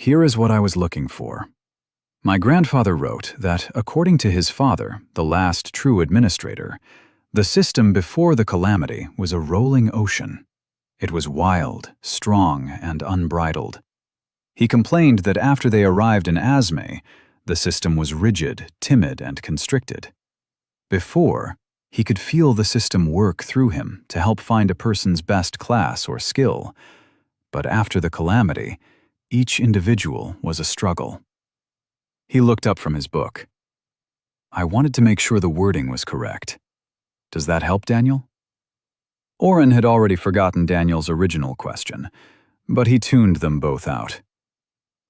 Here is what I was looking for. My grandfather wrote that, according to his father, the last true administrator, the system before the calamity was a rolling ocean. It was wild, strong, and unbridled. He complained that after they arrived in Asme, the system was rigid, timid, and constricted. Before, he could feel the system work through him to help find a person's best class or skill. But after the calamity, each individual was a struggle. He looked up from his book. I wanted to make sure the wording was correct. Does that help, Daniel? Oren had already forgotten Daniel's original question, but he tuned them both out.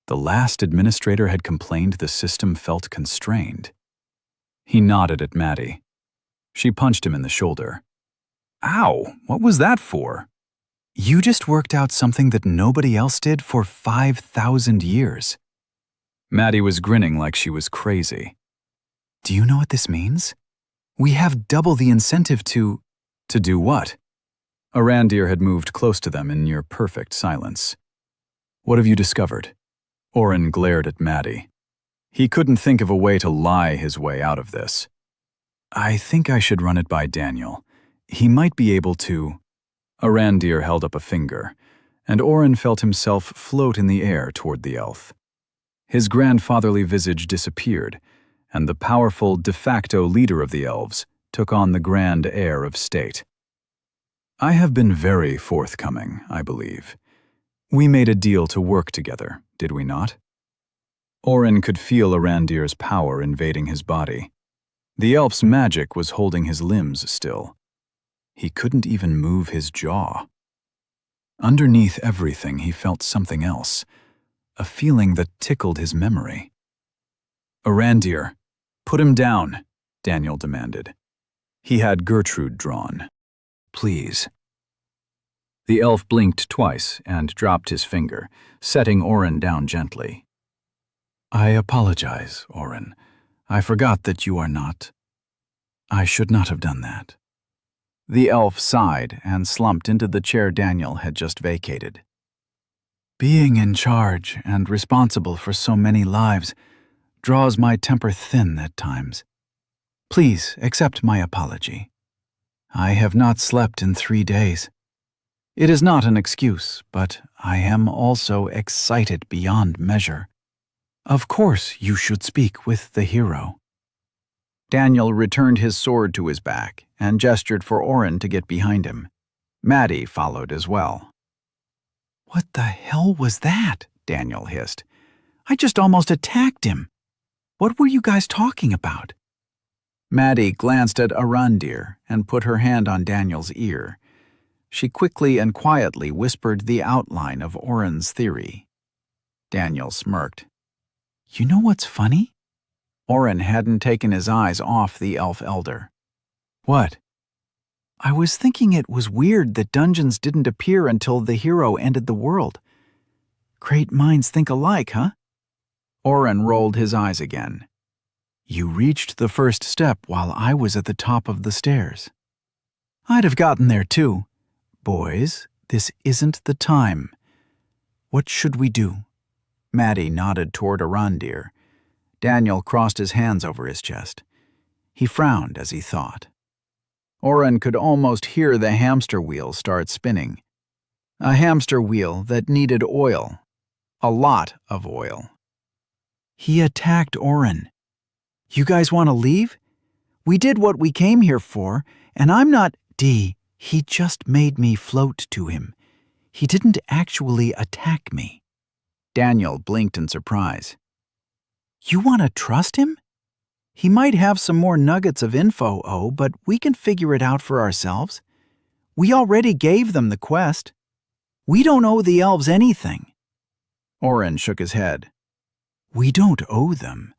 The last administrator had complained the system felt constrained. He nodded at Maddie. She punched him in the shoulder. Ow, what was that for? You just worked out something that nobody else did for 5,000 years. Maddie was grinning like she was crazy. Do you know what this means? We have double the incentive to do what? Arandir had moved close to them in near-perfect silence. What have you discovered? Oren glared at Maddie. He couldn't think of a way to lie his way out of this. I think I should run it by Daniel. He might be able to... Arandir held up a finger, and Oren felt himself float in the air toward the elf. His grandfatherly visage disappeared, and the powerful de facto leader of the elves took on the grand air of state. I have been very forthcoming, I believe. We made a deal to work together, did we not? Oren could feel Arandir's power invading his body. The elf's magic was holding his limbs still. He couldn't even move his jaw. Underneath everything, he felt something else, a feeling that tickled his memory. Arandir, put him down, Daniel demanded. He had Gertrude drawn. Please. The elf blinked twice and dropped his finger, setting Oren down gently. I apologize, Oren. I forgot that you are not. I should not have done that. The elf sighed and slumped into the chair Daniel had just vacated. Being in charge and responsible for so many lives draws my temper thin at times. Please accept my apology. I have not slept in 3 days. It is not an excuse, but I am also excited beyond measure. Of course you should speak with the hero. Daniel returned his sword to his back and gestured for Oren to get behind him. Maddie followed as well. What the hell was that? Daniel hissed. I just almost attacked him. What were you guys talking about? Maddie glanced at Arandir and put her hand on Daniel's ear. She quickly and quietly whispered the outline of Oren's theory. Daniel smirked. You know what's funny? Oren hadn't taken his eyes off the elf elder. What? I was thinking it was weird that dungeons didn't appear until the hero ended the world. Great minds think alike, huh? Oren rolled his eyes again. You reached the first step while I was at the top of the stairs. I'd have gotten there too. Boys, this isn't the time. What should we do? Maddie nodded toward Arandir. Daniel crossed his hands over his chest. He frowned as he thought. Oren could almost hear the hamster wheel start spinning. A hamster wheel that needed oil. A lot of oil. He attacked Oren. You guys want to leave? We did what we came here for, and I'm not... He just made me float to him. He didn't actually attack me. Daniel blinked in surprise. You want to trust him? He might have some more nuggets of info, but we can figure it out for ourselves. We already gave them the quest. We don't owe the elves anything. Oren shook his head. We don't owe them.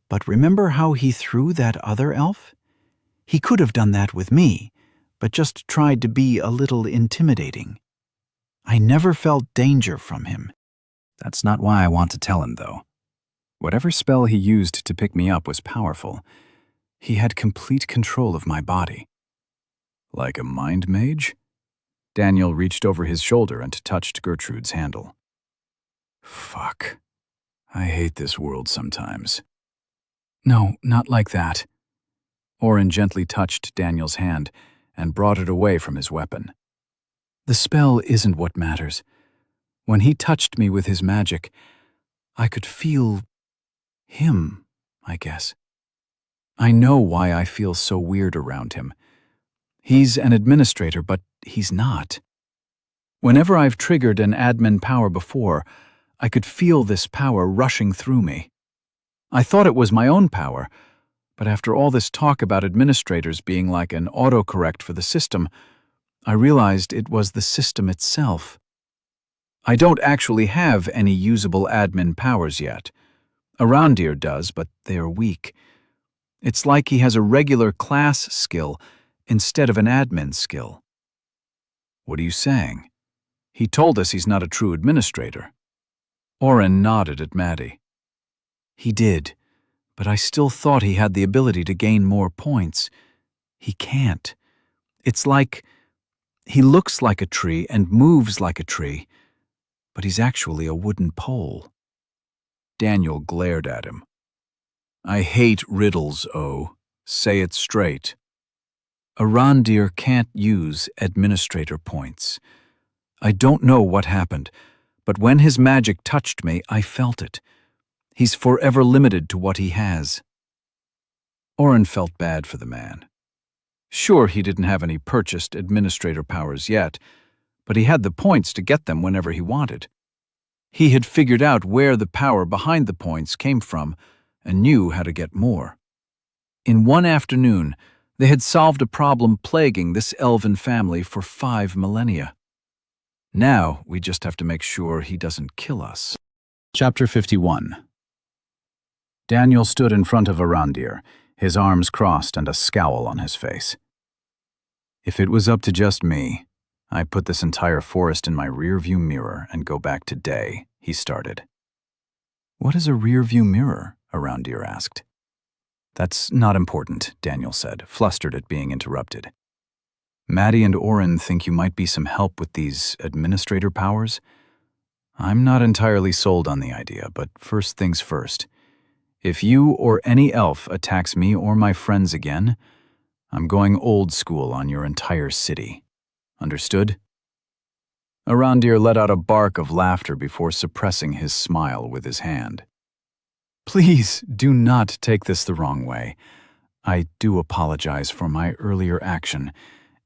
But remember how he threw that other elf? He could have done that with me, but just tried to be a little intimidating. I never felt danger from him. That's not why I want to tell him, though. Whatever spell he used to pick me up was powerful. He had complete control of my body. Like a mind mage? Daniel reached over his shoulder and touched Gertrude's handle. Fuck, I hate this world sometimes. No, not like that. Oren gently touched Daniel's hand and brought it away from his weapon. The spell isn't what matters. When he touched me with his magic, I could feel him, I guess. I know why I feel so weird around him. He's an administrator, but he's not. Whenever I've triggered an admin power before, I could feel this power rushing through me. I thought it was my own power, but after all this talk about administrators being like an autocorrect for the system, I realized it was the system itself. I don't actually have any usable admin powers yet. Arandir does, but they are weak. It's like he has a regular class skill instead of an admin skill. What are you saying? He told us he's not a true administrator. Oren nodded at Maddie. He did, but I still thought he had the ability to gain more points. He can't. It's like he looks like a tree and moves like a tree, but he's actually a wooden pole. Daniel glared at him. I hate riddles, O. Say it straight. Arandir can't use administrator points. I don't know what happened, but when his magic touched me, I felt it. He's forever limited to what he has. Oren felt bad for the man. Sure, he didn't have any purchased administrator powers yet, but he had the points to get them whenever he wanted. He had figured out where the power behind the points came from and knew how to get more. In one afternoon, they had solved a problem plaguing this elven family for 5 millennia. Now, we just have to make sure he doesn't kill us. Chapter 51. Daniel stood in front of Arandir, his arms crossed and a scowl on his face. If it was up to just me, I'd put this entire forest in my rearview mirror and go back to day, he started. What is a rearview mirror? Arandir asked. That's not important, Daniel said, flustered at being interrupted. Maddie and Oren think you might be some help with these administrator powers. I'm not entirely sold on the idea, but first things first. If you or any elf attacks me or my friends again, I'm going old school on your entire city. Understood? Arandir let out a bark of laughter before suppressing his smile with his hand. Please do not take this the wrong way. I do apologize for my earlier action,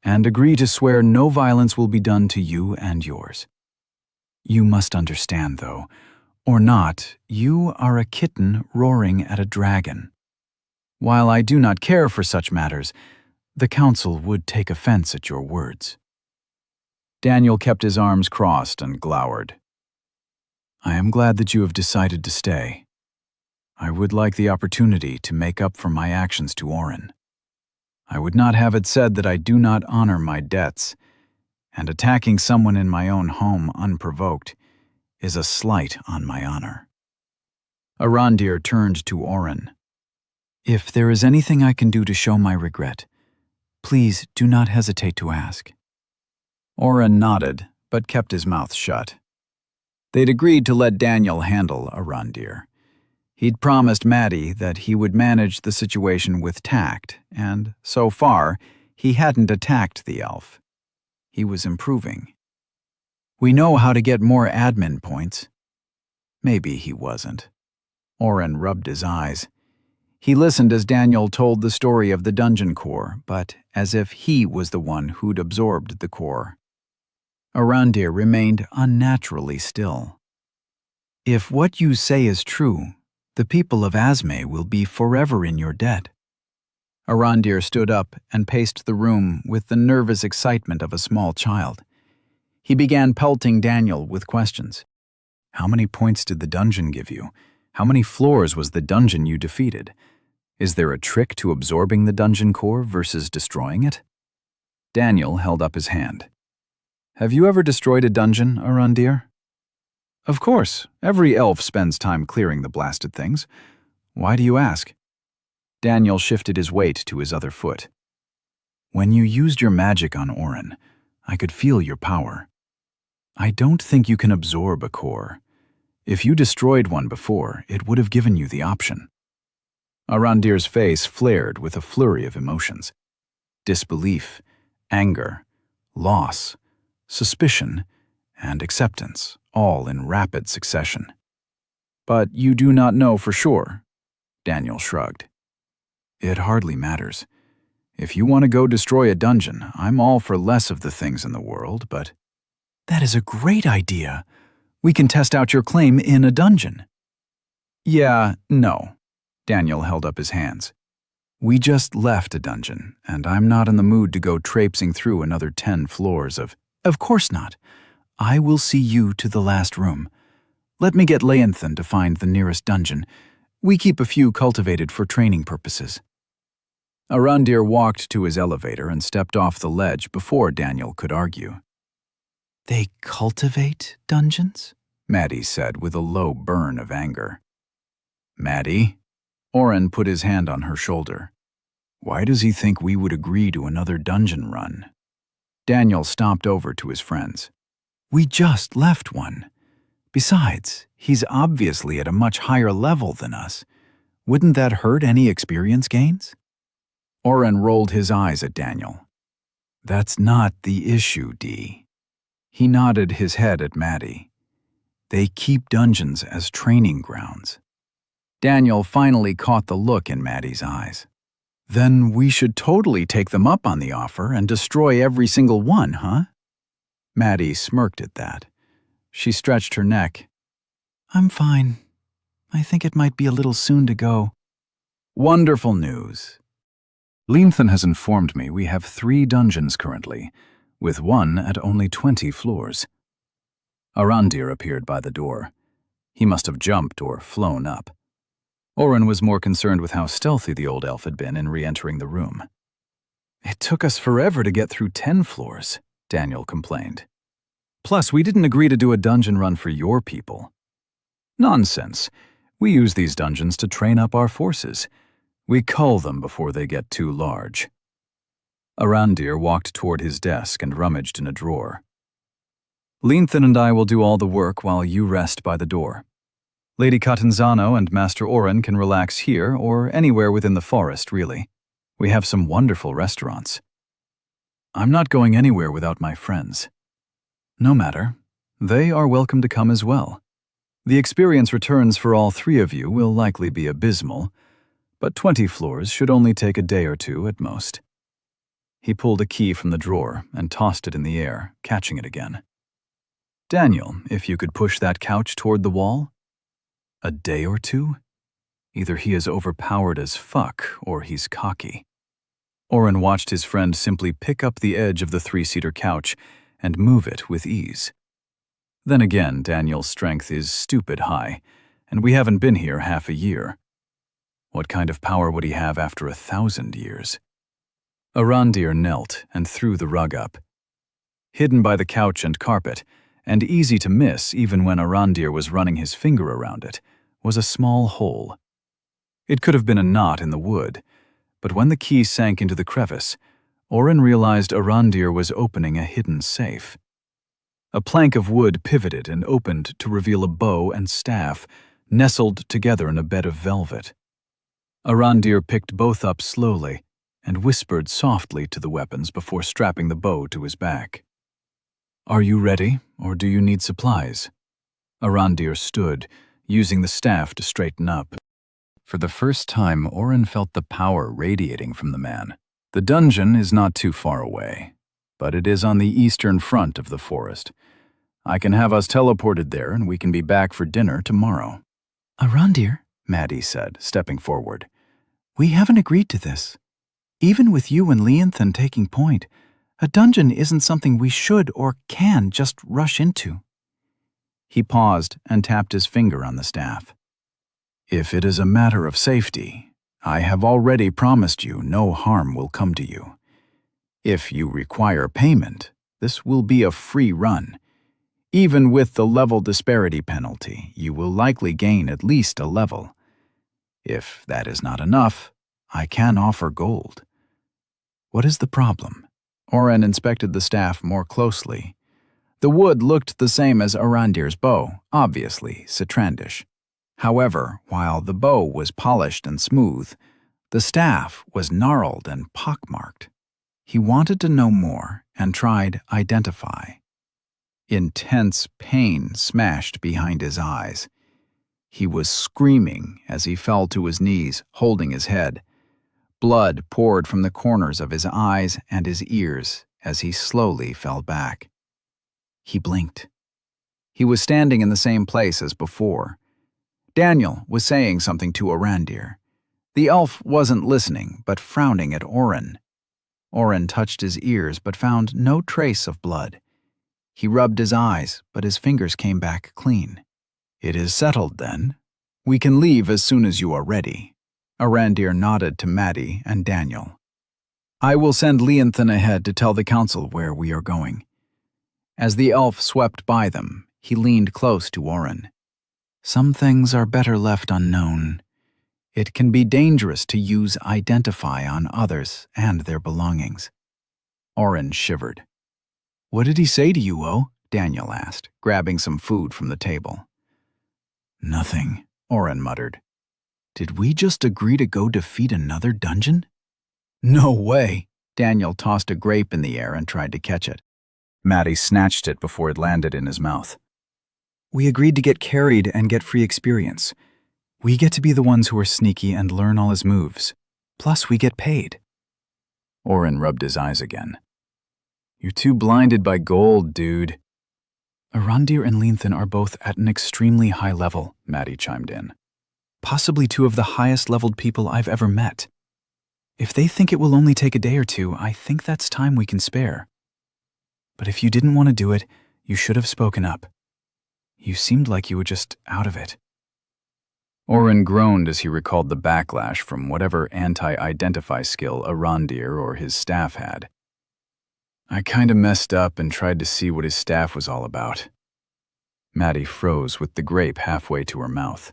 and agree to swear no violence will be done to you and yours. You must understand, though, or not, you are a kitten roaring at a dragon. While I do not care for such matters, the council would take offense at your words. Daniel kept his arms crossed and glowered. I am glad that you have decided to stay. I would like the opportunity to make up for my actions to Oren. I would not have it said that I do not honor my debts, and attacking someone in my own home unprovoked is a slight on my honor. Arandir turned to Oren. If there is anything I can do to show my regret, please do not hesitate to ask. Oren nodded, but kept his mouth shut. They'd agreed to let Daniel handle Arandir. He'd promised Maddie that he would manage the situation with tact, and so far, he hadn't attacked the elf. He was improving. We know how to get more admin points. Maybe he wasn't. Oren rubbed his eyes. He listened as Daniel told the story of the dungeon core, but as if he was the one who'd absorbed the core. Arandir remained unnaturally still. If what you say is true, the people of Azmay will be forever in your debt. Arandir stood up and paced the room with the nervous excitement of a small child. He began pelting Daniel with questions. How many points did the dungeon give you? How many floors was the dungeon you defeated? Is there a trick to absorbing the dungeon core versus destroying it? Daniel held up his hand. Have you ever destroyed a dungeon, Arandir? Of course, every elf spends time clearing the blasted things. Why do you ask? Daniel shifted his weight to his other foot. When you used your magic on Oren, I could feel your power. I don't think you can absorb a core. If you destroyed one before, it would have given you the option. Arandir's face flared with a flurry of emotions. Disbelief, anger, loss, suspicion, and acceptance, all in rapid succession. But you do not know for sure, Daniel shrugged. It hardly matters. If you want to go destroy a dungeon, I'm all for less of the things in the world, but that is a great idea. We can test out your claim in a dungeon. Yeah, no. Daniel held up his hands. We just left a dungeon, and I'm not in the mood to go traipsing through another 10 floors of... Of course not. I will see you to the last room. Let me get Leanthan to find the nearest dungeon. We keep a few cultivated for training purposes. Arandir walked to his elevator and stepped off the ledge before Daniel could argue. They cultivate dungeons? Maddie said with a low burn of anger. Maddie? Oren put his hand on her shoulder. Why does he think we would agree to another dungeon run? Daniel stomped over to his friends. We just left one. Besides, he's obviously at a much higher level than us. Wouldn't that hurt any experience gains? Oren rolled his eyes at Daniel. That's not the issue, Dee. He nodded his head at Maddie. They keep dungeons as training grounds. Daniel finally caught the look in Maddie's eyes. Then we should totally take them up on the offer and destroy every single one, huh? Maddie smirked at that. She stretched her neck. I'm fine. I think it might be a little soon to go. Wonderful news. Leanthan has informed me we have 3 dungeons currently, with one at only 20 floors. Arandir appeared by the door. He must have jumped or flown up. Oren was more concerned with how stealthy the old elf had been in re-entering the room. It took us forever to get through 10 floors, Daniel complained. Plus, we didn't agree to do a dungeon run for your people. Nonsense. We use these dungeons to train up our forces. We cull them before they get too large. Arandir walked toward his desk and rummaged in a drawer. Leanthan and I will do all the work while you rest by the door. Lady Catanzano and Master Oren can relax here or anywhere within the forest, really. We have some wonderful restaurants. I'm not going anywhere without my friends. No matter. They are welcome to come as well. The experience returns for all 3 of you will likely be abysmal, but 20 floors should only take a day or 2 at most. He pulled a key from the drawer and tossed it in the air, catching it again. Daniel, if you could push that couch toward the wall? A day or 2? Either he is overpowered as fuck or he's cocky. Oren watched his friend simply pick up the edge of the 3-seater couch and move it with ease. Then again, Daniel's strength is stupid high, and we haven't been here half a year. What kind of power would he have after 1,000 years? Arandir knelt and threw the rug up. Hidden by the couch and carpet, and easy to miss even when Arandir was running his finger around it, was a small hole. It could have been a knot in the wood, but when the key sank into the crevice, Oren realized Arandir was opening a hidden safe. A plank of wood pivoted and opened to reveal a bow and staff, nestled together in a bed of velvet. Arandir picked both up slowly and whispered softly to the weapons before strapping the bow to his back. Are you ready, or do you need supplies? Arandir stood, using the staff to straighten up. For the first time, Oren felt the power radiating from the man. The dungeon is not too far away, but it is on the eastern front of the forest. I can have us teleported there, and we can be back for dinner tomorrow. Arandir, Maddie said, stepping forward. We haven't agreed to this. Even with you and Leanthan taking point, a dungeon isn't something we should or can just rush into. He paused and tapped his finger on the staff. If it is a matter of safety, I have already promised you no harm will come to you. If you require payment, this will be a free run. Even with the level disparity penalty, you will likely gain at least a level. If that is not enough, I can offer gold. What is the problem? Oren inspected the staff more closely. The wood looked the same as Arandir's bow, obviously Citrandish. However, while the bow was polished and smooth, the staff was gnarled and pockmarked. He wanted to know more and tried identify. Intense pain smashed behind his eyes. He was screaming as he fell to his knees, holding his head. Blood poured from the corners of his eyes and his ears as he slowly fell back. He blinked. He was standing in the same place as before. Daniel was saying something to Arandir. The elf wasn't listening, but frowning at Oren. Oren touched his ears but found no trace of blood. He rubbed his eyes, but his fingers came back clean. "It is settled, then. We can leave as soon as you are ready." Arandir nodded to Maddie and Daniel. "I will send Leonthan ahead to tell the council where we are going." As the elf swept by them, he leaned close to Oren. "Some things are better left unknown. It can be dangerous to use identify on others and their belongings." Oren shivered. "What did he say to you, O?" Daniel asked, grabbing some food from the table. "Nothing," Oren muttered. "Did we just agree to go defeat another dungeon?" "No way!" Daniel tossed a grape in the air and tried to catch it. Maddie snatched it before it landed in his mouth. "We agreed to get carried and get free experience. We get to be the ones who are sneaky and learn all his moves. Plus, we get paid." Oren rubbed his eyes again. "You're too blinded by gold, dude." "Arandir and Leonthan are both at an extremely high level," Maddie chimed in. "Possibly two of the highest-leveled people I've ever met. If they think it will only take a day or two, I think that's time we can spare. But if you didn't want to do it, you should have spoken up. You seemed like you were just out of it." Oren groaned as he recalled the backlash from whatever anti-identify skill Arandir or his staff had. "I kinda messed up and tried to see what his staff was all about." Maddie froze with the grape halfway to her mouth.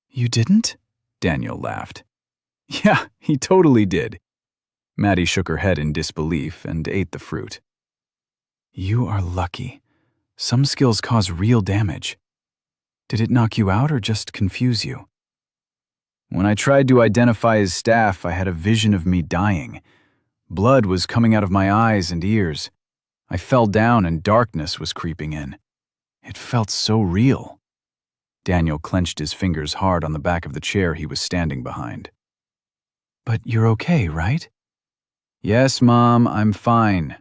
"You didn't?" Daniel laughed. "Yeah, he totally did." Maddie shook her head in disbelief and ate the fruit. "You are lucky. Some skills cause real damage. Did it knock you out or just confuse you?" "When I tried to identify his staff, I had a vision of me dying. Blood was coming out of my eyes and ears. I fell down and darkness was creeping in. It felt so real." Daniel clenched his fingers hard on the back of the chair he was standing behind. "But you're okay, right?" "Yes, Mom, I'm fine."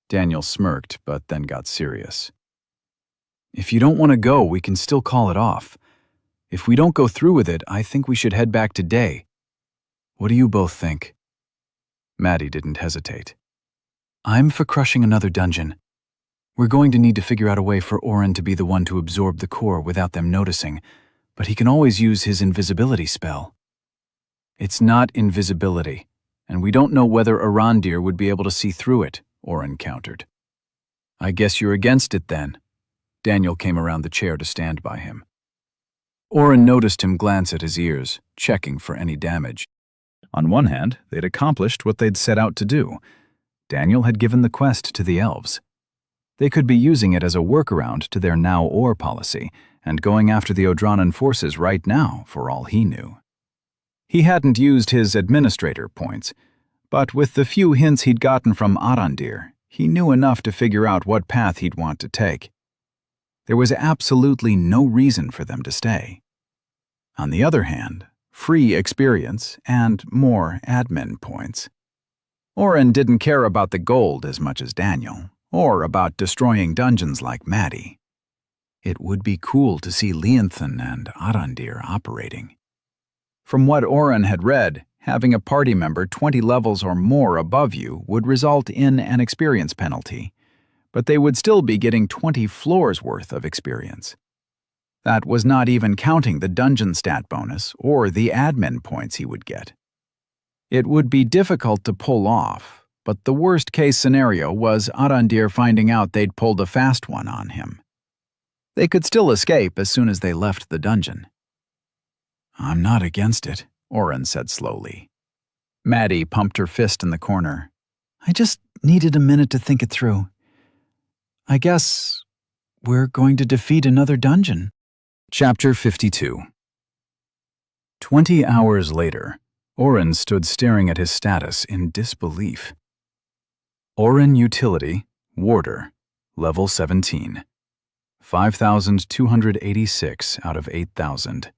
Daniel smirked, but then got serious. "If you don't want to go, we can still call it off. If we don't go through with it, I think we should head back today. What do you both think?" Maddie didn't hesitate. "I'm for crushing another dungeon. We're going to need to figure out a way for Oren to be the one to absorb the core without them noticing, but he can always use his invisibility spell." "It's not invisibility, and we don't know whether Arandir would be able to see through it," Oren countered. "I guess you're against it then." Daniel came around the chair to stand by him. Oren noticed him glance at his ears, checking for any damage. On one hand, they'd accomplished what they'd set out to do. Daniel had given the quest to the elves. They could be using it as a workaround to their now-or policy, and going after the Odranan forces right now, for all he knew. He hadn't used his administrator points, but with the few hints he'd gotten from Arandir, he knew enough to figure out what path he'd want to take. There was absolutely no reason for them to stay. On the other hand, free experience and more admin points. Oren didn't care about the gold as much as Daniel, or about destroying dungeons like Maddie. It would be cool to see Leonthan and Arandir operating. From what Oren had read, having a party member 20 levels or more above you would result in an experience penalty, but they would still be getting 20 floors worth of experience. That was not even counting the dungeon stat bonus or the admin points he would get. It would be difficult to pull off, but the worst-case scenario was Arandir finding out they'd pulled a fast one on him. They could still escape as soon as they left the dungeon. "I'm not against it," Oren said slowly. Maddie pumped her fist in the corner. "I just needed a minute to think it through. I guess we're going to defeat another dungeon. Chapter 52. 20 hours later, Oren stood staring at his status in disbelief. Oren Utility, Warder, Level 17. 5,286 out of 8,000.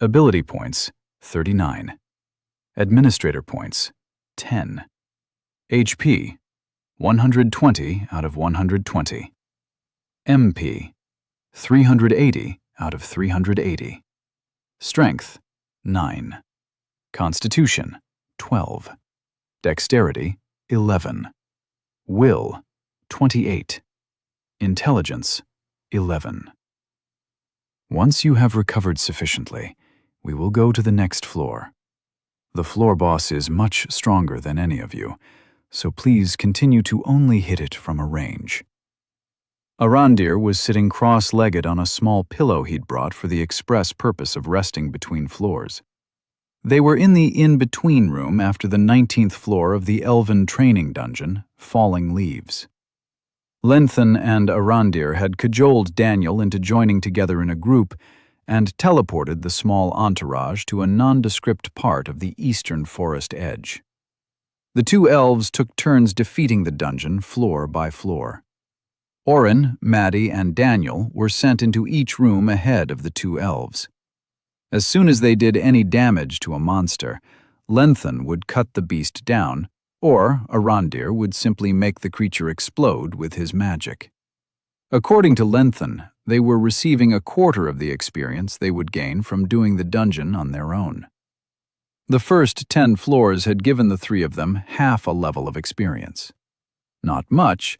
Ability points, 39. Administrator points, 10. HP, 120 out of 120. MP, 380 out of 380. Strength, 9. Constitution, 12. Dexterity, 11. Will, 28. Intelligence, 11. Once you have recovered sufficiently, we will go to the next floor. The floor boss is much stronger than any of you, so please continue to only hit it from a range. Arandir was sitting cross-legged on a small pillow he'd brought for the express purpose of resting between floors. They were in the in-between room after the 19th floor of the Elven training dungeon, Falling Leaves. Lenthan and Arandir had cajoled Daniel into joining together in a group and teleported the small entourage to a nondescript part of the eastern forest edge. The two elves took turns defeating the dungeon floor by floor. Oren, Maddie, and Daniel were sent into each room ahead of the two elves. As soon as they did any damage to a monster, Lenthan would cut the beast down, or Arandir would simply make the creature explode with his magic. According to Lenthan, they were receiving a quarter of the experience they would gain from doing the dungeon on their own. The first 10 floors had given the three of them half a level of experience. Not much,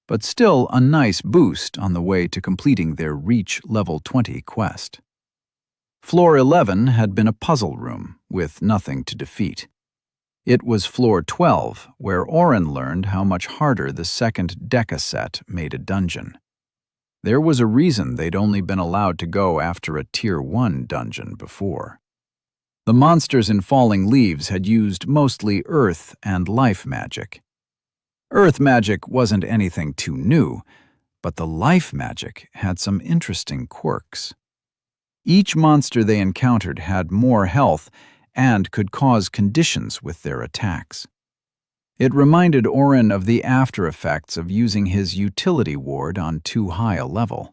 but still a nice boost on the way to completing their Reach Level 20 quest. Floor 11 had been a puzzle room, with nothing to defeat. It was floor 12, where Oren learned how much harder the second Deca set made a dungeon. There was a reason they'd only been allowed to go after a Tier 1 dungeon before. The monsters in Falling Leaves had used mostly earth and life magic. Earth magic wasn't anything too new, but the life magic had some interesting quirks. Each monster they encountered had more health and could cause conditions with their attacks. It reminded Oren of the after effects of using his utility ward on too high a level.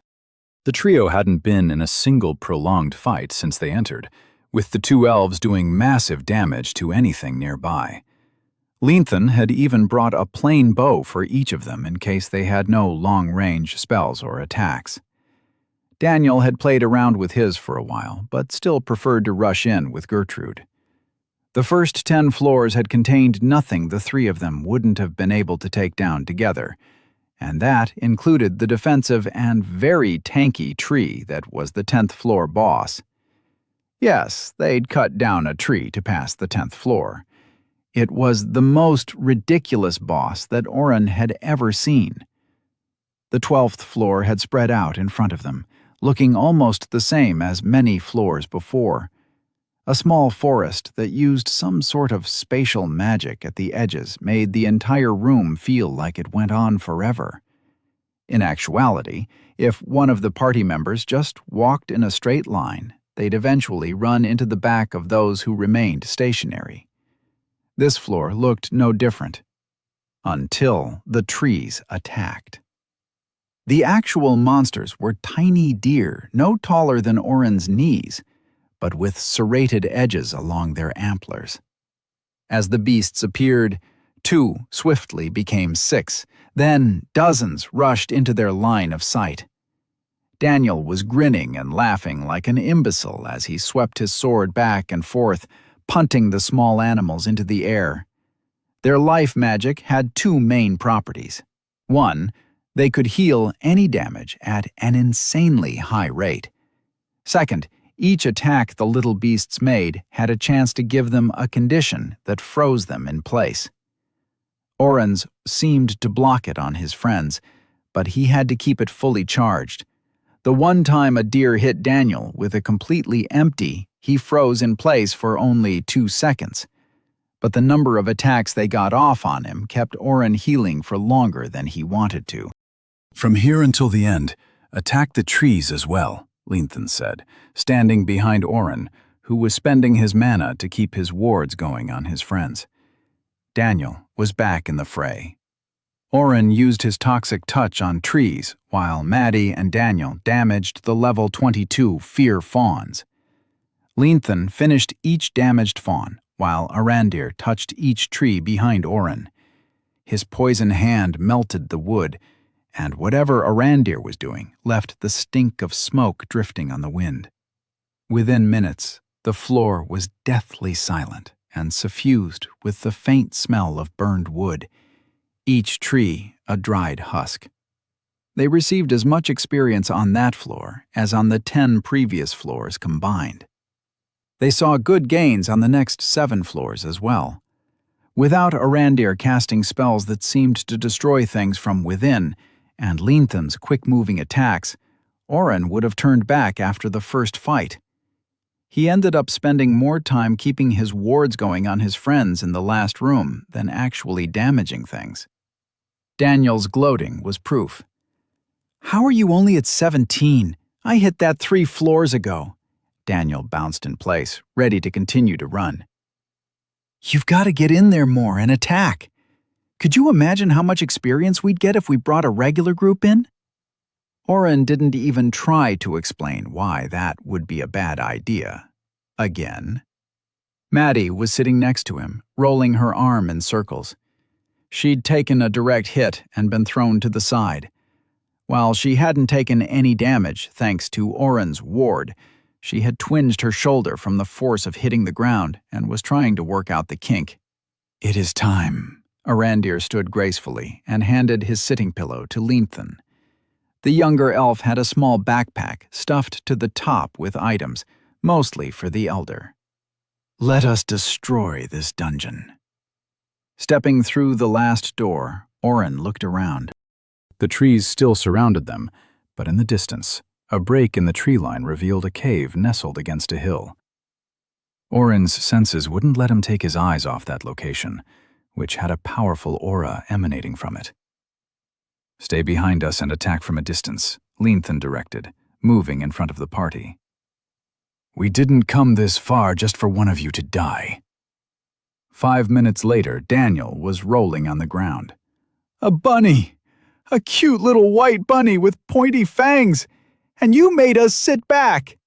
The trio hadn't been in a single prolonged fight since they entered, with the two elves doing massive damage to anything nearby. Lenthan had even brought a plain bow for each of them in case they had no long-range spells or attacks. Daniel had played around with his for a while, but still preferred to rush in with Gertrude. The first 10 floors had contained nothing the three of them wouldn't have been able to take down together, and that included the defensive and very tanky tree that was the 10th floor boss. Yes, they'd cut down a tree to pass the 10th floor. It was the most ridiculous boss that Oren had ever seen. The 12th floor had spread out in front of them, looking almost the same as many floors before. A small forest that used some sort of spatial magic at the edges made the entire room feel like it went on forever. In actuality, if one of the party members just walked in a straight line, they'd eventually run into the back of those who remained stationary. This floor looked no different, until the trees attacked. The actual monsters were tiny deer, no taller than Oren's knees, but with serrated edges along their antlers. As the beasts appeared, 2 swiftly became 6, then dozens rushed into their line of sight. Daniel was grinning and laughing like an imbecile as he swept his sword back and forth, punting the small animals into the air. Their life magic had 2 main properties. 1, they could heal any damage at an insanely high rate. Second, each attack the little beasts made had a chance to give them a condition that froze them in place. Oren's seemed to block it on his friends, but he had to keep it fully charged. The one time a deer hit Daniel with a completely empty, he froze in place for only 2 seconds. But the number of attacks they got off on him kept Oren healing for longer than he wanted to. From here until the end, attack the trees as well, Leanthan said, standing behind Oren, who was spending his mana to keep his wards going on his friends. Daniel was back in the fray. Oren used his toxic touch on trees, while Maddie and Daniel damaged the level 22 Fear Fawns. Leanthan finished each damaged fawn, while Arandir touched each tree behind Oren. His poison hand melted the wood, and whatever Arandir was doing left the stink of smoke drifting on the wind. Within minutes, the floor was deathly silent and suffused with the faint smell of burned wood, each tree a dried husk. They received as much experience on that floor as on the 10 previous floors combined. They saw good gains on the next 7 floors as well. Without Arandir casting spells that seemed to destroy things from within, and Leanthan's quick-moving attacks, Oren would have turned back after the first fight. He ended up spending more time keeping his wards going on his friends in the last room than actually damaging things. Daniel's gloating was proof. "How are you only at 17? I hit that 3 floors ago." Daniel bounced in place, ready to continue to run. "You've got to get in there more and attack. Could you imagine how much experience we'd get if we brought a regular group in?" Oren didn't even try to explain why that would be a bad idea. Again. Maddie was sitting next to him, rolling her arm in circles. She'd taken a direct hit and been thrown to the side. While she hadn't taken any damage thanks to Oren's ward, she had twinged her shoulder from the force of hitting the ground and was trying to work out the kink. "It is time." Arandir stood gracefully and handed his sitting pillow to Leanthan. The younger elf had a small backpack stuffed to the top with items, mostly for the elder. "Let us destroy this dungeon." Stepping through the last door, Oren looked around. The trees still surrounded them, but in the distance, a break in the tree line revealed a cave nestled against a hill. Oren's senses wouldn't let him take his eyes off that location, which had a powerful aura emanating from it. "Stay behind us and attack from a distance," Leanthan directed, moving in front of the party. "We didn't come this far just for one of you to die." 5 minutes later, Daniel was rolling on the ground. "A bunny! A cute little white bunny with pointy fangs! And you made us sit back!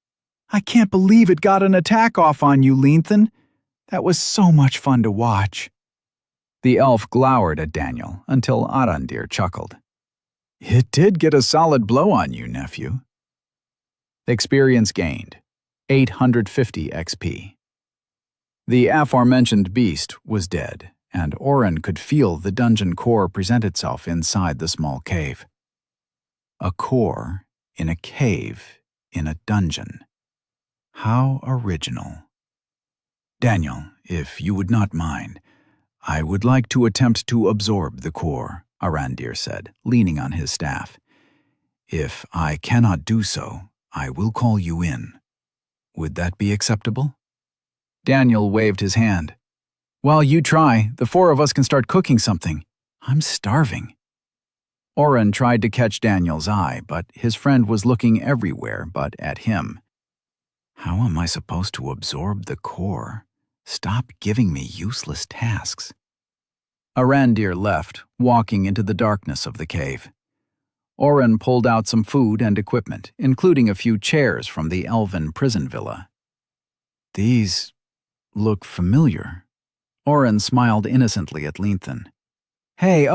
I can't believe it got an attack off on you, Leanthan. That was so much fun to watch." The elf glowered at Daniel until Arandir chuckled. "It did get a solid blow on you, nephew." Experience gained, 850 XP. The aforementioned beast was dead, and Oren could feel the dungeon core present itself inside the small cave. A core in a cave in a dungeon. How original. "Daniel, if you would not mind, I would like to attempt to absorb the core," Arandir said, leaning on his staff. "If I cannot do so, I will call you in. Would that be acceptable?" Daniel waved his hand. "While you try, the 4 of us can start cooking something. I'm starving." Oren tried to catch Daniel's eye, but his friend was looking everywhere but at him. "How am I supposed to absorb the core? Stop giving me useless tasks." Arandir left, walking into the darkness of the cave. Oren pulled out some food and equipment, including a few chairs from the elven prison villa. "These look familiar." Oren smiled innocently at Leanthan. "Hey,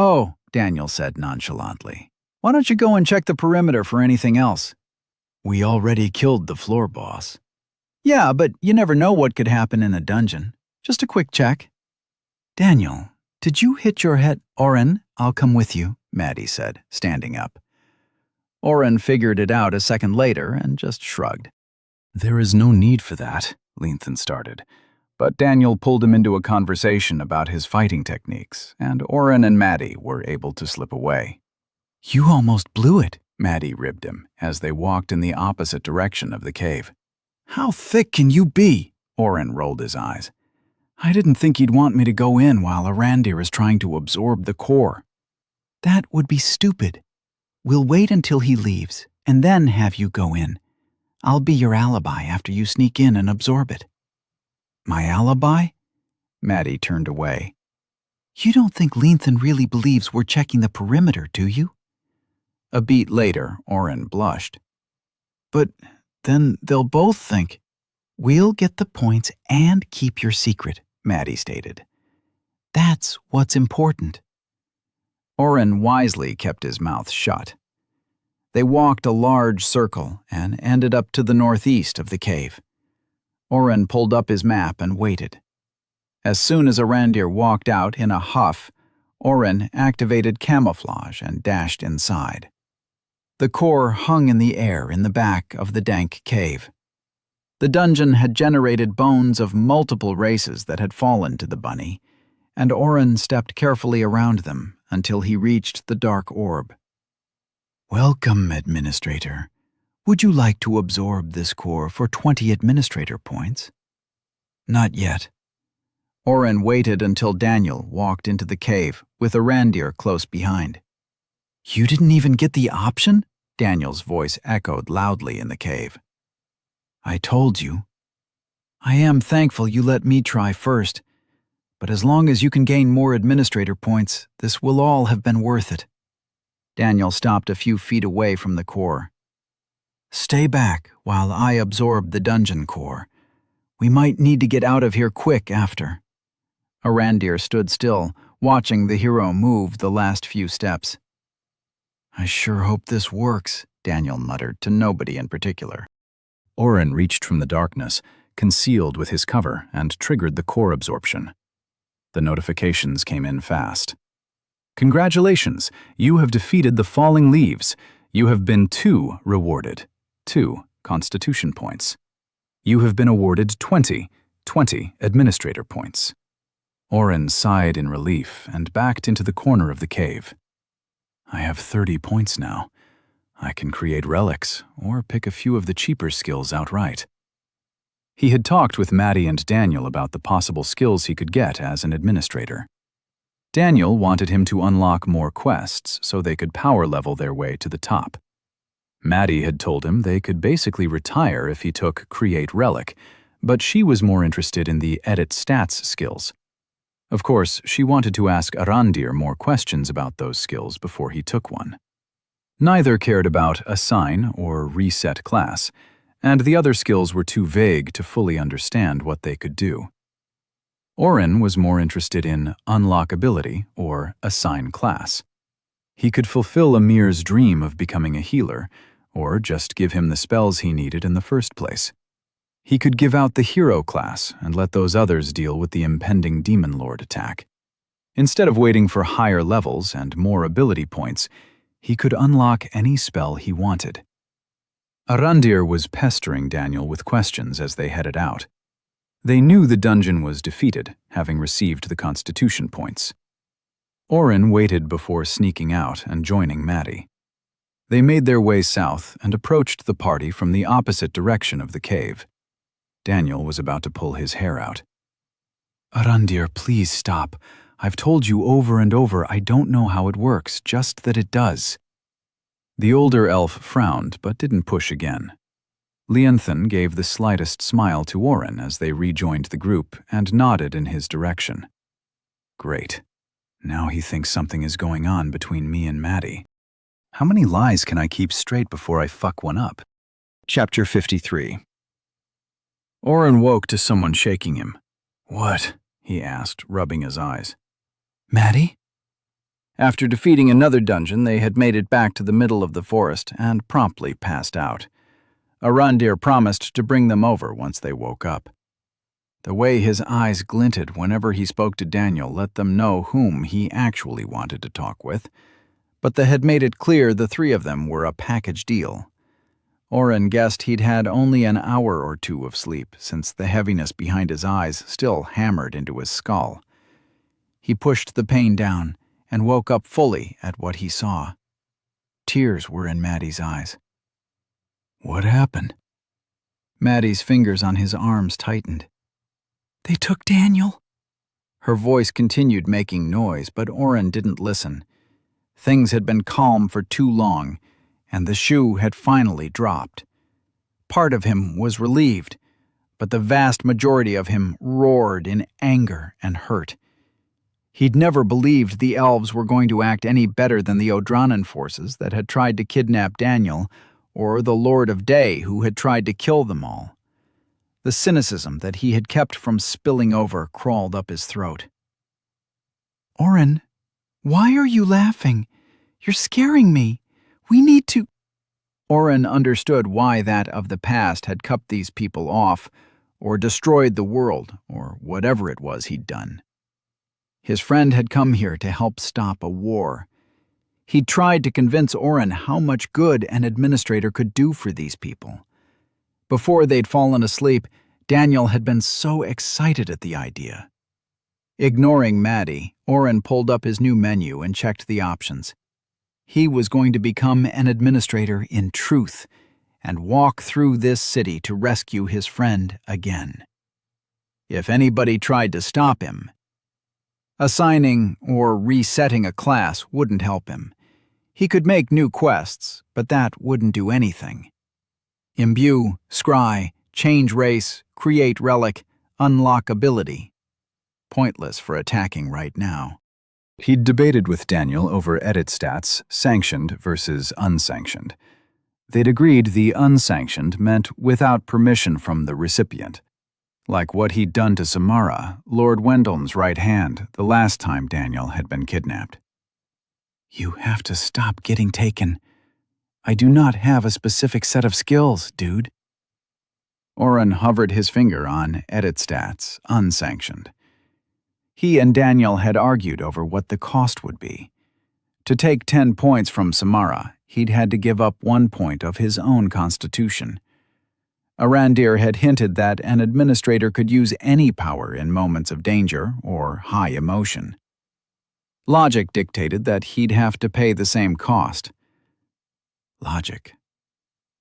Daniel said nonchalantly. "Why don't you go and check the perimeter for anything else?" "We already killed the floor boss." "Yeah, but you never know what could happen in a dungeon. Just a quick check." "Daniel, did you hit your head?" "Oren, I'll come with you," Maddie said, standing up. Oren figured it out a second later and just shrugged. "There is no need for that," Leanthan started. But Daniel pulled him into a conversation about his fighting techniques, and Oren and Maddie were able to slip away. "You almost blew it," Maddie ribbed him as they walked in the opposite direction of the cave. "How thick can you be?" Oren rolled his eyes. "I didn't think you'd want me to go in while Arandir is trying to absorb the core." "That would be stupid." We'll wait until he leaves, and then have you go in. I'll be your alibi after you sneak in and absorb it." "My alibi?" Maddie turned away. "You don't think Leanthan really believes we're checking the perimeter, do you?" A beat later, Oren blushed. "But then they'll both think." "We'll get the points and keep your secret," Maddie stated. "That's what's important." Oren wisely kept his mouth shut. They walked a large circle and ended up to the northeast of the cave. Oren pulled up his map and waited. As soon as Arandir walked out in a huff, Oren activated camouflage and dashed inside. The core hung in the air in the back of the dank cave. The dungeon had generated bones of multiple races that had fallen to the bunny, and Oren stepped carefully around them until he reached the dark orb. "Welcome, Administrator. Would you like to absorb this core for 20 Administrator points?" "Not yet." Oren waited until Daniel walked into the cave, with Arandir close behind. "You didn't even get the option?" Daniel's voice echoed loudly in the cave. "I told you. I am thankful you let me try first, but as long as you can gain more Administrator points, this will all have been worth it." Daniel stopped a few feet away from the core. "Stay back while I absorb the dungeon core. We might need to get out of here quick after." Arandir stood still, watching the hero move the last few steps. "I sure hope this works," Daniel muttered to nobody in particular. Oren reached from the darkness, concealed with his cover, and triggered the core absorption. The notifications came in fast. "Congratulations! You have defeated the Falling Leaves. You have been 2 rewarded. 2 Constitution points. You have been awarded 20 Administrator points." Oren sighed in relief and backed into the corner of the cave. "I have 30 points now. I can create relics, or pick a few of the cheaper skills outright." He had talked with Maddie and Daniel about the possible skills he could get as an administrator. Daniel wanted him to unlock more quests so they could power level their way to the top. Maddie had told him they could basically retire if he took Create Relic, but she was more interested in the Edit Stats skills. Of course, she wanted to ask Arandir more questions about those skills before he took one. Neither cared about Assign or Reset Class, and the other skills were too vague to fully understand what they could do. Oren was more interested in Unlock Ability or Assign Class. He could fulfill Amir's dream of becoming a healer, or just give him the spells he needed in the first place. He could give out the hero class and let those others deal with the impending Demon Lord attack. Instead of waiting for higher levels and more ability points, he could unlock any spell he wanted. Arandir was pestering Daniel with questions as they headed out. They knew the dungeon was defeated, having received the Constitution points. Oren waited before sneaking out and joining Maddie. They made their way south and approached the party from the opposite direction of the cave. Daniel was about to pull his hair out. "Arandir, please stop. I've told you over and over I don't know how it works, just that it does." The older elf frowned but didn't push again. Leanthan gave the slightest smile to Oren as they rejoined the group and nodded in his direction. "Great. Now he thinks something is going on between me and Maddie. How many lies can I keep straight before I fuck one up?" Chapter 53. Oren woke to someone shaking him. "What?" he asked, rubbing his eyes. "Maddie?" After defeating another dungeon, they had made it back to the middle of the forest and promptly passed out. Arandir promised to bring them over once they woke up. The way his eyes glinted whenever he spoke to Daniel let them know whom he actually wanted to talk with, but they had made it clear the 3 of them were a package deal. Oren guessed he'd had only an hour or 2 of sleep, since the heaviness behind his eyes still hammered into his skull. He pushed the pain down and woke up fully at what he saw. Tears were in Maddie's eyes. "What happened?" Maddie's fingers on his arms tightened. "They took Daniel." Her voice continued making noise, but Oren didn't listen. Things had been calm for too long, and the shoe had finally dropped. Part of him was relieved, but the vast majority of him roared in anger and hurt. He'd never believed the elves were going to act any better than the Odranan forces that had tried to kidnap Daniel, or the Lord of Day who had tried to kill them all. The cynicism that he had kept from spilling over crawled up his throat. "Oren, why are you laughing? You're scaring me. We need to—" Oren understood why that of the past had cut these people off, or destroyed the world, or whatever it was he'd done. His friend had come here to help stop a war. He'd tried to convince Oren how much good an administrator could do for these people. Before they'd fallen asleep, Daniel had been so excited at the idea. Ignoring Maddie, Oren pulled up his new menu and checked the options. He was going to become an administrator in truth and walk through this city to rescue his friend again. If anybody tried to stop him, assigning or resetting a class wouldn't help him. He could make new quests, but that wouldn't do anything. Imbue, scry, change race, create relic, unlock ability. Pointless for attacking right now. He'd debated with Daniel over edit stats, sanctioned versus unsanctioned. They'd agreed the unsanctioned meant without permission from the recipient. Like what he'd done to Samara, Lord Wendell's right hand, the last time Daniel had been kidnapped. "You have to stop getting taken. I do not have a specific set of skills, dude." Oren hovered his finger on edit stats, unsanctioned. He and Daniel had argued over what the cost would be. To take 10 points from Samara, he'd had to give up 1 point of his own constitution. Arandir had hinted that an administrator could use any power in moments of danger or high emotion. Logic dictated that he'd have to pay the same cost. Logic.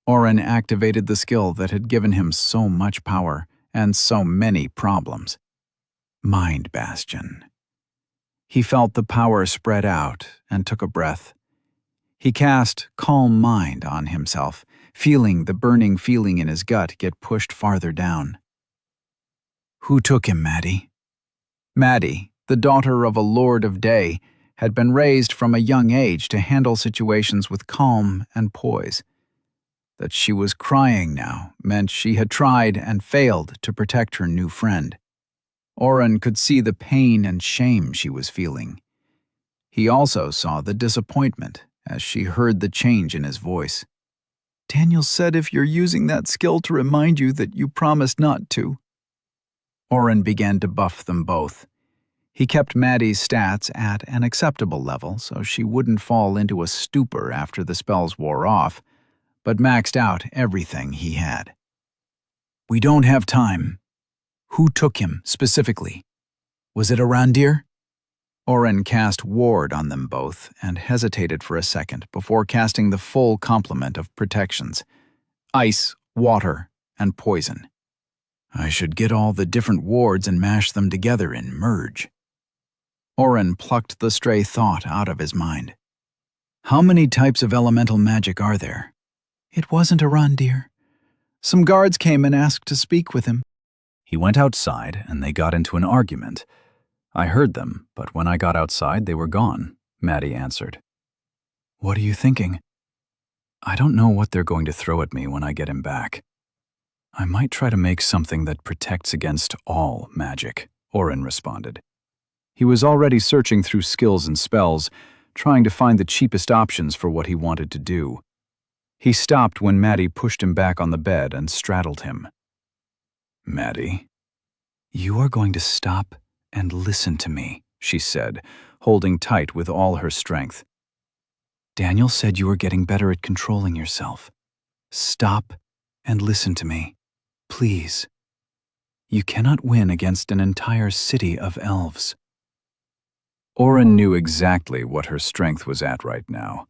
Oren activated the skill that had given him so much power and so many problems. Mind Bastion. He felt the power spread out and took a breath. He cast Calm Mind on himself, feeling the burning feeling in his gut get pushed farther down. Who took him, Maddie? Maddie, the daughter of a Lord of Day, had been raised from a young age to handle situations with calm and poise. That she was crying now meant she had tried and failed to protect her new friend. Oren could see the pain and shame she was feeling. He also saw the disappointment as she heard the change in his voice. "Daniel said if you're using that skill to remind you that you promised not to." Oren began to buff them both. He kept Maddie's stats at an acceptable level so she wouldn't fall into a stupor after the spells wore off, but maxed out everything he had. "We don't have time. Who took him, specifically? Was it Arandir?" Oren cast Ward on them both and hesitated for a second before casting the full complement of protections: ice, water, and poison. I should get all the different wards and mash them together in Merge. Oren plucked the stray thought out of his mind. How many types of elemental magic are there? It wasn't Arandir. Some guards came and asked to speak with him. He went outside and they got into an argument. I heard them, but when I got outside they were gone, Maddie answered. What are you thinking? I don't know what they're going to throw at me when I get him back. I might try to make something that protects against all magic, Oren responded. He was already searching through skills and spells, trying to find the cheapest options for what he wanted to do. He stopped when Maddie pushed him back on the bed and straddled him. Maddie, you are going to stop and listen to me, she said, holding tight with all her strength. Daniel said you were getting better at controlling yourself. Stop and listen to me, please. You cannot win against an entire city of elves. Oren knew exactly what her strength was at right now.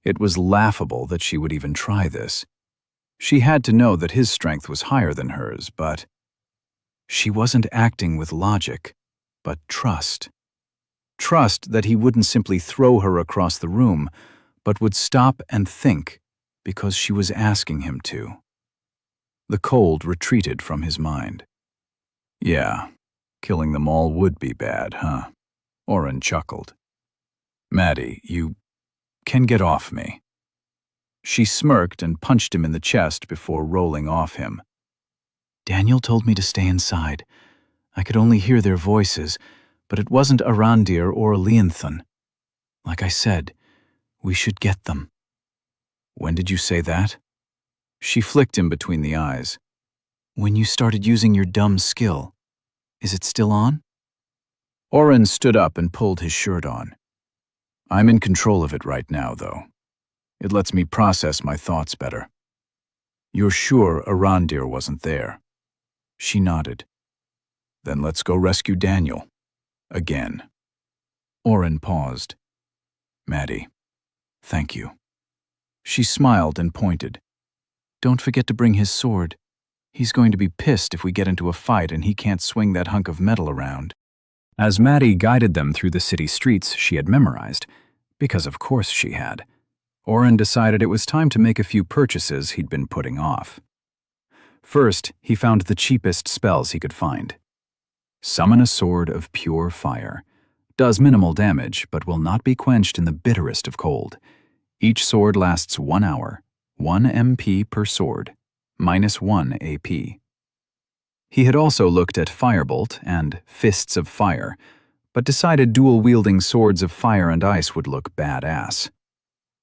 It was laughable that she would even try this. She had to know that his strength was higher than hers, but she wasn't acting with logic, but trust. trust that he wouldn't simply throw her across the room, but would stop and think because she was asking him to. The cold retreated from his mind. Yeah, killing them all would be bad, huh? Oren chuckled. Maddie, you can get off me. She smirked and punched him in the chest before rolling off him. Daniel told me to stay inside. I could only hear their voices, but it wasn't Arandir or Leonthon. Like I said, we should get them. When did you say that? She flicked him between the eyes. When you started using your dumb skill. Is it still on? Oren stood up and pulled his shirt on. I'm in control of it right now, though. It lets me process my thoughts better. You're sure Arandir wasn't there? She nodded. Then let's go rescue Daniel. Again. Oren paused. Maddie, thank you. She smiled and pointed. Don't forget to bring his sword. He's going to be pissed if we get into a fight and he can't swing that hunk of metal around. As Maddie guided them through the city streets she had memorized, because of course she had, Oren decided it was time to make a few purchases he'd been putting off. First, he found the cheapest spells he could find. Summon a sword of pure fire. Does minimal damage, but will not be quenched in the bitterest of cold. Each sword lasts 1 hour, 1 MP per sword, -1 AP. He had also looked at Firebolt and Fists of Fire, but decided dual-wielding swords of fire and ice would look badass.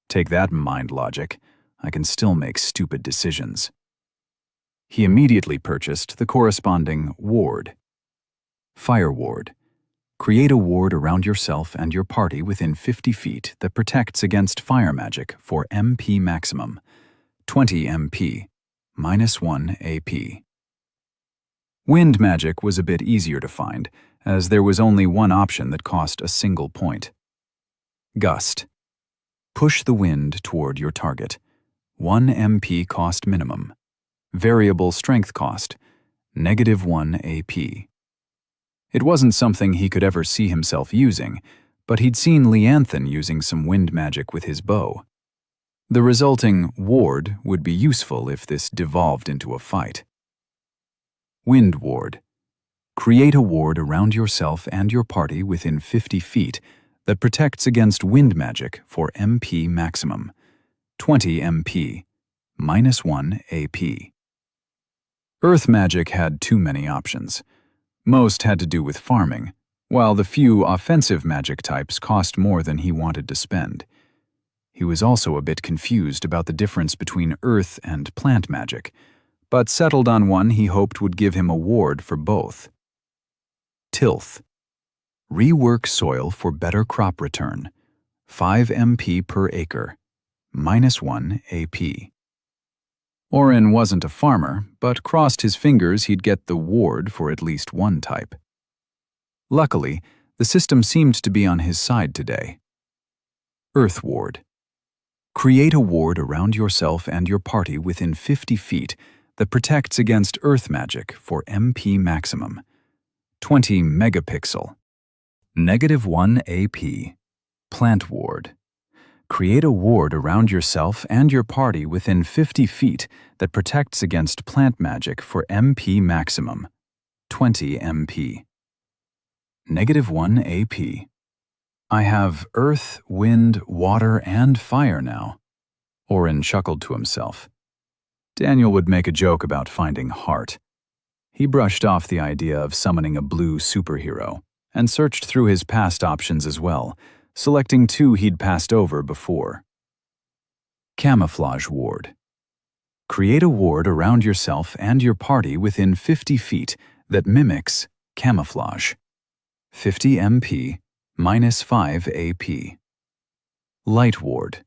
Take that mind logic, I can still make stupid decisions. He immediately purchased the corresponding ward. Fire Ward. Create a ward around yourself and your party within 50 feet that protects against fire magic for MP maximum, 20 MP, -1 AP. Wind magic was a bit easier to find, as there was only one option that cost a single point. Gust. Push the wind toward your target. 1 MP cost minimum. Variable strength cost, -1 AP. It wasn't something he could ever see himself using, but he'd seen Leonthon using some wind magic with his bow. The resulting ward would be useful if this devolved into a fight. Wind Ward. Create a ward around yourself and your party within 50 feet that protects against wind magic for MP maximum, 20 MP, -1 AP. Earth magic had too many options. Most had to do with farming, while the few offensive magic types cost more than he wanted to spend. He was also a bit confused about the difference between earth and plant magic, but settled on one he hoped would give him a ward for both. Tilth. Rework soil for better crop return. 5 MP per acre. -1 AP. Oren wasn't a farmer, but crossed his fingers he'd get the ward for at least one type. Luckily, the system seemed to be on his side today. Earth Ward. Create a ward around yourself and your party within 50 feet that protects against earth magic for MP maximum, 20 megapixel, -1 AP. Plant Ward. Create a ward around yourself and your party within 50 feet that protects against plant magic for MP maximum, 20 MP. -1 AP. I have earth, wind, water, and fire now. Oren chuckled to himself. Daniel would make a joke about finding heart. He brushed off the idea of summoning a blue superhero and searched through his past options as well, selecting 2 he'd passed over before. Camouflage Ward. Create a ward around yourself and your party within 50 feet that mimics camouflage. 50 MP, -5 AP. Light Ward.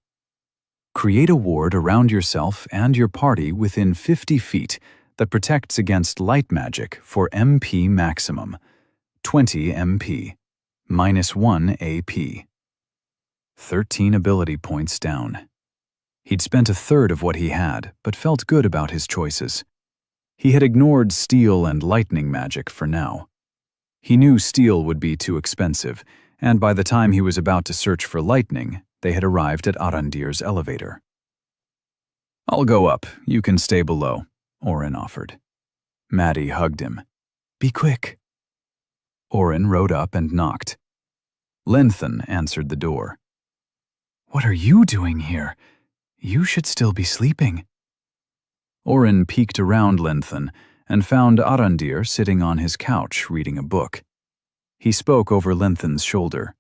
Create a ward around yourself and your party within 50 feet that protects against light magic for MP maximum, 20 MP, -1 AP. 13 ability points down. He'd spent 1/3 of what he had, but felt good about his choices. He had ignored steel and lightning magic for now. He knew steel would be too expensive, and by the time he was about to search for lightning, they had arrived at Arandir's elevator. "I'll go up. You can stay below," Oren offered. Maddie hugged him. Be quick. Oren rode up and knocked. Linthan answered the door. What are you doing here? You should still be sleeping. Oren peeked around Linthan and found Arandir sitting on his couch reading a book. He spoke over Linthan's shoulder.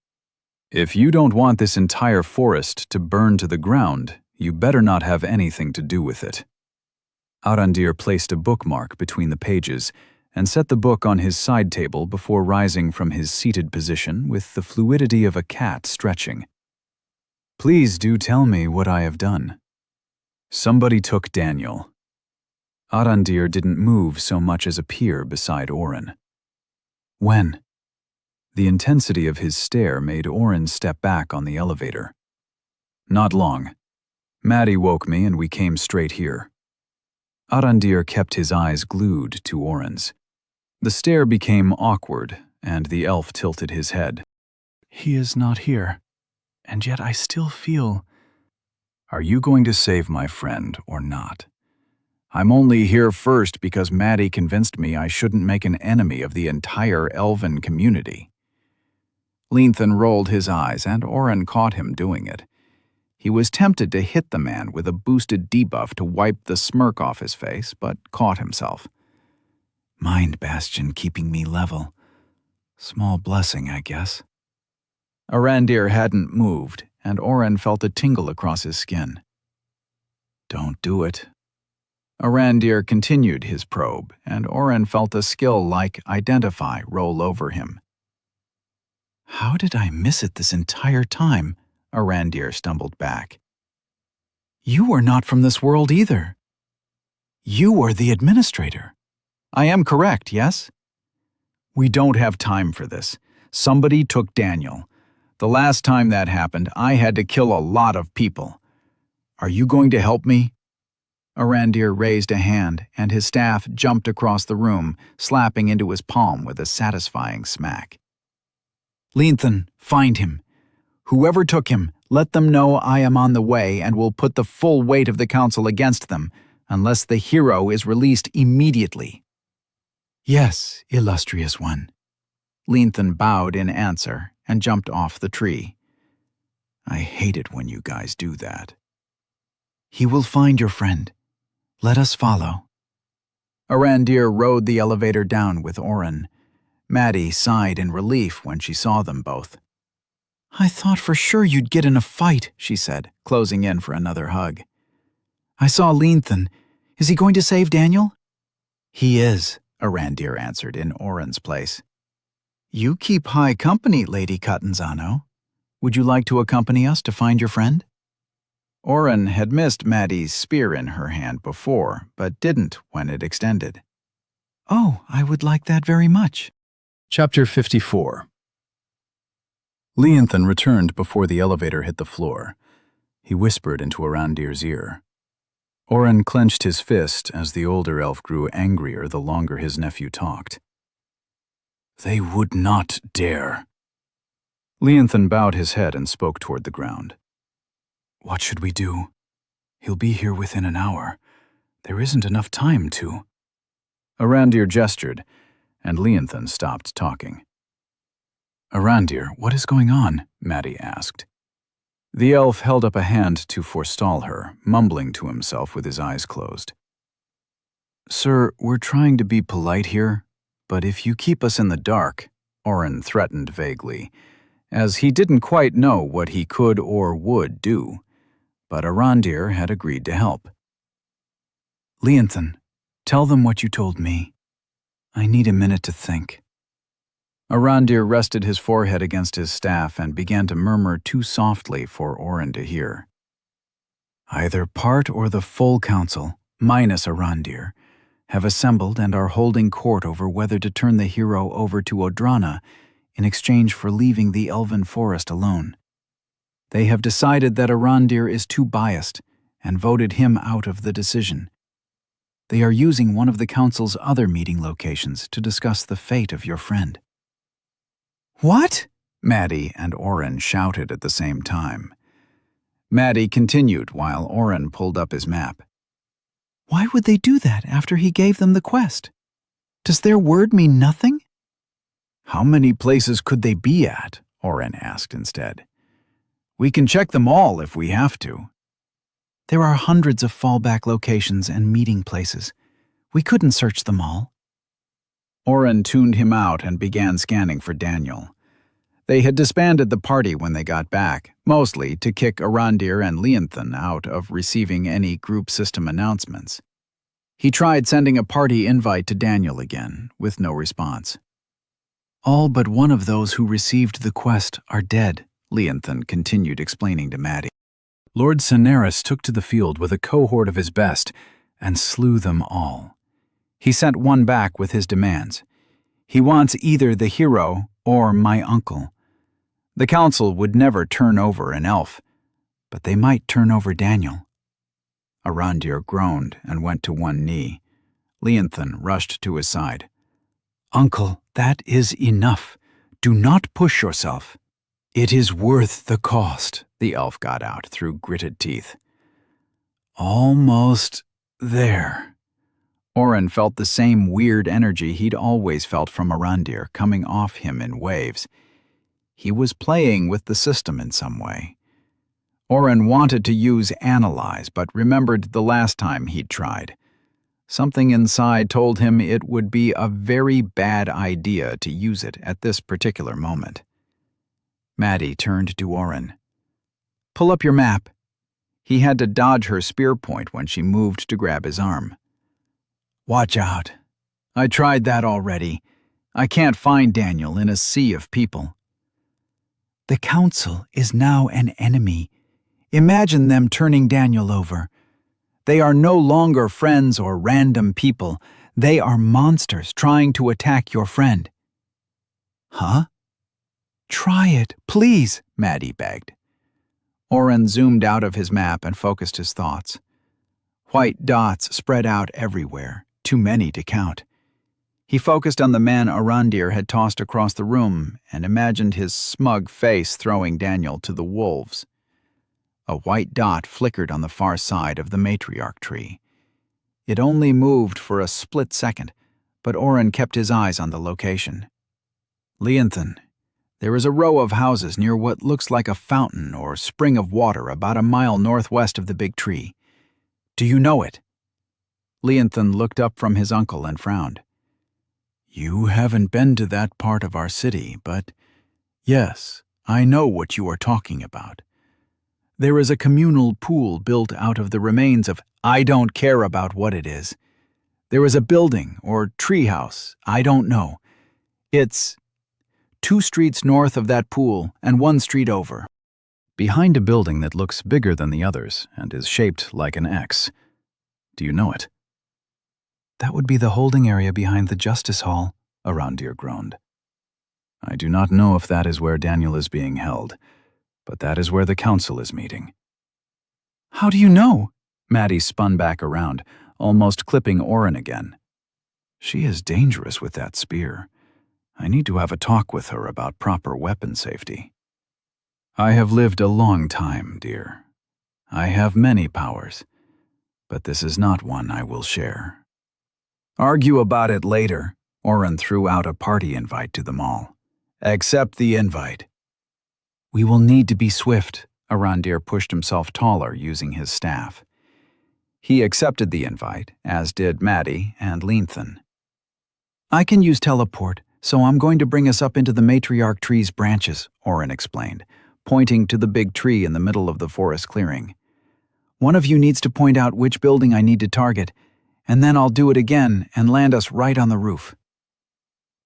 "If you don't want this entire forest to burn to the ground, you better not have anything to do with it." Arandir placed a bookmark between the pages and set the book on his side table before rising from his seated position with the fluidity of a cat stretching. "Please do tell me what I have done." "Somebody took Daniel." Arandir didn't move so much as appear beside Oren. When? The intensity of his stare made Oren step back on the elevator. "Not long. Maddie woke me and we came straight here." Arandir kept his eyes glued to Oren's. The stare became awkward, and the elf tilted his head. He is not here, and yet I still feel... "Are you going to save my friend or not? I'm only here first because Maddie convinced me I shouldn't make an enemy of the entire elven community." Linthan rolled his eyes, and Oren caught him doing it. He was tempted to hit the man with a boosted debuff to wipe the smirk off his face, but caught himself. Mind Bastion keeping me level. Small blessing, I guess. Arandir hadn't moved, and Oren felt a tingle across his skin. "Don't do it." Arandir continued his probe, and Oren felt a skill like Identify roll over him. How did I miss it this entire time? Arandir stumbled back. You are not from this world either. You are the administrator. I am correct, yes? We don't have time for this. Somebody took Daniel. The last time that happened, I had to kill a lot of people. Are you going to help me? Arandir raised a hand, and his staff jumped across the room, slapping into his palm with a satisfying smack. Linthan, find him. Whoever took him, let them know I am on the way and will put the full weight of the council against them, unless the hero is released immediately. Yes, illustrious one. Linthan bowed in answer and jumped off the tree. I hate it when you guys do that. He will find your friend. Let us follow. Arandir rode the elevator down with Oren. Maddie sighed in relief when she saw them both. I thought for sure you'd get in a fight, she said, closing in for another hug. I saw Linthan. Is he going to save Daniel? He is, Arandir answered in Oren's place. You keep high company, Lady Catanzano. Would you like to accompany us to find your friend? Oren had missed Maddie's spear in her hand before, but didn't when it extended. Oh, I would like that very much. Chapter 54. Linthan returned before the elevator hit the floor. He whispered into Arandir's ear. Oren clenched his fist as the older elf grew angrier the longer his nephew talked. They would not dare. Linthan bowed his head and spoke toward the ground. What should we do? He'll be here within an hour. There isn't enough time to... Arandir gestured, and Linthan stopped talking. Arandir, what is going on? Maddie asked. The elf held up a hand to forestall her, mumbling to himself with his eyes closed. Sir, we're trying to be polite here, but if you keep us in the dark, Oren threatened vaguely, as he didn't quite know what he could or would do. But Arandir had agreed to help. Linthan, tell them what you told me. I need a minute to think. Arandir rested his forehead against his staff and began to murmur too softly for Oren to hear. Either part or the full council, minus Arandir, have assembled and are holding court over whether to turn the hero over to Odrana in exchange for leaving the elven forest alone. They have decided that Arandir is too biased and voted him out of the decision. They are using one of the council's other meeting locations to discuss the fate of your friend. What? Maddie and Oren shouted at the same time. Maddie continued while Oren pulled up his map. Why would they do that after he gave them the quest? Does their word mean nothing? How many places could they be at? Oren asked instead. We can check them all if we have to. There are hundreds of fallback locations and meeting places. We couldn't search them all. Oren tuned him out and began scanning for Daniel. They had disbanded the party when they got back, mostly to kick Arandir and Leonthan out of receiving any group system announcements. He tried sending a party invite to Daniel again, with no response. All but one of those who received the quest are dead, Leonthan continued explaining to Maddie. Lord Cineris took to the field with a cohort of his best and slew them all. He sent one back with his demands. He wants either the hero or my uncle. The council would never turn over an elf, but they might turn over Daniel. Arandir groaned and went to one knee. Leonthan rushed to his side. Uncle, that is enough. Do not push yourself. It is worth the cost, the elf got out through gritted teeth. Almost there. Oren felt the same weird energy he'd always felt from Arandir coming off him in waves. He was playing with the system in some way. Oren wanted to use Analyze, but remembered the last time he'd tried. Something inside told him it would be a very bad idea to use it at this particular moment. Maddie turned to Oren. Pull up your map. He had to dodge her spear point when she moved to grab his arm. Watch out. I tried that already. I can't find Daniel in a sea of people. The council is now an enemy. Imagine them turning Daniel over. They are no longer friends or random people. They are monsters trying to attack your friend. Huh? Try it, please, Maddie begged. Oren zoomed out of his map and focused his thoughts. White dots spread out everywhere, too many to count. He focused on the man Arandir had tossed across the room and imagined his smug face throwing Daniel to the wolves. A white dot flickered on the far side of the matriarch tree. It only moved for a split second, but Oren kept his eyes on the location. Leonthan, there is a row of houses near what looks like a fountain or spring of water about a mile northwest of the big tree. Do you know it? Leonthan looked up from his uncle and frowned. You haven't been to that part of our city, but yes, I know what you are talking about. There is a communal pool built out of the remains of I don't care about what it is. There is a building or treehouse, I don't know. It's 2 streets north of that pool and 1 street over. Behind a building that looks bigger than the others and is shaped like an X. Do you know it? That would be the holding area behind the Justice Hall, Arandir groaned. I do not know if that is where Daniel is being held, but that is where the council is meeting. How do you know? Maddie spun back around, almost clipping Oren again. She is dangerous with that spear. I need to have a talk with her about proper weapon safety. I have lived a long time, dear. I have many powers, but this is not one I will share. Argue about it later. Oren threw out a party invite to them all. Accept the invite. We will need to be swift. Arandir pushed himself taller using his staff. He accepted the invite, as did Maddie and Leonthan. I can use teleport, so I'm going to bring us up into the matriarch tree's branches, Oren explained, pointing to the big tree in the middle of the forest clearing. One of you needs to point out which building I need to target, and then I'll do it again and land us right on the roof.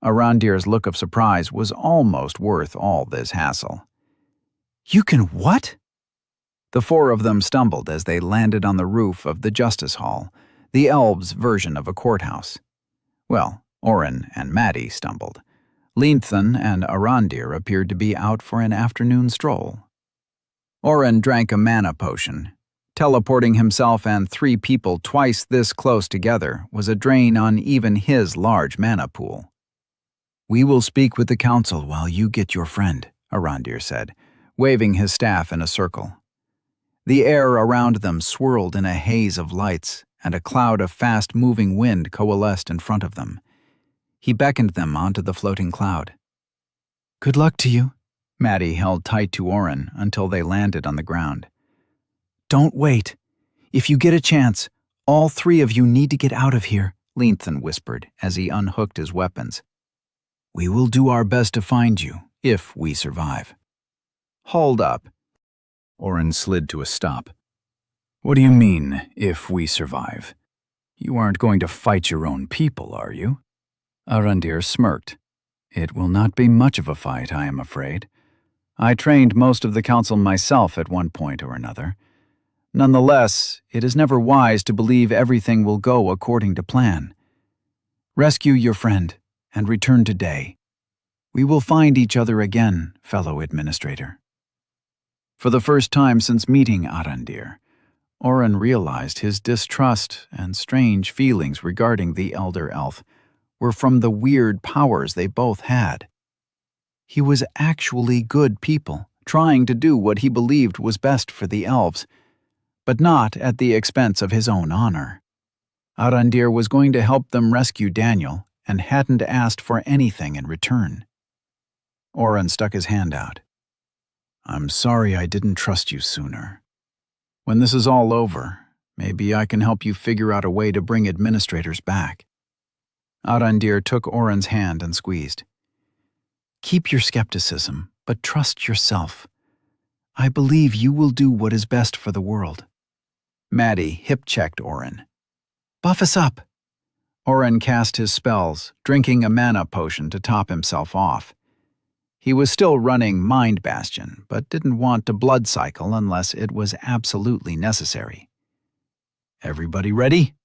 Arandir's look of surprise was almost worth all this hassle. You can what? The 4 of them stumbled as they landed on the roof of the Justice Hall, the elves' version of a courthouse. Well, Oren and Maddie stumbled. Leonthan and Arandir appeared to be out for an afternoon stroll. Oren drank a mana potion. Teleporting himself and 3 people twice this close together was a drain on even his large mana pool. We will speak with the council while you get your friend, Arandir said, waving his staff in a circle. The air around them swirled in a haze of lights, and a cloud of fast-moving wind coalesced in front of them. He beckoned them onto the floating cloud. "Good luck to you." Maddie held tight to Oren until they landed on the ground. "Don't wait. If you get a chance, all three of you need to get out of here," Leanthan whispered as he unhooked his weapons. "We will do our best to find you, if we survive." "Hold up." Oren slid to a stop. "What do you mean, if we survive? You aren't going to fight your own people, are you?" Arandir smirked. "It will not be much of a fight, I am afraid. I trained most of the council myself at one point or another. Nonetheless, it is never wise to believe everything will go according to plan. Rescue your friend and return today. We will find each other again, fellow administrator." For the first time since meeting Arandir, Oren realized his distrust and strange feelings regarding the elder elf were from the weird powers they both had. He was actually good people, trying to do what he believed was best for the elves, but not at the expense of his own honor. Arandir was going to help them rescue Daniel and hadn't asked for anything in return. Oren stuck his hand out. "I'm sorry I didn't trust you sooner. When this is all over, maybe I can help you figure out a way to bring administrators back." Arandir took Oren's hand and squeezed. "Keep your skepticism, but trust yourself. I believe you will do what is best for the world." Maddie hip-checked Oren. "Buff us up." Oren cast his spells, drinking a mana potion to top himself off. He was still running Mind Bastion, but didn't want to blood cycle unless it was absolutely necessary. "Everybody ready?"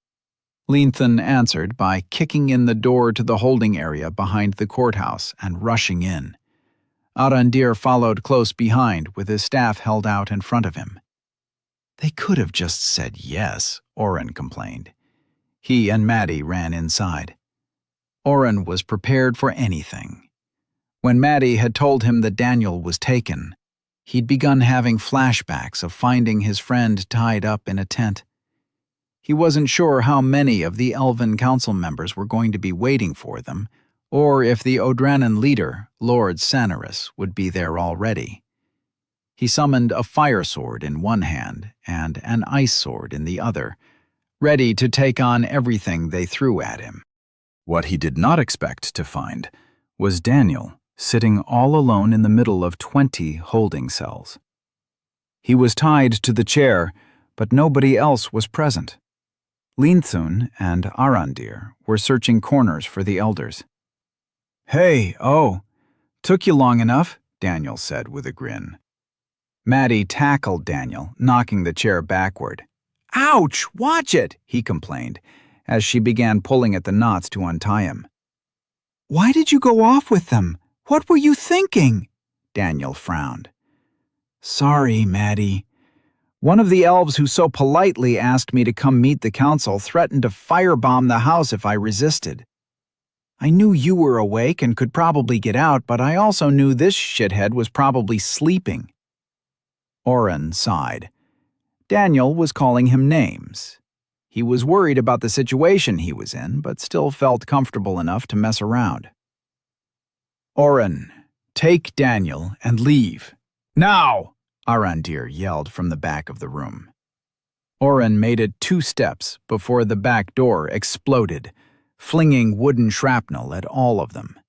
Leanthan answered by kicking in the door to the holding area behind the courthouse and rushing in. Arandir followed close behind with his staff held out in front of him. "They could have just said yes," Oren complained. He and Maddie ran inside. Oren was prepared for anything. When Maddie had told him that Daniel was taken, he'd begun having flashbacks of finding his friend tied up in a tent. He wasn't sure how many of the Elven Council members were going to be waiting for them, or if the Odranan leader, Lord Sanarus, would be there already. He summoned a fire sword in one hand and an ice sword in the other, ready to take on everything they threw at him. What he did not expect to find was Daniel sitting all alone in the middle of 20 holding cells. He was tied to the chair, but nobody else was present. Leanthan and Arandir were searching corners for the elders. "Hey, took you long enough," Daniel said with a grin. Maddie tackled Daniel, knocking the chair backward. "Ouch, watch it," he complained, as she began pulling at the knots to untie him. "Why did you go off with them? What were you thinking?" Daniel frowned. "Sorry, Maddie. One of the elves who so politely asked me to come meet the council threatened to firebomb the house if I resisted. I knew you were awake and could probably get out, but I also knew this shithead was probably sleeping." Oren sighed. Daniel was calling him names. He was worried about the situation he was in, but still felt comfortable enough to mess around. "Oren, take Daniel and leave. Now!" Arandir yelled from the back of the room. Oren made it 2 steps before the back door exploded, flinging wooden shrapnel at all of them.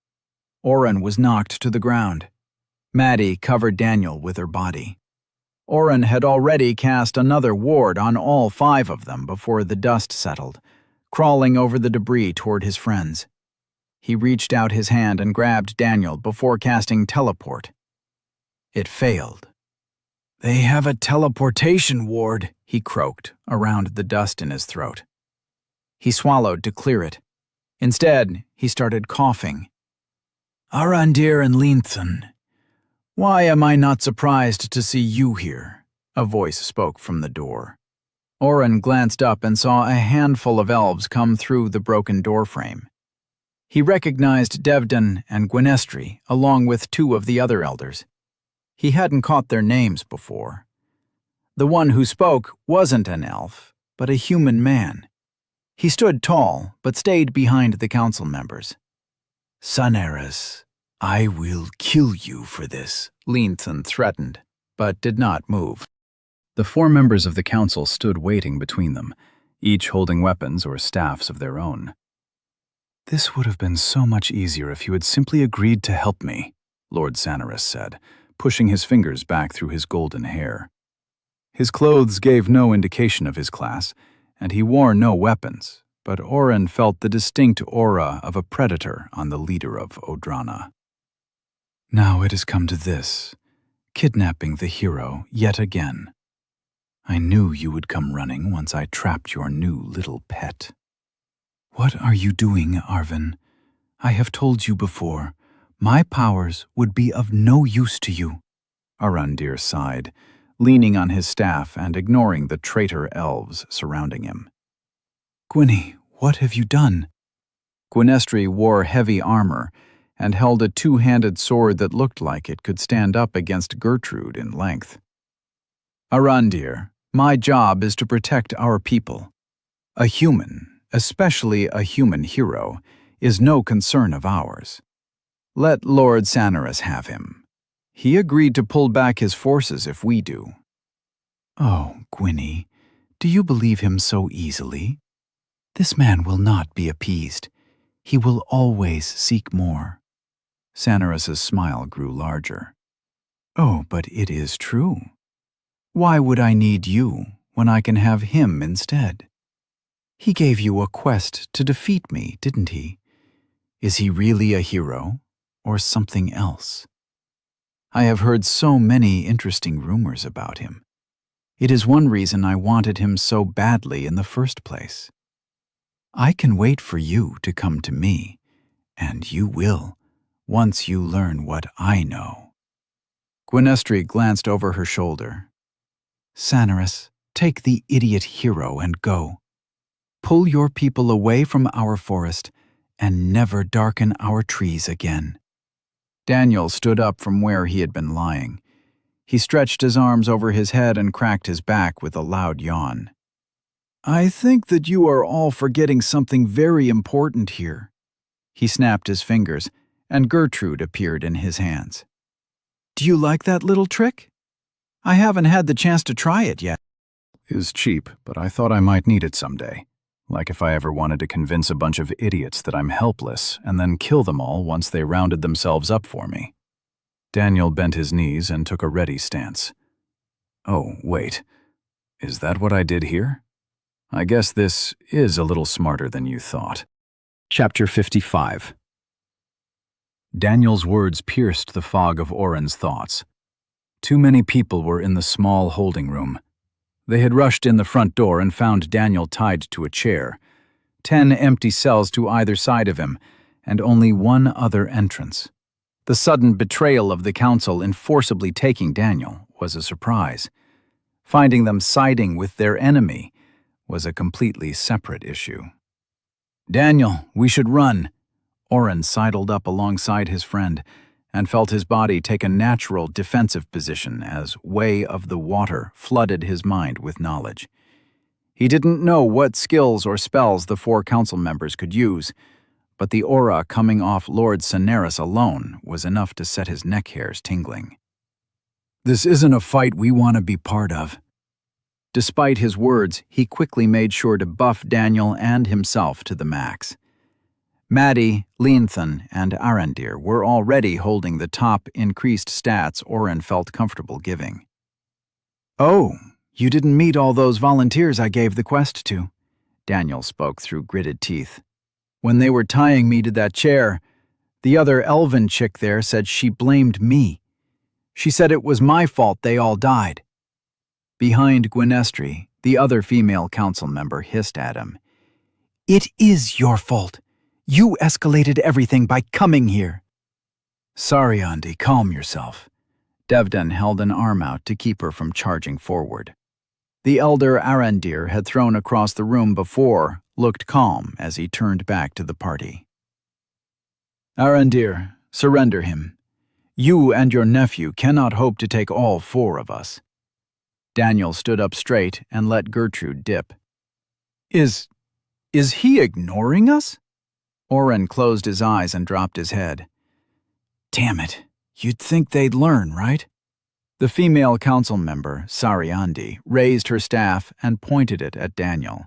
Oren was knocked to the ground. Maddie covered Daniel with her body. Oren had already cast another ward on all 5 of them before the dust settled, crawling over the debris toward his friends. He reached out his hand and grabbed Daniel before casting teleport. It failed. "They have a teleportation ward," he croaked around the dust in his throat. He swallowed to clear it. Instead, he started coughing. "Arandir and Leanthan, why am I not surprised to see you here?" a voice spoke from the door. Oren glanced up and saw a handful of elves come through the broken doorframe. He recognized Devdan and Gwynestri, along with 2 of the other elders. He hadn't caught their names before. The one who spoke wasn't an elf, but a human man. He stood tall, but stayed behind the council members. "Saneras, I will kill you for this," Leanthan threatened, but did not move. The 4 members of the council stood waiting between them, each holding weapons or staffs of their own. "This would have been so much easier if you had simply agreed to help me," Lord Saneras said, pushing his fingers back through his golden hair. His clothes gave no indication of his class, and he wore no weapons, but Oren felt the distinct aura of a predator on the leader of Odrana. "Now it has come to this, kidnapping the hero yet again. I knew you would come running once I trapped your new little pet." "What are you doing, Arvin? I have told you before, my powers would be of no use to you." Arandir sighed, leaning on his staff and ignoring the traitor elves surrounding him. "Gwynny, what have you done?" Gwynestri wore heavy armor and held a 2-handed sword that looked like it could stand up against Gertrude in length. "Arandir, my job is to protect our people. A human, especially a human hero, is no concern of ours. Let Lord Saneras have him. He agreed to pull back his forces if we do." "Oh, Gwynny, do you believe him so easily? This man will not be appeased. He will always seek more." Saneras's smile grew larger. "Oh, but it is true. Why would I need you when I can have him instead? He gave you a quest to defeat me, didn't he? Is he really a hero, or something else? I have heard so many interesting rumors about him. It is one reason I wanted him so badly in the first place. I can wait for you to come to me, and you will, once you learn what I know." Gwynestri glanced over her shoulder. "Saneras, take the idiot hero and go. Pull your people away from our forest and never darken our trees again." Daniel stood up from where he had been lying. He stretched his arms over his head and cracked his back with a loud yawn. "I think that you are all forgetting something very important here." He snapped his fingers, and Gertrude appeared in his hands. "Do you like that little trick? I haven't had the chance to try it yet." "Is cheap, but I thought I might need it someday. Like if I ever wanted to convince a bunch of idiots that I'm helpless and then kill them all once they rounded themselves up for me." Daniel bent his knees and took a ready stance. "Oh, wait. Is that what I did here? I guess this is a little smarter than you thought." Chapter 55. Daniel's words pierced the fog of Oren's thoughts. Too many people were in the small holding room. They had rushed in the front door and found Daniel tied to a chair, 10 empty cells to either side of him, and only one other entrance. The sudden betrayal of the council in forcibly taking Daniel was a surprise. Finding them siding with their enemy was a completely separate issue. "Daniel, we should run." Oren sidled up alongside his friend and felt his body take a natural defensive position as Way of the Water flooded his mind with knowledge. He didn't know what skills or spells the 4 council members could use, but the aura coming off Lord Saneras alone was enough to set his neck hairs tingling. "This isn't a fight we want to be part of." Despite his words, he quickly made sure to buff Daniel and himself to the max. Maddie, Leanthan, and Arandir were already holding the top increased stats Oren felt comfortable giving. "Oh, you didn't meet all those volunteers I gave the quest to," Daniel spoke through gritted teeth. "When they were tying me to that chair, the other elven chick there said she blamed me. She said it was my fault they all died." Behind Gwynestri, the other female council member hissed at him. "It is your fault. You escalated everything by coming here." "Sorry, Andi, calm yourself." Devdan held an arm out to keep her from charging forward. The elder Arandir had thrown across the room before, looked calm as he turned back to the party. "Arandir, surrender him. You and your nephew cannot hope to take all 4 of us." Daniel stood up straight and let Gertrude dip. Is he ignoring us?" Oren closed his eyes and dropped his head. "Damn it, you'd think they'd learn, right?" The female council member, Sariandi, raised her staff and pointed it at Daniel.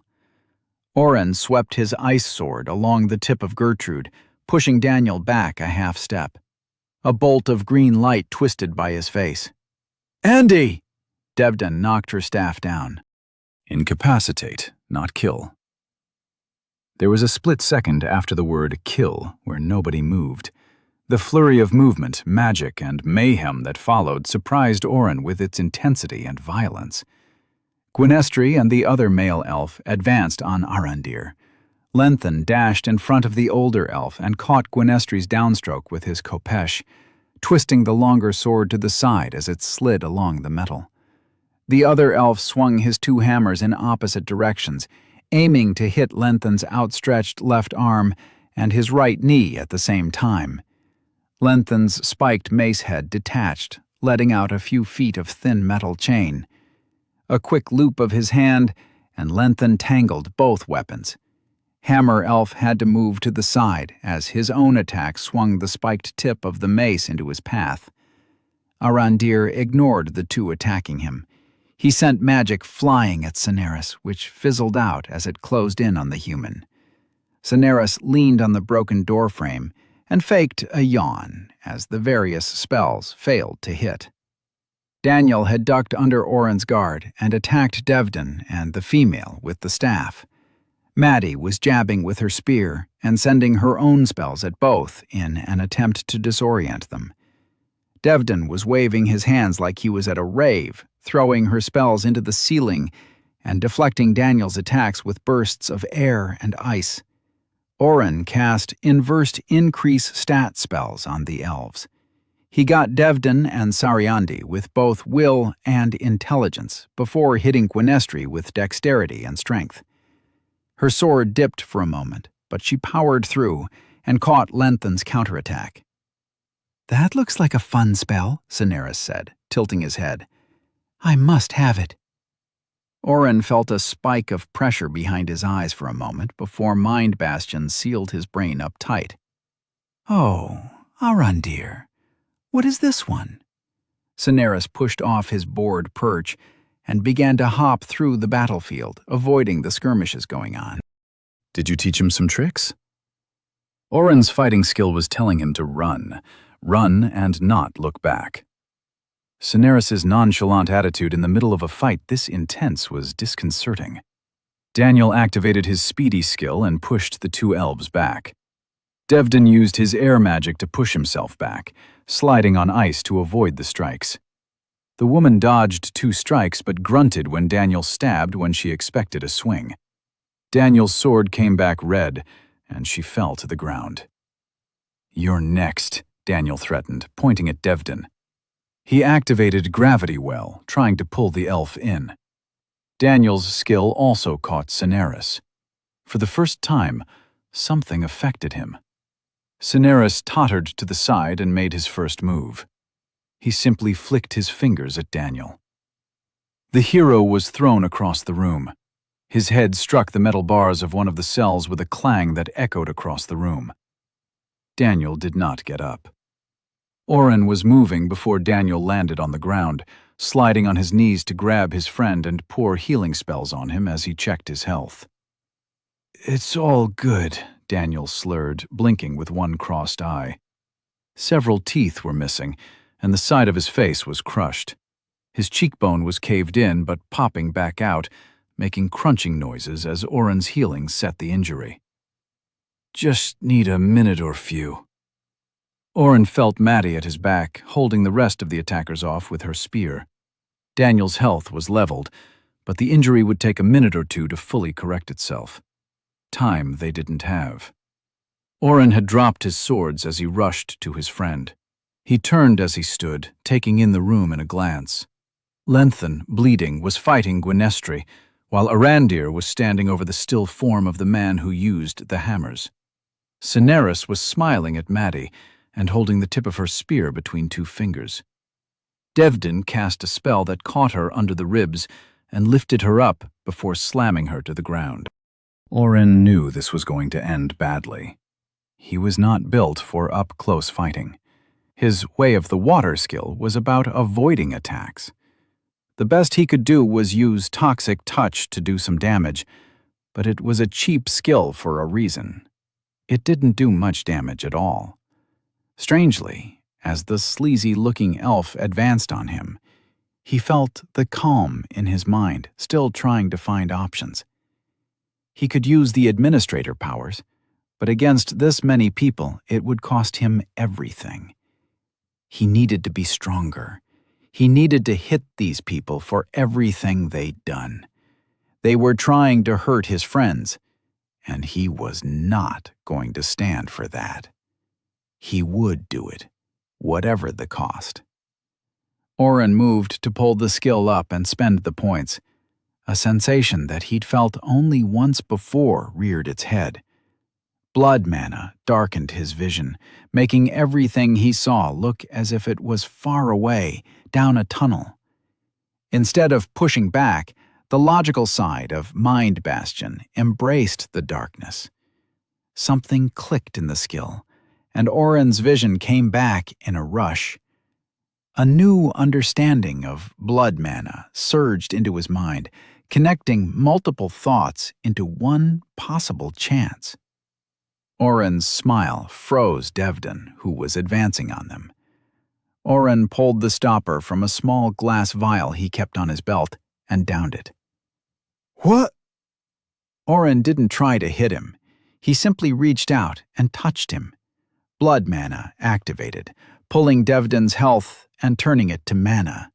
Oren swept his ice sword along the tip of Gertrude, pushing Daniel back a half step. A bolt of green light twisted by his face. "Andy!" Devdin knocked her staff down. Incapacitate, not kill. There was a split second after the word kill where nobody moved. The flurry of movement, magic, and mayhem that followed surprised Oren with its intensity and violence. Gwynestri and the other male elf advanced on Arandir. Lenthan dashed in front of the older elf and caught Gwynestri's downstroke with his kopesh, twisting the longer sword to the side as it slid along the metal. The other elf swung his 2 hammers in opposite directions, aiming to hit Lenthan's outstretched left arm and his right knee at the same time. Lenthan's spiked mace head detached, letting out a few feet of thin metal chain. A quick loop of his hand, and Lenthan tangled both weapons. Hammer Elf had to move to the side as his own attack swung the spiked tip of the mace into his path. Arandir ignored the 2 attacking him. He sent magic flying at Cineris, which fizzled out as it closed in on the human. Cineris leaned on the broken doorframe and faked a yawn as the various spells failed to hit. Daniel had ducked under Oren's guard and attacked Devdin and the female with the staff. Maddie was jabbing with her spear and sending her own spells at both in an attempt to disorient them. Devdin was waving his hands like he was at a rave, throwing her spells into the ceiling and deflecting Daniel's attacks with bursts of air and ice. Oren cast inversed increase stat spells on the elves. He got Devdin and Sariandi with both will and intelligence before hitting Gwynestri with dexterity and strength. Her sword dipped for a moment, but she powered through and caught Lenthan's counterattack. "That looks like a fun spell," Cineris said, tilting his head. "I must have it." Oren felt a spike of pressure behind his eyes for a moment before Mind Bastion sealed his brain up tight. "Oh, Arandir, what is this one?" Cineris pushed off his bored perch and began to hop through the battlefield, avoiding the skirmishes going on. Did you teach him some tricks? Oren's fighting skill was telling him to run and not look back. Cineris's nonchalant attitude in the middle of a fight this intense was disconcerting. Daniel activated his speedy skill and pushed the 2 elves back. Devdin used his air magic to push himself back, sliding on ice to avoid the strikes. The woman dodged 2 strikes but grunted when Daniel stabbed when she expected a swing. Daniel's sword came back red, and she fell to the ground. "You're next," Daniel threatened, pointing at Devdin. He activated Gravity Well, trying to pull the elf in. Daniel's skill also caught Cineris. For the first time, something affected him. Cineris tottered to the side and made his first move. He simply flicked his fingers at Daniel. The hero was thrown across the room. His head struck the metal bars of one of the cells with a clang that echoed across the room. Daniel did not get up. Oren was moving before Daniel landed on the ground, sliding on his knees to grab his friend and pour healing spells on him as he checked his health. "It's all good," Daniel slurred, blinking with one crossed eye. Several teeth were missing, and the side of his face was crushed. His cheekbone was caved in but popping back out, making crunching noises as Oren's healing set the injury. "Just need a minute or few." Oren felt Maddie at his back, holding the rest of the attackers off with her spear. Daniel's health was leveled, but the injury would take a minute or 2 to fully correct itself. Time they didn't have. Oren had dropped his swords as he rushed to his friend. He turned as he stood, taking in the room in a glance. Lenthan, bleeding, was fighting Gwynestri, while Arandir was standing over the still form of the man who used the hammers. Cineris was smiling at Maddie, and holding the tip of her spear between two fingers. Devdin cast a spell that caught her under the ribs and lifted her up before slamming her to the ground. Oren knew this was going to end badly. He was not built for up-close fighting. His way of the water skill was about avoiding attacks. The best he could do was use toxic touch to do some damage, but it was a cheap skill for a reason. It didn't do much damage at all. Strangely, as the sleazy-looking elf advanced on him, he felt the calm in his mind, still trying to find options. He could use the administrator powers, but against this many people, it would cost him everything. He needed to be stronger. He needed to hit these people for everything they'd done. They were trying to hurt his friends, and he was not going to stand for that. He would do it, whatever the cost. Oren moved to pull the skill up and spend the points. A sensation that he'd felt only once before reared its head. Blood mana darkened his vision, making everything he saw look as if it was far away, down a tunnel. Instead of pushing back, the logical side of Mind Bastion embraced the darkness. Something clicked in the skill, and Oren's vision came back in a rush. A new understanding of blood mana surged into his mind, connecting multiple thoughts into one possible chance. Oren's smile froze Devdin, who was advancing on them. Oren pulled the stopper from a small glass vial he kept on his belt and downed it. "What?" Oren didn't try to hit him. He simply reached out and touched him. Blood mana activated, pulling Devdin's health and turning it to mana.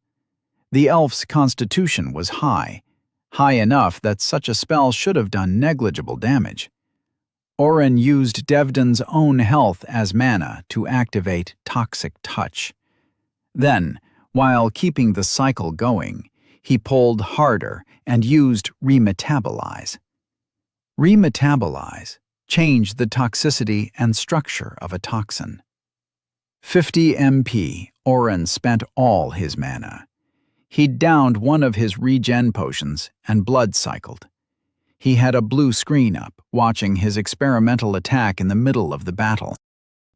The elf's constitution was high enough that such a spell should have done negligible damage. Oren used Devdin's own health as mana to activate Toxic Touch. Then, while keeping the cycle going, he pulled harder and used Remetabolize. Remetabolize changed the toxicity and structure of a toxin. 50 MP, Oren spent all his mana. He'd downed one of his regen potions and blood cycled. He had a blue screen up, watching his experimental attack in the middle of the battle.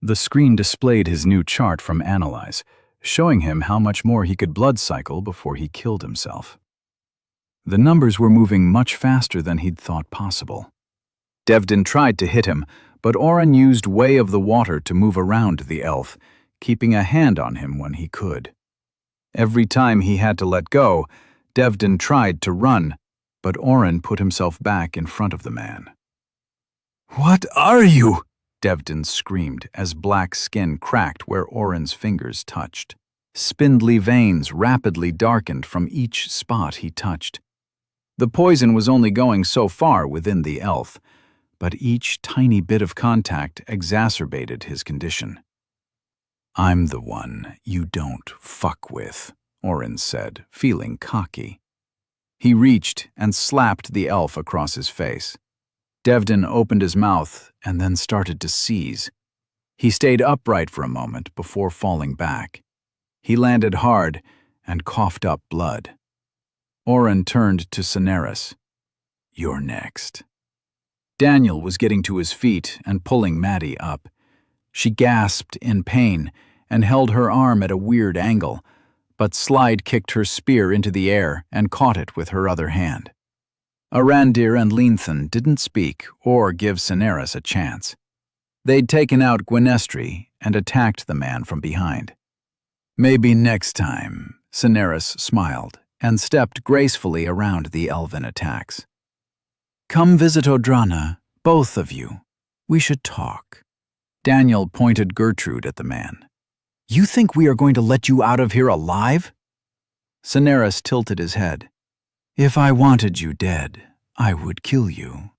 The screen displayed his new chart from Analyze, showing him how much more he could blood cycle before he killed himself. The numbers were moving much faster than he'd thought possible. Devdin tried to hit him, but Oren used Way of the Water to move around the elf, keeping a hand on him when he could. Every time he had to let go, Devdin tried to run, but Oren put himself back in front of the man. "What are you?" Devdin screamed as black skin cracked where Oren's fingers touched. Spindly veins rapidly darkened from each spot he touched. The poison was only going so far within the elf, but each tiny bit of contact exacerbated his condition. "I'm the one you don't fuck with," Oren said, feeling cocky. He reached and slapped the elf across his face. Devdin opened his mouth and then started to seize. He stayed upright for a moment before falling back. He landed hard and coughed up blood. Oren turned to Cineris. "You're next." Daniel was getting to his feet and pulling Maddie up. She gasped in pain and held her arm at a weird angle, but Slide kicked her spear into the air and caught it with her other hand. Arandir and Leanthan didn't speak or give Cineris a chance. They'd taken out Gwynestri and attacked the man from behind. "Maybe next time," Cineris smiled and stepped gracefully around the elven attacks. "Come visit Odrana, both of you. We should talk." Daniel pointed Gertrude at the man. "You think we are going to let you out of here alive?" Cineris tilted his head. "If I wanted you dead, I would kill you.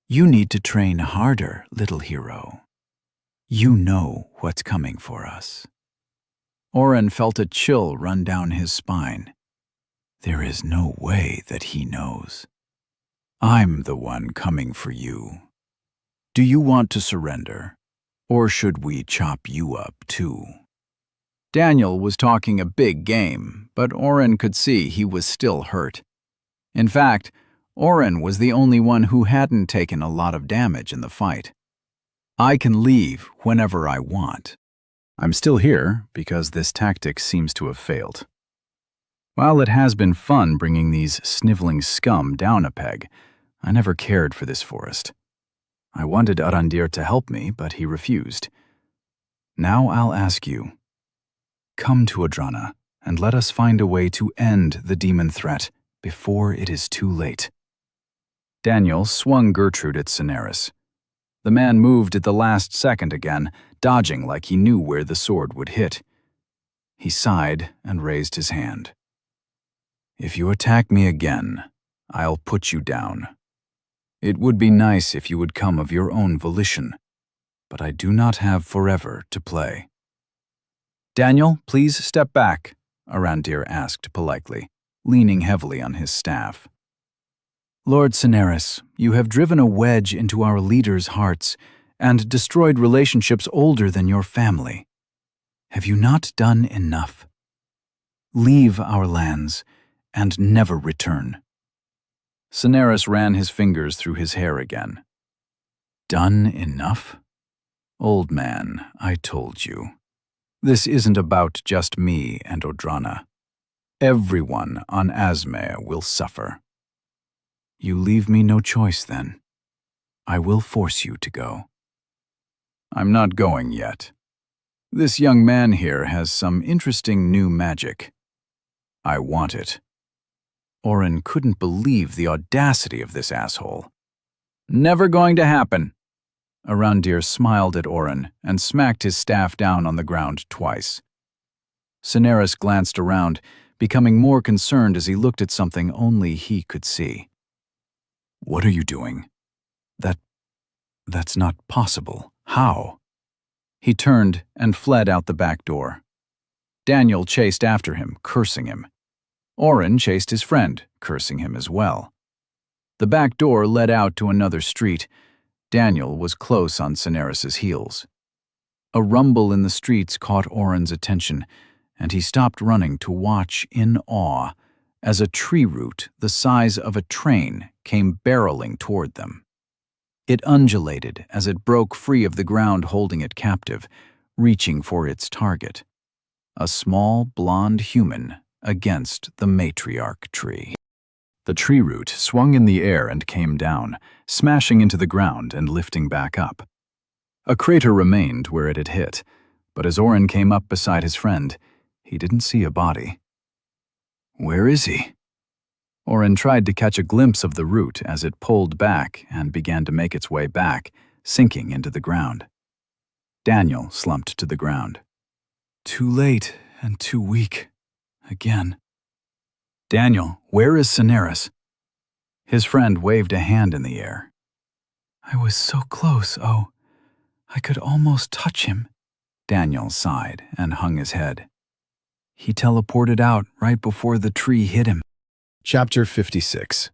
You need to train harder, little hero. You know what's coming for us." Oren felt a chill run down his spine. There is no way that he knows. "I'm the one coming for you. Do you want to surrender, Or should we chop you up, too? Daniel was talking a big game, but Oren could see he was still hurt. In fact, Oren was the only one who hadn't taken a lot of damage in the fight. I can leave whenever I want. I'm still here because this tactic seems to have failed. While it has been fun bringing these sniveling scum down a peg, I never cared for this forest. I wanted Arandir to help me, but he refused. Now I'll ask you. Come to Adrana, and let us find a way to end the demon threat before it is too late. Daniel swung Gertrude at Cineris. The man moved at the last second again, dodging like he knew where the sword would hit. He sighed and raised his hand. If you attack me again, I'll put you down. It would be nice if you would come of your own volition, but I do not have forever to play. Daniel, please step back, Arandir asked politely, leaning heavily on his staff. Lord Cineris, you have driven a wedge into our leaders' hearts and destroyed relationships older than your family. Have you not done enough? Leave our lands and never return. Cineris ran his fingers through his hair again. Done enough? Old man, I told you. This isn't about just me and Odrana. Everyone on Asmea will suffer. You leave me no choice then. I will force you to go. I'm not going yet. This young man here has some interesting new magic. I want it. Oren couldn't believe the audacity of this asshole. Never going to happen. Arandir smiled at Oren and smacked his staff down on the ground twice. Cineris glanced around, becoming more concerned as he looked at something only he could see. What are you doing? That's not possible. How? He turned and fled out the back door. Daniel chased after him, cursing him. Oren chased his friend, cursing him as well. The back door led out to another street. Daniel was close on Cineris's heels. A rumble in the streets caught Oren's attention, and he stopped running to watch in awe as a tree root the size of a train came barreling toward them. It undulated as it broke free of the ground holding it captive, reaching for its target. A small, blonde human against the matriarch tree. The tree root swung in the air and came down, smashing into the ground and lifting back up. A crater remained where it had hit, but as Oren came up beside his friend, he didn't see a body. Where is he? Oren tried to catch a glimpse of the root as it pulled back and began to make its way back, sinking into the ground. Daniel slumped to the ground. Too late and too weak. Again. Daniel, where is Cineris? His friend waved a hand in the air. I was so close, oh. I could almost touch him. Daniel sighed and hung his head. He teleported out right before the tree hit him. Chapter 56.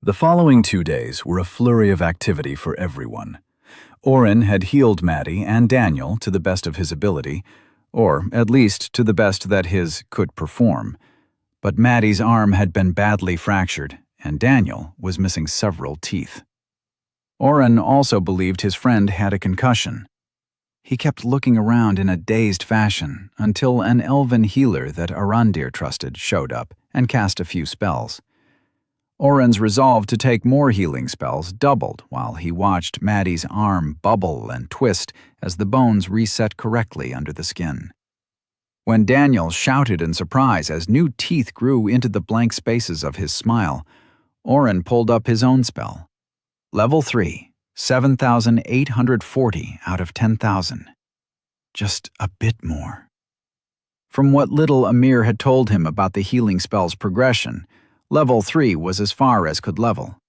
The following 2 days were a flurry of activity for everyone. Oren had healed Maddie and Daniel to the best of his ability, or at least to the best that his could perform. But Maddie's arm had been badly fractured, and Daniel was missing several teeth. Oren also believed his friend had a concussion. He kept looking around in a dazed fashion until an elven healer that Arandir trusted showed up and cast a few spells. Oren's resolve to take more healing spells doubled while he watched Maddie's arm bubble and twist as the bones reset correctly under the skin. When Daniel shouted in surprise as new teeth grew into the blank spaces of his smile, Oren pulled up his own spell. Level 3, 7,840 out of 10,000. Just a bit more. From what little Amir had told him about the healing spell's progression, Level 3 was as far as could level.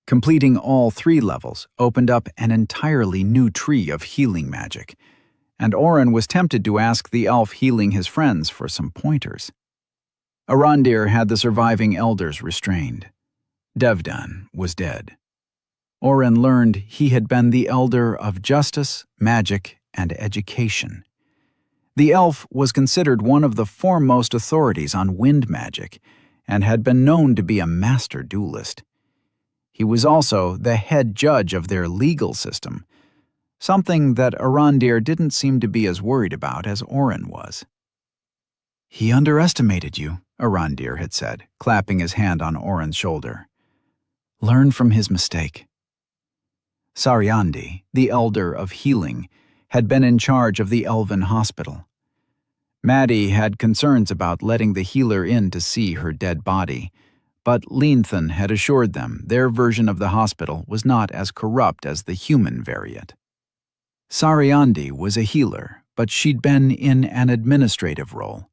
Completing all 3 levels opened up an entirely new tree of healing magic, and Oren was tempted to ask the elf healing his friends for some pointers. Arandir had the surviving elders restrained. Devdan was dead. Oren learned he had been the elder of justice, magic, and education. The elf was considered one of the foremost authorities on wind magic and had been known to be a master duelist. He was also the head judge of their legal system, something that Arondir didn't seem to be as worried about as Oren was. "He underestimated you," Arondir had said, clapping his hand on Oren's shoulder. "Learn from his mistake." Saryandi, the elder of healing, had been in charge of the elven hospital. Maddie had concerns about letting the healer in to see her dead body, but Leanthan had assured them their version of the hospital was not as corrupt as the human variant. Saryandi was a healer, but she'd been in an administrative role.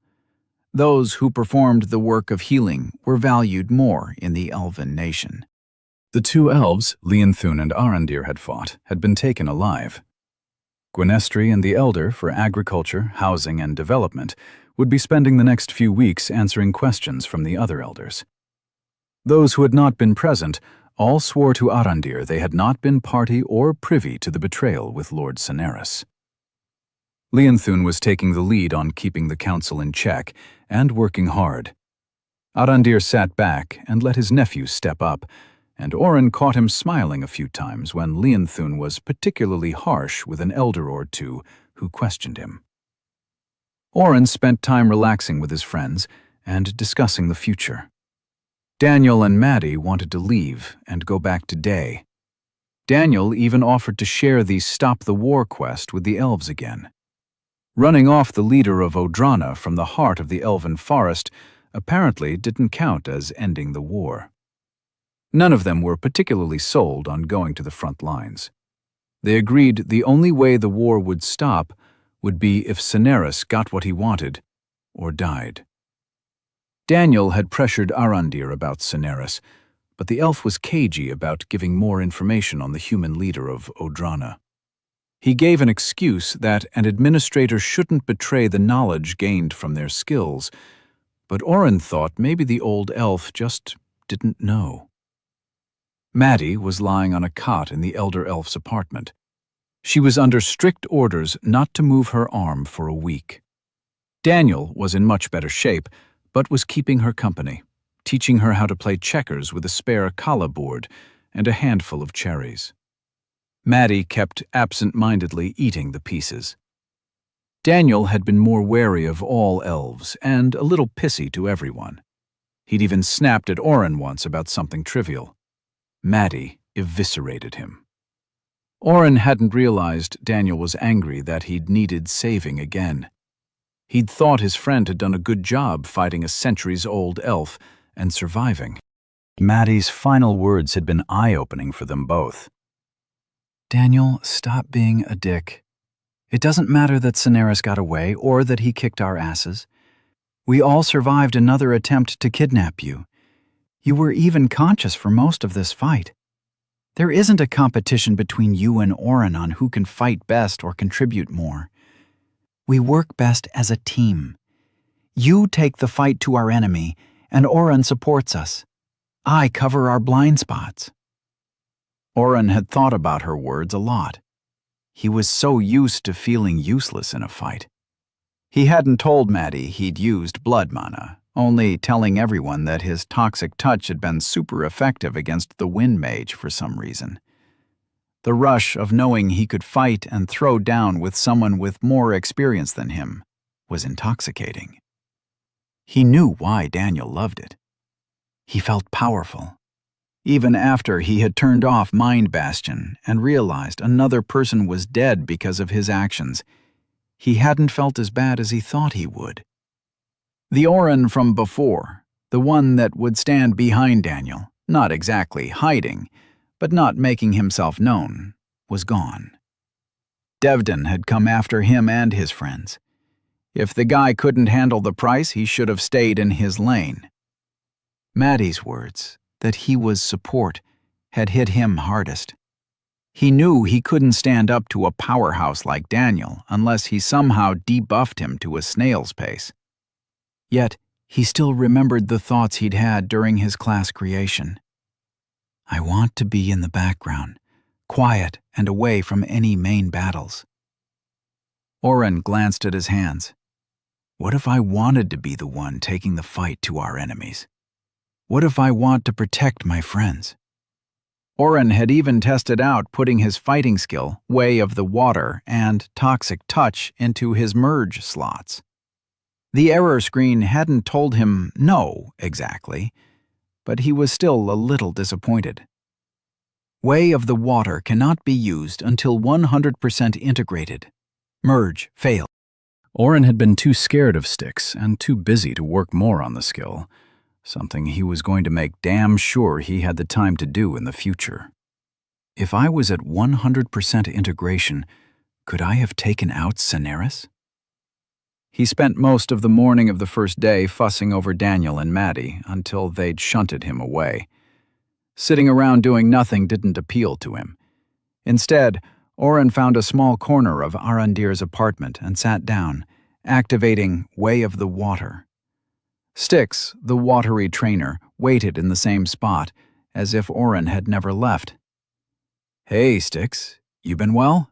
Those who performed the work of healing were valued more in the elven nation. The two elves, Leanthun and Arondir, had fought had been taken alive. Gwynestri and the Elder for Agriculture, Housing, and Development would be spending the next few weeks answering questions from the other elders. Those who had not been present all swore to Arondir they had not been party or privy to the betrayal with Lord Cineris. Leanthun was taking the lead on keeping the council in check and working hard. Arondir sat back and let his nephew step up, and Oren caught him smiling a few times when Leanthun was particularly harsh with an elder or two who questioned him. Oren spent time relaxing with his friends and discussing the future. Daniel and Maddie wanted to leave and go back to Day. Daniel even offered to share the Stop the War quest with the elves again. Running off the leader of Odrana from the heart of the elven forest apparently didn't count as ending the war. None of them were particularly sold on going to the front lines. They agreed the only way the war would stop would be if Cineris got what he wanted or died. Daniel had pressured Arondir about Cineris, but the elf was cagey about giving more information on the human leader of Odrana. He gave an excuse that an administrator shouldn't betray the knowledge gained from their skills, but Oren thought maybe the old elf just didn't know. Maddie was lying on a cot in the elder elf's apartment. She was under strict orders not to move her arm for a week. Daniel was in much better shape, but was keeping her company, teaching her how to play checkers with a spare kala board and a handful of cherries. Maddie kept absent-mindedly eating the pieces. Daniel had been more wary of all elves and a little pissy to everyone. He'd even snapped at Oren once about something trivial. Maddie eviscerated him. Oren hadn't realized Daniel was angry that he'd needed saving again. He'd thought his friend had done a good job fighting a centuries-old elf and surviving. Maddie's final words had been eye-opening for them both. "Daniel, stop being a dick. It doesn't matter that Cineris got away or that he kicked our asses. We all survived another attempt to kidnap you. You were even conscious for most of this fight. There isn't a competition between you and Oren on who can fight best or contribute more. We work best as a team. You take the fight to our enemy, and Oren supports us. I cover our blind spots." Oren had thought about her words a lot. He was so used to feeling useless in a fight. He hadn't told Maddie he'd used blood mana, only telling everyone that his toxic touch had been super effective against the wind mage for some reason. The rush of knowing he could fight and throw down with someone with more experience than him was intoxicating. He knew why Daniel loved it. He felt powerful. Even after he had turned off Mind Bastion and realized another person was dead because of his actions, he hadn't felt as bad as he thought he would. The Oren from before, the one that would stand behind Daniel, not exactly hiding, but not making himself known, was gone. Devdin had come after him and his friends. If the guy couldn't handle the price, he should have stayed in his lane. Maddie's words, that he was support, had hit him hardest. He knew he couldn't stand up to a powerhouse like Daniel unless he somehow debuffed him to a snail's pace. Yet, he still remembered the thoughts he'd had during his class creation. I want to be in the background, quiet and away from any main battles. Oren glanced at his hands. What if I wanted to be the one taking the fight to our enemies? What if I want to protect my friends? Oren had even tested out putting his fighting skill, Way of the Water, and Toxic Touch into his merge slots. The error screen hadn't told him no exactly, but he was still a little disappointed. Way of the Water cannot be used until 100% integrated. Merge failed. Oren had been too scared of Styx and too busy to work more on the skill, something he was going to make damn sure he had the time to do in the future. If I was at 100% integration, could I have taken out Cineris? He spent most of the morning of the first day fussing over Daniel and Maddie until they'd shunted him away. Sitting around doing nothing didn't appeal to him. Instead, Oren found a small corner of Arandir's apartment and sat down, activating Way of the Water. Styx, the watery trainer, waited in the same spot, as if Oren had never left. "Hey, Styx, you been well?"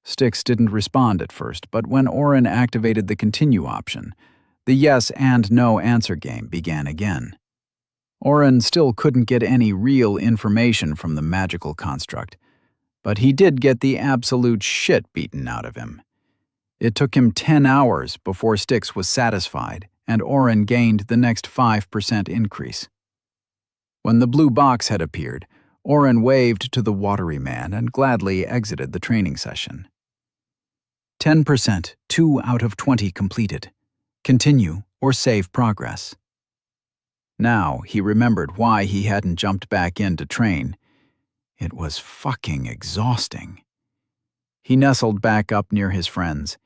Styx didn't respond at first, but when Oren activated the continue option, the yes and no answer game began again. Oren still couldn't get any real information from the magical construct, but he did get the absolute shit beaten out of him. It took him 10 hours before Styx was satisfied, and Oren gained the next 5% increase. When the blue box had appeared, Oren waved to the watery man and gladly exited the training session. 10%, 2 out of 20 completed. Continue or save progress. Now he remembered why he hadn't jumped back in to train. It was fucking exhausting. He nestled back up near his friends.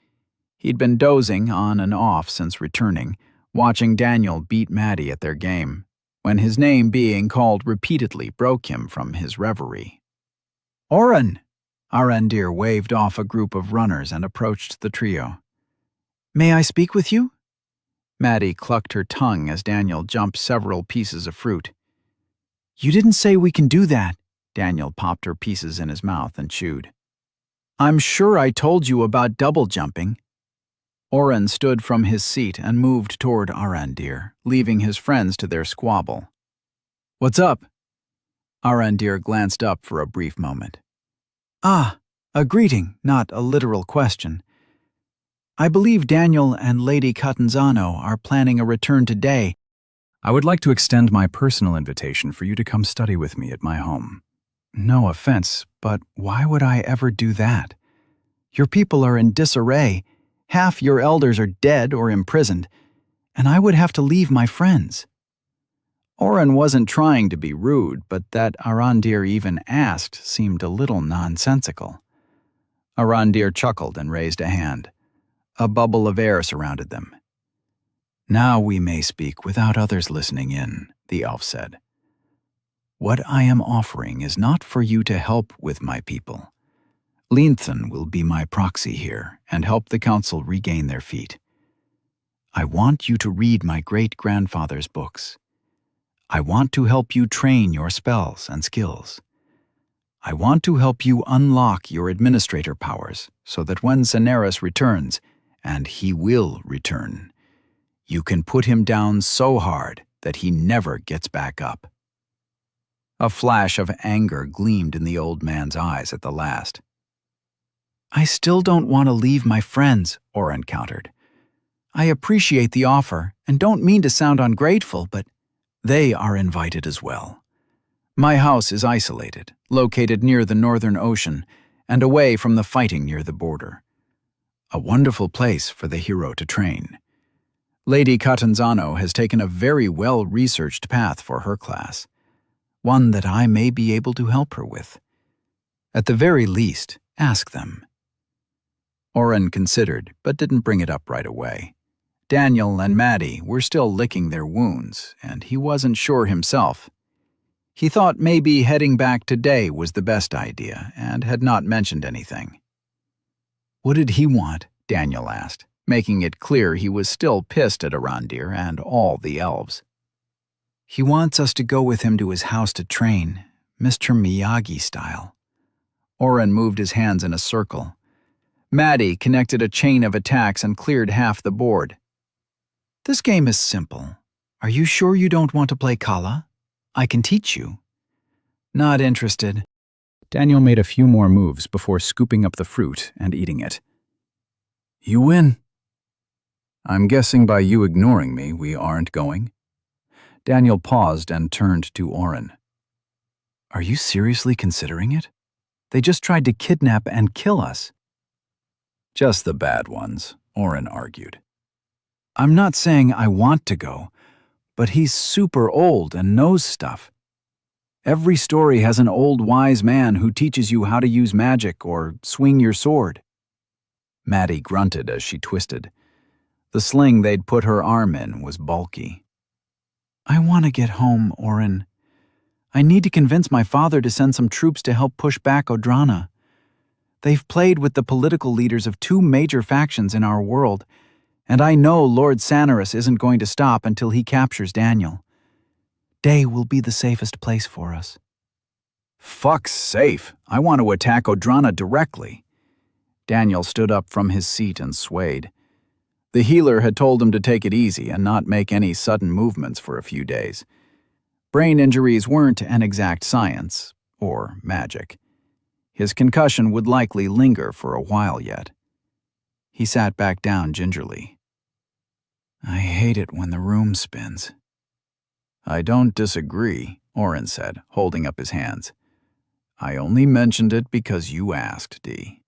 He'd been dozing on and off since returning, watching Daniel beat Maddie at their game, when his name being called repeatedly broke him from his reverie. "Oren!" Arandir waved off a group of runners and approached the trio. "May I speak with you?" Maddie clucked her tongue as Daniel jumped several pieces of fruit. "You didn't say we can do that." Daniel popped her pieces in his mouth and chewed. "I'm sure I told you about double jumping." Oren stood from his seat and moved toward Arandir, leaving his friends to their squabble. "What's up?" Arandir glanced up for a brief moment. "Ah, a greeting, not a literal question. I believe Daniel and Lady Catanzano are planning a return today. I would like to extend my personal invitation for you to come study with me at my home. No offense, but why would I ever do that? Your people are in disarray. Half your elders are dead or imprisoned, and I would have to leave my friends." Oren wasn't trying to be rude, but that Arandir even asked seemed a little nonsensical. Arandir chuckled and raised a hand. A bubble of air surrounded them. "Now we may speak without others listening in," the elf said. "What I am offering is not for you to help with my people. Leanthan will be my proxy here and help the council regain their feet. I want you to read my great-grandfather's books. I want to help you train your spells and skills. I want to help you unlock your administrator powers so that when Cineris returns, and he will return, you can put him down so hard that he never gets back up." A flash of anger gleamed in the old man's eyes at the last. "I still don't want to leave my friends," Oren countered. "I appreciate the offer and don't mean to sound ungrateful, but they are invited as well. My house is isolated, located near the Northern Ocean and away from the fighting near the border. A wonderful place for the hero to train. Lady Catanzano has taken a very well-researched path for her class, one that I may be able to help her with. At the very least, ask them." Oren considered, but didn't bring it up right away. Daniel and Maddie were still licking their wounds, and he wasn't sure himself. He thought maybe heading back today was the best idea, and had not mentioned anything. "What did he want?" Daniel asked, making it clear he was still pissed at Arandir and all the elves. He wants us to go with him to his house to train, Mr. Miyagi style. Oren moved his hands in a circle. Maddie connected a chain of attacks and cleared half the board. This game is simple. Are you sure you don't want to play Kala? I can teach you. Not interested. Daniel made a few more moves before scooping up the fruit and eating it. You win. I'm guessing by you ignoring me, we aren't going. Daniel paused and turned to Oren. Are you seriously considering it? They just tried to kidnap and kill us. Just the bad ones, Oren argued. I'm not saying I want to go, but he's super old and knows stuff. Every story has an old wise man who teaches you how to use magic or swing your sword. Maddie grunted as she twisted. The sling they'd put her arm in was bulky. I want to get home, Oren. I need to convince my father to send some troops to help push back Odrana. They've played with the political leaders of 2 major factions in our world, and I know Lord Sanarus isn't going to stop until he captures Daniel. Day will be the safest place for us. Fuck's safe. I want to attack Odrana directly. Daniel stood up from his seat and swayed. The healer had told him to take it easy and not make any sudden movements for a few days. Brain injuries weren't an exact science, or magic. His concussion would likely linger for a while yet. He sat back down gingerly. I hate it when the room spins. I don't disagree, Oren said, holding up his hands. I only mentioned it because you asked, Dee.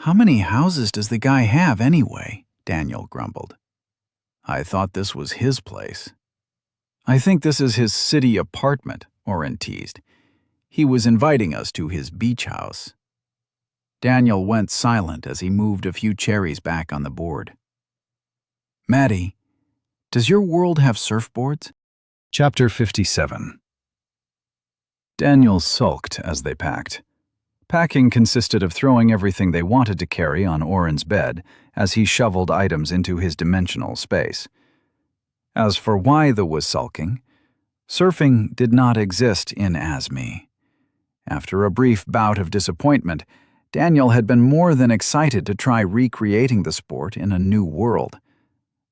How many houses does the guy have anyway? Daniel grumbled. I thought this was his place. I think this is his city apartment, Oren teased. He was inviting us to his beach house. Daniel went silent as he moved a few cherries back on the board. Maddie, does your world have surfboards? Chapter 57. Daniel sulked as they packed. Packing consisted of throwing everything they wanted to carry on Oren's bed as he shoveled items into his dimensional space. As for why there was sulking, surfing did not exist in Asmi. After a brief bout of disappointment, Daniel had been more than excited to try recreating the sport in a new world.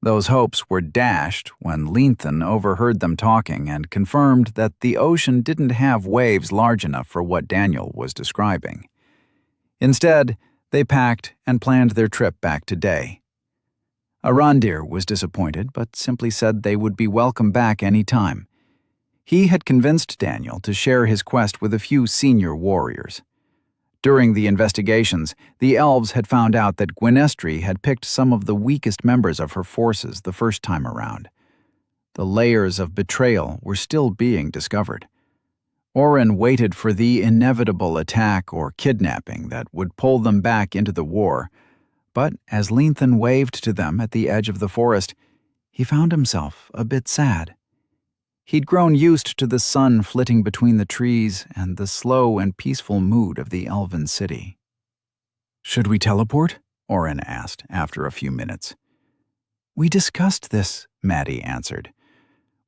Those hopes were dashed when Leanthan overheard them talking and confirmed that the ocean didn't have waves large enough for what Daniel was describing. Instead, they packed and planned their trip back to Day. Arandir was disappointed, but simply said they would be welcome back any time. He had convinced Daniel to share his quest with a few senior warriors. During the investigations, the elves had found out that Gwynestri had picked some of the weakest members of her forces the first time around. The layers of betrayal were still being discovered. Oren waited for the inevitable attack or kidnapping that would pull them back into the war, but as Leanthan waved to them at the edge of the forest, he found himself a bit sad. He'd grown used to the sun flitting between the trees and the slow and peaceful mood of the elven city. Should we teleport? Oren asked after a few minutes. We discussed this, Maddie answered.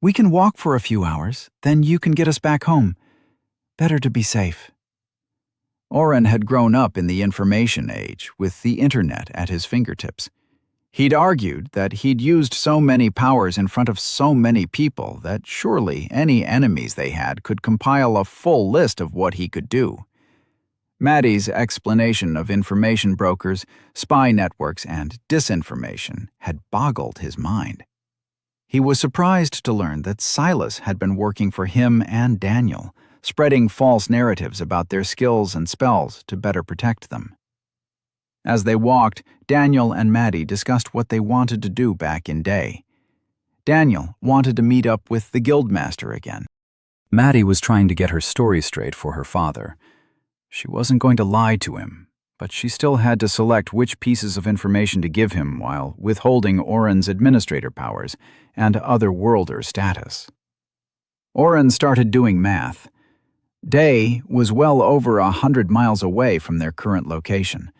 We can walk for a few hours, then you can get us back home. Better to be safe. Oren had grown up in the information age with the internet at his fingertips. He'd argued that he'd used so many powers in front of so many people that surely any enemies they had could compile a full list of what he could do. Maddie's explanation of information brokers, spy networks, and disinformation had boggled his mind. He was surprised to learn that Silas had been working for him and Daniel, spreading false narratives about their skills and spells to better protect them. As they walked, Daniel and Maddie discussed what they wanted to do back in Day. Daniel wanted to meet up with the guildmaster again. Maddie was trying to get her story straight for her father. She wasn't going to lie to him, but she still had to select which pieces of information to give him while withholding Oren's administrator powers and other-worlder status. Oren started doing math. Day was well over 100 miles away from their current location.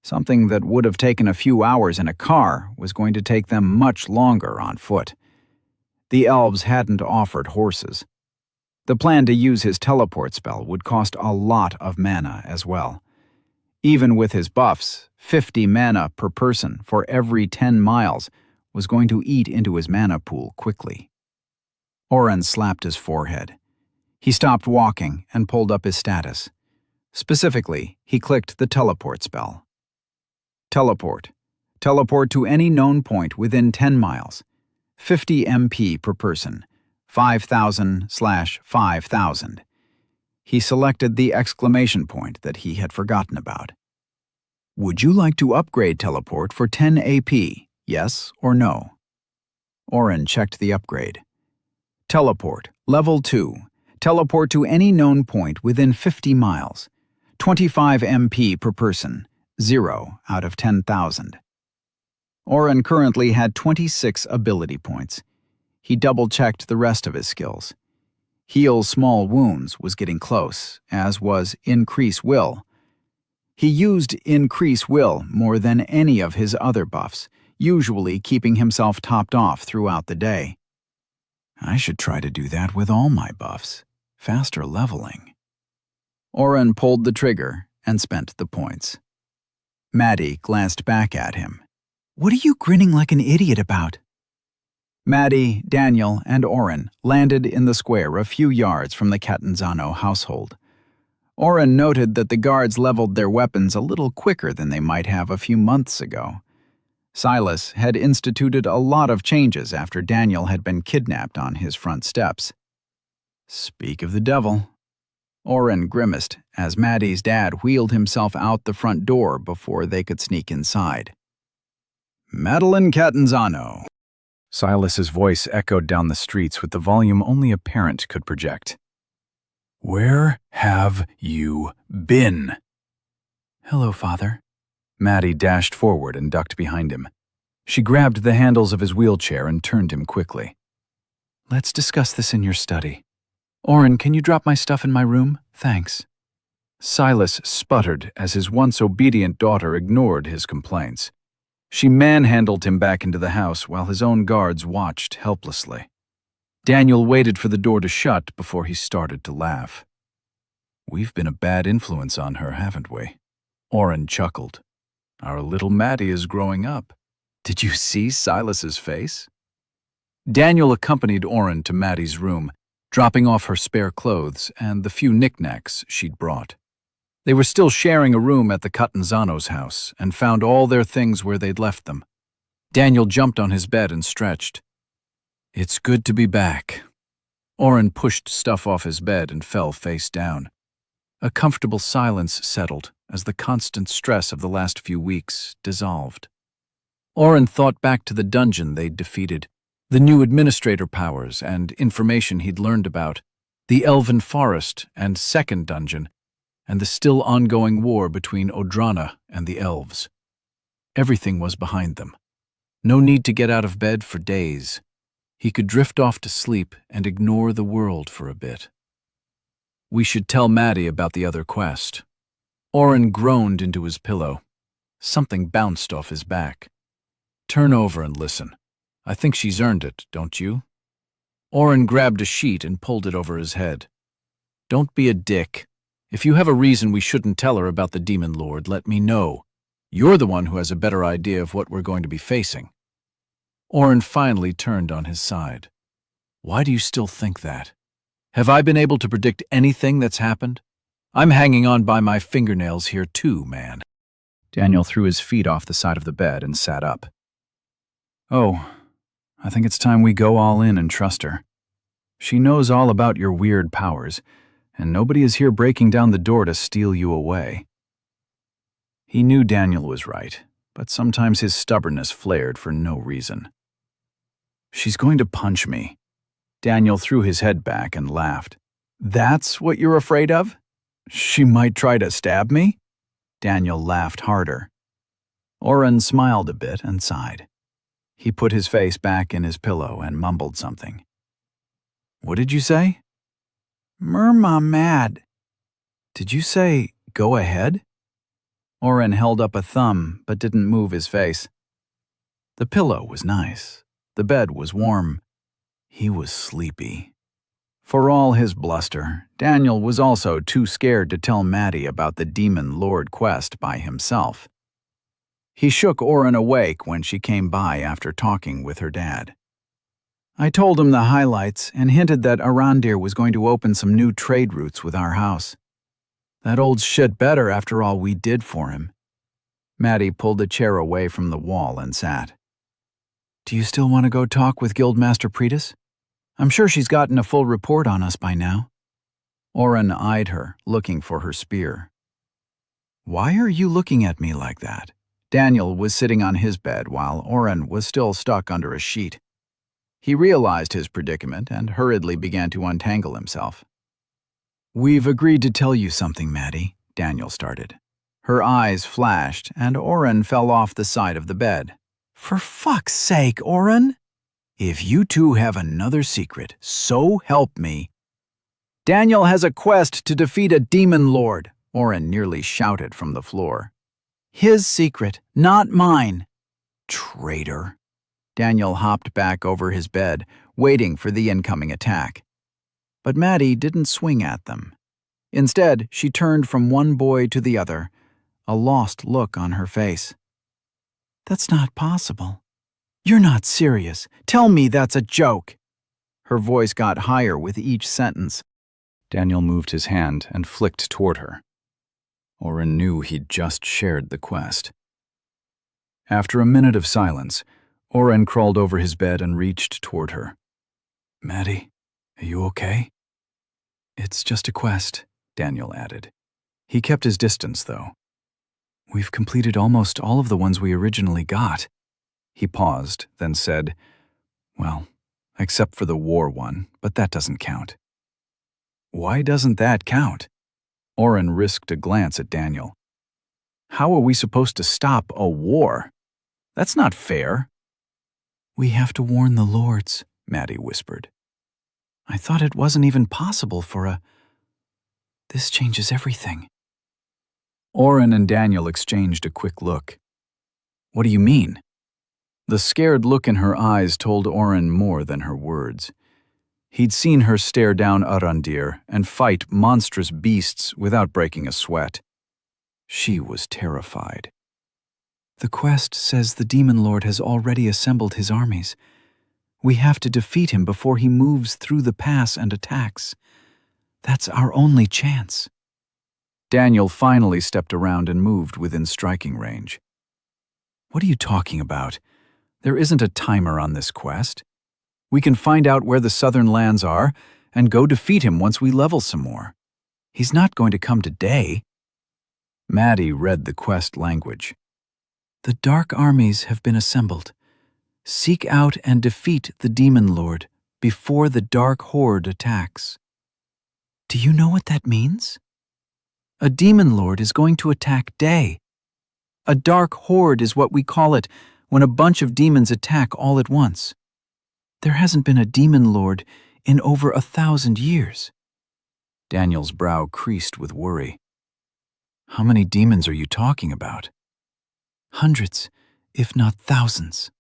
Something that would have taken a few hours in a car was going to take them much longer on foot. The elves hadn't offered horses. The plan to use his teleport spell would cost a lot of mana as well. Even with his buffs, 50 mana per person for every 10 miles was going to eat into his mana pool quickly. Oren slapped his forehead. He stopped walking and pulled up his status. Specifically, he clicked the teleport spell. Teleport. Teleport to any known point within 10 miles. 50 MP per person. 5,000/5,000. He selected the exclamation point that he had forgotten about. Would you like to upgrade teleport for 10 AP? Yes or no? Oren checked the upgrade. Teleport, level 2. Teleport to any known point within 50 miles. 25 MP per person, 0 out of 10,000. Oren currently had 26 ability points. He double-checked the rest of his skills. Heal small wounds was getting close, as was Increase Will. He used Increase Will more than any of his other buffs, usually keeping himself topped off throughout the day. I should try to do that with all my buffs. Faster leveling. Oren pulled the trigger and spent the points. Maddie glanced back at him. What are you grinning like an idiot about? Maddie, Daniel, and Oren landed in the square a few yards from the Catanzano household. Oren noted that the guards leveled their weapons a little quicker than they might have a few months ago. Silas had instituted a lot of changes after Daniel had been kidnapped on his front steps. Speak of the devil. Oren grimaced as Maddie's dad wheeled himself out the front door before they could sneak inside. Madeline Catanzano. Silas's voice echoed down the streets with the volume only a parent could project. Where have you been? Hello, Father. Maddie dashed forward and ducked behind him. She grabbed the handles of his wheelchair and turned him quickly. Let's discuss this in your study. Oren, can you drop my stuff in my room? Thanks. Silas sputtered as his once obedient daughter ignored his complaints. She manhandled him back into the house while his own guards watched helplessly. Daniel waited for the door to shut before he started to laugh. We've been a bad influence on her, haven't we? Oren chuckled. Our little Maddie is growing up. Did you see Silas's face? Daniel accompanied Oren to Maddie's room, dropping off her spare clothes and the few knickknacks she'd brought. They were still sharing a room at the Catanzano's house and found all their things where they'd left them. Daniel jumped on his bed and stretched. It's good to be back. Oren pushed stuff off his bed and fell face down. A comfortable silence settled as the constant stress of the last few weeks dissolved. Oren thought back to the dungeon they'd defeated, the new administrator powers and information he'd learned about, the Elven Forest and Second Dungeon, and the still ongoing war between Odrana and the elves. Everything was behind them. No need to get out of bed for days. He could drift off to sleep and ignore the world for a bit. We should tell Maddie about the other quest. Oren groaned into his pillow. Something bounced off his back. Turn over and listen. I think she's earned it, don't you? Oren grabbed a sheet and pulled it over his head. Don't be a dick. If you have a reason we shouldn't tell her about the Demon Lord, let me know. You're the one who has a better idea of what we're going to be facing. Oren finally turned on his side. Why do you still think that? Have I been able to predict anything that's happened? I'm hanging on by my fingernails here too, man. Daniel threw his feet off the side of the bed and sat up. Oh, I think it's time we go all in and trust her. She knows all about your weird powers, and nobody is here breaking down the door to steal you away. He knew Daniel was right, but sometimes his stubbornness flared for no reason. She's going to punch me. Daniel threw his head back and laughed. That's what you're afraid of? She might try to stab me? Daniel laughed harder. Oren smiled a bit and sighed. He put his face back in his pillow and mumbled something. What did you say? Murma mad. Did you say, go ahead? Oren held up a thumb, but didn't move his face. The pillow was nice. The bed was warm. He was sleepy. For all his bluster, Daniel was also too scared to tell Maddie about the Demon Lord quest by himself. He shook Oren awake when she came by after talking with her dad. I told him the highlights and hinted that Arandir was going to open some new trade routes with our house. That old shit better after all we did for him. Maddie pulled a chair away from the wall and sat. Do you still want to go talk with Guildmaster Pretis? I'm sure she's gotten a full report on us by now. Oren eyed her, looking for her spear. Why are you looking at me like that? Daniel was sitting on his bed while Oren was still stuck under a sheet. He realized his predicament and hurriedly began to untangle himself. We've agreed to tell you something, Maddie, Daniel started. Her eyes flashed and Oren fell off the side of the bed. For fuck's sake, Oren! If you two have another secret, so help me. Daniel has a quest to defeat a demon lord, Oren nearly shouted from the floor. His secret, not mine. Traitor. Daniel hopped back over his bed, waiting for the incoming attack. But Maddie didn't swing at them. Instead, she turned from one boy to the other, a lost look on her face. That's not possible. You're not serious. Tell me that's a joke. Her voice got higher with each sentence. Daniel moved his hand and flicked toward her. Oren knew he'd just shared the quest. After a minute of silence, Oren crawled over his bed and reached toward her. Maddie, are you okay? It's just a quest, Daniel added. He kept his distance, though. We've completed almost all of the ones we originally got. He paused, then said, well, except for the war one, but that doesn't count. Why doesn't that count? Oren risked a glance at Daniel. How are we supposed to stop a war? That's not fair. We have to warn the lords, Maddie whispered. I thought it wasn't even possible for a... This changes everything. Oren and Daniel exchanged a quick look. What do you mean? The scared look in her eyes told Oren more than her words. He'd seen her stare down Arandir and fight monstrous beasts without breaking a sweat. She was terrified. The quest says the Demon Lord has already assembled his armies. We have to defeat him before he moves through the pass and attacks. That's our only chance. Daniel finally stepped around and moved within striking range. What are you talking about? There isn't a timer on this quest. We can find out where the southern lands are and go defeat him once we level some more. He's not going to come today. Maddie read the quest language. The dark armies have been assembled. Seek out and defeat the Demon Lord before the Dark Horde attacks. Do you know what that means? A Demon Lord is going to attack Day. A Dark Horde is what we call it when a bunch of demons attack all at once. There hasn't been a Demon Lord in over 1,000 years. Daniel's brow creased with worry. How many demons are you talking about? Hundreds, if not thousands.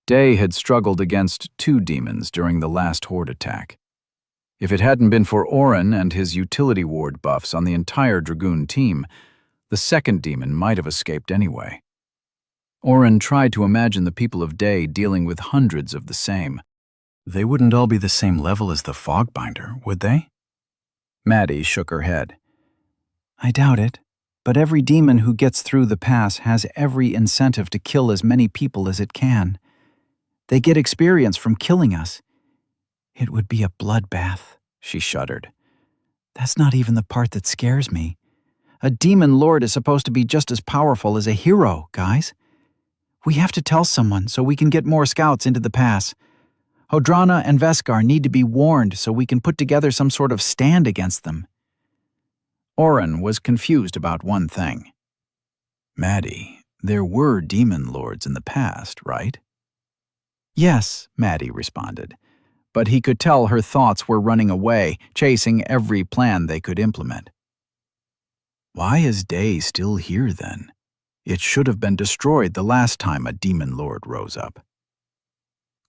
Day had struggled against 2 demons during the last Horde attack. If it hadn't been for Oren and his utility ward buffs on the entire Dragoon team, the second demon might have escaped anyway. Oren tried to imagine the people of Day dealing with hundreds of the same. They wouldn't all be the same level as the Fogbinder, would they? Maddie shook her head. I doubt it, but every demon who gets through the pass has every incentive to kill as many people as it can. They get experience from killing us. It would be a bloodbath, she shuddered. That's not even the part that scares me. A demon lord is supposed to be just as powerful as a hero, guys. We have to tell someone so we can get more scouts into the pass. Hodrana and Veskar need to be warned so we can put together some sort of stand against them. Oren was confused about one thing. Maddie, there were demon lords in the past, right? Yes, Maddie responded, but he could tell her thoughts were running away, chasing every plan they could implement. Why is Day still here then? It should have been destroyed the last time a demon lord rose up.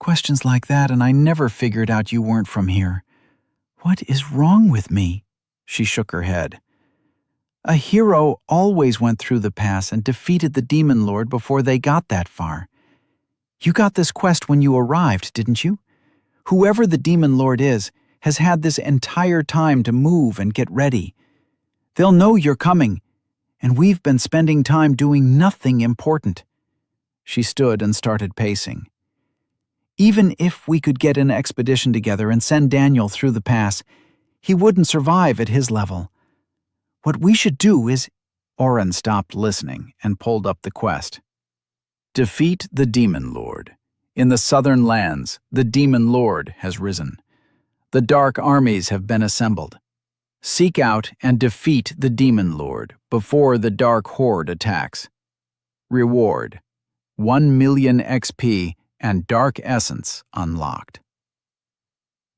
Questions like that, and I never figured out you weren't from here. What is wrong with me? She shook her head. A hero always went through the pass and defeated the demon lord before they got that far. You got this quest when you arrived, didn't you? Whoever the demon lord is has had this entire time to move and get ready. They'll know you're coming, and we've been spending time doing nothing important. She stood and started pacing. Even if we could get an expedition together and send Daniel through the pass, he wouldn't survive at his level. What we should do is— Oren stopped listening and pulled up the quest. Defeat the demon lord. In the southern lands, the demon lord has risen. The dark armies have been assembled. Seek out and defeat the demon lord before the dark horde attacks. Reward: 1 million XP and dark essence unlocked.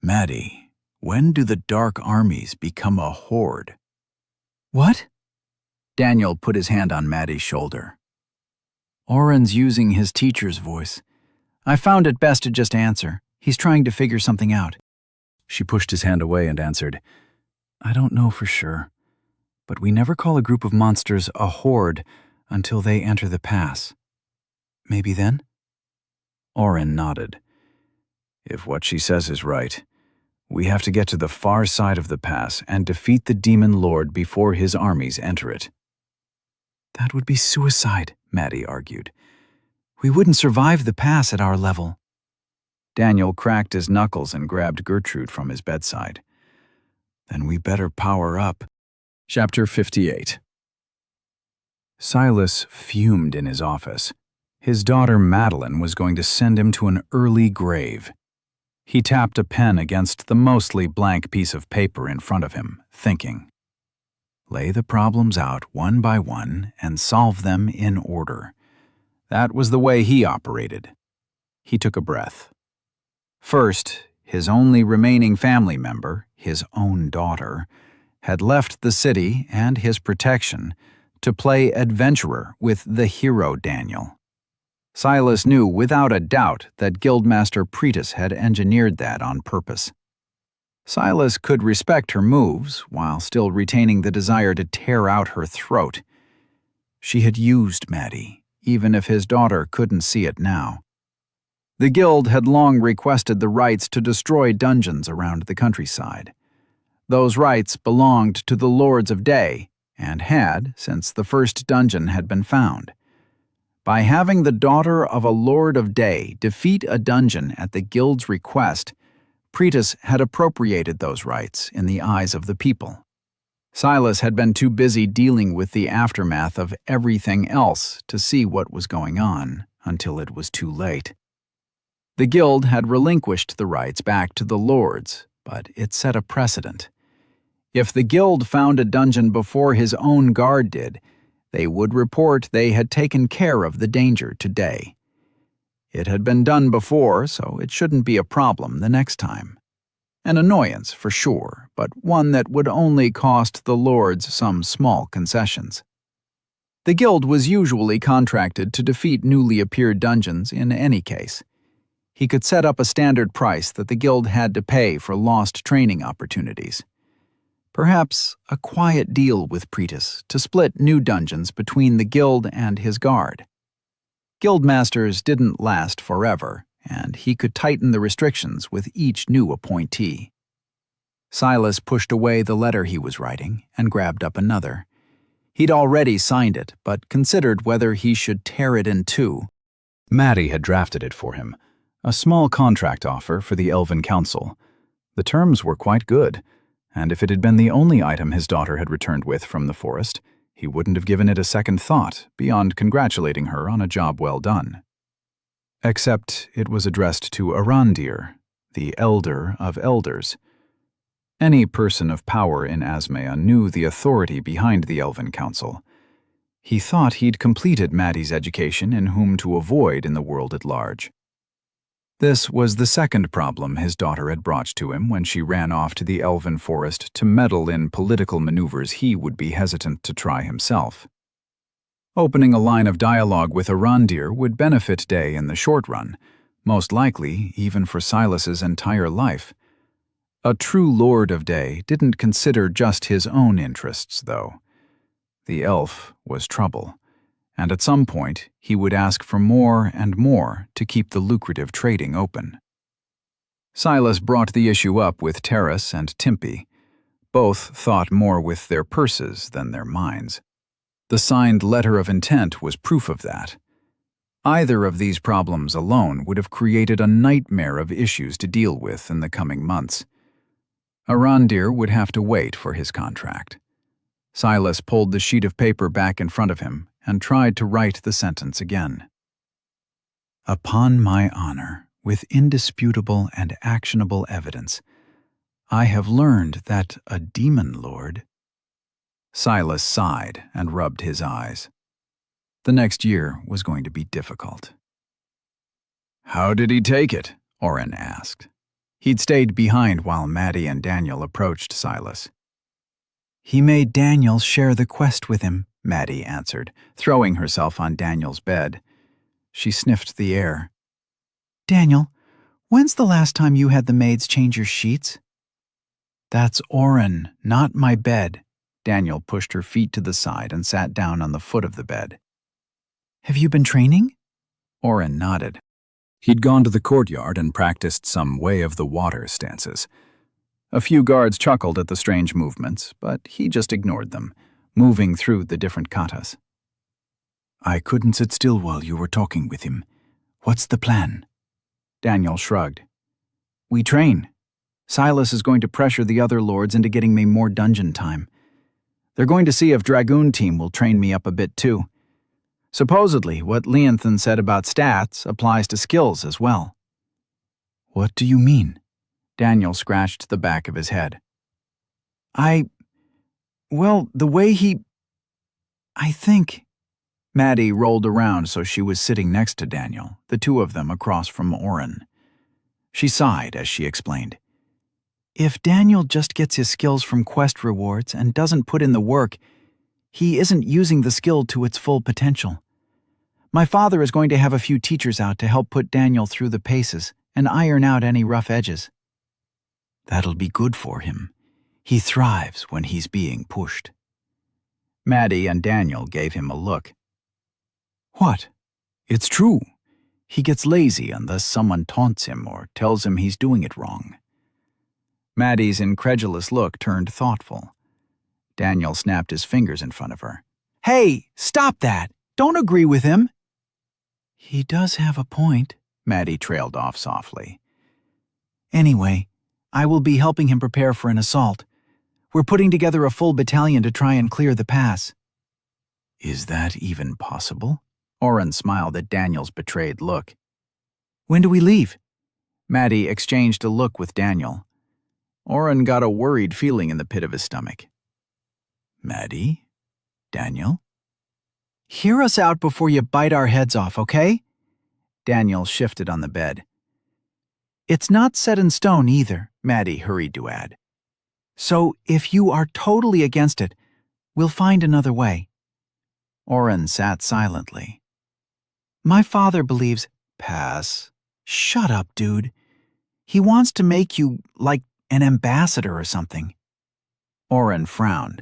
Maddie, when do the dark armies become a horde? What? Daniel put his hand on Maddie's shoulder. Oren's using his teacher's voice. I found it best to just answer. He's trying to figure something out. She pushed his hand away and answered, I don't know for sure, but we never call a group of monsters a horde until they enter the pass. Maybe then? Oren nodded. If what she says is right, we have to get to the far side of the pass and defeat the demon lord before his armies enter it. That would be suicide, Maddie argued. We wouldn't survive the pass at our level. Daniel cracked his knuckles and grabbed Gertrude from his bedside. Then we better power up. Chapter 58. Silas fumed in his office. His daughter Madeline was going to send him to an early grave. He tapped a pen against the mostly blank piece of paper in front of him, thinking. Lay the problems out one by one and solve them in order. That was the way he operated. He took a breath. First, his only remaining family member, his own daughter, had left the city and his protection to play adventurer with the hero Daniel. Silas knew without a doubt that Guildmaster Pretus had engineered that on purpose. Silas could respect her moves while still retaining the desire to tear out her throat. She had used Maddie, even if his daughter couldn't see it now. The Guild had long requested the rights to destroy dungeons around the countryside. Those rights belonged to the Lords of Day, and had since the first dungeon had been found. By having the daughter of a Lord of Day defeat a dungeon at the Guild's request, Pretus had appropriated those rights in the eyes of the people. Silas had been too busy dealing with the aftermath of everything else to see what was going on until it was too late. The Guild had relinquished the rights back to the Lords, but it set a precedent. If the Guild found a dungeon before his own guard did, they would report they had taken care of the danger today. It had been done before, so it shouldn't be a problem the next time. An annoyance, for sure, but one that would only cost the Lords some small concessions. The Guild was usually contracted to defeat newly appeared dungeons in any case. He could set up a standard price that the Guild had to pay for lost training opportunities. Perhaps a quiet deal with Pretus to split new dungeons between the Guild and his guard. Guildmasters didn't last forever, and he could tighten the restrictions with each new appointee. Silas pushed away the letter he was writing and grabbed up another. He'd already signed it, but considered whether he should tear it in two. Maddie had drafted it for him, a small contract offer for the Elven Council. The terms were quite good, and if it had been the only item his daughter had returned with from the forest, he wouldn't have given it a second thought beyond congratulating her on a job well done. Except it was addressed to Arandir, the Elder of Elders. Any person of power in Asmea knew the authority behind the Elven Council. He thought he'd completed Maddie's education in whom to avoid in the world at large. This was the second problem his daughter had brought to him when she ran off to the Elven Forest to meddle in political maneuvers he would be hesitant to try himself. Opening a line of dialogue with Arandir would benefit Day in the short run, most likely even for Silas's entire life. A true Lord of Day didn't consider just his own interests, though. The elf was trouble, and at some point he would ask for more and more to keep the lucrative trading open. Silas brought the issue up with Terrace and Timpy. Both thought more with their purses than their minds. The signed letter of intent was proof of that. Either of these problems alone would have created a nightmare of issues to deal with in the coming months. Arandir would have to wait for his contract. Silas pulled the sheet of paper back in front of him and tried to write the sentence again. Upon my honor, with indisputable and actionable evidence, I have learned that a demon lord... Silas sighed and rubbed his eyes. The next year was going to be difficult. How did he take it? Oren asked. He'd stayed behind while Maddie and Daniel approached Silas. He made Daniel share the quest with him, Maddie answered, throwing herself on Daniel's bed. She sniffed the air. Daniel, when's the last time you had the maids change your sheets? That's Oren, not my bed. Daniel pushed her feet to the side and sat down on the foot of the bed. Have you been training? Oren nodded. He'd gone to the courtyard and practiced some way of the water stances. A few guards chuckled at the strange movements, but he just ignored them, moving through the different katas. I couldn't sit still while you were talking with him. What's the plan? Daniel shrugged. We train. Silas is going to pressure the other lords into getting me more dungeon time. They're going to see if Dragoon Team will train me up a bit too. Supposedly, what Leonthan said about stats applies to skills as well. What do you mean? Daniel scratched the back of his head. Well, the way I think... Maddie rolled around so she was sitting next to Daniel, the two of them across from Oren. She sighed as she explained. If Daniel just gets his skills from quest rewards and doesn't put in the work, he isn't using the skill to its full potential. My father is going to have a few teachers out to help put Daniel through the paces and iron out any rough edges. That'll be good for him. He thrives when he's being pushed. Maddie and Daniel gave him a look. What? It's true. He gets lazy unless someone taunts him or tells him he's doing it wrong. Maddie's incredulous look turned thoughtful. Daniel snapped his fingers in front of her. Hey, stop that! Don't agree with him! He does have a point, Maddie trailed off softly. Anyway, I will be helping him prepare for an assault. We're putting together a full battalion to try and clear the pass. Is that even possible? Oren smiled at Daniel's betrayed look. When do we leave? Maddie exchanged a look with Daniel. Oren got a worried feeling in the pit of his stomach. Maddie? Daniel? Hear us out before you bite our heads off, okay? Daniel shifted on the bed. It's not set in stone either, Maddie hurried to add. So if you are totally against it, we'll find another way. Oren sat silently. My father believes... Pass. Shut up, dude. He wants to make you, like, an ambassador or something. Oren frowned.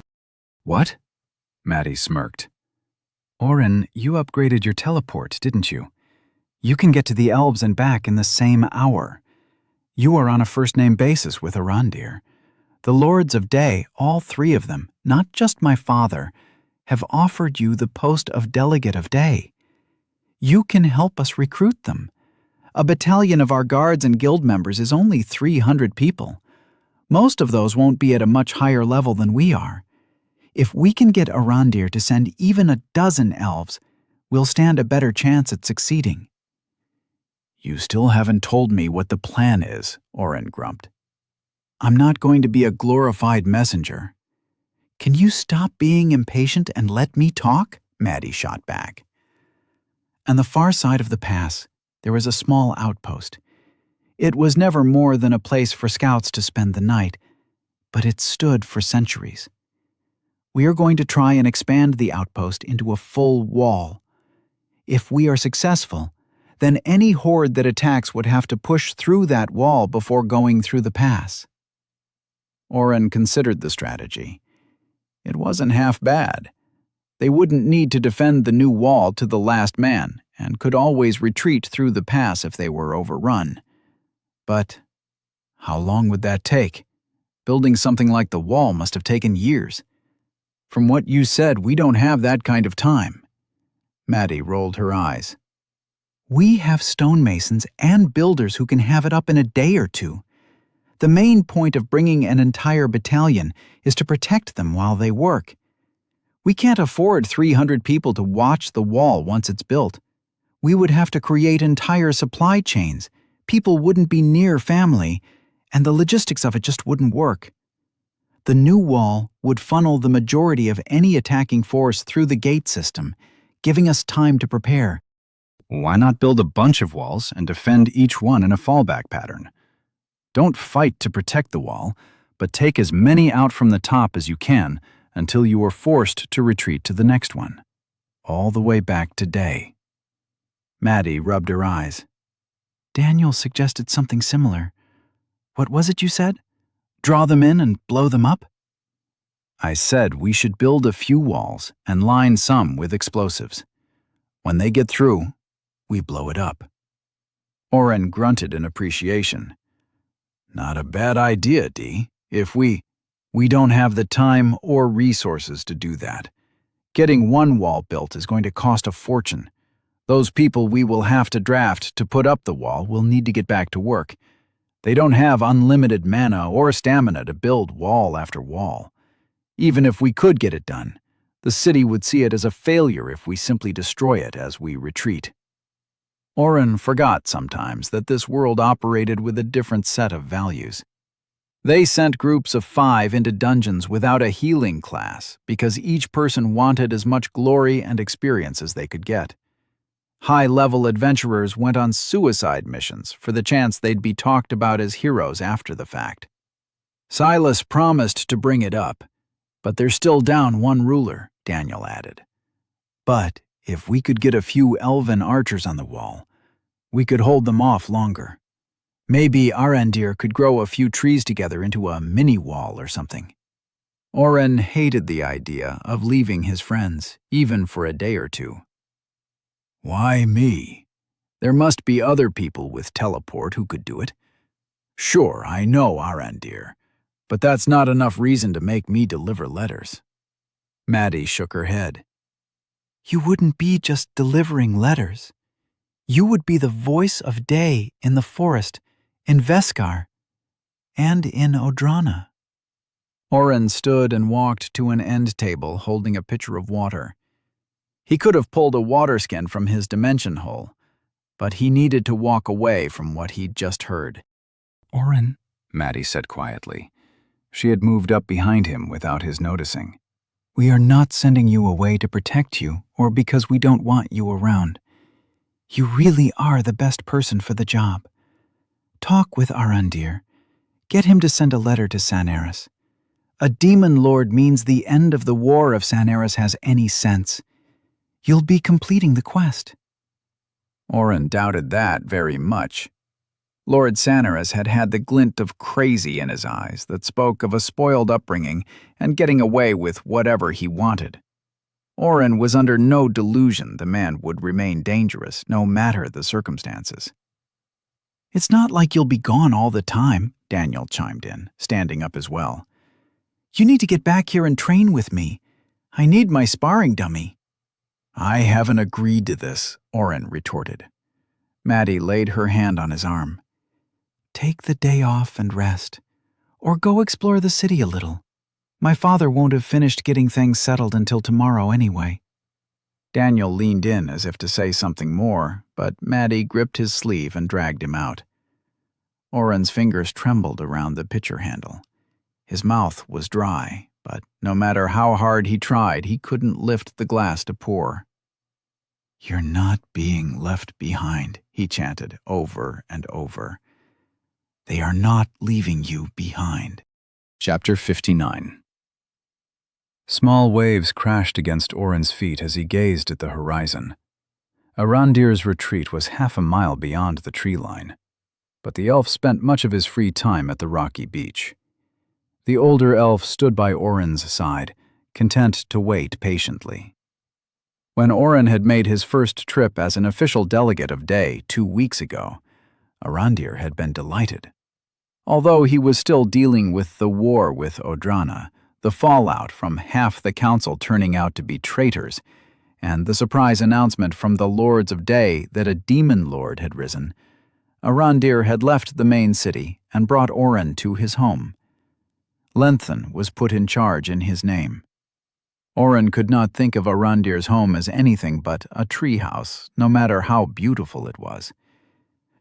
What? Maddie smirked. Oren, you upgraded your teleport, didn't you? You can get to the elves and back in the same hour. You are on a first-name basis with Arandir. The Lords of Day, all three of them, not just my father, have offered you the post of Delegate of Day. You can help us recruit them. A battalion of our guards and guild members is only 300 people. Most of those won't be at a much higher level than we are. If we can get Arandir to send even a dozen elves, we'll stand a better chance at succeeding. You still haven't told me what the plan is, Oren grumped. I'm not going to be a glorified messenger. Can you stop being impatient and let me talk? Maddie shot back. On the far side of the pass, there was a small outpost. It was never more than a place for scouts to spend the night, but it stood for centuries. We are going to try and expand the outpost into a full wall. If we are successful, Then any horde that attacks would have to push through that wall before going through the pass. Oren considered the strategy. It wasn't half bad. They wouldn't need to defend the new wall to the last man, and could always retreat through the pass if they were overrun. But how long would that take? Building something like the wall must have taken years. From what you said, we don't have that kind of time. Maddie rolled her eyes. We have stonemasons and builders who can have it up in a day or two. The main point of bringing an entire battalion is to protect them while they work. We can't afford 300 people to watch the wall once it's built. We would have to create entire supply chains. People wouldn't be near family, and the logistics of it just wouldn't work. The new wall would funnel the majority of any attacking force through the gate system, giving us time to prepare. Why not build a bunch of walls and defend each one in a fallback pattern? Don't fight to protect the wall, but take as many out from the top as you can until you are forced to retreat to the next one, all the way back to day. Maddie rubbed her eyes. Daniel suggested something similar. What was it you said? Draw them in and blow them up? I said we should build a few walls and line some with explosives. When they get through, we blow it up. Oren grunted in appreciation. Not a bad idea, Dee. If we don't have the time or resources to do that. Getting one wall built is going to cost a fortune. Those people we will have to draft to put up the wall will need to get back to work. They don't have unlimited mana or stamina to build wall after wall. Even if we could get it done, the city would see it as a failure if we simply destroy it as we retreat. Oren forgot sometimes that this world operated with a different set of values. They sent groups of 5 into dungeons without a healing class because each person wanted as much glory and experience as they could get. High-level adventurers went on suicide missions for the chance they'd be talked about as heroes after the fact. Silas promised to bring it up, but they're still down one ruler, Daniel added. But if we could get a few elven archers on the wall, we could hold them off longer. Maybe Arandir could grow a few trees together into a mini-wall or something. Oren hated the idea of leaving his friends, even for a day or two. Why me? There must be other people with teleport who could do it. Sure, I know Arandir, but that's not enough reason to make me deliver letters. Maddie shook her head. You wouldn't be just delivering letters. You would be the voice of day in the forest, in Veskar, and in Odrana. Oren stood and walked to an end table holding a pitcher of water. He could have pulled a water skin from his dimension hole, but he needed to walk away from what he'd just heard. Oren, Maddie said quietly. She had moved up behind him without his noticing. We are not sending you away to protect you or because we don't want you around. You really are the best person for the job. Talk with Arandir. Get him to send a letter to Saneris. A demon lord means the end of the war if Saneris has any sense. You'll be completing the quest. Oren doubted that very much. Lord Saneris had had the glint of crazy in his eyes that spoke of a spoiled upbringing and getting away with whatever he wanted. Oren was under no delusion the man would remain dangerous, no matter the circumstances. It's not like you'll be gone all the time, Daniel chimed in, standing up as well. You need to get back here and train with me. I need my sparring dummy. I haven't agreed to this, Oren retorted. Maddie laid her hand on his arm. Take the day off and rest, or go explore the city a little. My father won't have finished getting things settled until tomorrow anyway. Daniel leaned in as if to say something more, but Maddie gripped his sleeve and dragged him out. Oren's fingers trembled around the pitcher handle. His mouth was dry, but no matter how hard he tried, he couldn't lift the glass to pour. You're not being left behind, he chanted over and over. They are not leaving you behind. Chapter 59. Small waves crashed against Oren's feet as he gazed at the horizon. Arandir's retreat was half a mile beyond the tree line, but the elf spent much of his free time at the rocky beach. The older elf stood by Oren's side, content to wait patiently. When Oren had made his first trip as an official delegate of Day 2 weeks ago, Arandir had been delighted. Although he was still dealing with the war with Odrana, the fallout from half the council turning out to be traitors, and the surprise announcement from the Lords of Day that a demon lord had risen, Arandir had left the main city and brought Oren to his home. Lenthan was put in charge in his name. Oren could not think of Arandir's home as anything but a treehouse, no matter how beautiful it was.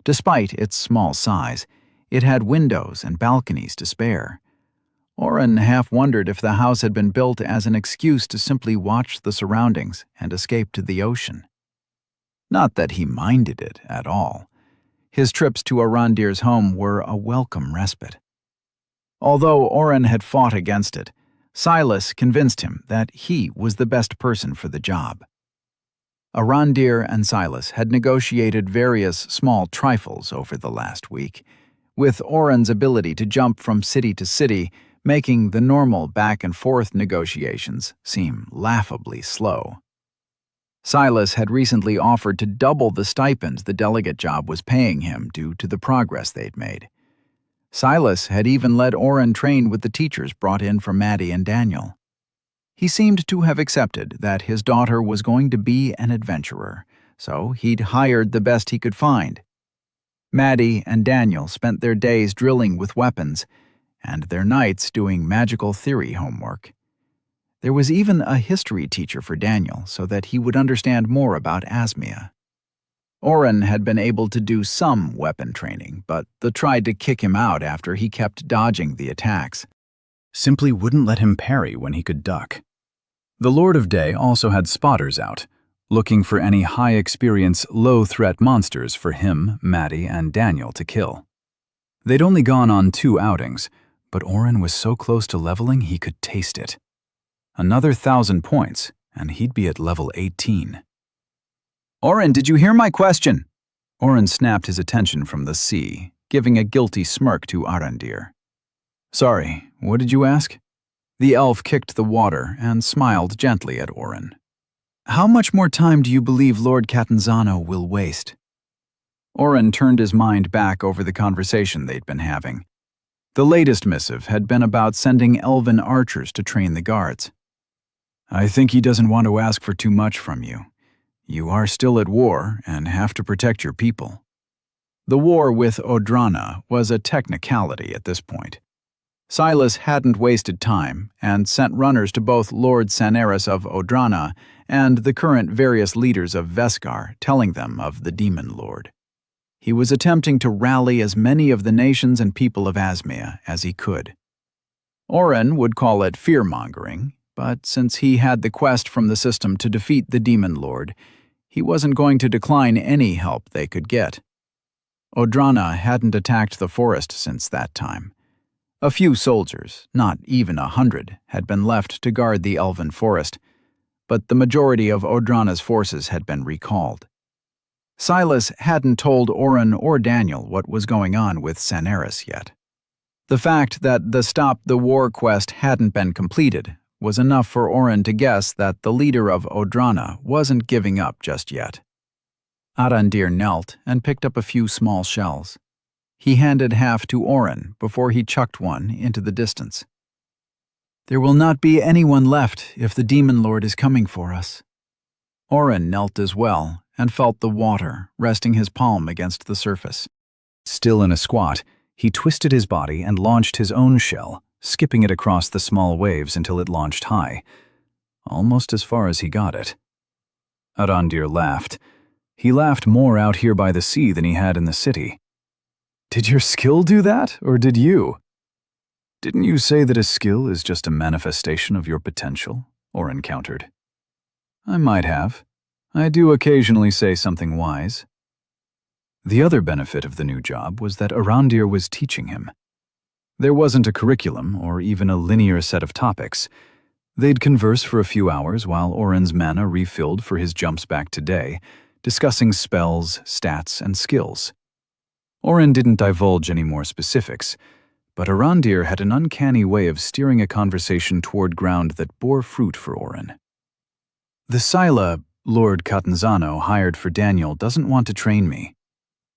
Despite its small size, it had windows and balconies to spare. Oren half wondered if the house had been built as an excuse to simply watch the surroundings and escape to the ocean. Not that he minded it at all. His trips to Arandir's home were a welcome respite. Although Oren had fought against it, Silas convinced him that he was the best person for the job. Arandir and Silas had negotiated various small trifles over the last week, with Oren's ability to jump from city to city making the normal back-and-forth negotiations seem laughably slow. Silas had recently offered to double the stipend the delegate job was paying him due to the progress they'd made. Silas had even let Oren train with the teachers brought in for Maddie and Daniel. He seemed to have accepted that his daughter was going to be an adventurer, so he'd hired the best he could find. Maddie and Daniel spent their days drilling with weapons, and their nights doing magical theory homework. There was even a history teacher for Daniel so that he would understand more about Asmia. Oren had been able to do some weapon training, but they tried to kick him out after he kept dodging the attacks. Simply wouldn't let him parry when he could duck. The Lord of Day also had spotters out, looking for any high-experience, low-threat monsters for him, Maddie, and Daniel to kill. They'd only gone on 2 outings, but Oren was so close to leveling he could taste it. Another 1,000 points, and he'd be at level 18. "Oren, did you hear my question?" Oren snapped his attention from the sea, giving a guilty smirk to Arandir. "Sorry, what did you ask?" The elf kicked the water and smiled gently at Oren. "How much more time do you believe Lord Catanzano will waste?" Oren turned his mind back over the conversation they'd been having. The latest missive had been about sending elven archers to train the guards. "I think he doesn't want to ask for too much from you. You are still at war and have to protect your people." The war with Odrana was a technicality at this point. Silas hadn't wasted time and sent runners to both Lord Saneris of Odrana and the current various leaders of Veskar, telling them of the Demon Lord. He was attempting to rally as many of the nations and people of Asmia as he could. Oren would call it fear-mongering, but since he had the quest from the system to defeat the Demon Lord, he wasn't going to decline any help they could get. Odrana hadn't attacked the forest since that time. A few soldiers, not even 100, had been left to guard the elven forest, but the majority of Odrana's forces had been recalled. Silas hadn't told Oren or Daniel what was going on with Saneris yet. The fact that the Stop the War quest hadn't been completed was enough for Oren to guess that the leader of Odrana wasn't giving up just yet. Arandir knelt and picked up a few small shells. He handed half to Oren before he chucked one into the distance. "There will not be anyone left if the Demon Lord is coming for us." Oren knelt as well and felt the water resting his palm against the surface. Still in a squat, he twisted his body and launched his own shell, skipping it across the small waves until it launched high, almost as far as he got it. Arandir laughed. He laughed more out here by the sea than he had in the city. "Did your skill do that, or did you?" "Didn't you say that a skill is just a manifestation of your potential?" Oren countered. "I might have. I do occasionally say something wise." The other benefit of the new job was that Arandir was teaching him. There wasn't a curriculum or even a linear set of topics. They'd converse for a few hours while Oren's mana refilled for his jumps back to Day, discussing spells, stats, and skills. Oren didn't divulge any more specifics, but Arandir had an uncanny way of steering a conversation toward ground that bore fruit for Oren. The Scylla Lord Catanzano hired for Daniel doesn't want to train me.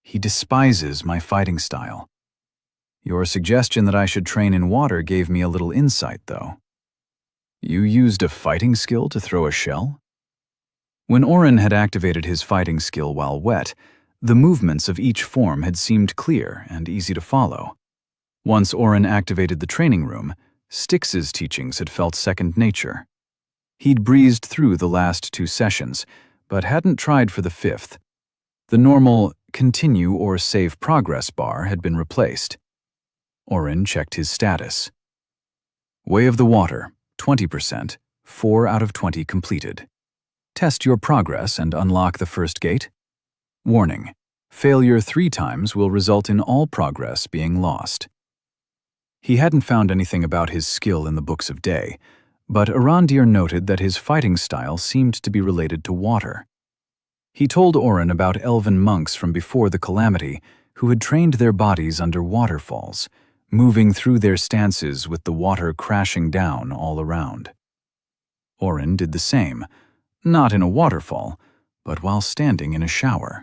He despises my fighting style. Your suggestion that I should train in water gave me a little insight, though. You used a fighting skill to throw a shell? When Oren had activated his fighting skill while wet, the movements of each form had seemed clear and easy to follow. Once Oren activated the training room, Styx's teachings had felt second nature. He'd breezed through the last 2 sessions, but hadn't tried for the 5th. The normal continue or save progress bar had been replaced. Oren checked his status. Way of the Water, 20%, 4 out of 20 completed. Test your progress and unlock the first gate. Warning: failure 3 times will result in all progress being lost. He hadn't found anything about his skill in the Books of Day, but Arandir noted that his fighting style seemed to be related to water. He told Oren about elven monks from before the Calamity who had trained their bodies under waterfalls, moving through their stances with the water crashing down all around. Oren did the same, not in a waterfall, but while standing in a shower.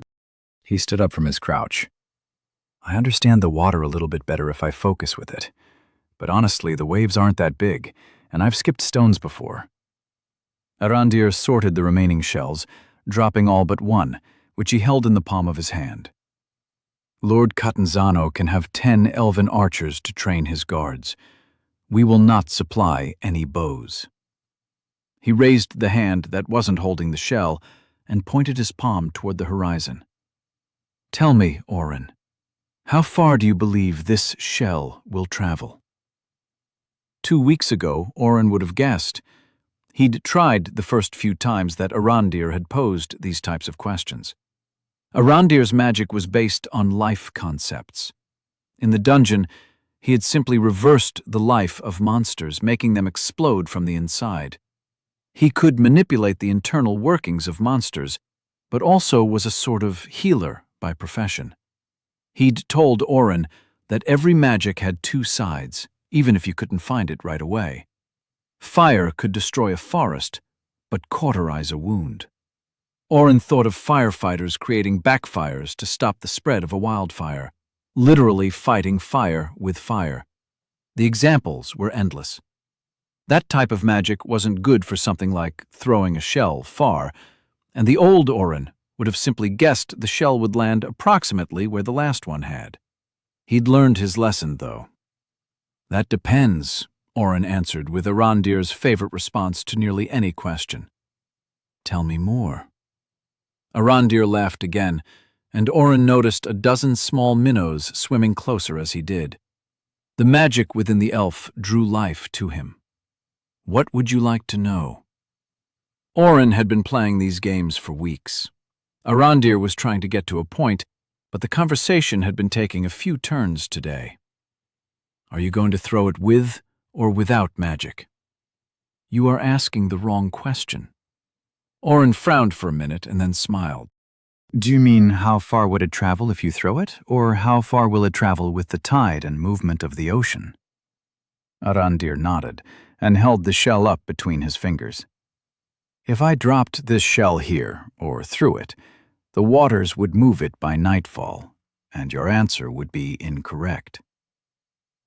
He stood up from his crouch. I understand the water a little bit better if I focus with it, but honestly, the waves aren't that big, and I've skipped stones before. Arandir sorted the remaining shells, dropping all but 1, which he held in the palm of his hand. Lord Catanzano can have 10 elven archers to train his guards. We will not supply any bows. He raised the hand that wasn't holding the shell and pointed his palm toward the horizon. Tell me, Oren, how far do you believe this shell will travel? 2 weeks ago, Oren would have guessed. He'd tried the first few times that Arandir had posed these types of questions. Arandir's magic was based on life concepts. In the dungeon, he had simply reversed the life of monsters, making them explode from the inside. He could manipulate the internal workings of monsters, but also was a sort of healer by profession. He'd told Oren that every magic had 2 sides, even if you couldn't find it right away. Fire could destroy a forest, but cauterize a wound. Oren thought of firefighters creating backfires to stop the spread of a wildfire, literally fighting fire with fire. The examples were endless. That type of magic wasn't good for something like throwing a shell far, and the old Oren would have simply guessed the shell would land approximately where the last one had. He'd learned his lesson, though. That depends, Oren answered with Arandir's favorite response to nearly any question. Tell me more. Arandir laughed again, and Oren noticed a dozen small minnows swimming closer as he did. The magic within the elf drew life to him. What would you like to know? Oren had been playing these games for weeks. Arandir was trying to get to a point, but the conversation had been taking a few turns today. Are you going to throw it with or without magic? You are asking the wrong question. Oren frowned for a minute and then smiled. Do you mean how far would it travel if you throw it, or how far will it travel with the tide and movement of the ocean? Arandir nodded and held the shell up between his fingers. If I dropped this shell here, or threw it, the waters would move it by nightfall, and your answer would be incorrect.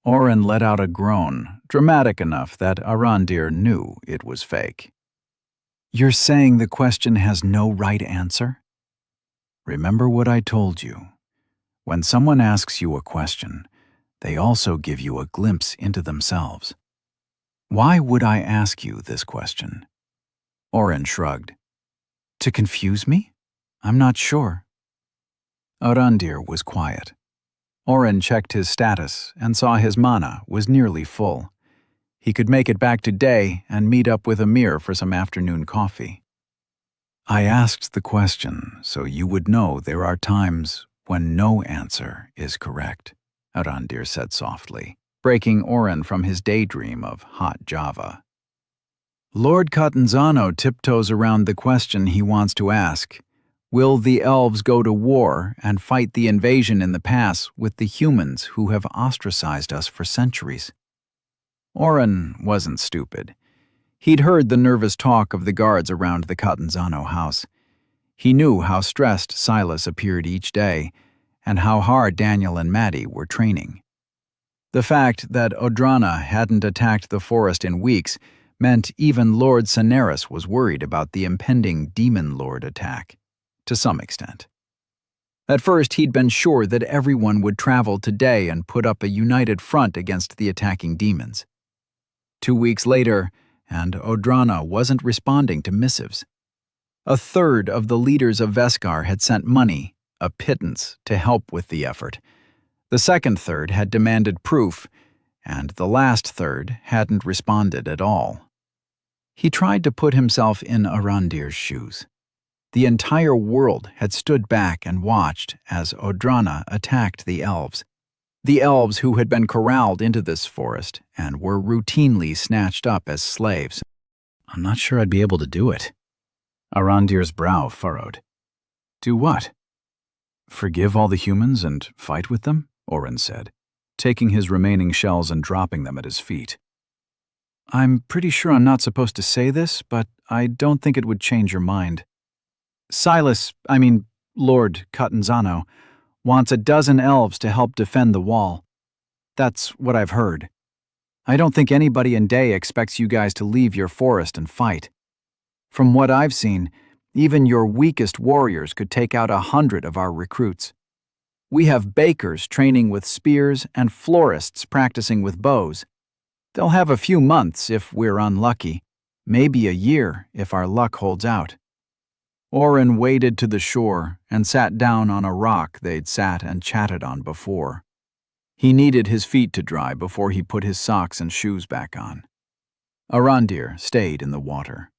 Oren let out a groan, dramatic enough that Arandir knew it was fake. You're saying the question has no right answer? Remember what I told you. When someone asks you a question, they also give you a glimpse into themselves. Why would I ask you this question? Oren shrugged. To confuse me? I'm not sure. Arandir was quiet. Oren checked his status and saw his mana was nearly full. He could make it back to Day and meet up with Amir for some afternoon coffee. I asked the question so you would know there are times when no answer is correct, Arandir said softly, breaking Oren from his daydream of hot Java. Lord Catanzano tiptoes around the question he wants to ask. Will the elves go to war and fight the invasion in the pass with the humans who have ostracized us for centuries? Oren wasn't stupid. He'd heard the nervous talk of the guards around the Catanzano house. He knew how stressed Silas appeared each day, and how hard Daniel and Maddie were training. The fact that Odrana hadn't attacked the forest in weeks meant even Lord Cineris was worried about the impending Demon Lord attack, to some extent. At first, he'd been sure that everyone would travel today and put up a united front against the attacking demons. 2 weeks later, and Odrana wasn't responding to missives. A third of the leaders of Veskar had sent money, a pittance, to help with the effort. The second third had demanded proof, and the last third hadn't responded at all. He tried to put himself in Arandir's shoes. The entire world had stood back and watched as Odrana attacked the elves who had been corralled into this forest and were routinely snatched up as slaves. I'm not sure I'd be able to do it. Arandir's brow furrowed. Do what? Forgive all the humans and fight with them? Oren said, taking his remaining shells and dropping them at his feet. I'm pretty sure I'm not supposed to say this, but I don't think it would change your mind. Lord Catanzano, wants 12 elves to help defend the wall. That's what I've heard. I don't think anybody in Day expects you guys to leave your forest and fight. From what I've seen, even your weakest warriors could take out 100 of our recruits. We have bakers training with spears and florists practicing with bows. They'll have a few months if we're unlucky, maybe a year if our luck holds out. Oren waded to the shore and sat down on a rock they'd sat and chatted on before. He needed his feet to dry before he put his socks and shoes back on. Arandir stayed in the water.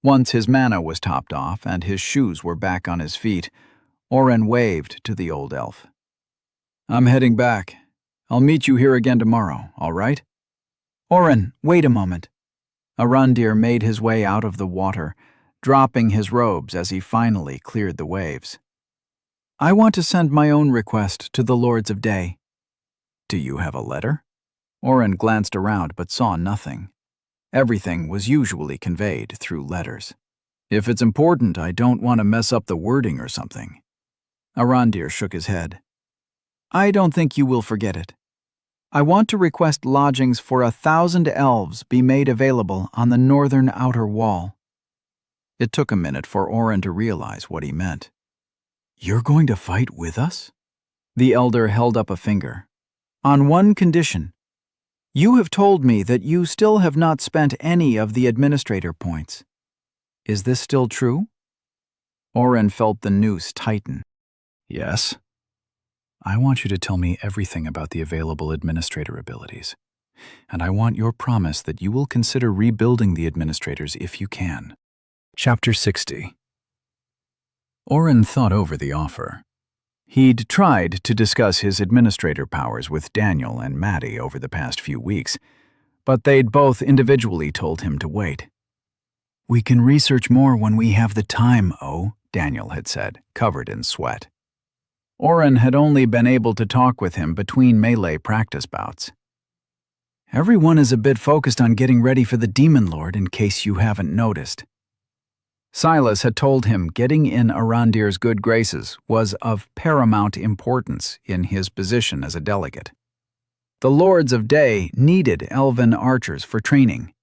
Once his mana was topped off and his shoes were back on his feet, Oren waved to the old elf. I'm heading back. I'll meet you here again tomorrow, all right? Oren, wait a moment. Arandir made his way out of the water, dropping his robes as he finally cleared the waves. I want to send my own request to the Lords of Day. Do you have a letter? Oren glanced around but saw nothing. Everything was usually conveyed through letters. If it's important, I don't want to mess up the wording or something. Arandir shook his head. I don't think you will forget it. I want to request lodgings for 1,000 elves be made available on the northern outer wall. It took a minute for Oren to realize what he meant. You're going to fight with us? The elder held up a finger. On one condition. You have told me that you still have not spent any of the administrator points. Is this still true? Oren felt the noose tighten. Yes. I want you to tell me everything about the available administrator abilities, and I want your promise that you will consider rebuilding the administrators if you can. Chapter 60. Oren thought over the offer. He'd tried to discuss his administrator powers with Daniel and Maddie over the past few weeks, but they'd both individually told him to wait. We can research more when we have the time, Daniel had said, covered in sweat. Oren had only been able to talk with him between melee practice bouts. Everyone is a bit focused on getting ready for the Demon Lord in case you haven't noticed. Silas had told him getting in Arandir's good graces was of paramount importance in his position as a delegate. The Lords of Day needed elven archers for training.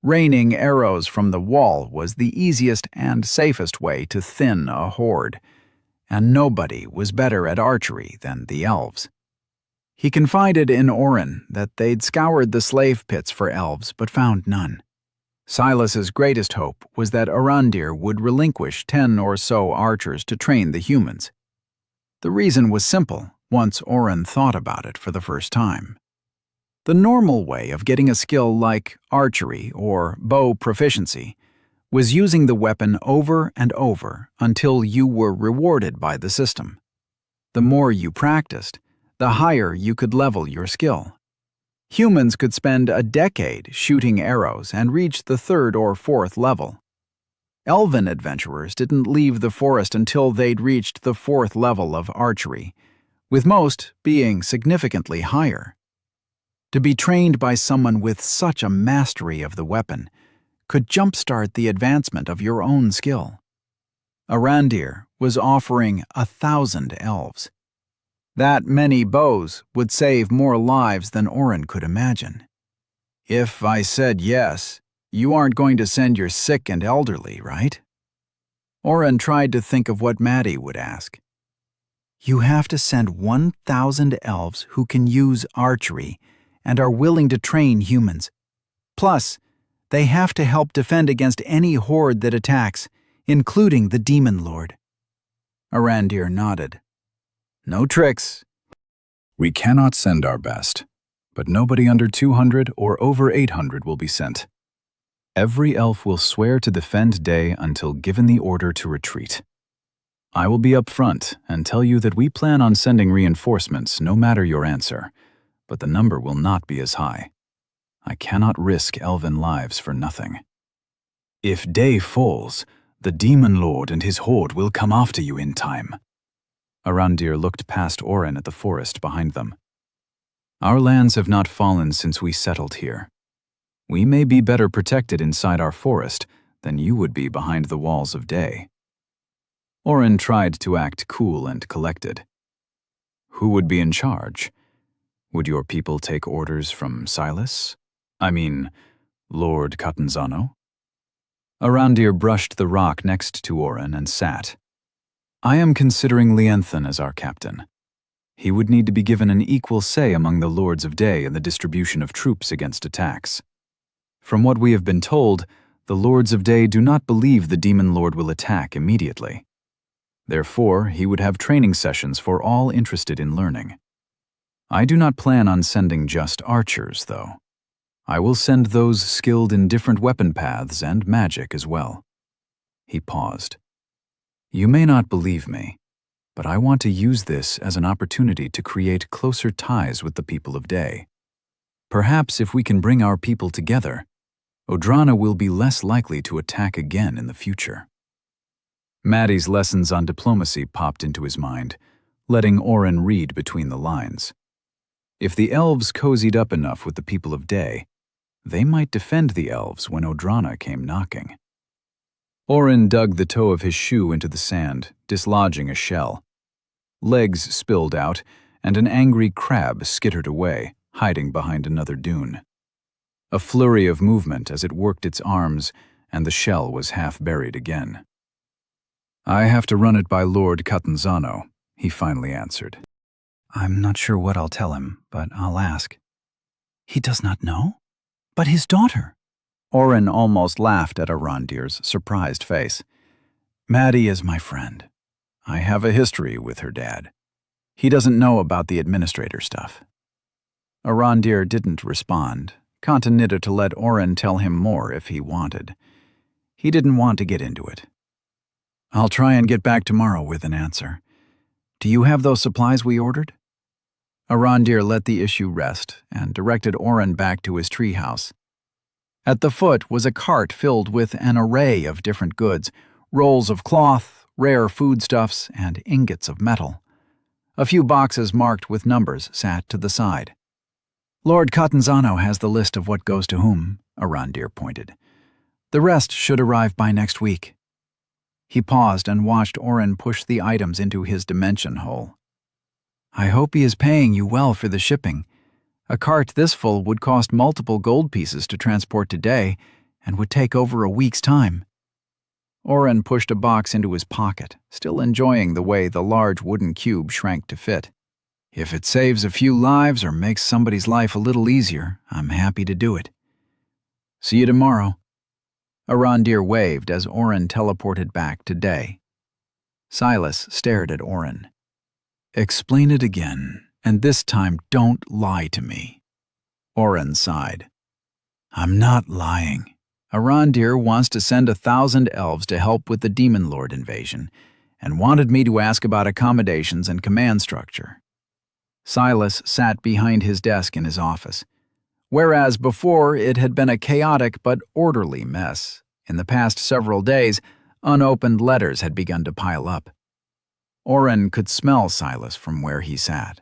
Raining arrows from the wall was the easiest and safest way to thin a horde, and nobody was better at archery than the elves. He confided in Oren that they'd scoured the slave pits for elves but found none. Silas's greatest hope was that Arandir would relinquish 10 or so archers to train the humans. The reason was simple once Oren thought about it for the first time. The normal way of getting a skill like archery or bow proficiency was using the weapon over and over until you were rewarded by the system. The more you practiced, the higher you could level your skill. Humans could spend a decade shooting arrows and reach the 3rd or 4th level. Elven adventurers didn't leave the forest until they'd reached the 4th level of archery, with most being significantly higher. To be trained by someone with such a mastery of the weapon could jumpstart the advancement of your own skill. Arandir was offering 1,000 elves. That many bows would save more lives than Oren could imagine. If I said yes, you aren't going to send your sick and elderly, right? Oren tried to think of what Maddie would ask. You have to send 1,000 elves who can use archery and are willing to train humans. Plus, they have to help defend against any horde that attacks, including the Demon Lord. Arandir nodded. No tricks. We cannot send our best, but nobody under 200 or over 800 will be sent. Every elf will swear to defend Day until given the order to retreat. I will be up front and tell you that we plan on sending reinforcements no matter your answer, but the number will not be as high. I cannot risk elven lives for nothing. If Day falls, the Demon Lord and his horde will come after you in time. Arandir looked past Oren at the forest behind them. Our lands have not fallen since we settled here. We may be better protected inside our forest than you would be behind the walls of Day. Oren tried to act cool and collected. Who would be in charge? Would your people take orders from Silas? Lord Catanzano? Arandir brushed the rock next to Oren and sat. I am considering Lienthan as our captain. He would need to be given an equal say among the Lords of Day in the distribution of troops against attacks. From what we have been told, the Lords of Day do not believe the Demon Lord will attack immediately. Therefore, he would have training sessions for all interested in learning. I do not plan on sending just archers, though. I will send those skilled in different weapon paths and magic as well. He paused. You may not believe me, but I want to use this as an opportunity to create closer ties with the people of Day. Perhaps if we can bring our people together, Odrana will be less likely to attack again in the future. Maddie's lessons on diplomacy popped into his mind, letting Oren read between the lines. If the elves cozied up enough with the people of Day, they might defend the elves when Odrana came knocking. Oren dug the toe of his shoe into the sand, dislodging a shell. Legs spilled out, and an angry crab skittered away, hiding behind another dune. A flurry of movement as it worked its arms, and the shell was half buried again. I have to run it by Lord Catanzano, he finally answered. I'm not sure what I'll tell him, but I'll ask. He does not know? But his daughter? Oren almost laughed at Arandir's surprised face. Maddie is my friend. I have a history with her dad. He doesn't know about the administrator stuff. Arandir didn't respond, continued to let Oren tell him more if he wanted. He didn't want to get into it. I'll try and get back tomorrow with an answer. Do you have those supplies we ordered? Arandir let the issue rest and directed Oren back to his treehouse. At the foot was a cart filled with an array of different goods, rolls of cloth, rare foodstuffs, and ingots of metal. A few boxes marked with numbers sat to the side. Lord Catanzano has the list of what goes to whom, Arandir pointed. The rest should arrive by next week. He paused and watched Oren push the items into his dimension hole. I hope he is paying you well for the shipping. A cart this full would cost multiple gold pieces to transport today and would take over a week's time. Oren pushed a box into his pocket, still enjoying the way the large wooden cube shrank to fit. If it saves a few lives or makes somebody's life a little easier, I'm happy to do it. See you tomorrow. Arandir waved as Oren teleported back to Day. Silas stared at Oren. Explain it again, and this time don't lie to me. Oren sighed. I'm not lying. Arandir wants to send 1,000 elves to help with the Demon Lord invasion, and wanted me to ask about accommodations and command structure. Silas sat behind his desk in his office. Whereas before it had been a chaotic but orderly mess, in the past several days, Unopened letters had begun to pile up. Oren could smell Silas from where he sat.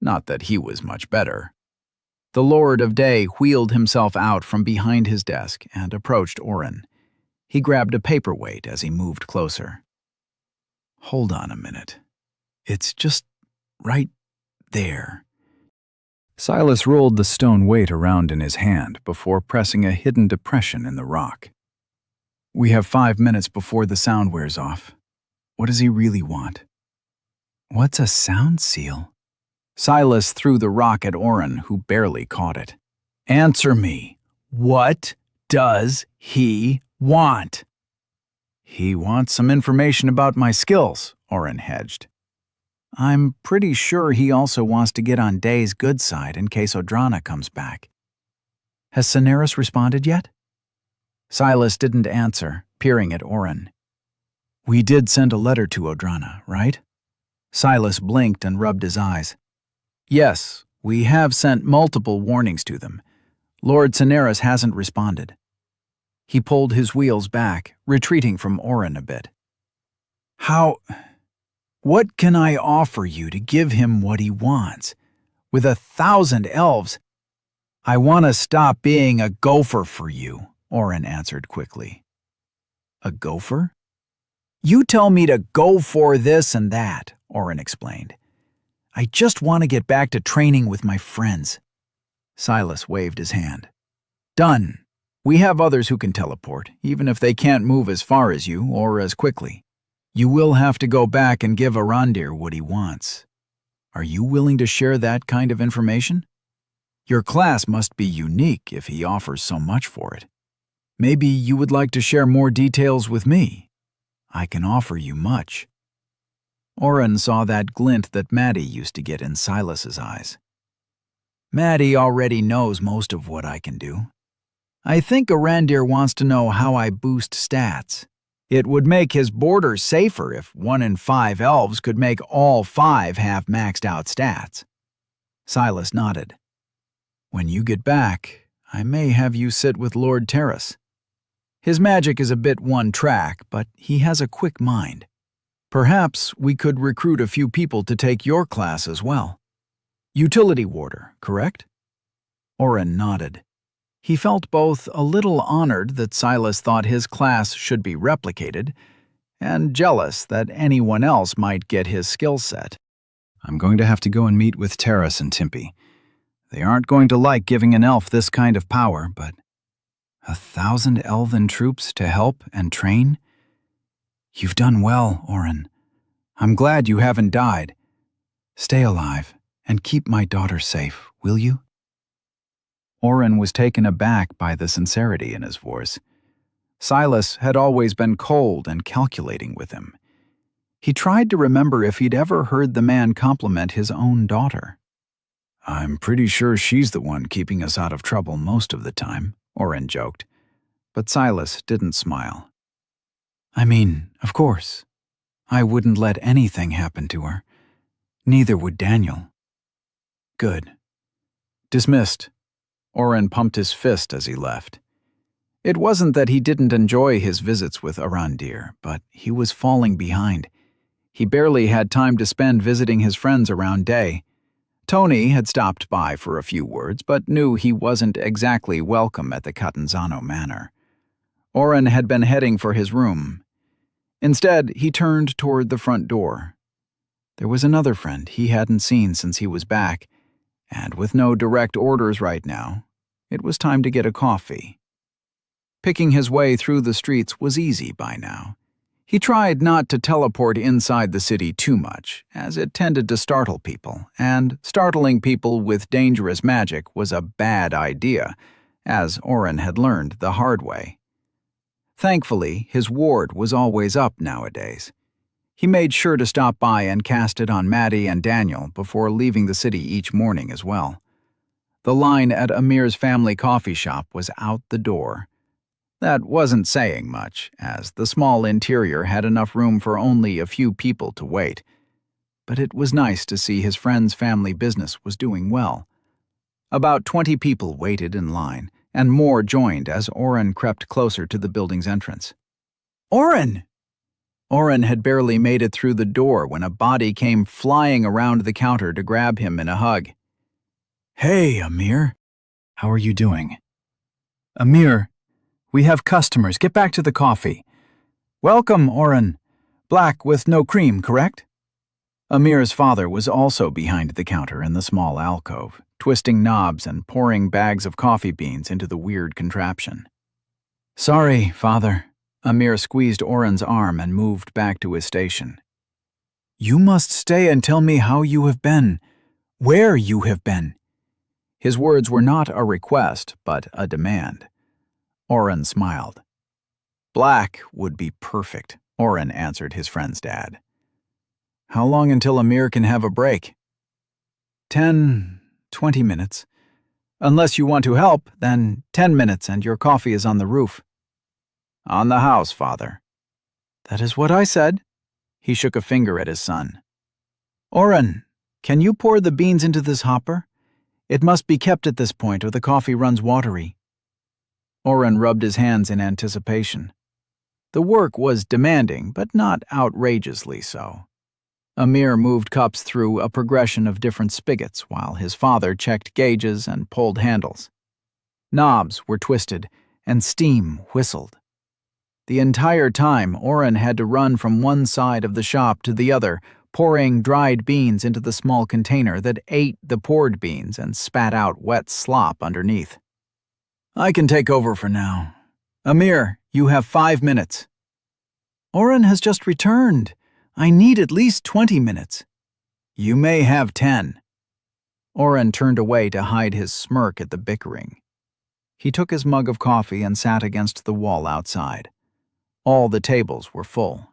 Not that he was much better. The Lord of Day wheeled himself out from behind his desk and approached Oren. He grabbed a paperweight as he moved closer. "Hold on a minute. It's just right there." Silas rolled the stone weight around in his hand before pressing a hidden depression in the rock. "We have 5 minutes before the sound wears off. What does he really want?" "What's a sound seal?" Silas threw the rock at Oren, who barely caught it. "Answer me. What does he want?" "He wants some information about my skills," Oren hedged. "I'm pretty sure he also wants to get on Day's good side in case Odrana comes back." "Has Cineris responded yet?" Silas didn't answer, peering at Oren. "We did send a letter to Odrana, right?" Silas blinked and rubbed his eyes. "Yes, we have sent multiple warnings to them. Lord Cineris hasn't responded." He pulled his wheels back, retreating from Oren a bit. What can I offer you to give him what he wants? With 1,000 elves, I want to stop being a gopher for you," Oren answered quickly. "A gopher?" "You tell me to go for this and that," Oren explained. "I just want to get back to training with my friends." Silas waved his hand. "Done. We have others who can teleport, even if they can't move as far as you or as quickly. You will have to go back and give Arandir what he wants. Are you willing to share that kind of information? Your class must be unique if he offers so much for it. Maybe you would like to share more details with me. I can offer you much." Oren saw that glint that Maddie used to get in Silas's eyes. "Maddie already knows most of what I can do. I think Arandir wants to know how I boost stats. It would make his borders safer if 1 in 5 elves could make all 5 have maxed out stats." Silas nodded. "When you get back, I may have you sit with Lord Terrace. His magic is a bit one-track, but he has a quick mind. Perhaps we could recruit a few people to take your class as well. Utility warder, correct?" Oren nodded. He felt both a little honored that Silas thought his class should be replicated, and jealous that anyone else might get his skill set. "I'm going to have to go and meet with Terrace and Timpy. They aren't going to like giving an elf this kind of power, but 1,000 elven troops to help and train? You've done well, Oren. I'm glad you haven't died. Stay alive and keep my daughter safe, will you?" Oren was taken aback by the sincerity in his voice. Silas had always been cold and calculating with him. He tried to remember if he'd ever heard the man compliment his own daughter. "I'm pretty sure she's the one keeping us out of trouble most of the time," Oren joked. But Silas didn't smile. "I mean, of course. I wouldn't let anything happen to her. Neither would Daniel." "Good. Dismissed." Oren pumped his fist as he left. It wasn't that he didn't enjoy his visits with Arandir, but he was falling behind. He barely had time to spend visiting his friends around Day. Tony had stopped by for a few words, but knew he wasn't exactly welcome at the Catanzano Manor. Oren had been heading for his room. Instead, he turned toward the front door. There was another friend he hadn't seen since he was back, and with no direct orders right now, it was time to get a coffee. Picking his way through the streets was easy by now. He tried not to teleport inside the city too much, as it tended to startle people, and startling people with dangerous magic was a bad idea, as Oren had learned the hard way. Thankfully, his ward was always up nowadays. He made sure to stop by and cast it on Maddie and Daniel before leaving the city each morning as well. The line at Amir's family coffee shop was out the door. That wasn't saying much, as the small interior had enough room for only a few people to wait. But it was nice to see his friend's family business was doing well. About 20 people waited in line, and more joined as Oren crept closer to the building's entrance. "Oren!" Oren had barely made it through the door when a body came flying around the counter to grab him in a hug. Hey, Amir. How are you doing? Amir, we have customers. Get back to the coffee. Welcome, Oren. Black with no cream, correct? Amir's father was also behind the counter in the small alcove, twisting knobs and pouring bags of coffee beans into the weird contraption. Sorry, father. Amir squeezed Oren's arm and moved back to his station. You must stay and tell me how you have been, where you have been. His words were not a request, but a demand. Oren smiled. Black would be perfect, Oren answered his friend's dad. How long until Amir can have a break? 10, 20 minutes. Unless you want to help, then 10 minutes and your coffee is on the roof. On the house, father. That is what I said. He shook a finger at his son. Oren, can you pour the beans into this hopper? It must be kept at this point or the coffee runs watery. Oren rubbed his hands in anticipation. The work was demanding, but not outrageously so. Amir moved cups through a progression of different spigots while his father checked gauges and pulled handles. Knobs were twisted and steam whistled. The entire time, Oren had to run from one side of the shop to the other, pouring dried beans into the small container that ate the poured beans and spat out wet slop underneath. I can take over for now. Amir, you have 5 minutes. Oren has just returned. I need at least 20 minutes. You may have 10. Oren turned away to hide his smirk at the bickering. He took his mug of coffee and sat against the wall outside. All the tables were full.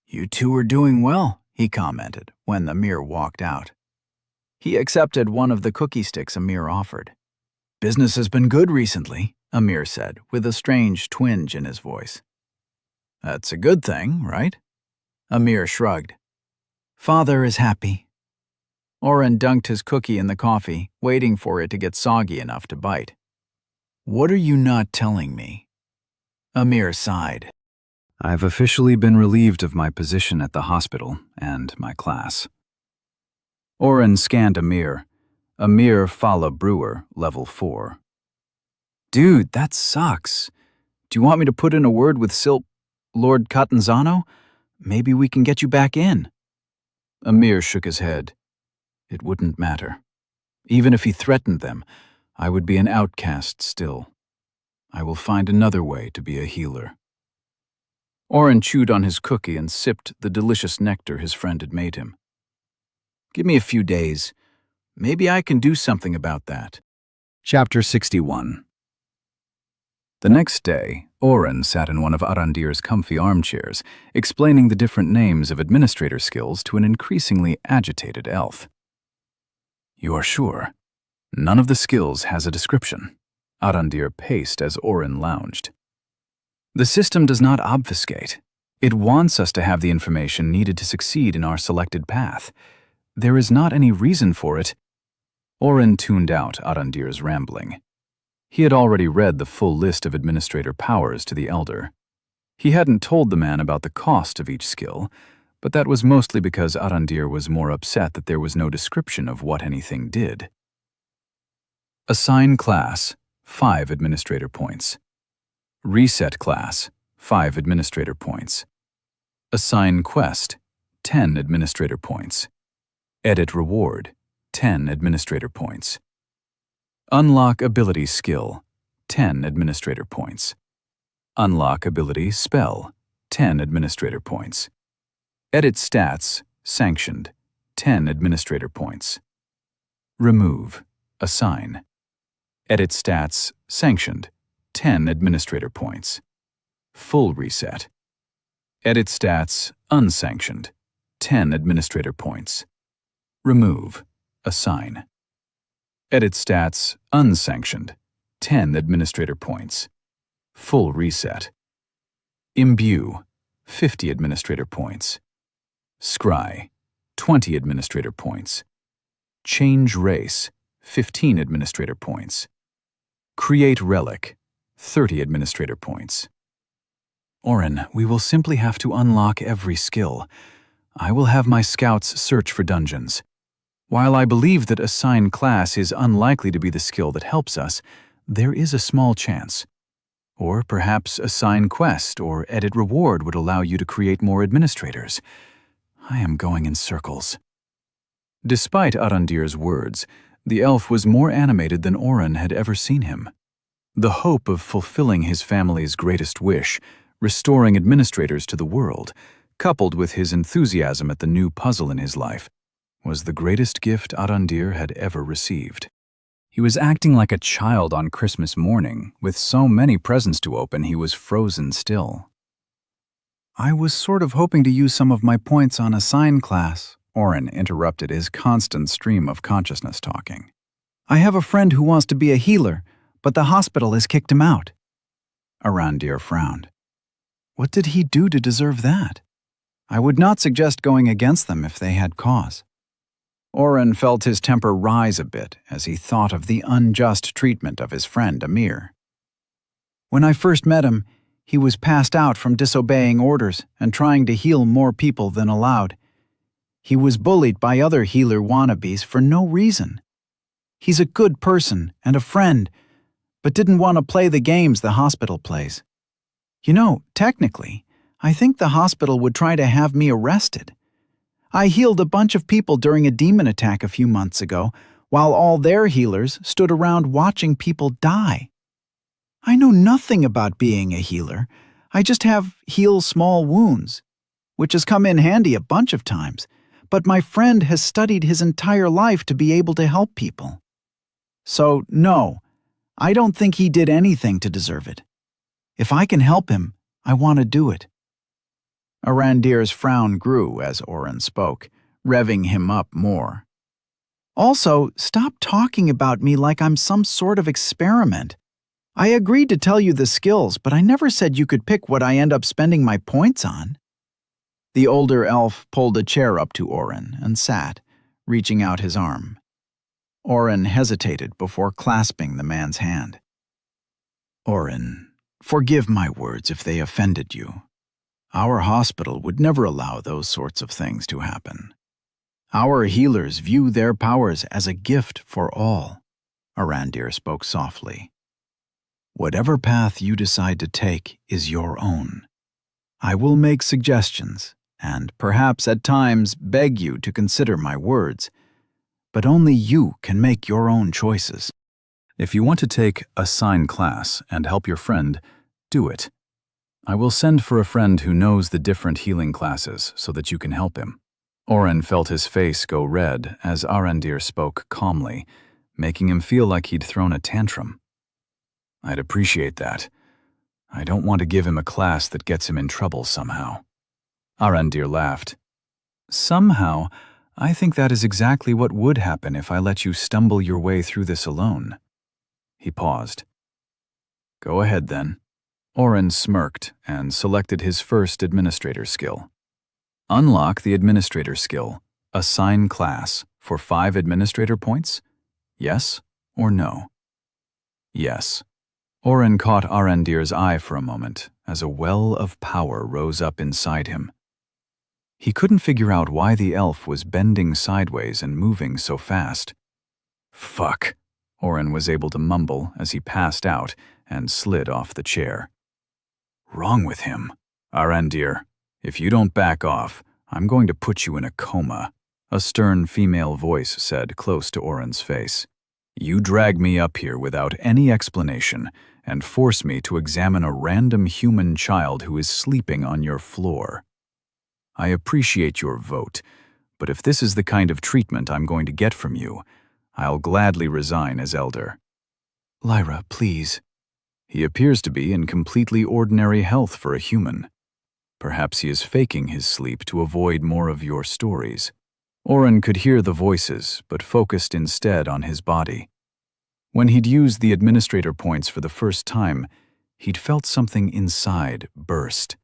You two are doing well, he commented when Amir walked out. He accepted one of the cookie sticks Amir offered. Business has been good recently, Amir said, with a strange twinge in his voice. That's a good thing, right? Amir shrugged. Father is happy. Oren dunked his cookie in the coffee, waiting for it to get soggy enough to bite. What are you not telling me? Amir sighed. I've officially been relieved of my position at the hospital and my class. Oren scanned Amir. Amir Fala Brewer, level 4. Dude, that sucks. Do you want me to put in a word with Lord Catanzano? Maybe we can get you back in. Amir shook his head. It wouldn't matter. Even if he threatened them, I would be an outcast still. I will find another way to be a healer. Oren chewed on his cookie and sipped the delicious nectar his friend had made him. Give me a few days. Maybe I can do something about that. Chapter 61. The next day, Oren sat in one of Arandir's comfy armchairs, explaining the different names of administrator skills to an increasingly agitated elf. You are sure? None of the skills has a description. Arandir paced as Oren lounged. The system does not obfuscate. It wants us to have the information needed to succeed in our selected path. There is not any reason for it. Oren tuned out Arandir's rambling. He had already read the full list of administrator powers to the elder. He hadn't told the man about the cost of each skill, but that was mostly because Arandir was more upset that there was no description of what anything did. Assign class, 5 administrator points. Reset class, 5 administrator points. Assign quest, 10 administrator points. Edit reward, 10 administrator points. Unlock ability skill, 10 administrator points. Unlock ability spell, 10 administrator points. Edit stats, sanctioned, 10 administrator points. Remove, assign. Edit stats, sanctioned, 10 administrator points. Full reset. Edit stats, unsanctioned, 10 administrator points. Remove, assign. Edit stats, unsanctioned, 10 administrator points. Full reset. Imbue, 50 administrator points. Scry, 20 administrator points. Change race, 15 administrator points. Create relic, 30 administrator points. Oren, we will simply have to unlock every skill. I will have my scouts search for dungeons. While I believe that assign class is unlikely to be the skill that helps us, there is a small chance. Or perhaps assign quest or edit reward would allow you to create more administrators. I am going in circles. Despite Arandir's words, the elf was more animated than Oren had ever seen him. The hope of fulfilling his family's greatest wish, restoring administrators to the world, coupled with his enthusiasm at the new puzzle in his life, was the greatest gift Arandir had ever received. He was acting like a child on Christmas morning, with so many presents to open he was frozen still. I was sort of hoping to use some of my points on assign class, Oren interrupted his constant stream of consciousness talking. I have a friend who wants to be a healer, but the hospital has kicked him out. Arandir frowned. What did he do to deserve that? I would not suggest going against them if they had cause. Oren felt his temper rise a bit as he thought of the unjust treatment of his friend Amir. When I first met him, he was passed out from disobeying orders and trying to heal more people than allowed. He was bullied by other healer wannabes for no reason. He's a good person and a friend, but didn't want to play the games the hospital plays. You know, technically, I think the hospital would try to have me arrested. I healed a bunch of people during a demon attack a few months ago, while all their healers stood around watching people die. I know nothing about being a healer. I just have heal small wounds, which has come in handy a bunch of times, but my friend has studied his entire life to be able to help people. So, no, I don't think he did anything to deserve it. If I can help him, I want to do it. Arandir's frown grew as Oren spoke, revving him up more. Also, stop talking about me like I'm some sort of experiment. I agreed to tell you the skills, but I never said you could pick what I end up spending my points on. The older elf pulled a chair up to Oren and sat, reaching out his arm. Oren hesitated before clasping the man's hand. Oren, forgive my words if they offended you. Our hospital would never allow those sorts of things to happen. Our healers view their powers as a gift for all. Arandir spoke softly. Whatever path you decide to take is your own. I will make suggestions, and perhaps at times beg you to consider my words, but only you can make your own choices. If you want to take assign class and help your friend, do it. I will send for a friend who knows the different healing classes so that you can help him. Oren felt his face go red as Arandir spoke calmly, making him feel like he'd thrown a tantrum. I'd appreciate that. I don't want to give him a class that gets him in trouble somehow. Arandir laughed. Somehow, I think that is exactly what would happen if I let you stumble your way through this alone. He paused. Go ahead then. Oren smirked and selected his first administrator skill. Unlock the administrator skill, assign class, for 5 administrator points? Yes or no? Yes. Oren caught Arandir's eye for a moment as a well of power rose up inside him. He couldn't figure out why the elf was bending sideways and moving so fast. Fuck, Oren was able to mumble as he passed out and slid off the chair. Wrong with him? Arandir, if you don't back off, I'm going to put you in a coma, a stern female voice said close to Oren's face. You drag me up here without any explanation and force me to examine a random human child who is sleeping on your floor. I appreciate your vote, but if this is the kind of treatment I'm going to get from you, I'll gladly resign as elder. Lyra, please. He appears to be in completely ordinary health for a human. Perhaps he is faking his sleep to avoid more of your stories. Oren could hear the voices, but focused instead on his body. When he'd used the administrator points for the first time, he'd felt something inside burst.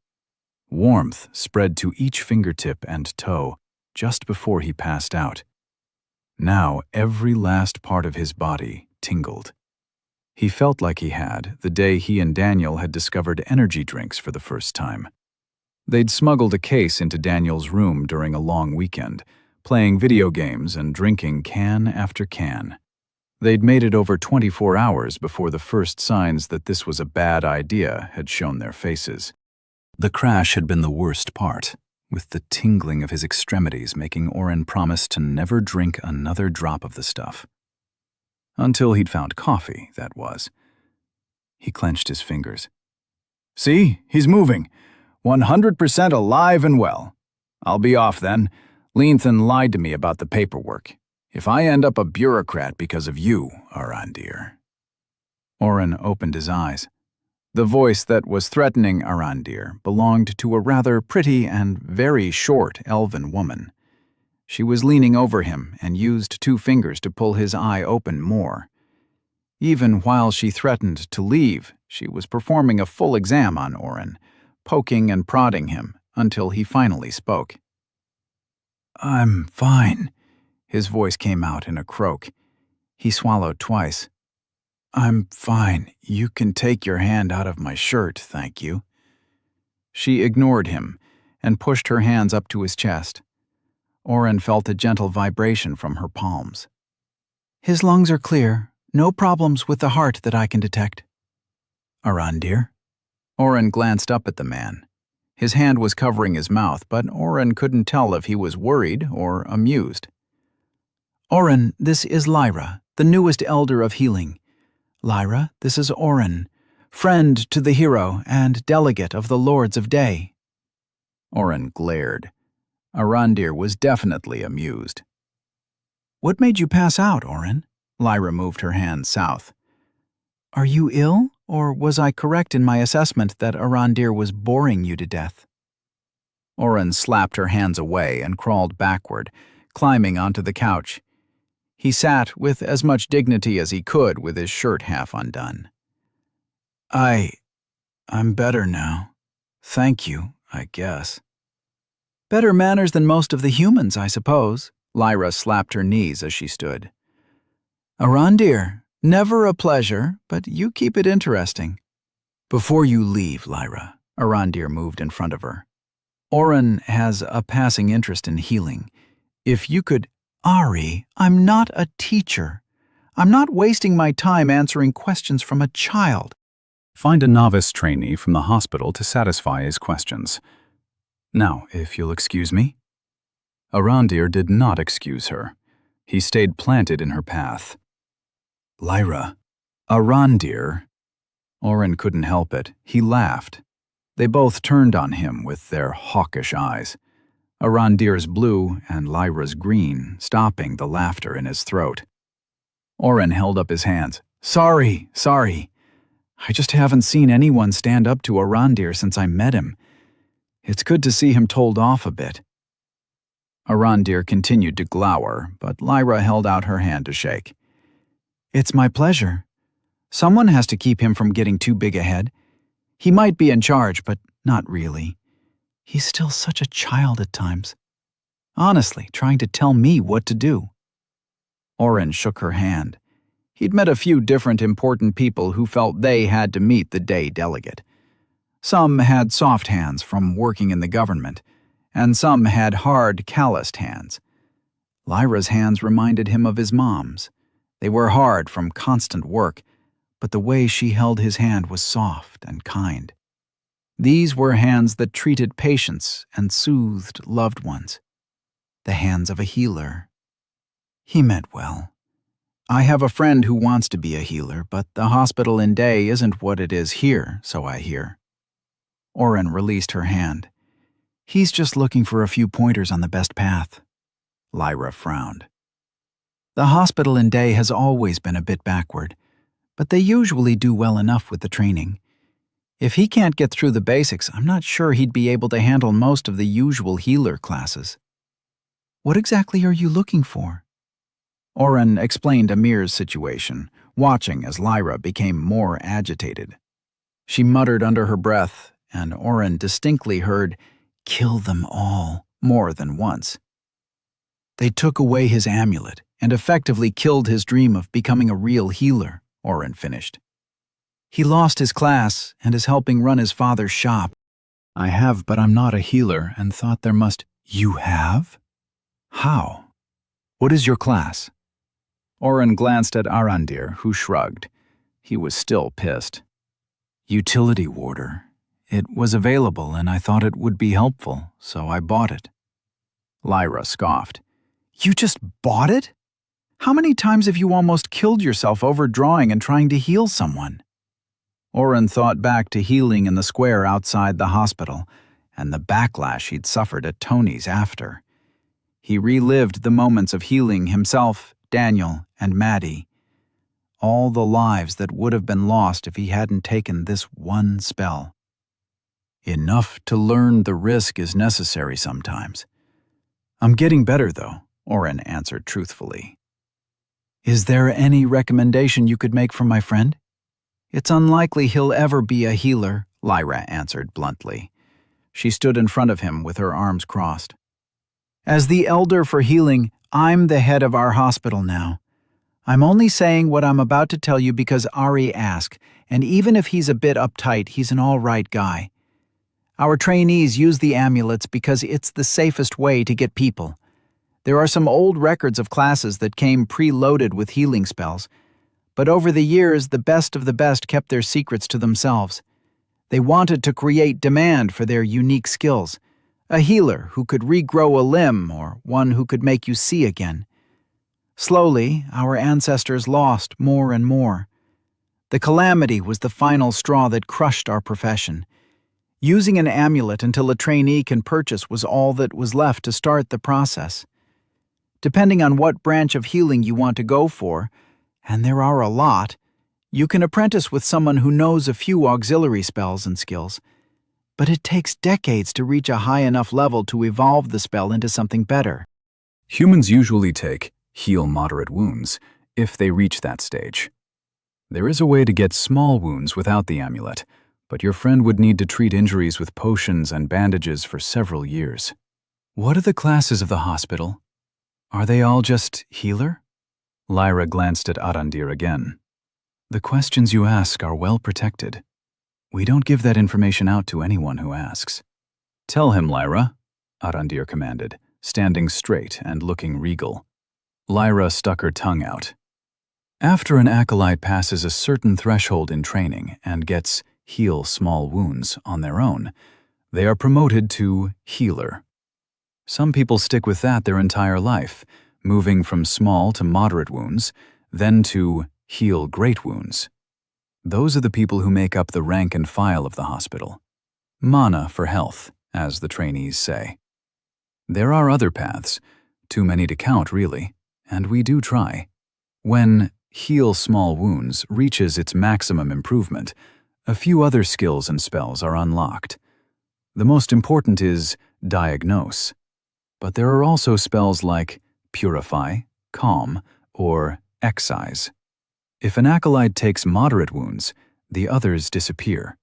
Warmth spread to each fingertip and toe just before he passed out. Now every last part of his body tingled. He felt like he had the day he and Daniel had discovered energy drinks for the first time. They'd smuggled a case into Daniel's room during a long weekend, playing video games and drinking can after can. They'd made it over 24 hours before the first signs that this was a bad idea had shown their faces. The crash had been the worst part, with the tingling of his extremities making Oren promise to never drink another drop of the stuff. Until he'd found coffee, that was. He clenched his fingers. "See, he's moving. 100% alive and well. I'll be off then. Leanthan lied to me about the paperwork. If I end up a bureaucrat because of you, Arandir." Oren opened his eyes. The voice that was threatening Arandir belonged to a rather pretty and very short elven woman. She was leaning over him and used 2 fingers to pull his eye open more. Even while she threatened to leave, she was performing a full exam on Oren, poking and prodding him until he finally spoke. "I'm fine," his voice came out in a croak. He swallowed twice. "I'm fine. You can take your hand out of my shirt, thank you." She ignored him and pushed her hands up to his chest. Oren felt a gentle vibration from her palms. "His lungs are clear. No problems with the heart that I can detect." "Arandir?" Oren glanced up at the man. His hand was covering his mouth, but Oren couldn't tell if he was worried or amused. "Oren, this is Lyra, the newest elder of healing. Lyra, this is Oren, friend to the hero and delegate of the Lords of Day." Oren glared. Arandir was definitely amused. "What made you pass out, Oren?" Lyra moved her hand south. "Are you ill, or was I correct in my assessment that Arandir was boring you to death?" Oren slapped her hands away and crawled backward, climbing onto the couch. He sat with as much dignity as he could with his shirt half undone. I'm better now. Thank you, I guess." "Better manners than most of the humans, I suppose." Lyra slapped her knees as she stood. "Arandir, never a pleasure, but you keep it interesting." "Before you leave, Lyra," Arandir moved in front of her. "Oren has a passing interest in healing. If you could—" "Ari, I'm not a teacher. I'm not wasting my time answering questions from a child." Find a novice trainee from the hospital to satisfy his questions. "Now, if you'll excuse me." Arandir did not excuse her. He stayed planted in her path. "Lyra." "Arandir." Oren couldn't help it. He laughed. They both turned on him with their hawkish eyes. Arandir's blue and Lyra's green, stopping the laughter in his throat. Oren held up his hands. Sorry. I just haven't seen anyone stand up to Arandir since I met him. It's good to see him told off a bit." Arandir continued to glower, but Lyra held out her hand to shake. "It's my pleasure. Someone has to keep him from getting too big ahead. He might be in charge, but not really. He's still such a child at times. Honestly, trying to tell me what to do." Oren shook her hand. He'd met a few different important people who felt they had to meet the day delegate. Some had soft hands from working in the government, and some had hard, calloused hands. Lyra's hands reminded him of his mom's. They were hard from constant work, but the way she held his hand was soft and kind. These were hands that treated patients and soothed loved ones. The hands of a healer. He meant well. "I have a friend who wants to be a healer, but the hospital in Day isn't what it is here, so I hear." Oren released her hand. "He's just looking for a few pointers on the best path." Lyra frowned. "The hospital in Day has always been a bit backward, but they usually do well enough with the training. If he can't get through the basics, I'm not sure he'd be able to handle most of the usual healer classes." "What exactly are you looking for?" Oren explained Amir's situation, watching as Lyra became more agitated. She muttered under her breath, and Oren distinctly heard, "Kill them all," more than once. "They took away his amulet and effectively killed his dream of becoming a real healer," Oren finished. He lost his class and is helping run his father's shop. I have, but I'm not a healer and thought there must... You have? How? What is your class? Oren glanced at Arandir, who shrugged. He was still pissed. Utility warder. It was available and I thought it would be helpful, so I bought it. Lyra scoffed. You just bought it? How many times have you almost killed yourself overdrawing and trying to heal someone? Oren thought back to healing in the square outside the hospital and the backlash he'd suffered at Tony's after. He relived the moments of healing himself, Daniel, and Maddie. All the lives that would have been lost if he hadn't taken this one spell. Enough to learn the risk is necessary sometimes. I'm getting better, though, Oren answered truthfully. Is there any recommendation you could make for my friend? It's unlikely he'll ever be a healer, Lyra answered bluntly. She stood in front of him with her arms crossed. As the elder for healing, I'm the head of our hospital now. I'm only saying what I'm about to tell you because Ari asked, and even if he's a bit uptight, he's an all right guy. Our trainees use the amulets because it's the safest way to get people. There are some old records of classes that came preloaded with healing spells, but over the years the best of the best kept their secrets to themselves. They wanted to create demand for their unique skills, a healer who could regrow a limb or one who could make you see again. Slowly, our ancestors lost more and more. The calamity was the final straw that crushed our profession. Using an amulet until a trainee can purchase was all that was left to start the process. Depending on what branch of healing you want to go for, and there are a lot, you can apprentice with someone who knows a few auxiliary spells and skills. But it takes decades to reach a high enough level to evolve the spell into something better. Humans usually take heal moderate wounds if they reach that stage. There is a way to get small wounds without the amulet, but your friend would need to treat injuries with potions and bandages for several years. What are the classes of the hospital? Are they all just healer? Lyra glanced at Arandir again. The questions you ask are well protected. We don't give that information out to anyone who asks. Tell him, Lyra, Arandir commanded, standing straight and looking regal. Lyra stuck her tongue out. After an acolyte passes a certain threshold in training and gets heal small wounds on their own, they are promoted to healer. Some people stick with that their entire life, moving from small to moderate wounds, then to heal great wounds. Those are the people who make up the rank and file of the hospital. Mana for health, as the trainees say. There are other paths, too many to count really, and we do try. When heal small wounds reaches its maximum improvement, a few other skills and spells are unlocked. The most important is diagnose. But there are also spells like purify, calm, or excise. If an acolyte takes moderate wounds, the others disappear.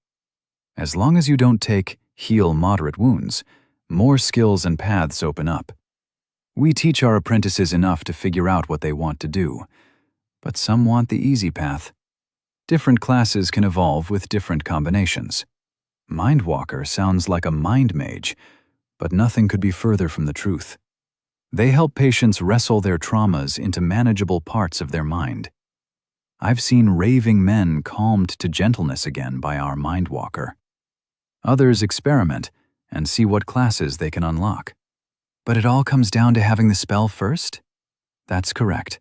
As long as you don't take heal moderate wounds, more skills and paths open up. We teach our apprentices enough to figure out what they want to do, but some want the easy path. Different classes can evolve with different combinations. Mindwalker sounds like a mind mage, but nothing could be further from the truth. They help patients wrestle their traumas into manageable parts of their mind. I've seen raving men calmed to gentleness again by our Mindwalker. Others experiment and see what classes they can unlock. But it all comes down to having the spell first? That's correct.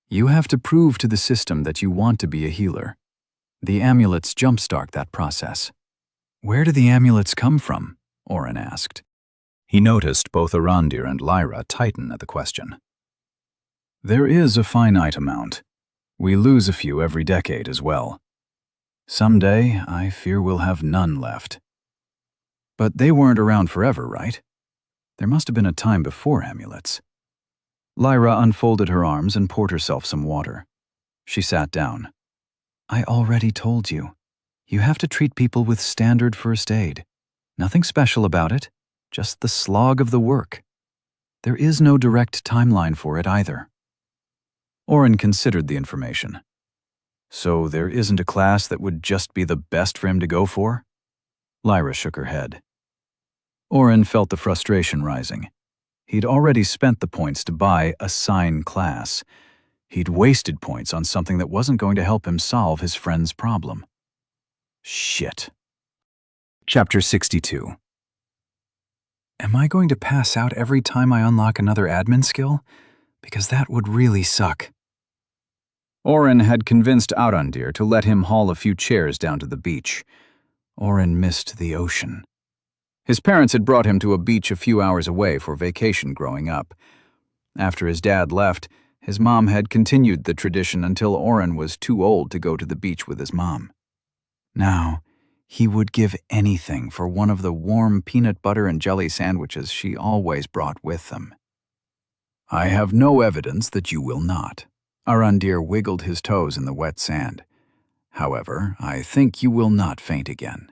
You have to prove to the system that you want to be a healer. The amulets jumpstart that process. Where do the amulets come from? Oren asked. He noticed both Arandir and Lyra tighten at the question. There is a finite amount. We lose a few every decade as well. Someday, I fear we'll have none left. But they weren't around forever, right? There must have been a time before amulets. Lyra unfolded her arms and poured herself some water. She sat down. I already told you. You have to treat people with standard first aid. Nothing special about it, just the slog of the work. There is no direct timeline for it either. Oren considered the information. So there isn't a class that would just be the best for him to go for? Lyra shook her head. Oren felt the frustration rising. He'd already spent the points to buy a sign class. He'd wasted points on something that wasn't going to help him solve his friend's problem. Shit. Chapter 62. Am I going to pass out every time I unlock another admin skill? Because that would really suck. Oren had convinced Audrandir to let him haul a few chairs down to the beach. Oren missed the ocean. His parents had brought him to a beach a few hours away for vacation growing up. After his dad left, his mom had continued the tradition until Oren was too old to go to the beach with his mom. Now, he would give anything for one of the warm peanut butter and jelly sandwiches she always brought with them. I have no evidence that you will not. Audrandir wiggled his toes in the wet sand. However, I think you will not faint again.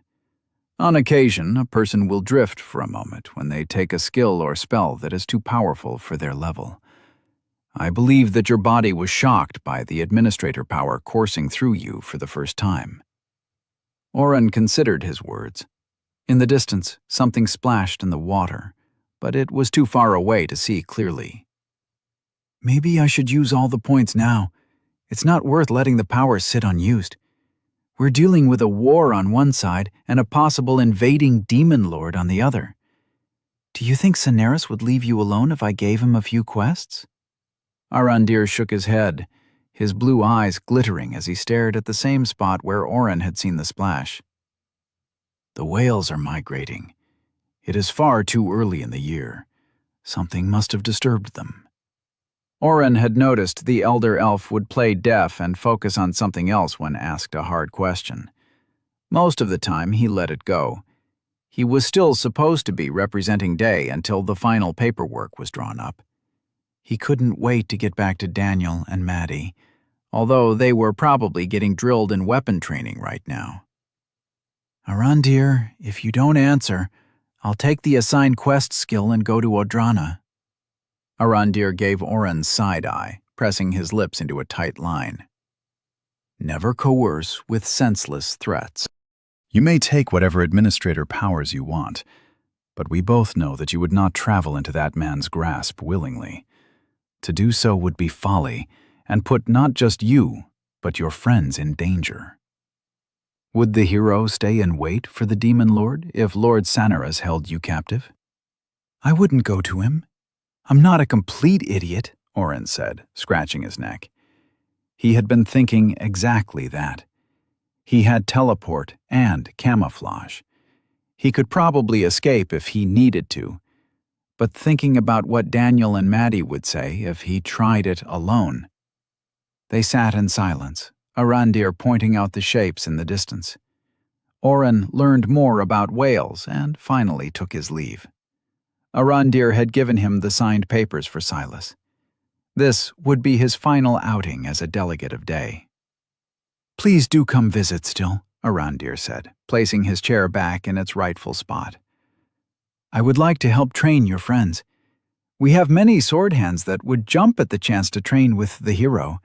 On occasion, a person will drift for a moment when they take a skill or spell that is too powerful for their level. I believe that your body was shocked by the administrator power coursing through you for the first time. Oren considered his words. In the distance, something splashed in the water, but it was too far away to see clearly. Maybe I should use all the points now. It's not worth letting the power sit unused. We're dealing with a war on one side and a possible invading demon lord on the other. Do you think Cineris would leave you alone if I gave him a few quests? Audrandir shook his head, his blue eyes glittering as he stared at the same spot where Oren had seen the splash. The whales are migrating. It is far too early in the year. Something must have disturbed them. Oren had noticed the elder elf would play deaf and focus on something else when asked a hard question. Most of the time, he let it go. He was still supposed to be representing Day until the final paperwork was drawn up. He couldn't wait to get back to Daniel and Maddie, although they were probably getting drilled in weapon training right now. Audrandir, if you don't answer, I'll take the assigned quest skill and go to Odrana. Audrandir gave Oren's side-eye, pressing his lips into a tight line. Never coerce with senseless threats. You may take whatever administrator powers you want, but we both know that you would not travel into that man's grasp willingly. To do so would be folly, and put not just you, but your friends in danger. Would the hero stay and wait for the demon lord if Lord Cineris held you captive? I wouldn't go to him. I'm not a complete idiot, Oren said, scratching his neck. He had been thinking exactly that. He had teleport and camouflage. He could probably escape if he needed to, but thinking about what Daniel and Maddie would say if he tried it alone. They sat in silence, Audrandir pointing out the shapes in the distance. Oren learned more about whales and finally took his leave. Audrandir had given him the signed papers for Silas. This would be his final outing as a delegate of Day. Please do come visit still, Audrandir said, placing his chair back in its rightful spot. I would like to help train your friends. We have many sword hands that would jump at the chance to train with the hero,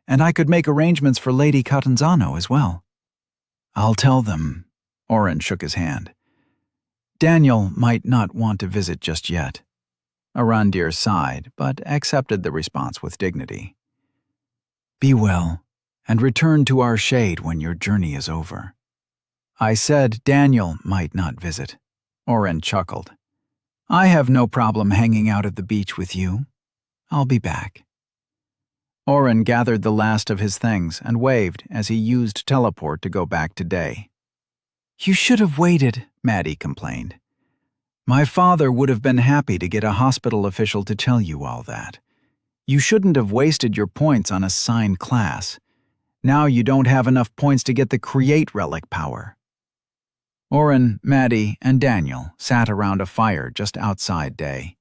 and I could make arrangements for Lady Catanzano as well. I'll tell them. Oren shook his hand. Daniel might not want to visit just yet. Audrandir sighed, but accepted the response with dignity. Be well, and return to our shade when your journey is over. I said Daniel might not visit. Oren chuckled. I have no problem hanging out at the beach with you. I'll be back. Oren gathered the last of his things and waved as he used teleport to go back to Day. You should have waited, Maddie complained. My father would have been happy to get a hospital official to tell you all that. You shouldn't have wasted your points on a signed class. Now you don't have enough points to get the create relic power. Oren, Maddie, and Daniel sat around a fire just outside Day.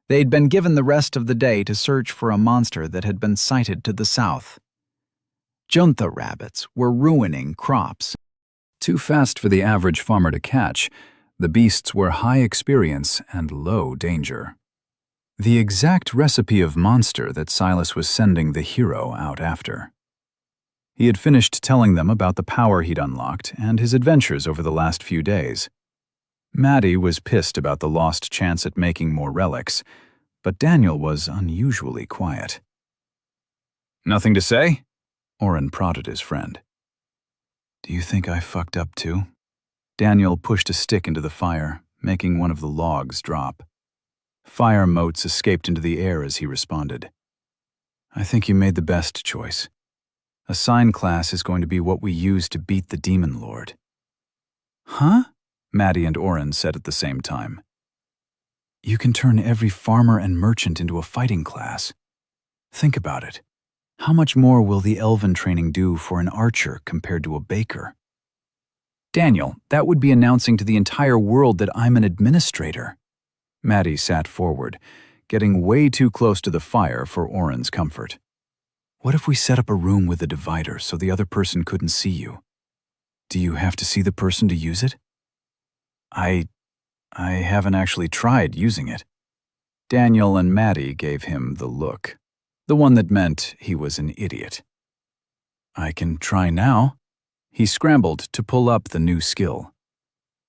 They'd been given the rest of the day to search for a monster that had been sighted to the south. Junta rabbits were ruining crops. Too fast for the average farmer to catch, the beasts were high experience and low danger. The exact recipe of monster that Silas was sending the hero out after. He had finished telling them about the power he'd unlocked and his adventures over the last few days. Maddie was pissed about the lost chance at making more relics, but Daniel was unusually quiet. "Nothing to say?" Oren prodded his friend. "Do you think I fucked up too?" Daniel pushed a stick into the fire, making one of the logs drop. Fire motes escaped into the air as he responded. "I think you made the best choice. A sign class is going to be what we use to beat the Demon Lord." "Huh?" Maddie and Oren said at the same time. "You can turn every farmer and merchant into a fighting class. Think about it. How much more will the elven training do for an archer compared to a baker?" "Daniel, that would be announcing to the entire world that I'm an administrator." Maddie sat forward, getting way too close to the fire for Oren's comfort. "What if we set up a room with a divider so the other person couldn't see you? Do you have to see the person to use it?" I haven't actually tried using it." Daniel and Maddie gave him the look, the one that meant he was an idiot. "I can try now." He scrambled to pull up the new skill.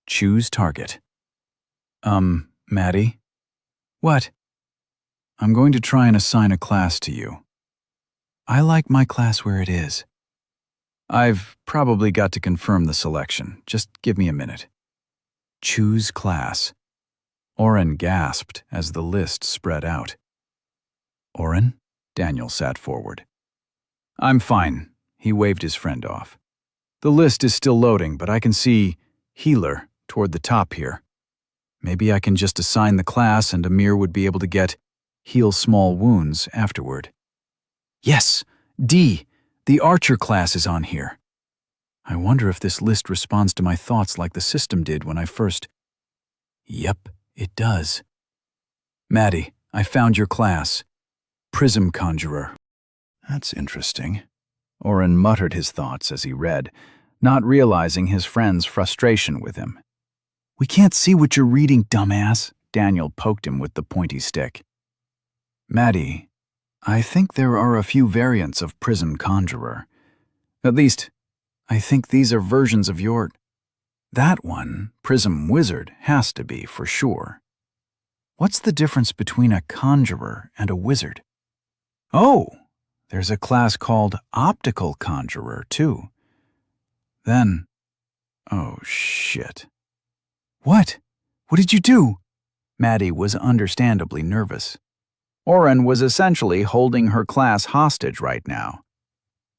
Choose target. Maddie? What? I'm going to try and assign a class to you. I like my class where it is. I've probably got to confirm the selection. Just give me a minute. Choose class. Oren gasped as the list spread out. "Oren?" Daniel sat forward. "I'm fine." He waved his friend off. "The list is still loading, but I can see healer toward the top here. Maybe I can just assign the class and Amir would be able to get heal small wounds afterward." "Yes, D, the archer class is on here. I wonder if this list responds to my thoughts like the system did when I first..." "Yep, it does." "Maddie, I found your class. Prism Conjurer." "That's interesting." Oren muttered his thoughts as he read, not realizing his friend's frustration with him. "We can't see what you're reading, dumbass," Daniel poked him with the pointy stick. "Maddie, I think there are a few variants of Prism Conjurer. At least, I think these are versions of your... That one, Prism Wizard, has to be for sure. What's the difference between a conjurer and a wizard? Oh, there's a class called Optical Conjurer, too. Then... Oh, shit. What? What did you do?" Maddie was understandably nervous. Oren was essentially holding her class hostage right now.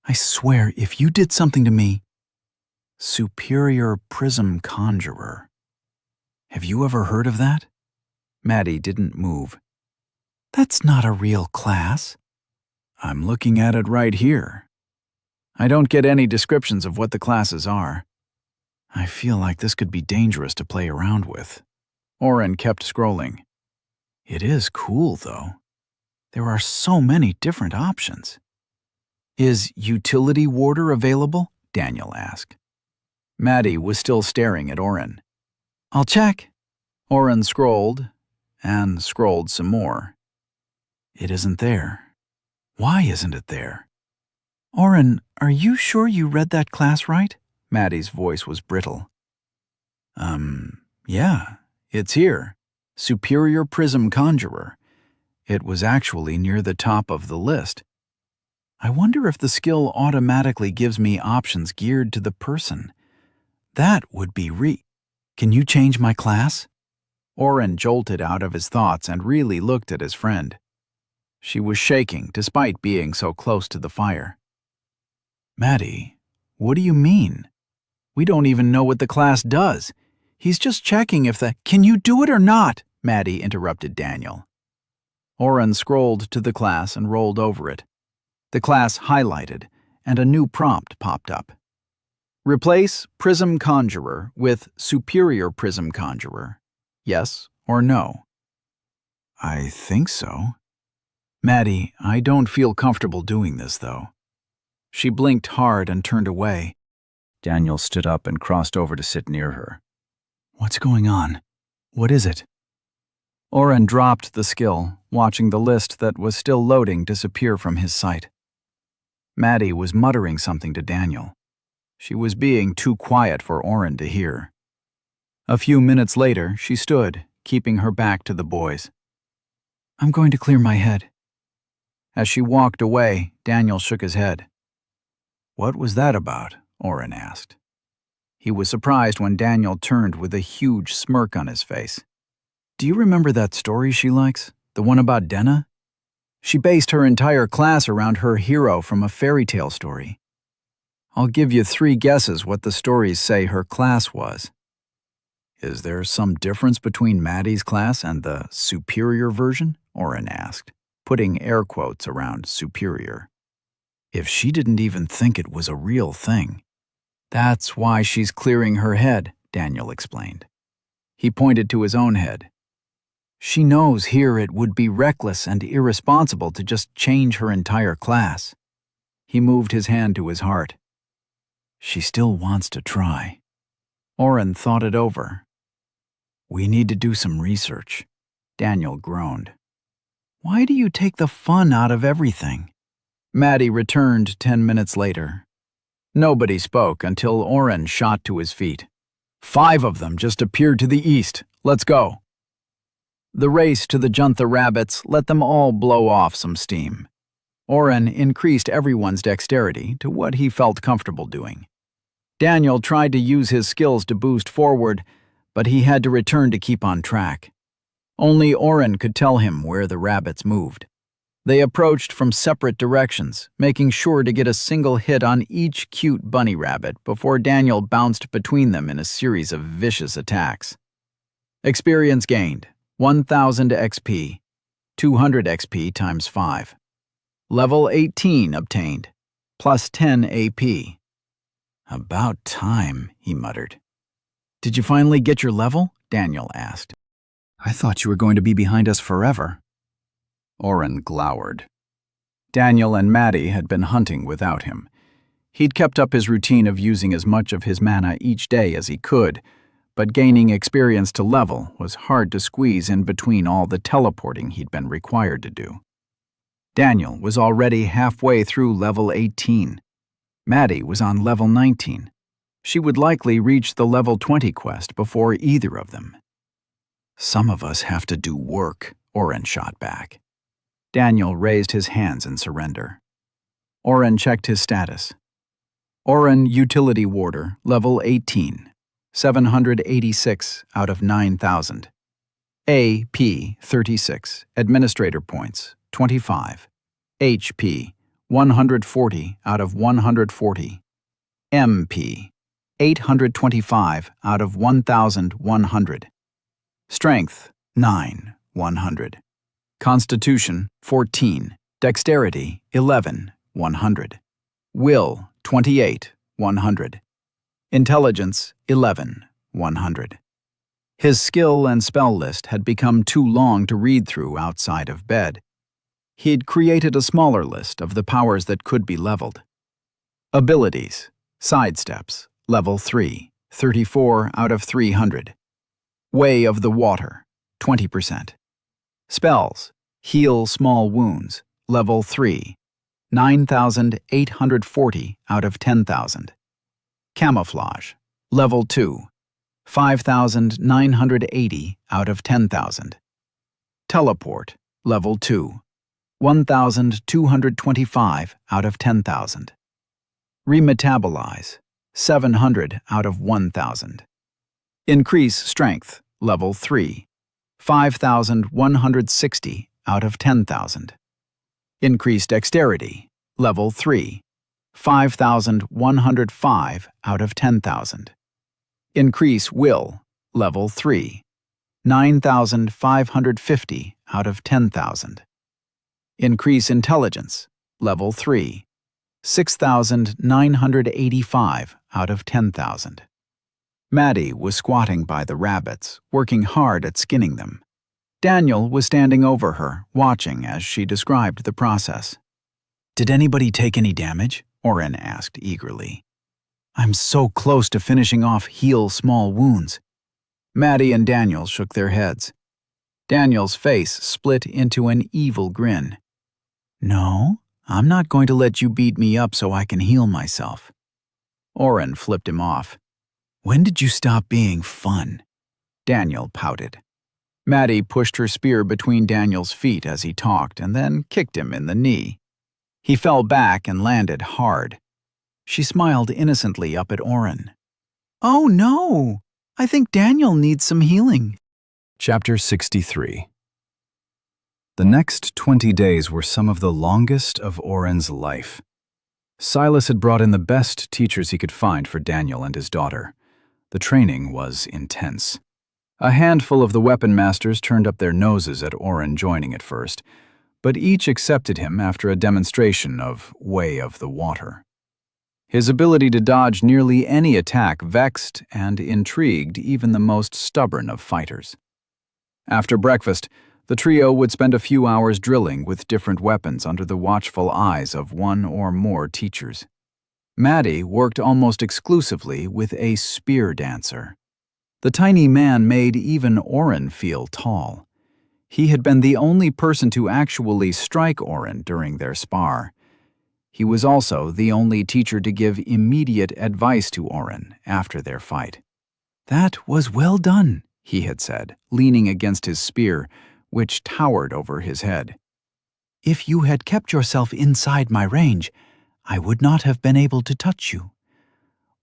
"I swear, if you did something to me..." Superior Prism Conjurer. Have you ever heard of that? Maddie didn't move. "That's not a real class." "I'm looking at it right here. I don't get any descriptions of what the classes are. I feel like this could be dangerous to play around with." Oren kept scrolling. "It is cool, though. There are so many different options." "Is Utility Warder available?" Daniel asked. Maddie was still staring at Oren. "I'll check." Oren scrolled, and scrolled some more. "It isn't there. Why isn't it there?" "Oren, are you sure you read that class right?" Maddie's voice was brittle. Yeah, it's here. Superior Prism Conjurer. It was actually near the top of the list. I wonder if the skill automatically gives me options geared to the person. That would be Can you change my class?" Oren jolted out of his thoughts and really looked at his friend. She was shaking despite being so close to the fire. "Maddie, what do you mean? We don't even know what the class does. He's just checking if the..." "Can you do it or not?" Maddie interrupted Daniel. Oren scrolled to the class and rolled over it. The class highlighted, and a new prompt popped up. Replace Prism Conjurer with Superior Prism Conjurer. Yes or no? I think so. Maddie, I don't feel comfortable doing this, though. She blinked hard and turned away. Daniel stood up and crossed over to sit near her. What's going on? What is it? Oren dropped the skill, watching the list that was still loading disappear from his sight. Maddie was muttering something to Daniel. She was being too quiet for Oren to hear. A few minutes later, she stood, keeping her back to the boys. "I'm going to clear my head." As she walked away, Daniel shook his head. "What was that about?" Oren asked. He was surprised when Daniel turned with a huge smirk on his face. "Do you remember that story she likes? The one about Denna? She based her entire class around her hero from a fairy tale story. I'll give you 3 guesses what the stories say her class was." "Is there some difference between Maddie's class and the superior version?" Oren asked, putting air quotes around superior. "If she didn't even think it was a real thing." "That's why she's clearing her head," Daniel explained. He pointed to his own head. "She knows here it would be reckless and irresponsible to just change her entire class." He moved his hand to his heart. "She still wants to try." Oren thought it over. "We need to do some research." Daniel groaned. "Why do you take the fun out of everything?" Maddie returned 10 minutes later. Nobody spoke until Oren shot to his feet. 5 of them just appeared to the east. Let's go." The race to the Juntha rabbits let them all blow off some steam. Oren increased everyone's dexterity to what he felt comfortable doing. Daniel tried to use his skills to boost forward, but he had to return to keep on track. Only Oren could tell him where the rabbits moved. They approached from separate directions, making sure to get a single hit on each cute bunny rabbit before Daniel bounced between them in a series of vicious attacks. Experience gained, 1,000 XP, 200 XP times 5. Level 18 obtained, plus 10 AP. "About time," he muttered. "Did you finally get your level?" Daniel asked. "I thought you were going to be behind us forever." Oren glowered. Daniel and Maddie had been hunting without him. He'd kept up his routine of using as much of his mana each day as he could, but gaining experience to level was hard to squeeze in between all the teleporting he'd been required to do. Daniel was already halfway through level 18. Maddie was on level 19. She would likely reach the level 20 quest before either of them. "Some of us have to do work," Oren shot back. Daniel raised his hands in surrender. Oren checked his status. Oren Utility Warder, level 18, 786 out of 9,000. AP 36, Administrator Points, 25. HP 140 out of 140. MP 825 out of 1,100. Strength 9, 100. Constitution 14. Dexterity 11, 100. Will 28, 100. Intelligence 11, 100. His skill and spell list had become too long to read through outside of bed. He'd created a smaller list of the powers that could be leveled. Abilities: Sidesteps, level 3, 34 out of 300. Way of the Water, 20%. Spells: Heal Small Wounds, level 3, 9,840 out of 10,000. Camouflage, level 2, 5,980 out of 10,000. Teleport, level 2, 1,225 out of 10,000. Remetabolize, 700 out of 1,000. Increase Strength, level 3, 5,160 out of 10,000. Increase Dexterity, level 3, 5,105 out of 10,000. Increase Will, level 3, 9,550 out of 10,000. Increase Intelligence, level 3, 6,985 out of 10,000. Maddie was squatting by the rabbits, working hard at skinning them. Daniel was standing over her, watching as she described the process. "Did anybody take any damage?" Oren asked eagerly. "I'm so close to finishing off Heal Small Wounds." Maddie and Daniel shook their heads. Daniel's face split into an evil grin. "No, I'm not going to let you beat me up so I can heal myself. Oren flipped him off. When did you stop being fun? Daniel pouted. Maddie pushed her spear between Daniel's feet as he talked and then kicked him in the knee. He fell back and landed hard. She smiled innocently up at Oren. Oh no! I think Daniel needs some healing. Chapter 63. The next 20 days were some of the longest of Oren's life. Silas had brought in the best teachers he could find for Daniel and his daughter. The training was intense. A handful of the weapon masters turned up their noses at Oren joining at first, but each accepted him after a demonstration of Way of the Water. His ability to dodge nearly any attack vexed and intrigued even the most stubborn of fighters. After breakfast, the trio would spend a few hours drilling with different weapons under the watchful eyes of one or more teachers. Maddie worked almost exclusively with a spear dancer. The tiny man made even Oren feel tall. He had been the only person to actually strike Oren during their spar. He was also the only teacher to give immediate advice to Oren after their fight. That was well done, he had said, leaning against his spear, which towered over his head. If you had kept yourself inside my range, I would not have been able to touch you.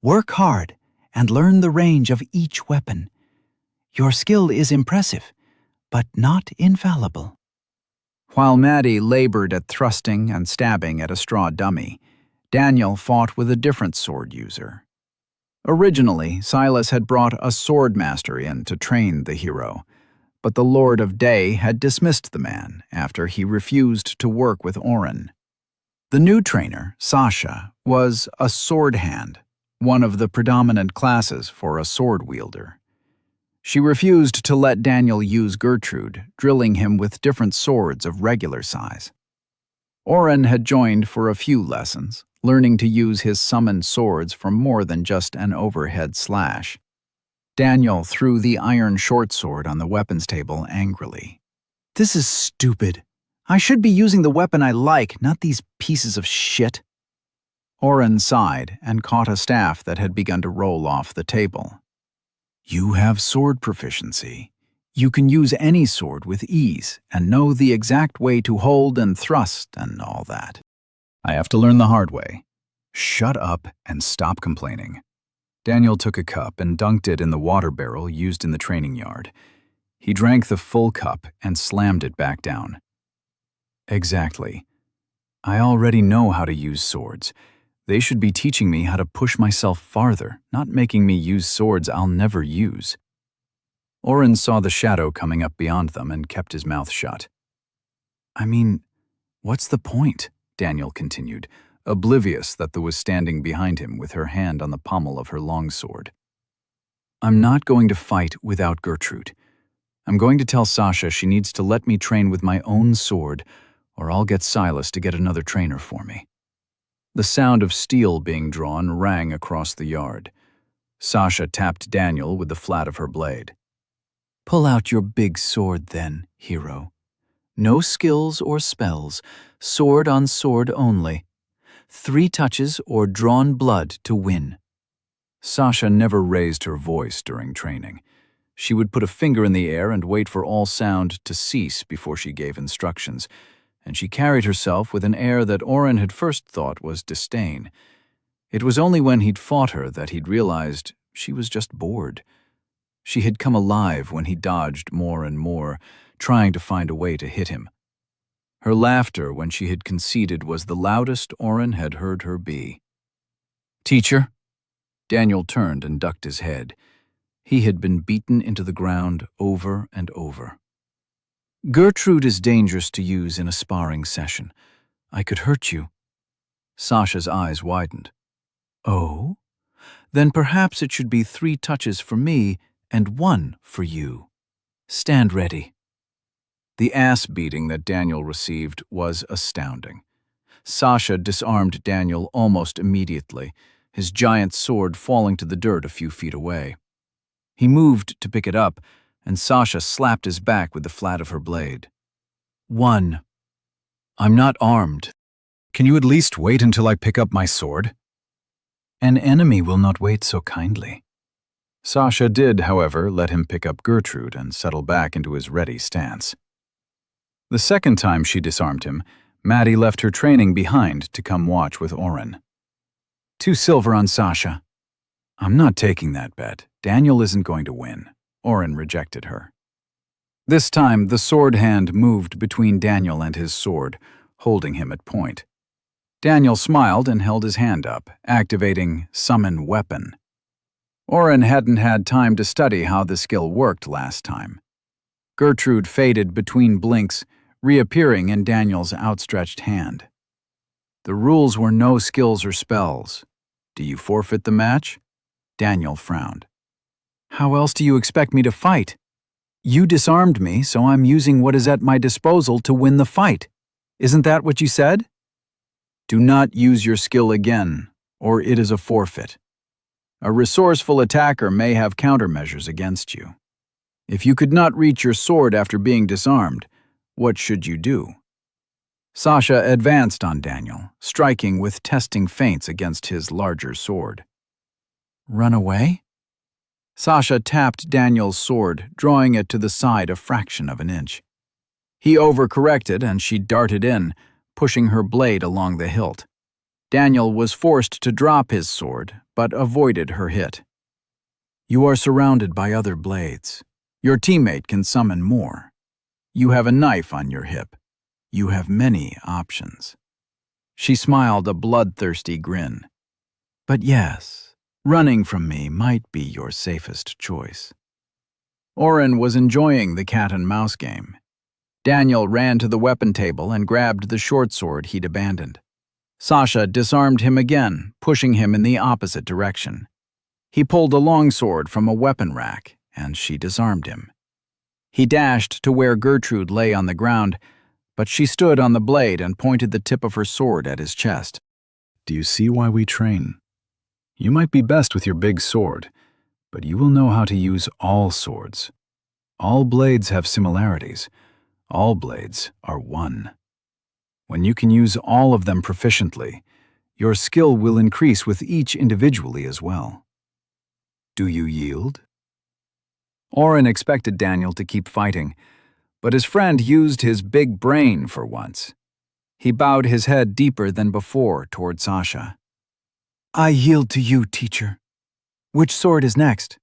Work hard and learn the range of each weapon. Your skill is impressive, but not infallible. While Maddie labored at thrusting and stabbing at a straw dummy, Daniel fought with a different sword user. Originally, Silas had brought a sword master in to train the hero, but the Lord of Day had dismissed the man after he refused to work with Oren. The new trainer, Sasha, was a sword hand, one of the predominant classes for a sword wielder. She refused to let Daniel use Gertrude, drilling him with different swords of regular size. Oren had joined for a few lessons, learning to use his summoned swords for more than just an overhead slash. Daniel threw the iron short sword on the weapons table angrily. This is stupid. I should be using the weapon I like, not these pieces of shit. Oren sighed and caught a staff that had begun to roll off the table. You have sword proficiency. You can use any sword with ease and know the exact way to hold and thrust and all that. I have to learn the hard way. Shut up and stop complaining. Daniel took a cup and dunked it in the water barrel used in the training yard. He drank the full cup and slammed it back down. Exactly. I already know how to use swords. They should be teaching me how to push myself farther, not making me use swords I'll never use. Oren saw the shadow coming up beyond them and kept his mouth shut. I mean, what's the point? Daniel continued, oblivious that the was standing behind him with her hand on the pommel of her longsword. I'm not going to fight without Gertrude. I'm going to tell Sasha she needs to let me train with my own sword, or I'll get Silas to get another trainer for me. The sound of steel being drawn rang across the yard. Sasha tapped Daniel with the flat of her blade. Pull out your big sword then, hero. No skills or spells, sword on sword only. 3 touches or drawn blood to win. Sasha never raised her voice during training. She would put a finger in the air and wait for all sound to cease before she gave instructions, and she carried herself with an air that Oren had first thought was disdain. It was only when he'd fought her that he'd realized she was just bored. She had come alive when he dodged more and more, trying to find a way to hit him. Her laughter when she had conceded was the loudest Oren had heard her be. Teacher? Daniel turned and ducked his head. He had been beaten into the ground over and over. Gertrude is dangerous to use in a sparring session. I could hurt you. Sasha's eyes widened. Oh? Then perhaps it should be 3 touches for me and 1 for you. Stand ready. The ass-beating that Daniel received was astounding. Sasha disarmed Daniel almost immediately, his giant sword falling to the dirt a few feet away. He moved to pick it up, and Sasha slapped his back with the flat of her blade. 1. I'm not armed. Can you at least wait until I pick up my sword? An enemy will not wait so kindly. Sasha did, however, let him pick up Gertrude and settle back into his ready stance. The second time she disarmed him, Maddie left her training behind to come watch with Oren. 2 silver on Sasha. I'm not taking that bet. Daniel isn't going to win. Oren rejected her. This time, the sword hand moved between Daniel and his sword, holding him at point. Daniel smiled and held his hand up, activating Summon Weapon. Oren hadn't had time to study how the skill worked last time. Gertrude faded between blinks, reappearing in Daniel's outstretched hand. The rules were no skills or spells. Do you forfeit the match? Daniel frowned. How else do you expect me to fight? You disarmed me, so I'm using what is at my disposal to win the fight. Isn't that what you said? Do not use your skill again, or it is a forfeit. A resourceful attacker may have countermeasures against you. If you could not reach your sword after being disarmed, what should you do? Sasha advanced on Daniel, striking with testing feints against his larger sword. Run away? Sasha tapped Daniel's sword, drawing it to the side a fraction of an inch. He overcorrected and she darted in, pushing her blade along the hilt. Daniel was forced to drop his sword, but avoided her hit. You are surrounded by other blades. Your teammate can summon more. You have a knife on your hip. You have many options. She smiled a bloodthirsty grin. But yes, running from me might be your safest choice. Oren was enjoying the cat-and-mouse game. Daniel ran to the weapon table and grabbed the short sword he'd abandoned. Sasha disarmed him again, pushing him in the opposite direction. He pulled a long sword from a weapon rack, and she disarmed him. He dashed to where Gertrude lay on the ground, but she stood on the blade and pointed the tip of her sword at his chest. Do you see why we train? You might be best with your big sword, but you will know how to use all swords. All blades have similarities. All blades are one. When you can use all of them proficiently, your skill will increase with each individually as well. Do you yield? Oren expected Daniel to keep fighting, but his friend used his big brain for once. He bowed his head deeper than before toward Sasha. I yield to you, teacher. Which sword is next?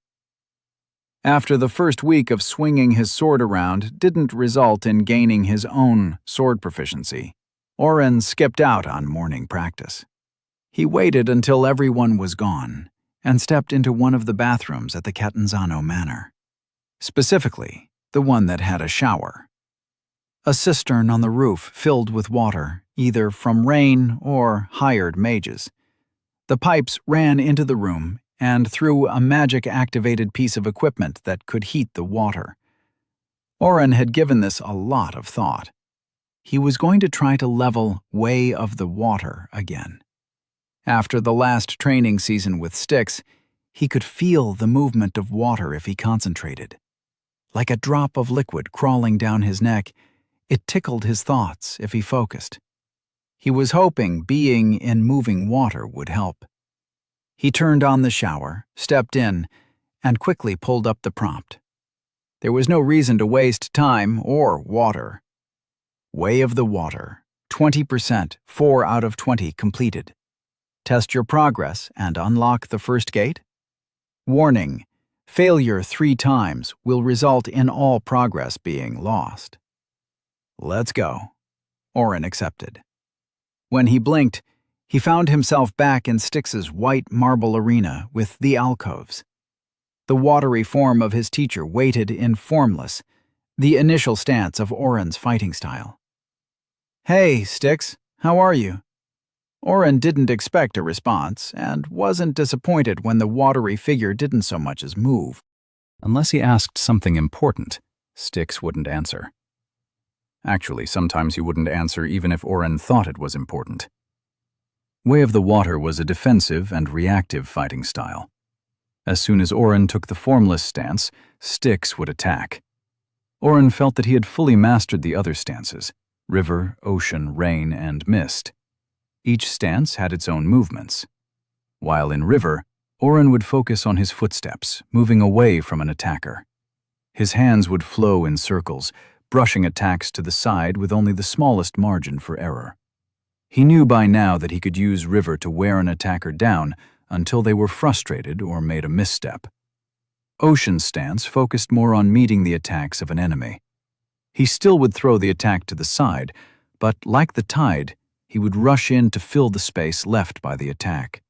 After the first week of swinging his sword around didn't result in gaining his own sword proficiency, Oren skipped out on morning practice. He waited until everyone was gone and stepped into one of the bathrooms at the Catanzano Manor. Specifically, the one that had a shower. A cistern on the roof filled with water, either from rain or hired mages. The pipes ran into the room and through a magic-activated piece of equipment that could heat the water. Oren had given this a lot of thought. He was going to try to level Way of the Water again. After the last training season with Styx, he could feel the movement of water if he concentrated. Like a drop of liquid crawling down his neck, it tickled his thoughts if he focused. He was hoping being in moving water would help. He turned on the shower, stepped in, and quickly pulled up the prompt. There was no reason to waste time or water. Way of the Water, 20%, 4 out of 20 completed. Test your progress and unlock the first gate. Warning, failure 3 times will result in all progress being lost. Let's go. Oren accepted. When he blinked, he found himself back in Styx's white marble arena with the alcoves. The watery form of his teacher waited in formless, the initial stance of Oren's fighting style. Hey, Styx, how are you? Oren didn't expect a response and wasn't disappointed when the watery figure didn't so much as move. Unless he asked something important, Styx wouldn't answer. Actually, sometimes he wouldn't answer even if Oren thought it was important. Way of the Water was a defensive and reactive fighting style. As soon as Oren took the formless stance, Styx would attack. Oren felt that he had fully mastered the other stances: river, ocean, rain, and mist. Each stance had its own movements. While in river, Oren would focus on his footsteps, moving away from an attacker. His hands would flow in circles, brushing attacks to the side with only the smallest margin for error. He knew by now that he could use river to wear an attacker down until they were frustrated or made a misstep. Ocean's stance focused more on meeting the attacks of an enemy. He still would throw the attack to the side, but like the tide, he would rush in to fill the space left by the attack.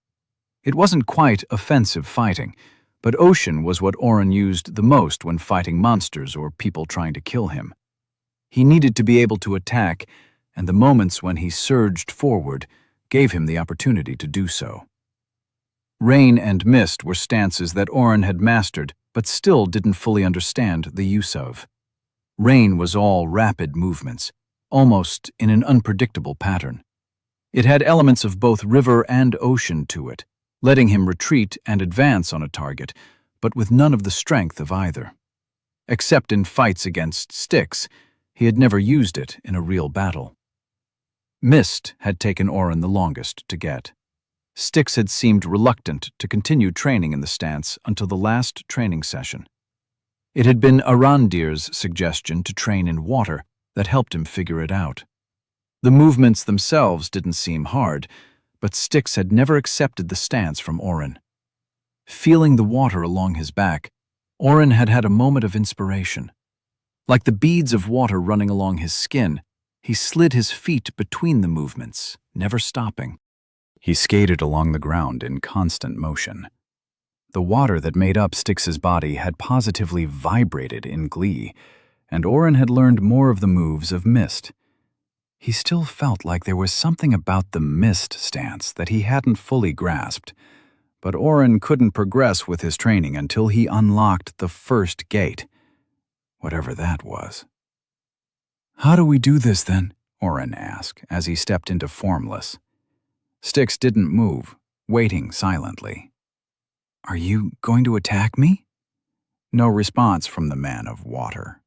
It wasn't quite offensive fighting, but Ocean was what Oren used the most when fighting monsters or people trying to kill him. He needed to be able to attack, and the moments when he surged forward gave him the opportunity to do so. Rain and Mist were stances that Oren had mastered, but still didn't fully understand the use of. Rain was all rapid movements, almost in an unpredictable pattern. It had elements of both river and ocean to it, letting him retreat and advance on a target, but with none of the strength of either. Except in fights against Styx, he had never used it in a real battle. Mist had taken Oren the longest to get. Styx had seemed reluctant to continue training in the stance until the last training session. It had been Arandir's suggestion to train in water that helped him figure it out. The movements themselves didn't seem hard, but Styx had never accepted the stance from Oren. Feeling the water along his back, Oren had had a moment of inspiration. Like the beads of water running along his skin, he slid his feet between the movements, never stopping. He skated along the ground in constant motion. The water that made up Styx's body had positively vibrated in glee, and Oren had learned more of the moves of Mist. He still felt like there was something about the Mist stance that he hadn't fully grasped, but Oren couldn't progress with his training until he unlocked the first gate, whatever that was. "How do we do this, then?" Oren asked as he stepped into Formless. Styx didn't move, waiting silently. "Are you going to attack me?" No response from the man of water.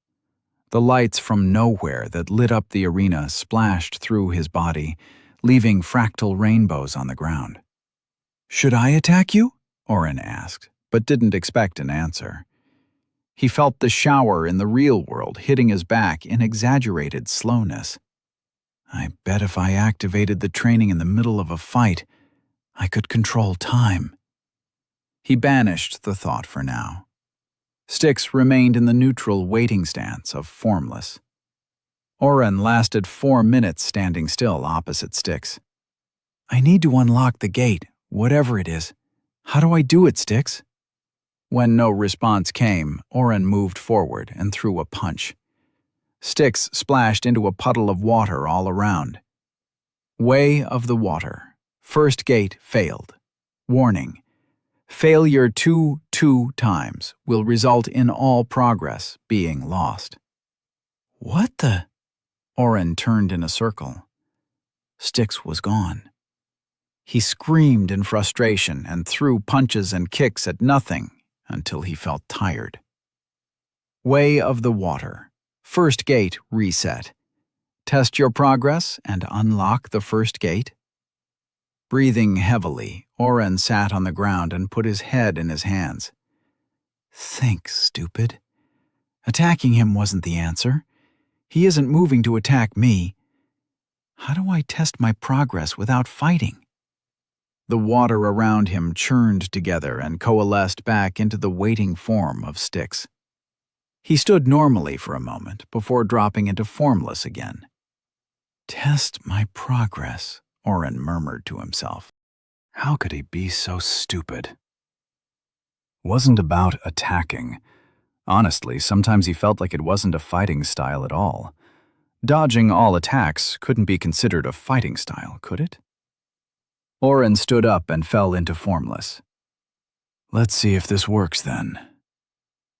The lights from nowhere that lit up the arena splashed through his body, leaving fractal rainbows on the ground. "Should I attack you?" Oren asked, but didn't expect an answer. He felt the shower in the real world hitting his back in exaggerated slowness. I bet if I activated the training in the middle of a fight, I could control time. He banished the thought for now. Styx remained in the neutral waiting stance of Formless. Oren lasted 4 minutes standing still opposite Styx. "I need to unlock the gate, whatever it is. How do I do it, Styx?" When no response came, Oren moved forward and threw a punch. Styx splashed into a puddle of water all around. Way of the water. First gate failed. Warning. Failure 2 times will result in all progress being lost. What the? Oren turned in a circle. Styx was gone. He screamed in frustration and threw punches and kicks at nothing until he felt tired. Way of the water. First gate reset. Test your progress and unlock the first gate. Breathing heavily, Oren sat on the ground and put his head in his hands. Think, stupid. Attacking him wasn't the answer. He isn't moving to attack me. How do I test my progress without fighting? The water around him churned together and coalesced back into the waiting form of Styx. He stood normally for a moment before dropping into Formless again. Test my progress, Oren murmured to himself. How could he be so stupid? Wasn't about attacking. Honestly, sometimes he felt like it wasn't a fighting style at all. Dodging all attacks couldn't be considered a fighting style, could it? Oren stood up and fell into Formless. Let's see if this works then.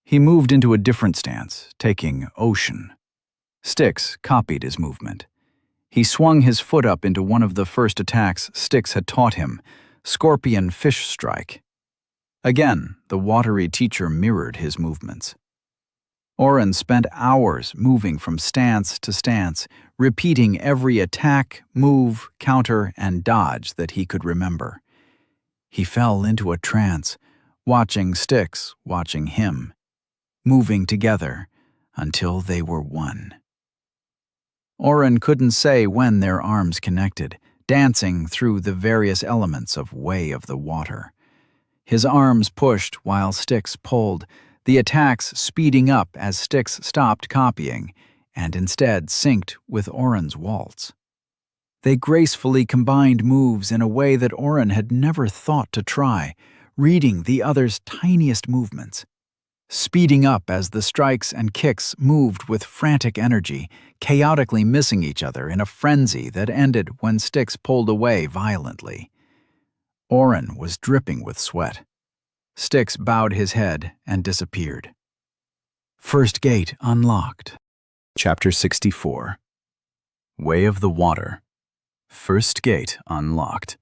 He moved into a different stance, taking Ocean. Styx copied his movement. He swung his foot up into one of the first attacks Styx had taught him, Scorpion Fish Strike. Again, the watery teacher mirrored his movements. Oren spent hours moving from stance to stance, repeating every attack, move, counter, and dodge that he could remember. He fell into a trance, watching Styx watching him, moving together until they were one. Oren couldn't say when their arms connected, dancing through the various elements of Way of the Water. His arms pushed while Styx pulled, the attacks speeding up as Styx stopped copying, and instead synced with Oren's waltz. They gracefully combined moves in a way that Oren had never thought to try, reading the other's tiniest movements. Speeding up as the strikes and kicks moved with frantic energy, chaotically missing each other in a frenzy that ended when Styx pulled away violently. Oren was dripping with sweat. Styx bowed his head and disappeared. First gate unlocked. Chapter 64. Way of the Water. First gate unlocked.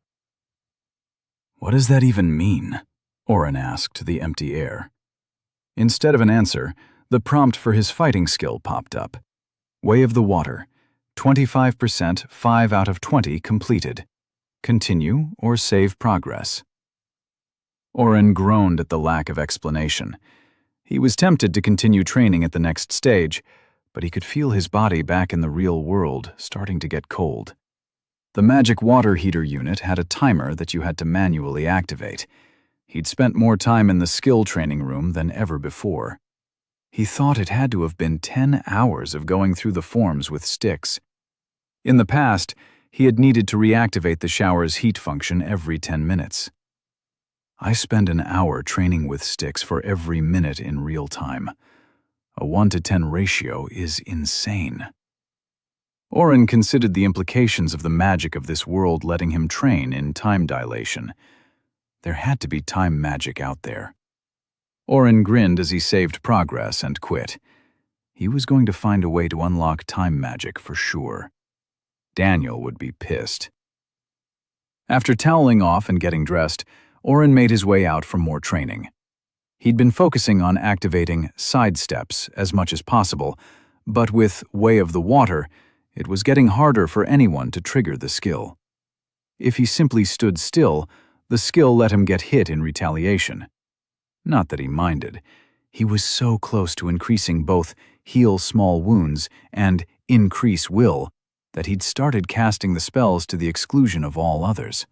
What does that even mean? Oren asked the empty air. Instead of an answer, the prompt for his fighting skill popped up. Way of the Water. 25%, 5 out of 20 completed. Continue or save progress. Oren groaned at the lack of explanation. He was tempted to continue training at the next stage, but he could feel his body back in the real world starting to get cold. The magic water heater unit had a timer that you had to manually activate. He'd spent more time in the skill training room than ever before. He thought it had to have been 10 hours of going through the forms with Styx. In the past, he had needed to reactivate the shower's heat function every 10 minutes. I spend an hour training with Styx for every minute in real time. A 1-to-10 ratio is insane. Oren considered the implications of the magic of this world letting him train in time dilation. There had to be time magic out there. Oren grinned as he saved progress and quit. He was going to find a way to unlock time magic for sure. Daniel would be pissed. After toweling off and getting dressed, Oren made his way out for more training. He'd been focusing on activating sidesteps as much as possible, but with Way of the Water, it was getting harder for anyone to trigger the skill. If he simply stood still, the skill let him get hit in retaliation. Not that he minded. He was so close to increasing both Heal Small Wounds and Increase Will that he'd started casting the spells to the exclusion of all others.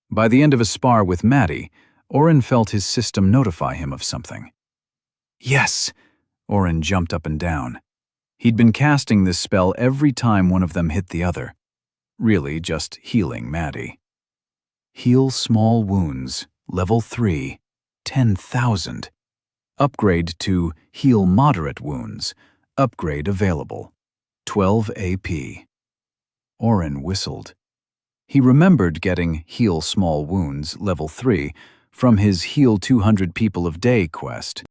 By the end of a spar with Maddie, Oren felt his system notify him of something. Yes! Oren jumped up and down. He'd been casting this spell every time one of them hit the other. Really just healing Maddie. Heal Small Wounds, Level 3, 10,000. Upgrade to Heal Moderate Wounds. Upgrade available. 12 AP. Oren whistled. He remembered getting Heal Small Wounds, Level 3, from his Heal 200 People of Day quest.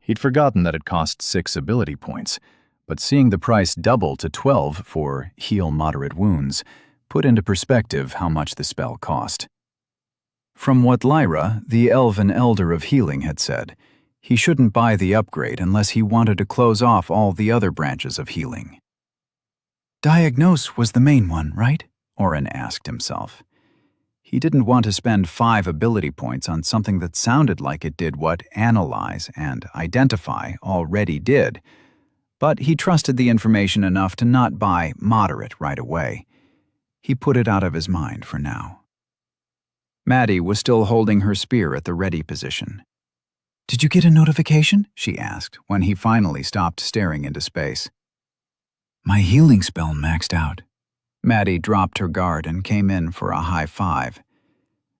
He'd forgotten that it cost 6 ability points, but seeing the price double to 12 for Heal Moderate Wounds put into perspective how much the spell cost. From what Lyra, the Elven Elder of Healing, had said, he shouldn't buy the upgrade unless he wanted to close off all the other branches of healing. Diagnose was the main one, right? Oren asked himself. He didn't want to spend 5 ability points on something that sounded like it did what Analyze and Identify already did, but he trusted the information enough to not buy Moderate right away. He put it out of his mind for now. Maddie was still holding her spear at the ready position. "Did you get a notification?" she asked when he finally stopped staring into space. "My healing spell maxed out." Maddie dropped her guard and came in for a high five.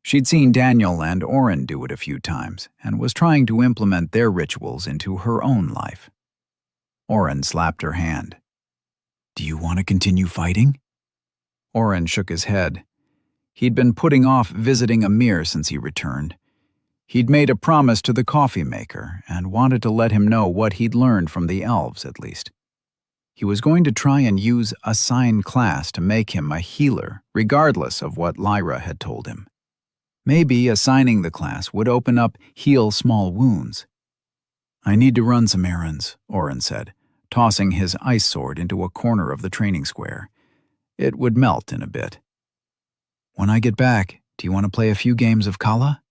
She'd seen Daniel and Oren do it a few times and was trying to implement their rituals into her own life. Oren slapped her hand. "Do you want to continue fighting?" Oren shook his head. He'd been putting off visiting Amir since he returned. He'd made a promise to the coffee maker and wanted to let him know what he'd learned from the elves, at least. He was going to try and use Assign Class to make him a healer, regardless of what Lyra had told him. Maybe assigning the class would open up Heal Small Wounds. "I need to run some errands," Oren said. tossing his ice sword into a corner of the training square. It would melt in a bit. "When I get back, do you want to play a few games of Kala?"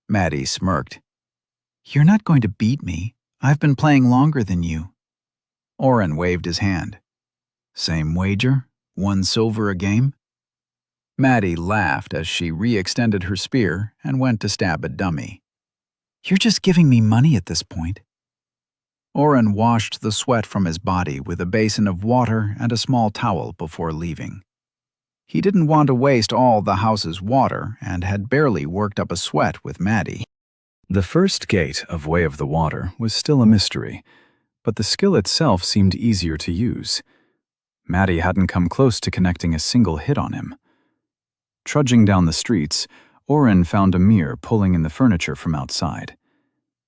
Maddie smirked. "You're not going to beat me. I've been playing longer than you." Oren waved his hand. "Same wager? 1 silver a game?" Maddie laughed as she re-extended her spear and went to stab a dummy. "You're just giving me money at this point." Oren washed the sweat from his body with a basin of water and a small towel before leaving. He didn't want to waste all the house's water and had barely worked up a sweat with Maddie. The first gate of Way of the Water was still a mystery, but the skill itself seemed easier to use. Maddie hadn't come close to connecting a single hit on him. Trudging down the streets, Oren found Amir pulling in the furniture from outside.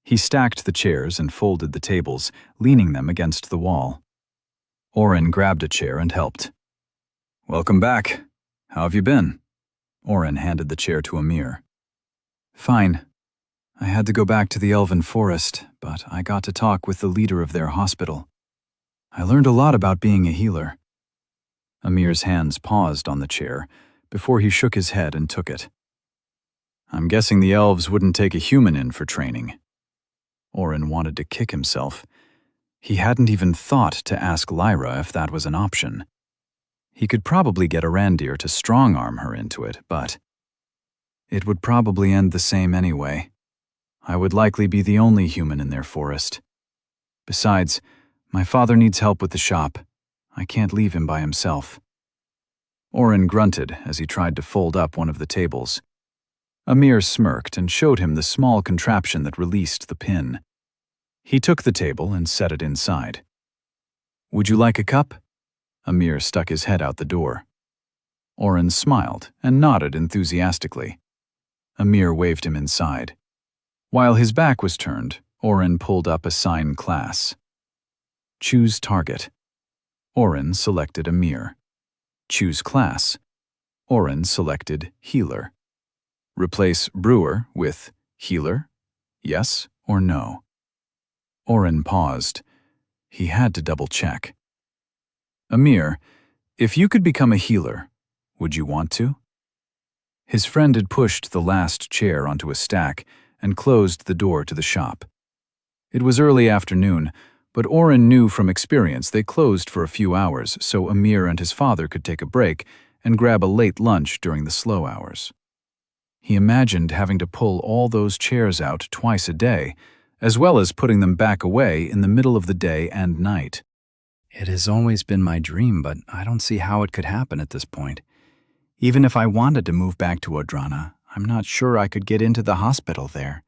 He stacked the chairs and folded the tables, leaning them against the wall. Oren grabbed a chair and helped. "Welcome back. How have you been?" Oren handed the chair to Amir. "Fine. I had to go back to the Elven Forest, but I got to talk with the leader of their hospital. I learned a lot about being a healer." Amir's hands paused on the chair before he shook his head and took it. "I'm guessing the elves wouldn't take a human in for training." Oren wanted to kick himself. He hadn't even thought to ask Lyra if that was an option. He could probably get Arandir to strong-arm her into it, but it would probably end the same anyway. I would likely be the only human in their forest. Besides, my father needs help with the shop. I can't leave him by himself. Oren grunted as he tried to fold up one of the tables. Amir smirked and showed him the small contraption that released the pin. He took the table and set it inside. "Would you like a cup?" Amir stuck his head out the door. Oren smiled and nodded enthusiastically. Amir waved him inside. While his back was turned, Oren pulled up Assign Class. Choose Target. Oren selected Amir. Choose Class. Oren selected Healer. Replace Brewer with Healer, yes or no. Oren paused. He had to double-check. "Amir, if you could become a healer, would you want to?" His friend had pushed the last chair onto a stack and closed the door to the shop. It was early afternoon, but Oren knew from experience they closed for a few hours so Amir and his father could take a break and grab a late lunch during the slow hours. He imagined having to pull all those chairs out twice a day, as well as putting them back away in the middle of the day and night. "It has always been my dream, but I don't see how it could happen at this point. Even if I wanted to move back to Odrana, I'm not sure I could get into the hospital there.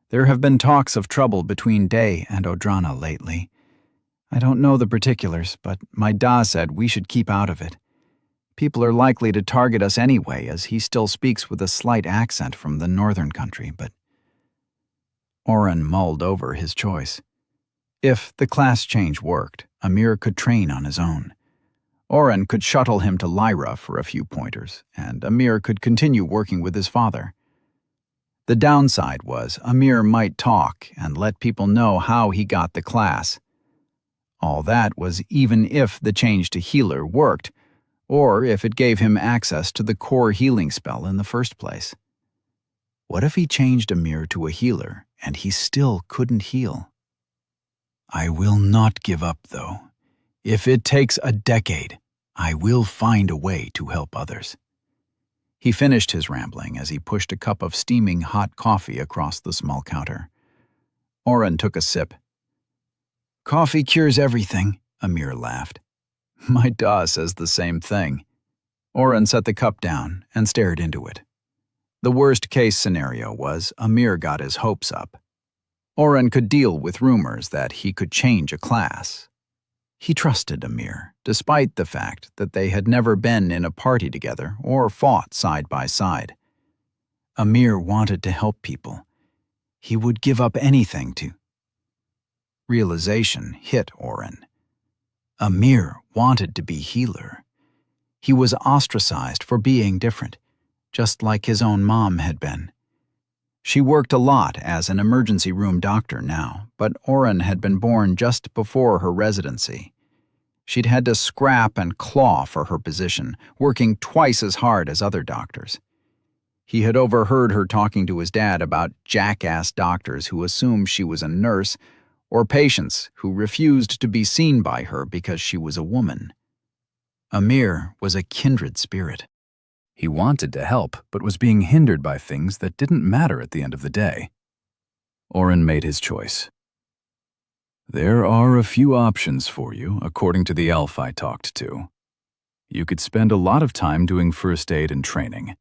There have been talks of trouble between Day and Odrana lately. I don't know the particulars, but my Da said we should keep out of it. People are likely to target us anyway, as he still speaks with a slight accent from the northern country, but..." Oren mulled over his choice. If the class change worked, Amir could train on his own. Oren could shuttle him to Lyra for a few pointers, and Amir could continue working with his father. The downside was Amir might talk and let people know how he got the class. All that was even if the change to healer worked, or if it gave him access to the core healing spell in the first place. What if he changed Amir to a healer and he still couldn't heal? "I will not give up, though. If it takes a decade, I will find a way to help others." He finished his rambling as he pushed a cup of steaming hot coffee across the small counter. Oren took a sip. "Coffee cures everything," Amir laughed. "My Da says the same thing." Oren set the cup down and stared into it. The worst-case scenario was Amir got his hopes up. Oren could deal with rumors that he could change a class. He trusted Amir, despite the fact that they had never been in a party together or fought side by side. Amir wanted to help people. He would give up anything to. Realization hit Oren. Amir wanted to be healer. He was ostracized for being different, just like his own mom had been. She worked a lot as an emergency room doctor now, but Oren had been born just before her residency. She'd had to scrap and claw for her position, working twice as hard as other doctors. He had overheard her talking to his dad about jackass doctors who assumed she was a nurse, or patients who refused to be seen by her because she was a woman. Amir was a kindred spirit. He wanted to help, but was being hindered by things that didn't matter at the end of the day. Oren made his choice. There are a few options for you, according to the elf I talked to. You could spend a lot of time doing first aid and training.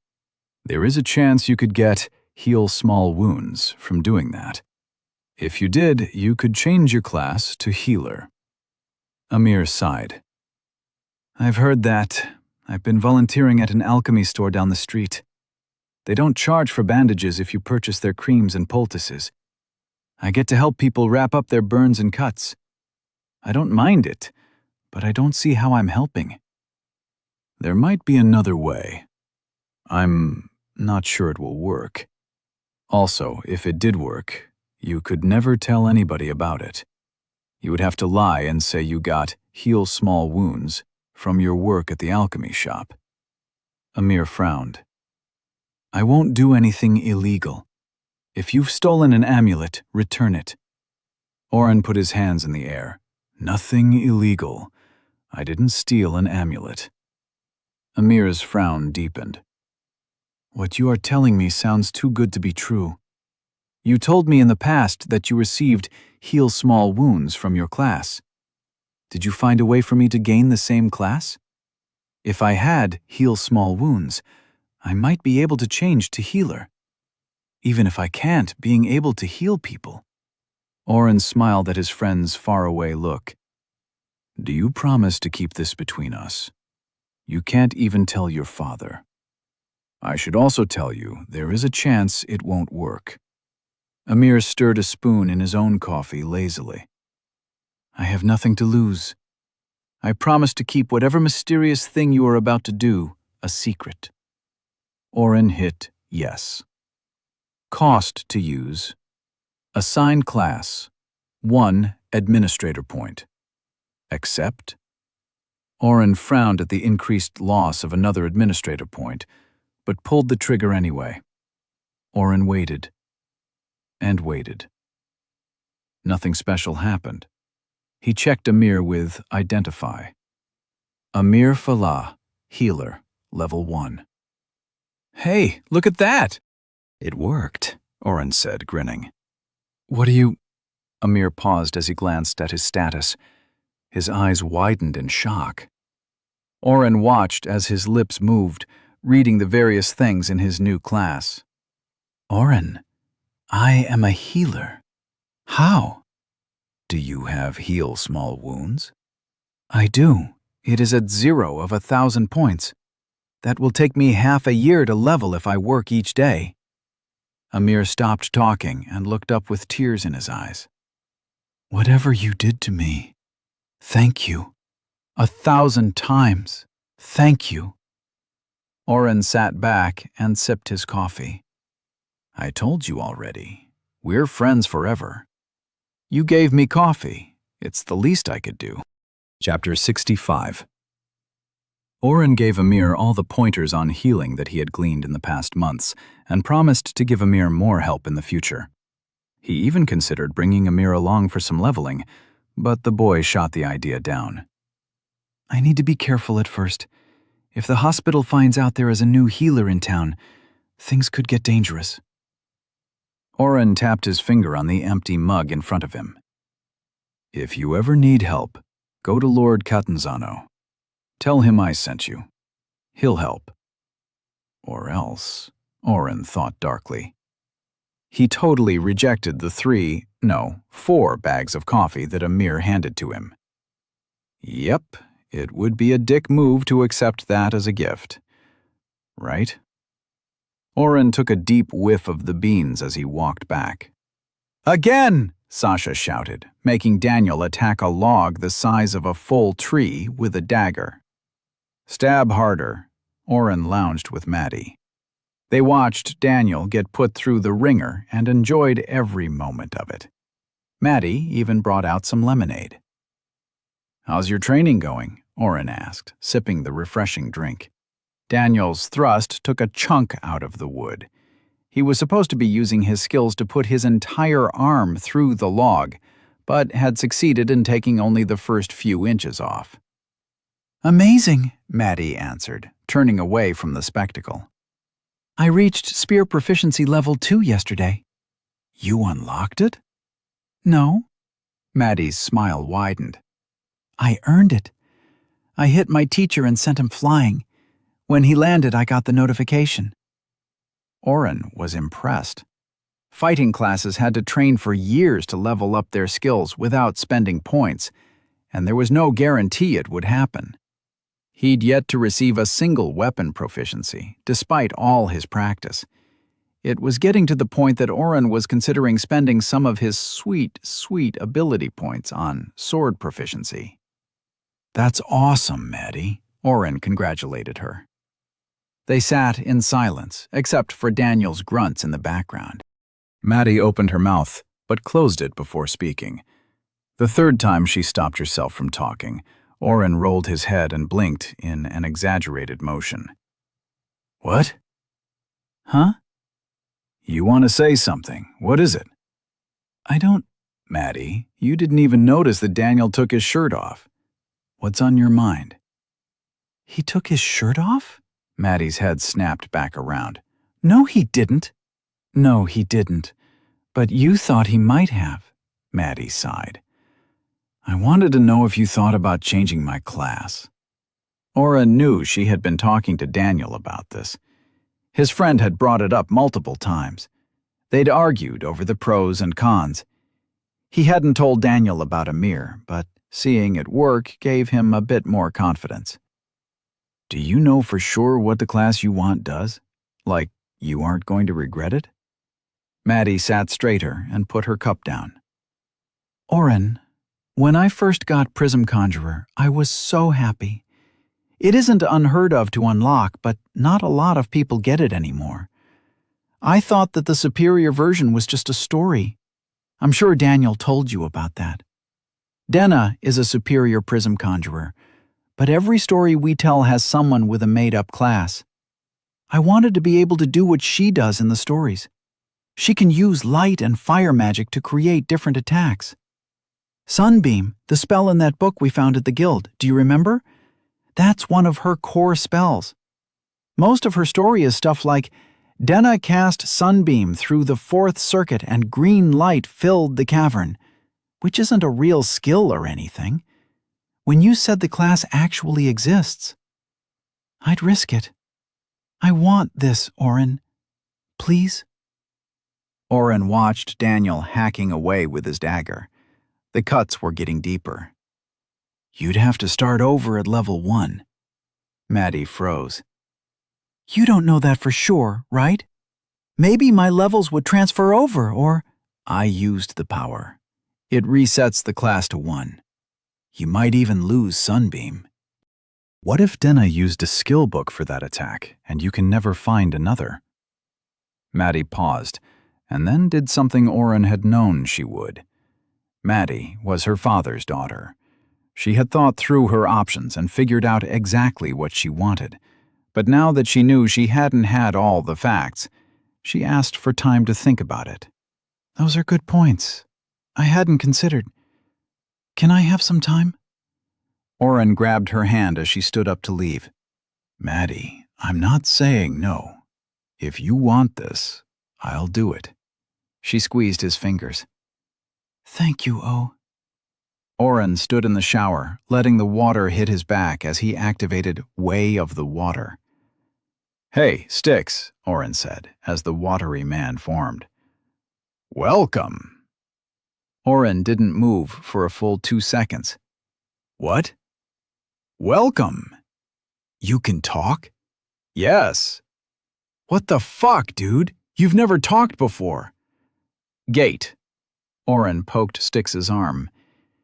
There is a chance you could get heal small wounds from doing that. If you did, you could change your class to healer. Amir sighed. I've heard that. I've been volunteering at an alchemy store down the street. They don't charge for bandages if you purchase their creams and poultices. I get to help people wrap up their burns and cuts. I don't mind it, but I don't see how I'm helping. There might be another way. I'm not sure it will work. Also, if it did work, you could never tell anybody about it. You would have to lie and say you got heal small wounds from your work at the alchemy shop. Amir frowned. I won't do anything illegal. If you've stolen an amulet, return it. Oren put his hands in the air. Nothing illegal. I didn't steal an amulet. Amir's frown deepened. What you are telling me sounds too good to be true. You told me in the past that you received heal small wounds from your class. Did you find a way for me to gain the same class? If I had heal small wounds, I might be able to change to healer. Even if I can't, being able to heal people. Oren smiled at his friend's faraway look. Do you promise to keep this between us? You can't even tell your father. I should also tell you there is a chance it won't work. Amir stirred a spoon in his own coffee lazily. I have nothing to lose. I promise to keep whatever mysterious thing you are about to do a secret. Oren hit yes. Cost to use. Assign class. 1 administrator point. Accept. Oren frowned at the increased loss of another administrator point, but pulled the trigger anyway. Oren waited. And waited. Nothing special happened. He checked Amir with Identify. Amir Falah, Healer, Level 1. Hey, look at that! It worked, Oren said, grinning. What are you... Amir paused as he glanced at his status. His eyes widened in shock. Oren watched as his lips moved, reading the various things in his new class. Oren, I am a healer. How? Do you have heal small wounds? I do. It is at 0 of 1,000 points. That will take me half a year to level if I work each day. Amir stopped talking and looked up with tears in his eyes. Whatever you did to me, thank you. 1,000 times, thank you. Oren sat back and sipped his coffee. I told you already, we're friends forever. You gave me coffee. It's the least I could do. Chapter 65. Oren gave Amir all the pointers on healing that he had gleaned in the past months and promised to give Amir more help in the future. He even considered bringing Amir along for some leveling, but the boy shot the idea down. I need to be careful at first. If the hospital finds out there is a new healer in town, things could get dangerous. Oren tapped his finger on the empty mug in front of him. If you ever need help, go to Lord Catanzano. Tell him I sent you. He'll help. Or else, Oren thought darkly. He totally rejected the 4 bags of coffee that Amir handed to him. Yep, it would be a dick move to accept that as a gift. Right? Oren took a deep whiff of the beans as he walked back. Again! Sasha shouted, making Daniel attack a log the size of a full tree with a dagger. Stab harder, Oren lounged with Maddie. They watched Daniel get put through the ringer and enjoyed every moment of it. Maddie even brought out some lemonade. "How's your training going?" Oren asked, sipping the refreshing drink. Daniel's thrust took a chunk out of the wood. He was supposed to be using his skills to put his entire arm through the log, but had succeeded in taking only the first few inches off. "Amazing," Maddie answered, turning away from the spectacle. "I reached spear proficiency level 2 yesterday." "You unlocked it?" "No." Maddie's smile widened. "I earned it. I hit my teacher and sent him flying. When he landed, I got the notification." Oren was impressed. Fighting classes had to train for years to level up their skills without spending points, and there was no guarantee it would happen. He'd yet to receive a single weapon proficiency, despite all his practice. It was getting to the point that Oren was considering spending some of his sweet ability points on sword proficiency. "That's awesome, Maddie," Oren congratulated her. They sat in silence, except for Daniel's grunts in the background. Maddie opened her mouth, but closed it before speaking. The third time she stopped herself from talking, Oren rolled his head and blinked in an exaggerated motion. "What?" "Huh?" "You want to say something. What is it?" "I don't—" "Maddie, you didn't even notice that Daniel took his shirt off. What's on your mind?" "He took his shirt off?" Maddie's head snapped back around. "No, he didn't." "No, he didn't. But you thought he might have," Maddie sighed. "I wanted to know if you thought about changing my class." Oren knew she had been talking to Daniel about this. His friend had brought it up multiple times. They'd argued over the pros and cons. He hadn't told Daniel about Amir, but seeing it work gave him a bit more confidence. "Do you know for sure what the class you want does? Like, you aren't going to regret it?" Maddie sat straighter and put her cup down. "Oren, when I first got Prism Conjurer, I was so happy. It isn't unheard of to unlock, but not a lot of people get it anymore. I thought that the superior version was just a story. I'm sure Daniel told you about that. Denna is a superior Prism Conjurer, but every story we tell has someone with a made-up class. I wanted to be able to do what she does in the stories. She can use light and fire magic to create different attacks. Sunbeam, the spell in that book we found at the guild, do you remember? That's one of her core spells. Most of her story is stuff like, Denna cast Sunbeam through the 4th circuit and green light filled the cavern, which isn't a real skill or anything. When you said the class actually exists, I'd risk it. I want this, Oren. Please?" Oren watched Daniel hacking away with his dagger. The cuts were getting deeper. "You'd have to start over at level 1. Maddie froze. "You don't know that for sure, right? Maybe my levels would transfer over, or—" "I used the power. It resets the class to 1. You might even lose Sunbeam." "What if Denna used a skill book for that attack, and you can never find another?" Maddie paused, and then did something Oren had known she would. Maddie was her father's daughter. She had thought through her options and figured out exactly what she wanted. But now that she knew she hadn't had all the facts, she asked for time to think about it. "Those are good points. I hadn't considered. Can I have some time?" Oren grabbed her hand as she stood up to leave. "Maddie, I'm not saying no. If you want this, I'll do it." She squeezed his fingers. "Thank you, O." Oren stood in the shower, letting the water hit his back as he activated Way of the Water. "Hey, Styx," Oren said, as the watery man formed. "Welcome." Oren didn't move for a full 2 seconds. "What?" "Welcome." "You can talk?" "Yes." "What the fuck, dude? You've never talked before." "Gate." Oren poked Styx's arm.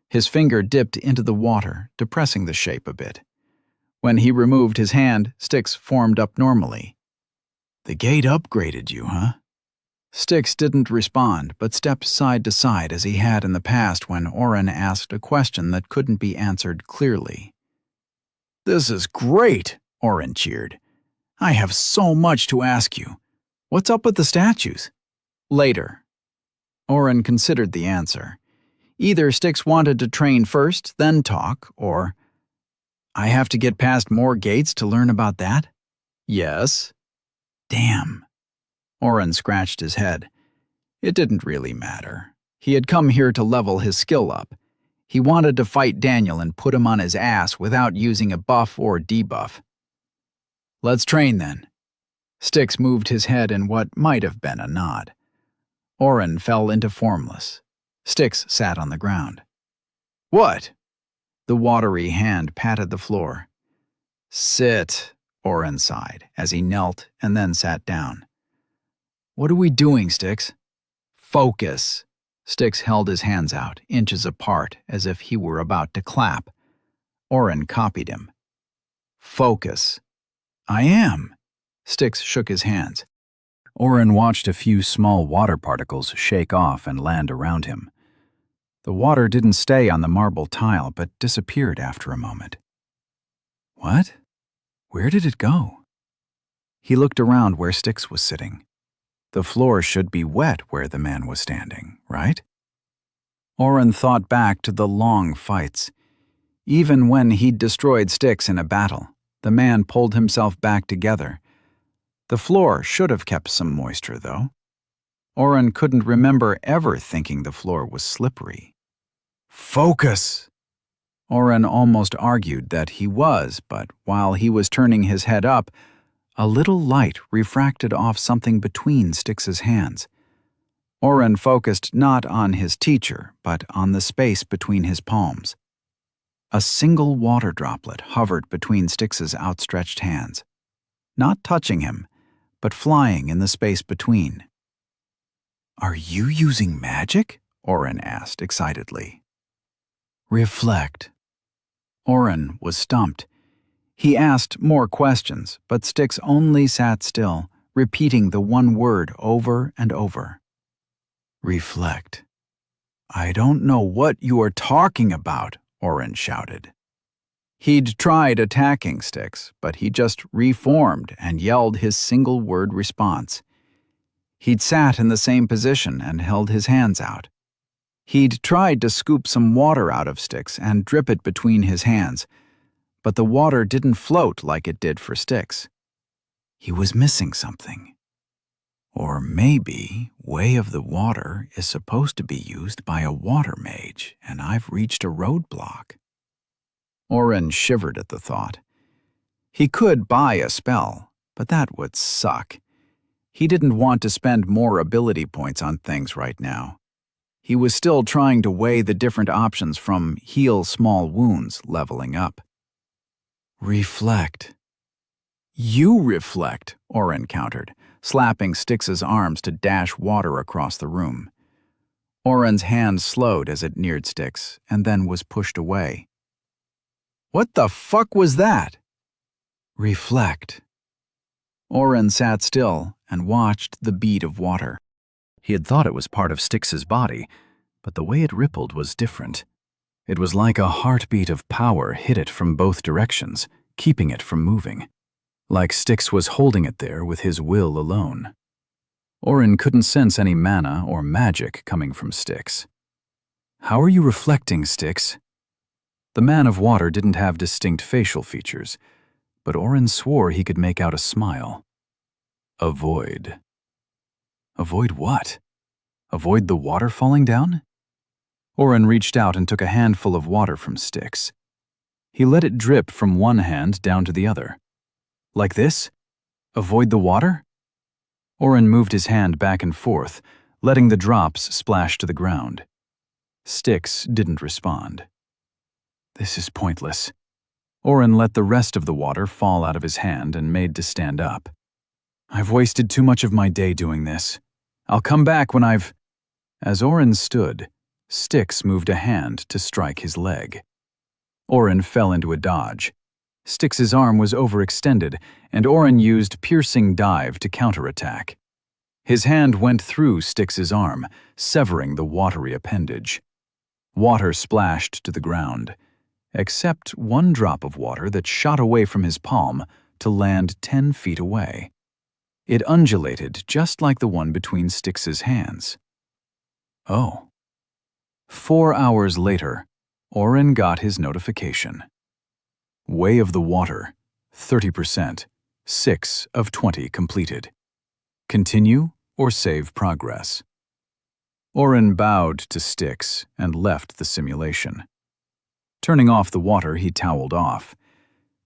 His finger dipped into the water, depressing the shape a bit. When he removed his hand, Styx formed up normally. The gate upgraded you, huh? Styx didn't respond, but stepped side to side as he had in the past when Oren asked a question that couldn't be answered clearly. This is great, Oren cheered. I have so much to ask you. What's up with the statues? Later. Oren considered the answer. Either Styx wanted to train first, then talk, or I have to get past more gates to learn about that? Yes. Damn. Oren scratched his head. It didn't really matter. He had come here to level his skill up. He wanted to fight Daniel and put him on his ass without using a buff or debuff. Let's train then. Styx moved his head in what might have been a nod. Oren fell into formless. Styx sat on the ground. What? The watery hand patted the floor. Sit, Oren sighed as he knelt and then sat down. What are we doing, Styx? Focus. Styx held his hands out, inches apart, as if he were about to clap. Oren copied him. Focus. I am. Styx shook his hands. Oren watched a few small water particles shake off and land around him. The water didn't stay on the marble tile, but disappeared after a moment. What? Where did it go? He looked around where Styx was sitting. The floor should be wet where the man was standing, right? Oren thought back to the long fights. Even when he'd destroyed Styx in a battle, the man pulled himself back together. The floor should have kept some moisture, though. Oren couldn't remember ever thinking the floor was slippery. Focus! Oren almost argued that he was, but while he was turning his head up, a little light refracted off something between Styx's hands. Oren focused not on his teacher, but on the space between his palms. A single water droplet hovered between Styx's outstretched hands, not touching him, but flying in the space between. Are you using magic? Oren asked excitedly. Reflect. Oren was stumped. He asked more questions, but Styx only sat still, repeating the one word over and over. Reflect. I don't know what you are talking about, Oren shouted. He'd tried attacking Styx, but he just reformed and yelled his single-word response. He'd sat in the same position and held his hands out. He'd tried to scoop some water out of Styx and drip it between his hands, but the water didn't float like it did for Styx. He was missing something. Or maybe Way of the Water is supposed to be used by a water mage, and I've reached a roadblock. Oren shivered at the thought. He could buy a spell, but that would suck. He didn't want to spend more ability points on things right now. He was still trying to weigh the different options from heal small wounds leveling up. Reflect. You reflect, Oren countered, slapping Styx's arms to dash water across the room. Oren's hand slowed as it neared Styx, and then was pushed away. What the fuck was that? Reflect. Oren sat still and watched the bead of water. He had thought it was part of Styx's body, but the way it rippled was different. It was like a heartbeat of power hit it from both directions, keeping it from moving. Like Styx was holding it there with his will alone. Oren couldn't sense any mana or magic coming from Styx. How are you reflecting, Styx? The man of water didn't have distinct facial features, but Oren swore he could make out a smile. Avoid. Avoid what? Avoid the water falling down? Oren reached out and took a handful of water from Styx. He let it drip from one hand down to the other. Like this? Avoid the water? Oren moved his hand back and forth, letting the drops splash to the ground. Styx didn't respond. This is pointless. Oren let the rest of the water fall out of his hand and made to stand up. I've wasted too much of my day doing this. I'll come back when I've... As Oren stood, Styx moved a hand to strike his leg. Oren fell into a dodge. Styx's arm was overextended, and Oren used piercing dive to counterattack. His hand went through Styx's arm, severing the watery appendage. Water splashed to the ground, except one drop of water that shot away from his palm to land 10 feet away. It undulated just like the one between Styx's hands. Oh. 4 hours later, Oren got his notification. Way of the Water, 30%, 6 of 20 completed. Continue or save progress. Oren bowed to Styx and left the simulation. Turning off the water, he toweled off.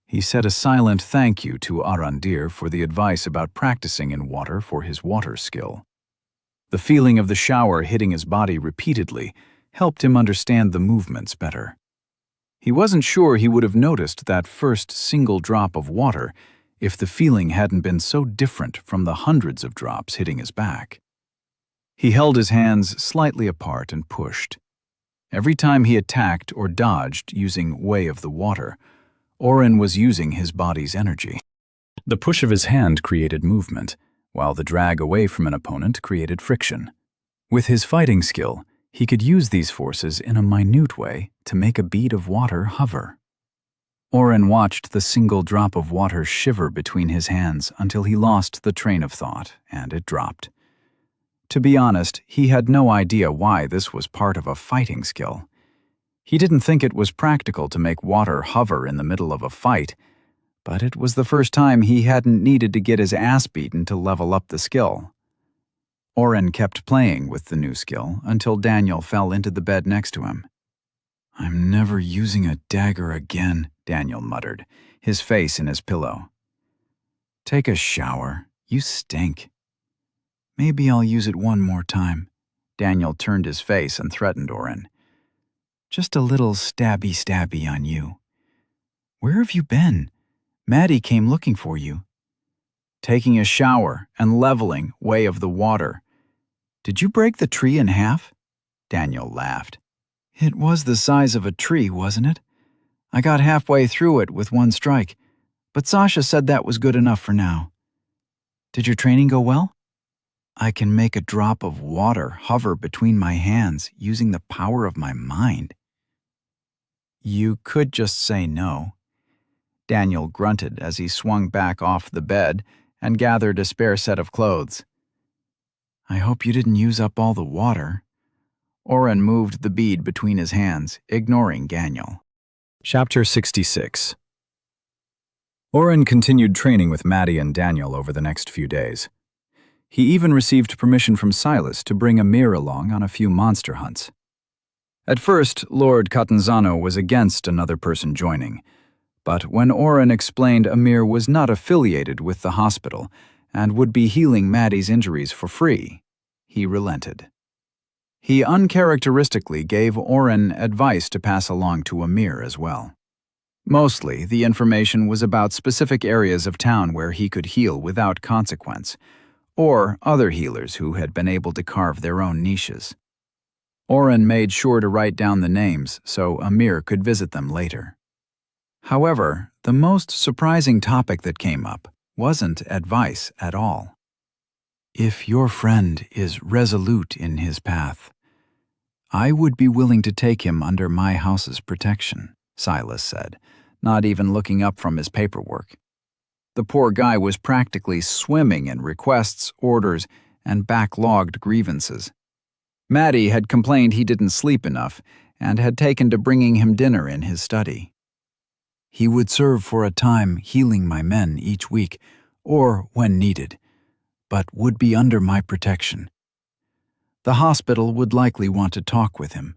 He said a silent thank you to Arandir for the advice about practicing in water for his water skill. The feeling of the shower hitting his body repeatedly helped him understand the movements better. He wasn't sure he would have noticed that first single drop of water if the feeling hadn't been so different from the hundreds of drops hitting his back. He held his hands slightly apart and pushed. Every time he attacked or dodged using Way of the Water, Oren was using his body's energy. The push of his hand created movement, while the drag away from an opponent created friction. With his fighting skill, he could use these forces in a minute way to make a bead of water hover. Oren watched the single drop of water shiver between his hands until he lost the train of thought, and it dropped. To be honest, he had no idea why this was part of a fighting skill. He didn't think it was practical to make water hover in the middle of a fight, but it was the first time he hadn't needed to get his ass beaten to level up the skill. Oren kept playing with the new skill until Daniel fell into the bed next to him. "I'm never using a dagger again," Daniel muttered, his face in his pillow. "Take a shower. You stink." "Maybe I'll use it one more time." Daniel turned his face and threatened Oren. "Just a little stabby on you." "Where have you been? Maddie came looking for you." "Taking a shower and leveling Way of the Water." "Did you break the tree in half?" Daniel laughed. "It was the size of a tree, wasn't it? I got halfway through it with one strike, but Sasha said that was good enough for now." "Did your training go well?" "I can make a drop of water hover between my hands using the power of my mind." "You could just say no." Daniel grunted as he swung back off the bed and gathered a spare set of clothes. "I hope you didn't use up all the water." Oren moved the bead between his hands, ignoring Daniel. Chapter 66. Oren continued training with Maddie and Daniel over the next few days. He even received permission from Silas to bring Amir along on a few monster hunts. At first, Lord Catanzano was against another person joining, but when Oren explained Amir was not affiliated with the hospital and would be healing Maddie's injuries for free, he relented. He uncharacteristically gave Oren advice to pass along to Amir as well. Mostly, the information was about specific areas of town where he could heal without consequence, or other healers who had been able to carve their own niches. Oren made sure to write down the names so Amir could visit them later. However, the most surprising topic that came up wasn't advice at all. "If your friend is resolute in his path, I would be willing to take him under my house's protection," Silas said, not even looking up from his paperwork. The poor guy was practically swimming in requests, orders, and backlogged grievances. Maddie had complained he didn't sleep enough and had taken to bringing him dinner in his study. "He would serve for a time healing my men each week, or when needed, but would be under my protection. The hospital would likely want to talk with him,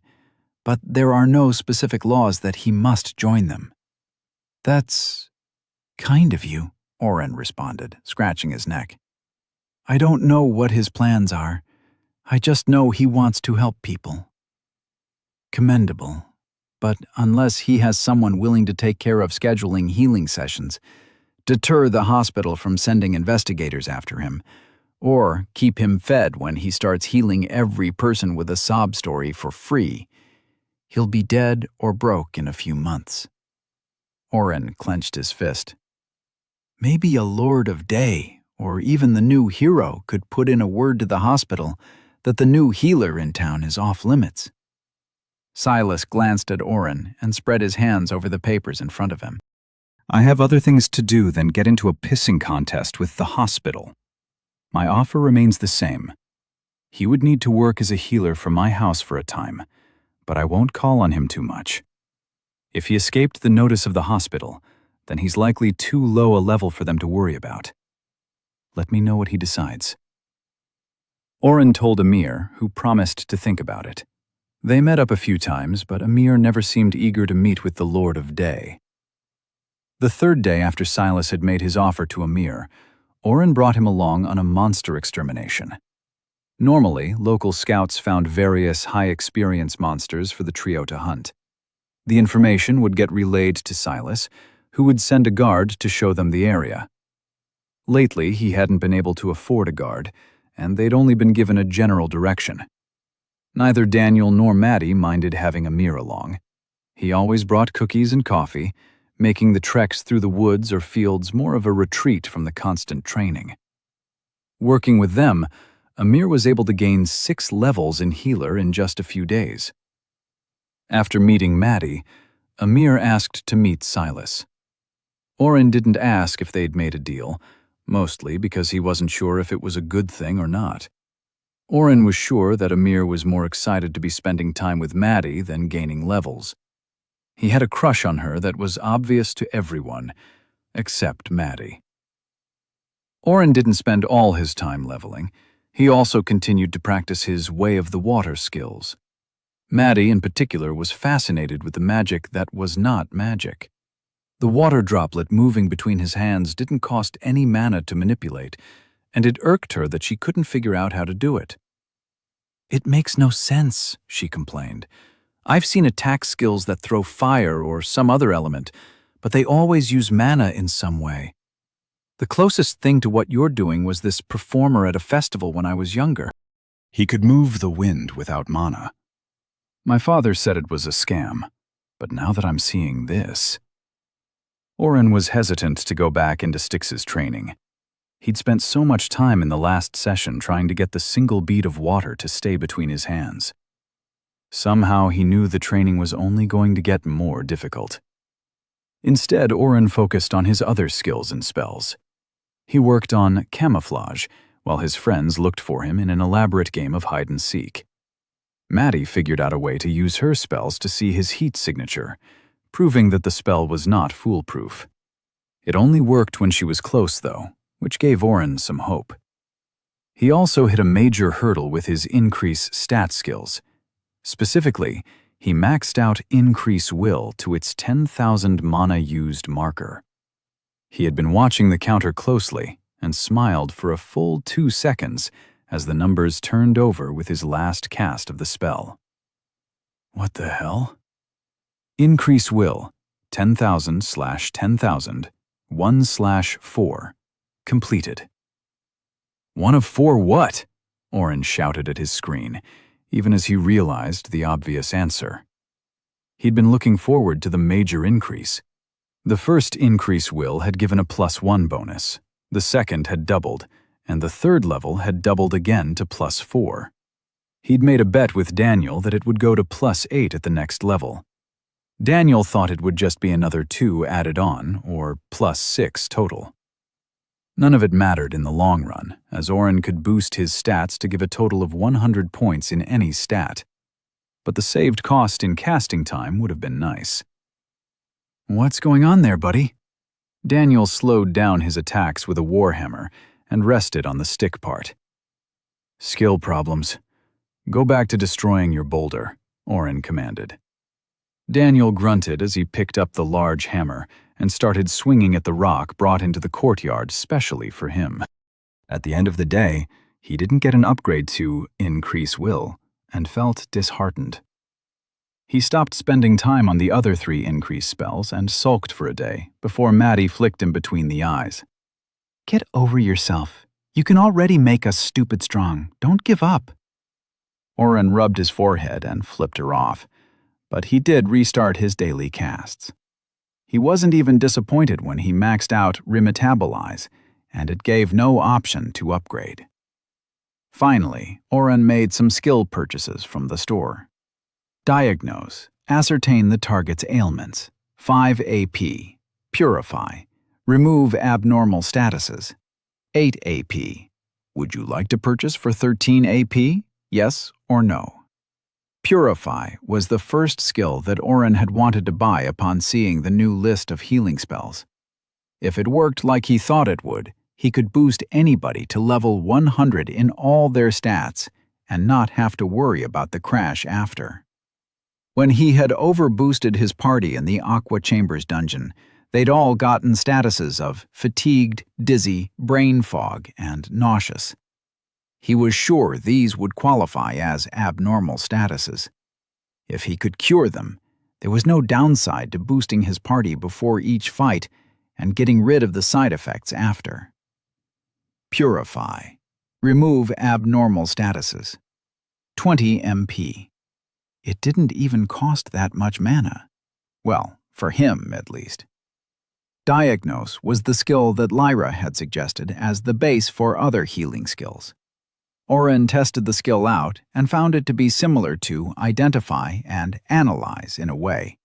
but there are no specific laws that he must join them." "That's kind of you," Oren responded, scratching his neck. "I don't know what his plans are. I just know he wants to help people." "Commendable. But unless he has someone willing to take care of scheduling healing sessions, deter the hospital from sending investigators after him, or keep him fed when he starts healing every person with a sob story for free, he'll be dead or broke in a few months." Oren clenched his fist. Maybe a Lord of Day, or even the new hero, could put in a word to the hospital that the new healer in town is off limits. Silas glanced at Oren and spread his hands over the papers in front of him. I have other things to do than get into a pissing contest with the hospital. My offer remains the same. He would need to work as a healer for my house for a time, but I won't call on him too much. If he escaped the notice of the hospital, then he's likely too low a level for them to worry about. Let me know what he decides. Oren told Amir, who promised to think about it. They met up a few times, but Amir never seemed eager to meet with the Lord of Day. The third day after Silas had made his offer to Amir, Oren brought him along on a monster extermination. Normally, local scouts found various high-experience monsters for the trio to hunt. The information would get relayed to Silas, who would send a guard to show them the area. Lately, he hadn't been able to afford a guard, and they'd only been given a general direction. Neither Daniel nor Maddie minded having Amir along. He always brought cookies and coffee, making the treks through the woods or fields more of a retreat from the constant training. Working with them, Amir was able to gain 6 levels in healer in just a few days. After meeting Maddie, Amir asked to meet Silas. Oren didn't ask if they'd made a deal, mostly because he wasn't sure if it was a good thing or not. Oren was sure that Amir was more excited to be spending time with Maddie than gaining levels. He had a crush on her that was obvious to everyone, except Maddie. Oren didn't spend all his time leveling. He also continued to practice his way of the water skills. Maddie, in particular, was fascinated with the magic that was not magic. The water droplet moving between his hands didn't cost any mana to manipulate, and it irked her that she couldn't figure out how to do it. "It makes no sense," she complained. "I've seen attack skills that throw fire or some other element, but they always use mana in some way. The closest thing to what you're doing was this performer at a festival when I was younger. He could move the wind without mana. My father said it was a scam, but now that I'm seeing this..." Oren was hesitant to go back into Styx's training. He'd spent so much time in the last session trying to get the single bead of water to stay between his hands. Somehow he knew the training was only going to get more difficult. Instead, Oren focused on his other skills and spells. He worked on camouflage, while his friends looked for him in an elaborate game of hide-and-seek. Maddie figured out a way to use her spells to see his heat signature, proving that the spell was not foolproof. It only worked when she was close, though, which gave Oren some hope. He also hit a major hurdle with his increase stat skills. Specifically, he maxed out Increase Will to its 10,000 mana used marker. He had been watching the counter closely and smiled for a full 2 seconds as the numbers turned over with his last cast of the spell. What the hell? Increase Will, 10,000/10,000, 1/4. Completed. 1 of 4 what? Oren shouted at his screen, even as he realized the obvious answer. He'd been looking forward to the major increase. The first Increase Will had given a +1 bonus, the second had doubled, and the third level had doubled again to +4. He'd made a bet with Daniel that it would go to +8 at the next level. Daniel thought it would just be another 2 added on, or +6 total. None of it mattered in the long run, as Oren could boost his stats to give a total of 100 points in any stat. But the saved cost in casting time would have been nice. What's going on there, buddy? Daniel slowed down his attacks with a warhammer and rested on the stick part. Skill problems. Go back to destroying your boulder, Oren commanded. Daniel grunted as he picked up the large hammer and started swinging at the rock brought into the courtyard specially for him. At the end of the day, he didn't get an upgrade to Increase Will and felt disheartened. He stopped spending time on the other 3 increase spells and sulked for a day before Maddie flicked him between the eyes. Get over yourself. You can already make us stupid strong. Don't give up. Oren rubbed his forehead and flipped her off, but he did restart his daily casts. He wasn't even disappointed when he maxed out remetabolize, and it gave no option to upgrade. Finally, Oren made some skill purchases from the store. Diagnose, ascertain the target's ailments. 5 AP. Purify, remove abnormal statuses. 8 AP. Would you like to purchase for 13 AP? Yes or no? Purify was the first skill that Oren had wanted to buy upon seeing the new list of healing spells. If it worked like he thought it would, he could boost anybody to level 100 in all their stats and not have to worry about the crash after. When he had overboosted his party in the Aqua Chambers dungeon, they'd all gotten statuses of fatigued, dizzy, brain fog, and nauseous. He was sure these would qualify as abnormal statuses. If he could cure them, there was no downside to boosting his party before each fight and getting rid of the side effects after. Purify. Remove abnormal statuses. 20 MP. It didn't even cost that much mana. Well, for him, at least. Diagnose was the skill that Lyra had suggested as the base for other healing skills. Oren tested the skill out and found it to be similar to identify and analyze in a way.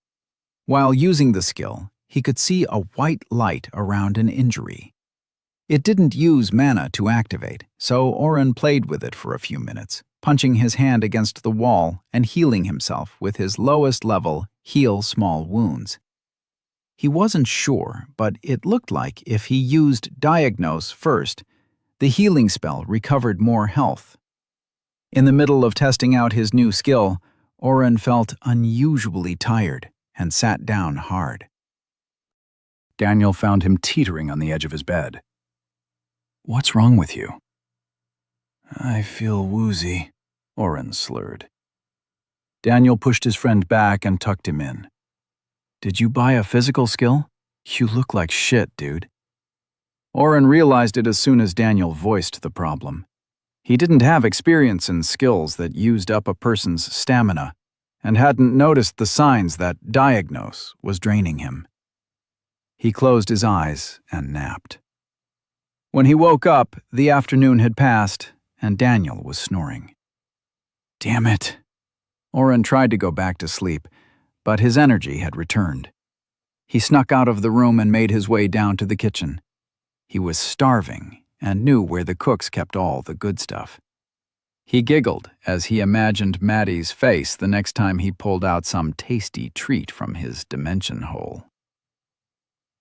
While using the skill, he could see a white light around an injury. It didn't use mana to activate, so Oren played with it for a few minutes, punching his hand against the wall and healing himself with his lowest level heal small wounds. He wasn't sure, but it looked like if he used Diagnose first, the healing spell recovered more health. In the middle of testing out his new skill, Oren felt unusually tired and sat down hard. Daniel found him teetering on the edge of his bed. "What's wrong with you?" "I feel woozy," Oren slurred. Daniel pushed his friend back and tucked him in. "Did you buy a physical skill? You look like shit, dude." Oren realized it as soon as Daniel voiced the problem. He didn't have experience in skills that used up a person's stamina, and hadn't noticed the signs that Diagnose was draining him. He closed his eyes and napped. When he woke up, the afternoon had passed, and Daniel was snoring. Damn it! Oren tried to go back to sleep, but his energy had returned. He snuck out of the room and made his way down to the kitchen. He was starving and knew where the cooks kept all the good stuff. He giggled as he imagined Maddie's face the next time he pulled out some tasty treat from his dimension hole.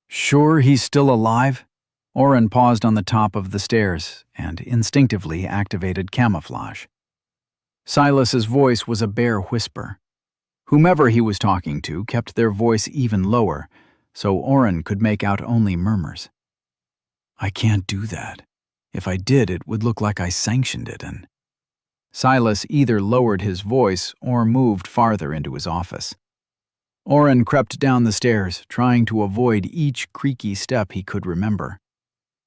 Sure he's still alive? Oren paused on the top of the stairs and instinctively activated camouflage. Silas's voice was a bare whisper. Whomever he was talking to kept their voice even lower, so Oren could make out only murmurs. "I can't do that. If I did, it would look like I sanctioned it," and Silas either lowered his voice or moved farther into his office. Oren crept down the stairs, trying to avoid each creaky step he could remember.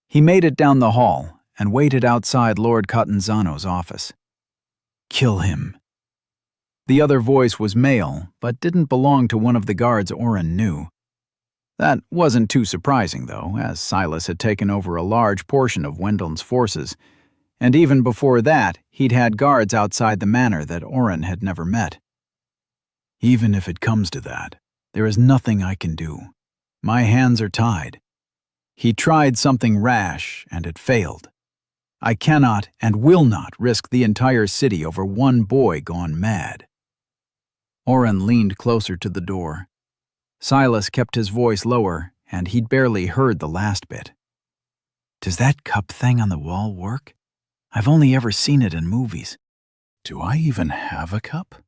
He made it down the hall and waited outside Lord Catanzano's office. "Kill him." The other voice was male, but didn't belong to one of the guards Oren knew. That wasn't too surprising, though, as Silas had taken over a large portion of Wendell's forces, and even before that, he'd had guards outside the manor that Oren had never met. "Even if it comes to that, there is nothing I can do. My hands are tied. He tried something rash, and it failed. I cannot and will not risk the entire city over one boy gone mad." Oren leaned closer to the door. Silas kept his voice lower, and he'd barely heard the last bit. "Does that cup thing on the wall work? I've only ever seen it in movies. Do I even have a cup?"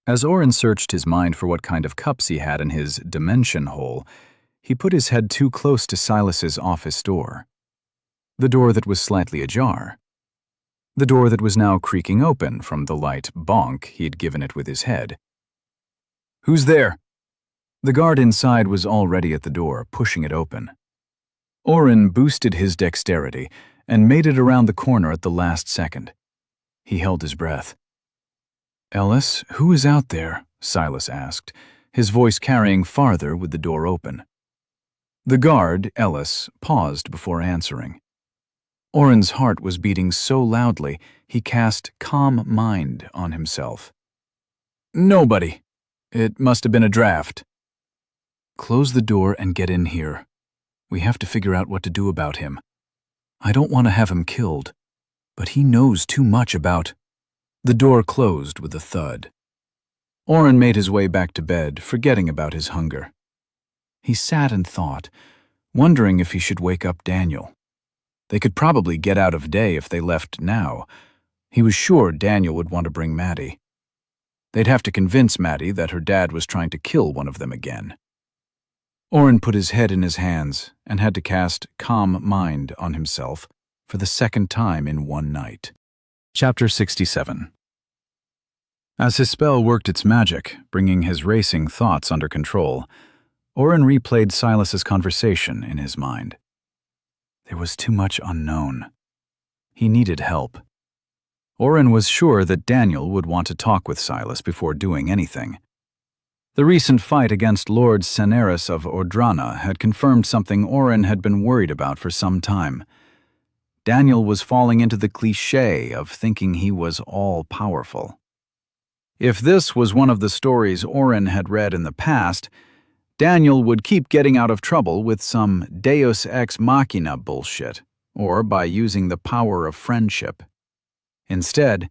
As Oren searched his mind for what kind of cups he had in his dimension hole, he put his head too close to Silas's office door. The door that was slightly ajar. The door that was now creaking open from the light bonk he'd given it with his head. "Who's there?" The guard inside was already at the door, pushing it open. Oren boosted his dexterity and made it around the corner at the last second. He held his breath. "Ellis, who is out there?" Silas asked, his voice carrying farther with the door open. The guard, Ellis, paused before answering. Oren's heart was beating so loudly he cast calm mind on himself. Nobody. It must have been a draft. Close the door and get in here. We have to figure out what to do about him. I don't want to have him killed, but he knows too much about... The door closed with a thud. Oren made his way back to bed, forgetting about his hunger. He sat and thought, wondering if he should wake up Daniel. They could probably get out of day if they left now. He was sure Daniel would want to bring Maddie. They'd have to convince Maddie that her dad was trying to kill one of them again. Oren put his head in his hands and had to cast calm mind on himself for the second time in one night. Chapter 67. As his spell worked its magic, bringing his racing thoughts under control, Oren replayed Silas's conversation in his mind. There was too much unknown. He needed help. Oren was sure that Daniel would want to talk with Silas before doing anything. The recent fight against Lord Seneris of Ordrana had confirmed something Oren had been worried about for some time. Daniel was falling into the cliché of thinking he was all-powerful. If this was one of the stories Oren had read in the past, Daniel would keep getting out of trouble with some deus ex machina bullshit, or by using the power of friendship. Instead,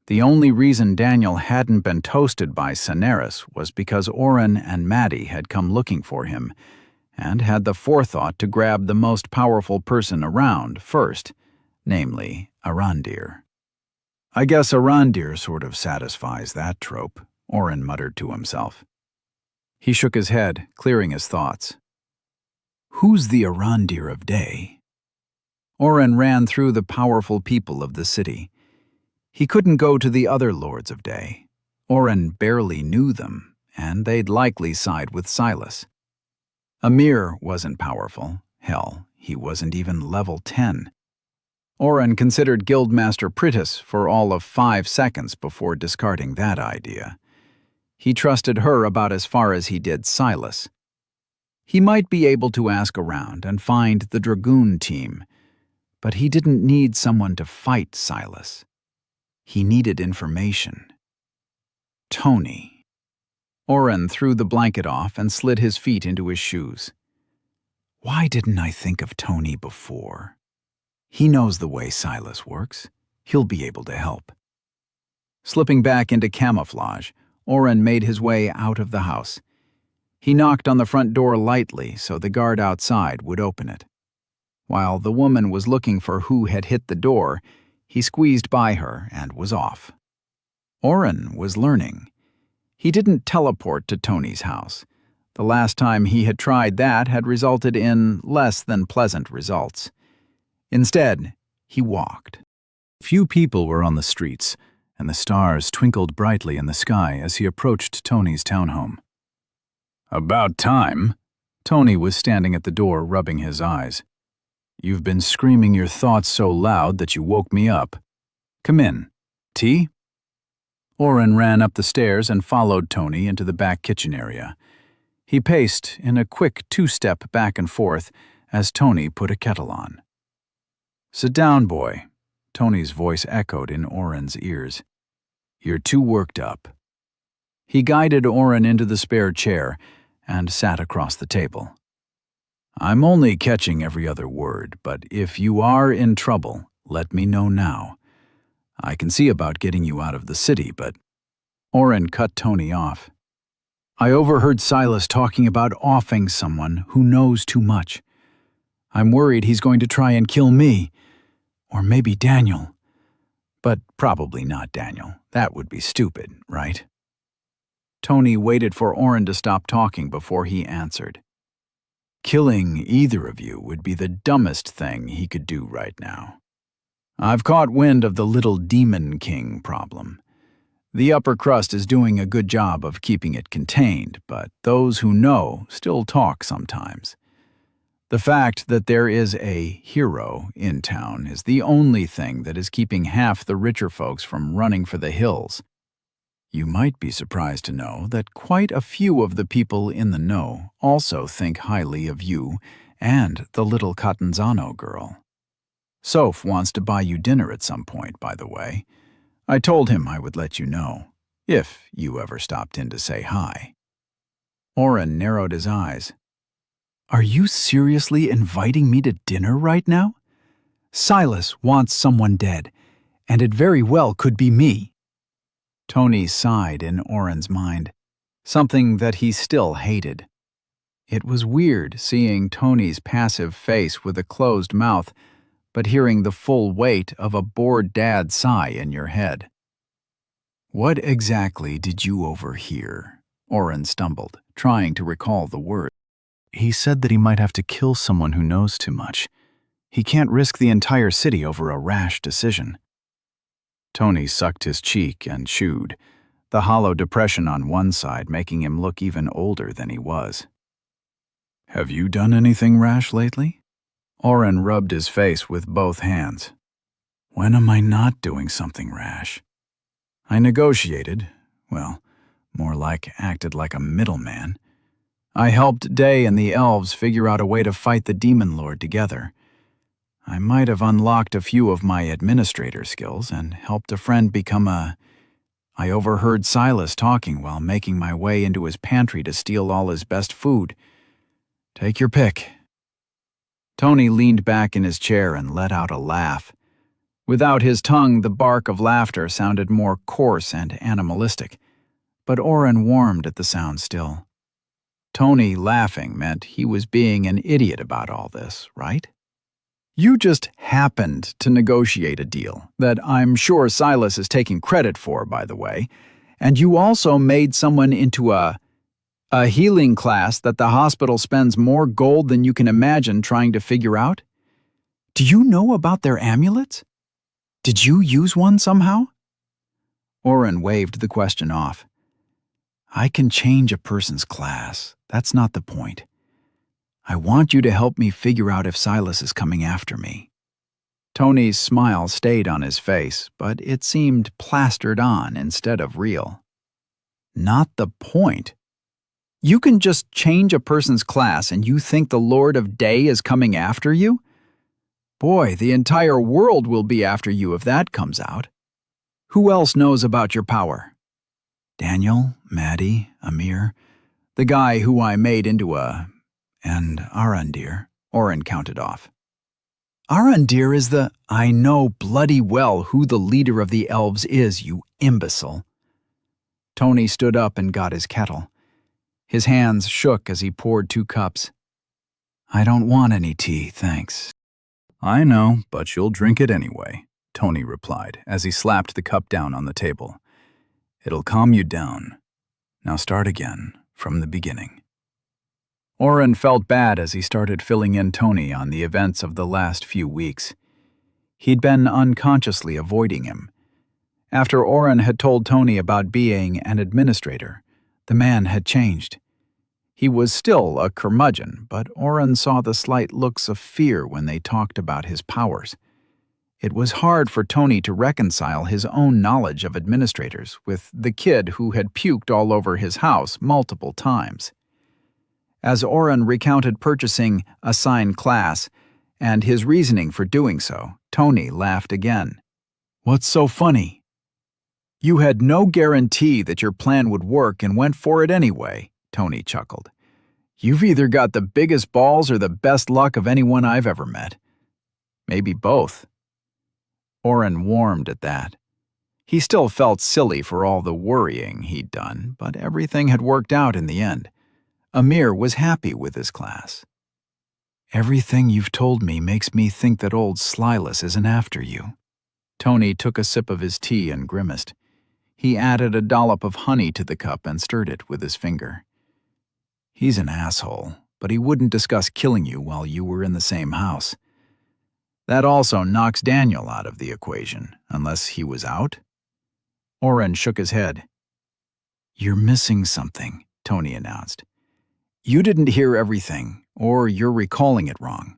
the only reason Daniel hadn't been toasted by Seneris was because Oren and Maddie had come looking for him, and had the forethought to grab the most powerful person around first, namely Arandir. I guess Arandir sort of satisfies that trope, Oren muttered to himself. He shook his head, clearing his thoughts. Who's the Arandir of Day? Oren ran through the powerful people of the city. He couldn't go to the other Lords of Day. Oren barely knew them, and they'd likely side with Silas. Amir wasn't powerful. Hell, he wasn't even level 10. Oren considered Guildmaster Pritis for all of 5 seconds before discarding that idea. He trusted her about as far as he did Silas. He might be able to ask around and find the Dragoon team, but he didn't need someone to fight Silas. He needed information. Tony. Oren threw the blanket off and slid his feet into his shoes. Why didn't I think of Tony before? He knows the way Silas works. He'll be able to help. Slipping back into camouflage, Oren made his way out of the house. He knocked on the front door lightly so the guard outside would open it. While the woman was looking for who had hit the door, he squeezed by her and was off. Oren was learning. He didn't teleport to Tony's house. The last time he had tried that had resulted in less than pleasant results. Instead, he walked. Few people were on the streets, and the stars twinkled brightly in the sky as he approached Tony's townhome. About time. Tony was standing at the door rubbing his eyes. You've been screaming your thoughts so loud that you woke me up. Come in. Tea? Oren ran up the stairs and followed Tony into the back kitchen area. He paced in a quick 2-step back and forth as Tony put a kettle on. Sit down, boy. Tony's voice echoed in Oren's ears. You're too worked up. He guided Oren into the spare chair and sat across the table. I'm only catching every other word, but if you are in trouble, let me know now. I can see about getting you out of the city, but... Oren cut Tony off. I overheard Silas talking about offing someone who knows too much. I'm worried he's going to try and kill me. Or maybe Daniel. But probably not Daniel. That would be stupid, right? Tony waited for Oren to stop talking before he answered. Killing either of you would be the dumbest thing he could do right now. I've caught wind of the little demon king problem. The upper crust is doing a good job of keeping it contained, but those who know still talk sometimes. The fact that there is a hero in town is the only thing that is keeping half the richer folks from running for the hills. You might be surprised to know that quite a few of the people in the know also think highly of you and the little Catanzano girl. Soph wants to buy you dinner at some point, by the way. I told him I would let you know, if you ever stopped in to say hi. Oren narrowed his eyes. Are you seriously inviting me to dinner right now? Silas wants someone dead, and it very well could be me. Tony sighed in Oren's mind, something that he still hated. It was weird seeing Tony's passive face with a closed mouth, but hearing the full weight of a bored dad sigh in your head. What exactly did you overhear? Oren stumbled, trying to recall the word. He said that he might have to kill someone who knows too much. He can't risk the entire city over a rash decision. Tony sucked his cheek and chewed, the hollow depression on one side making him look even older than he was. Have you done anything rash lately? Oren rubbed his face with both hands. When am I not doing something rash? I negotiated, well, more like acted like a middleman. I helped Day and the elves figure out a way to fight the demon lord together. I might have unlocked a few of my administrator skills and helped a friend become a... I overheard Silas talking while making my way into his pantry to steal all his best food. Take your pick. Tony leaned back in his chair and let out a laugh. Without his tongue, the bark of laughter sounded more coarse and animalistic, but Oren warmed at the sound still. Tony laughing meant he was being an idiot about all this, right? You just happened to negotiate a deal that I'm sure Silas is taking credit for, by the way, and you also made someone into a healing class that the hospital spends more gold than you can imagine trying to figure out? Do you know about their amulets? Did you use one somehow? Oren waved the question off. I can change a person's class. That's not the point. I want you to help me figure out if Silas is coming after me. Tony's smile stayed on his face, but it seemed plastered on instead of real. Not the point. You can just change a person's class and you think the Lord of Day is coming after you? Boy, the entire world will be after you if that comes out. Who else knows about your power? Daniel, Maddie, Amir, the guy who I made into and Arandir, Oren counted off. Arandir is the... I know bloody well who the leader of the elves is, you imbecile. Tony stood up and got his kettle. His hands shook as he poured 2 cups. I don't want any tea, thanks. I know, but you'll drink it anyway, Tony replied as he slapped the cup down on the table. It'll calm you down. Now start again, from the beginning. Oren felt bad as he started filling in Tony on the events of the last few weeks. He'd been unconsciously avoiding him. After Oren had told Tony about being an administrator, the man had changed. He was still a curmudgeon, but Oren saw the slight looks of fear when they talked about his powers. It was hard for Tony to reconcile his own knowledge of administrators with the kid who had puked all over his house multiple times. As Oren recounted purchasing a signed class and his reasoning for doing so, Tony laughed again. What's so funny? You had no guarantee that your plan would work and went for it anyway, Tony chuckled. You've either got the biggest balls or the best luck of anyone I've ever met. Maybe both. Oren warmed at that. He still felt silly for all the worrying he'd done, but everything had worked out in the end. Amir was happy with his class. Everything you've told me makes me think that old Silas isn't after you. Tony took a sip of his tea and grimaced. He added a dollop of honey to the cup and stirred it with his finger. He's an asshole, but he wouldn't discuss killing you while you were in the same house. That also knocks Daniel out of the equation, unless he was out? Oren shook his head. You're missing something, Tony announced. You didn't hear everything, or you're recalling it wrong.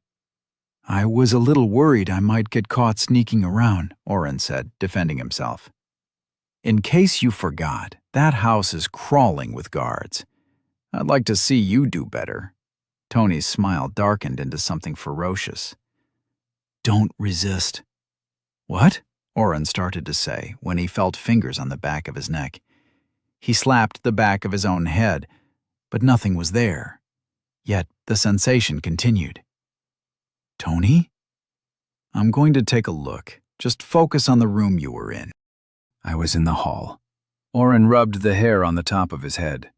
I was a little worried I might get caught sneaking around, Oren said, defending himself. In case you forgot, that house is crawling with guards. I'd like to see you do better. Tony's smile darkened into something ferocious. Don't resist. What? Oren started to say when he felt fingers on the back of his neck. He slapped the back of his own head, but nothing was there. Yet the sensation continued. Tony? I'm going to take a look. Just focus on the room you were in. I was in the hall. Oren rubbed the hair on the top of his head.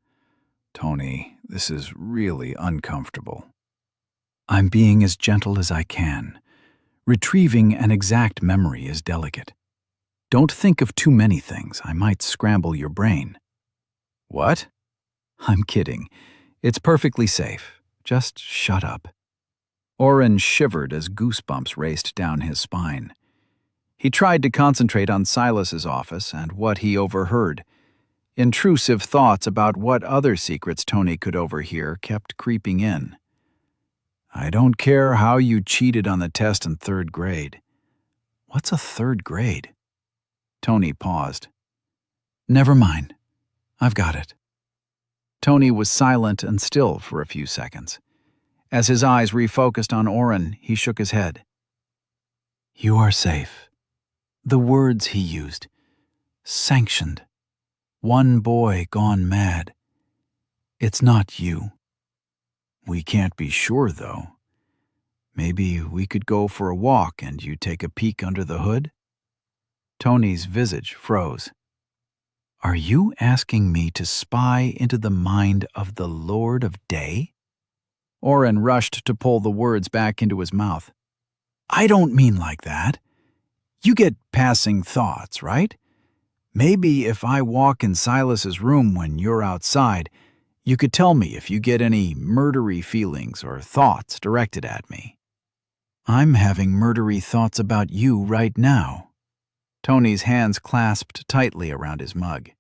Tony, this is really uncomfortable. I'm being as gentle as I can. Retrieving an exact memory is delicate. Don't think of too many things. I might scramble your brain. What? I'm kidding. It's perfectly safe. Just shut up. Oren shivered as goosebumps raced down his spine. He tried to concentrate on Silas's office and what he overheard. Intrusive thoughts about what other secrets Tony could overhear kept creeping in. I don't care how you cheated on the test in 3rd grade. What's a 3rd grade? Tony paused. Never mind. I've got it. Tony was silent and still for a few seconds. As his eyes refocused on Oren, he shook his head. You are safe. The words he used. Sanctioned. One boy gone mad. It's not you. We can't be sure, though. Maybe we could go for a walk and you take a peek under the hood? Tony's visage froze. Are you asking me to spy into the mind of the Lord of Day? Oren rushed to pull the words back into his mouth. I don't mean like that. You get passing thoughts, right? Maybe if I walk in Silas's room when you're outside, you could tell me if you get any murdery feelings or thoughts directed at me. I'm having murdery thoughts about you right now. Tony's hands clasped tightly around his mug.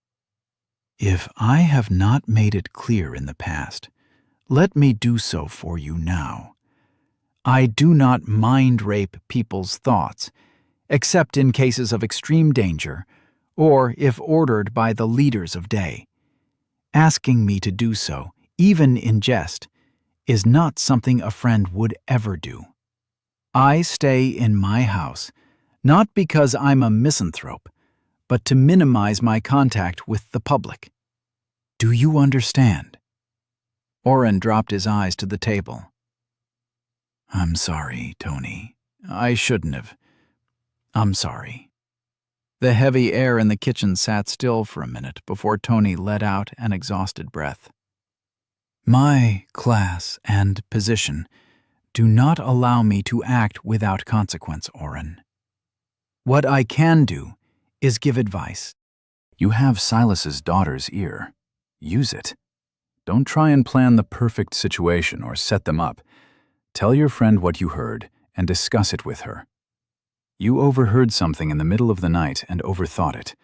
If I have not made it clear in the past, let me do so for you now. I do not mind rape people's thoughts, except in cases of extreme danger, or if ordered by the leaders of day. Asking me to do so, even in jest, is not something a friend would ever do. I stay in my house, not because I'm a misanthrope, but to minimize my contact with the public. Do you understand? Oren dropped his eyes to the table. I'm sorry, Tony. I shouldn't have. I'm sorry. The heavy air in the kitchen sat still for a minute before Tony let out an exhausted breath. My class and position do not allow me to act without consequence, Oren. What I can do is give advice. You have Silas's daughter's ear. Use it. Don't try and plan the perfect situation or set them up. Tell your friend what you heard and discuss it with her. You overheard something in the middle of the night and overthought it.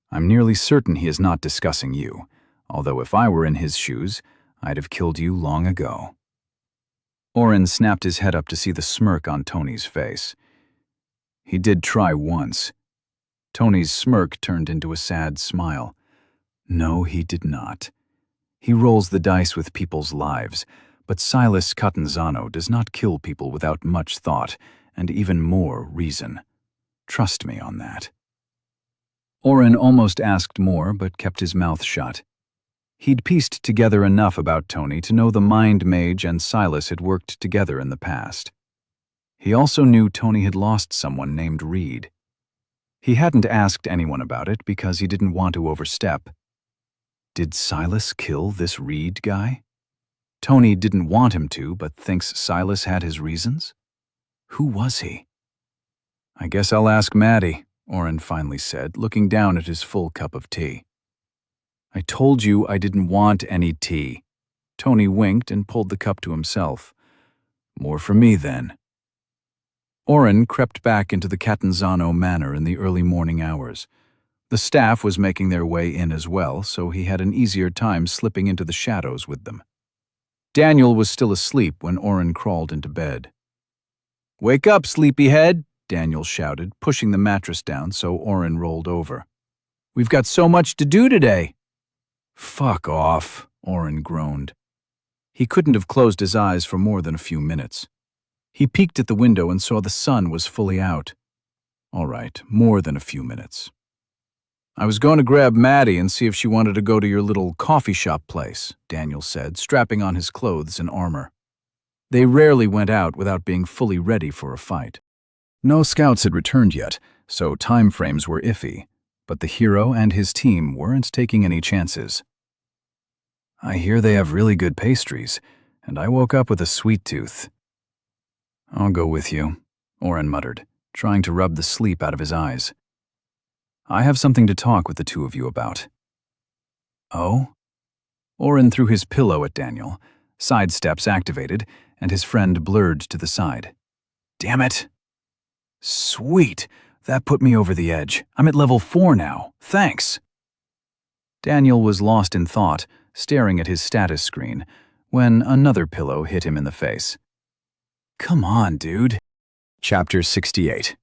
I'm nearly certain he is not discussing you, although if I were in his shoes, I'd have killed you long ago. Oren snapped his head up to see the smirk on Tony's face. He did try once. Tony's smirk turned into a sad smile. No, he did not. He rolls the dice with people's lives, but Silas Catanzano does not kill people without much thought and even more reason. Trust me on that. Oren almost asked more, but kept his mouth shut. He'd pieced together enough about Tony to know the Mind Mage and Silas had worked together in the past. He also knew Tony had lost someone named Reed. He hadn't asked anyone about it because he didn't want to overstep. Did Silas kill this Reed guy? Tony didn't want him to, but thinks Silas had his reasons? Who was he? I guess I'll ask Maddie, Oren finally said, looking down at his full cup of tea. I told you I didn't want any tea. Tony winked and pulled the cup to himself. More for me, then. Oren crept back into the Catanzano manor in the early morning hours. The staff was making their way in as well, so he had an easier time slipping into the shadows with them. Daniel was still asleep when Oren crawled into bed. Wake up, sleepyhead, Daniel shouted, pushing the mattress down so Oren rolled over. We've got so much to do today." "Fuck off," Oren groaned. He couldn't have closed his eyes for more than a few minutes. He peeked at the window and saw the sun was fully out. All right, more than a few minutes. "I was going to grab Maddie and see if she wanted to go to your little coffee shop place," Daniel said, strapping on his clothes and armor. They rarely went out without being fully ready for a fight. No scouts had returned yet, so time frames were iffy, but the hero and his team weren't taking any chances. "I hear they have really good pastries, and I woke up with a sweet tooth." "I'll go with you," Oren muttered, trying to rub the sleep out of his eyes. "I have something to talk with the two of you about." "Oh?" Oren threw his pillow at Daniel, sidesteps activated, and his friend blurred to the side. "Damn it!" "Sweet! That put me over the edge. I'm at level 4 now. Thanks." Daniel was lost in thought, staring at his status screen, when another pillow hit him in the face. "Come on, dude." Chapter 68.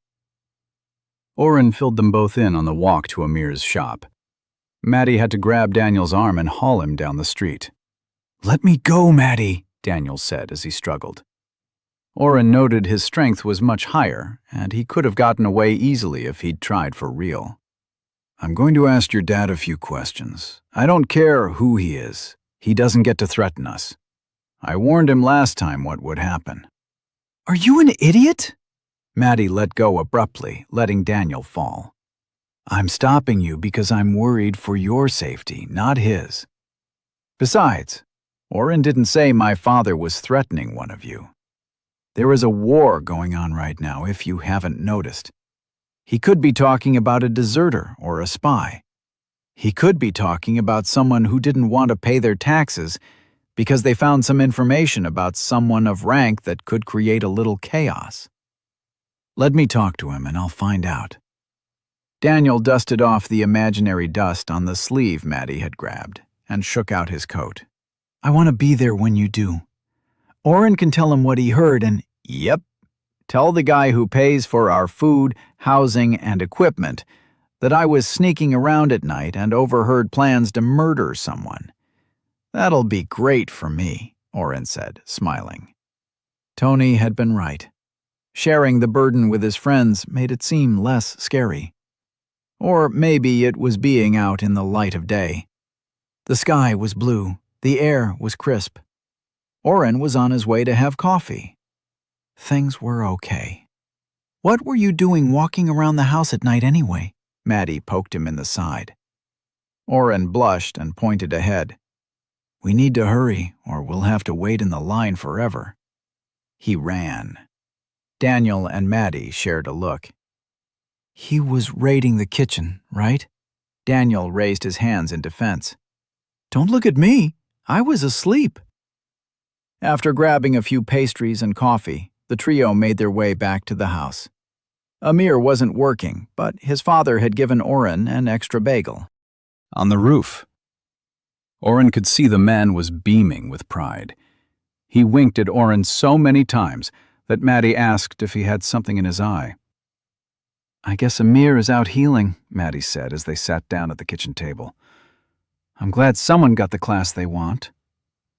Oren filled them both in on the walk to Amir's shop. Maddie had to grab Daniel's arm and haul him down the street. "Let me go, Maddie," Daniel said as he struggled. Oren noted his strength was much higher, and he could have gotten away easily if he'd tried for real. "I'm going to ask your dad a few questions. I don't care who he is. He doesn't get to threaten us. I warned him last time what would happen." "Are you an idiot?" Maddie let go abruptly, letting Daniel fall. "I'm stopping you because I'm worried for your safety, not his. Besides, Oren didn't say my father was threatening one of you. There is a war going on right now, if you haven't noticed. He could be talking about a deserter or a spy. He could be talking about someone who didn't want to pay their taxes because they found some information about someone of rank that could create a little chaos. Let me talk to him and I'll find out." Daniel dusted off the imaginary dust on the sleeve Maddie had grabbed and shook out his coat. "I want to be there when you do. Oren can tell him what he heard and, yep, tell the guy who pays for our food, housing, and equipment that I was sneaking around at night and overheard plans to murder someone. That'll be great for me," Oren said, smiling. Tony had been right. Sharing the burden with his friends made it seem less scary. Or maybe it was being out in the light of day. The sky was blue, the air was crisp. Oren was on his way to have coffee. Things were okay. "What were you doing walking around the house at night anyway?" Maddie poked him in the side. Oren blushed and pointed ahead. "We need to hurry, or we'll have to wait in the line forever." He ran. Daniel and Maddie shared a look. "He was raiding the kitchen, right?" Daniel raised his hands in defense. "Don't look at me. I was asleep." After grabbing a few pastries and coffee, the trio made their way back to the house. Amir wasn't working, but his father had given Oren an extra bagel. On the roof. Oren could see the man was beaming with pride. He winked at Oren so many times that Maddie asked if he had something in his eye. "I guess Amir is out healing," Maddie said as they sat down at the kitchen table. "I'm glad someone got the class they want."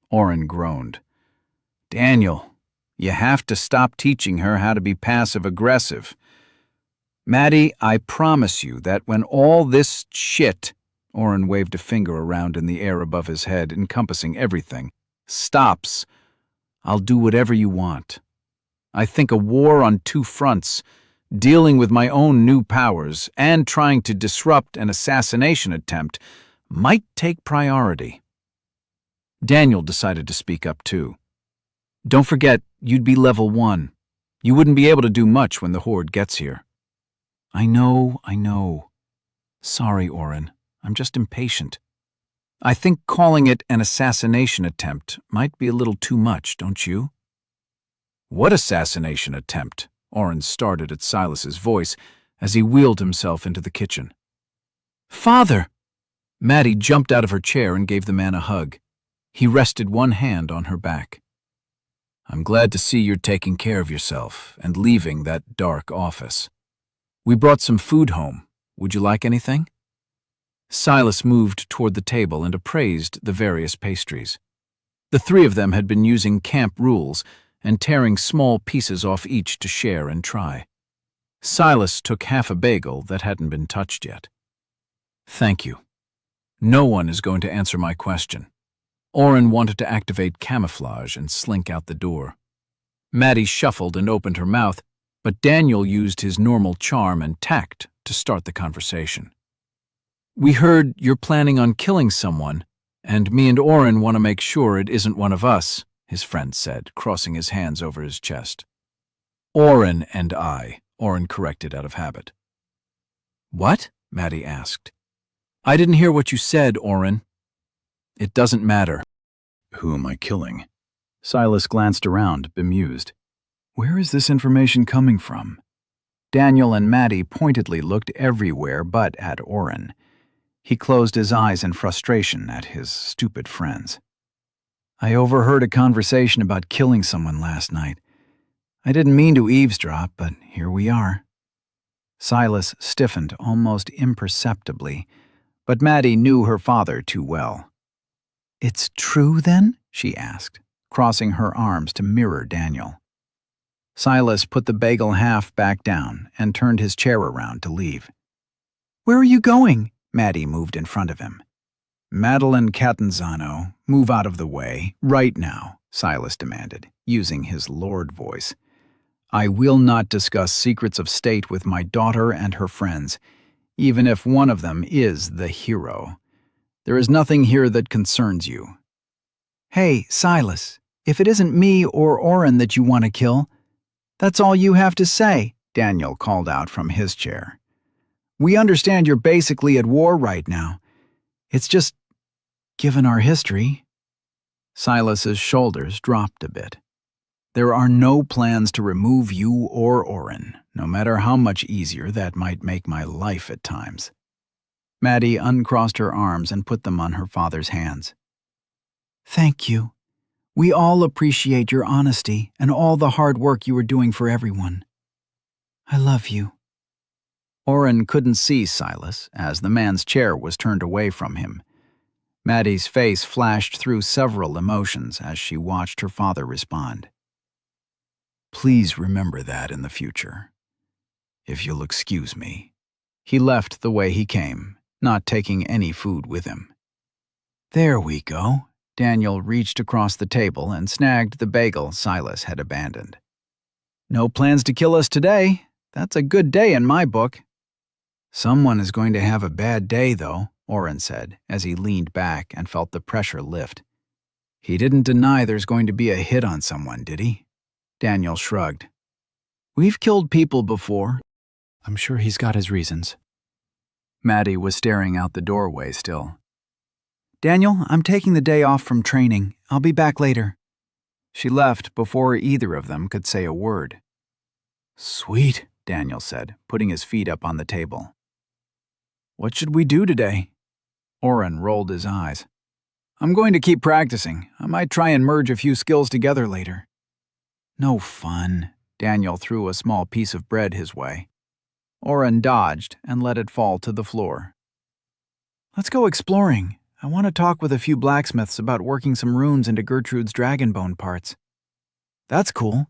Oren groaned. "Daniel, you have to stop teaching her how to be passive-aggressive. Maddie, I promise you that when all this shit," Oren waved a finger around in the air above his head, encompassing everything, "stops, I'll do whatever you want. I think a war on two fronts, dealing with my own new powers and trying to disrupt an assassination attempt, might take priority." Daniel decided to speak up too. "Don't forget, you'd be level 1. You wouldn't be able to do much when the Horde gets here." I know. Sorry, Oren. I'm just impatient. I think calling it an assassination attempt might be a little too much, don't you?" "What assassination attempt?" Oren started at Silas's voice as he wheeled himself into the kitchen. "Father!" Maddie jumped out of her chair and gave the man a hug. He rested one hand on her back. "I'm glad to see you're taking care of yourself and leaving that dark office. We brought some food home. Would you like anything?" Silas moved toward the table and appraised the various pastries. The three of them had been using camp rules and tearing small pieces off each to share and try. Silas took half a bagel that hadn't been touched yet. "Thank you. No one is going to answer my question." Oren wanted to activate camouflage and slink out the door. Maddie shuffled and opened her mouth, but Daniel used his normal charm and tact to start the conversation. "We heard you're planning on killing someone, and me and Oren want to make sure it isn't one of us," his friend said, crossing his hands over his chest. "Oren and I," Oren corrected out of habit. "What?" Maddie asked. "I didn't hear what you said, Oren." "It doesn't matter." Who am I killing? Silas glanced around, bemused. Where is this information coming from? Daniel and Maddie pointedly looked everywhere but at Oren. He closed his eyes in frustration at his stupid friends. I overheard a conversation about killing someone last night. I didn't mean to eavesdrop, but here we are. Silas stiffened almost imperceptibly, but Maddie knew her father too well. "It's true, then?" she asked, crossing her arms to mirror Daniel. Silas put the bagel half back down and turned his chair around to leave. "Where are you going?" Maddie moved in front of him. "Madeline Catanzano, move out of the way, right now," Silas demanded, using his lord voice. "I will not discuss secrets of state with my daughter and her friends, even if one of them is the hero. There is nothing here that concerns you." "Hey, Silas, if it isn't me or Oren that you want to kill, that's all you have to say," Daniel called out from his chair. "We understand you're basically at war right now. It's just, given our history." Silas's shoulders dropped a bit. "There are no plans to remove you or Oren, no matter how much easier that might make my life at times." Maddie uncrossed her arms and put them on her father's hands. "Thank you. We all appreciate your honesty and all the hard work you are doing for everyone. I love you." Oren couldn't see Silas, as the man's chair was turned away from him. Maddie's face flashed through several emotions as she watched her father respond. "Please remember that in the future. If you'll excuse me." He left the way he came, not taking any food with him. "There we go." Daniel reached across the table and snagged the bagel Silas had abandoned. "No plans to kill us today. That's a good day in my book." "Someone is going to have a bad day, though," Oren said, as he leaned back and felt the pressure lift. "He didn't deny there's going to be a hit on someone, did he?" Daniel shrugged. "We've killed people before. I'm sure he's got his reasons." Maddie was staring out the doorway still. "Daniel, I'm taking the day off from training. I'll be back later." She left before either of them could say a word. "Sweet," Daniel said, putting his feet up on the table. "What should we do today?" Oren rolled his eyes. "I'm going to keep practicing. I might try and merge a few skills together later." "No fun." Daniel threw a small piece of bread his way. Oren dodged and let it fall to the floor. "Let's go exploring. I want to talk with a few blacksmiths about working some runes into Gertrude's dragonbone parts." "That's cool.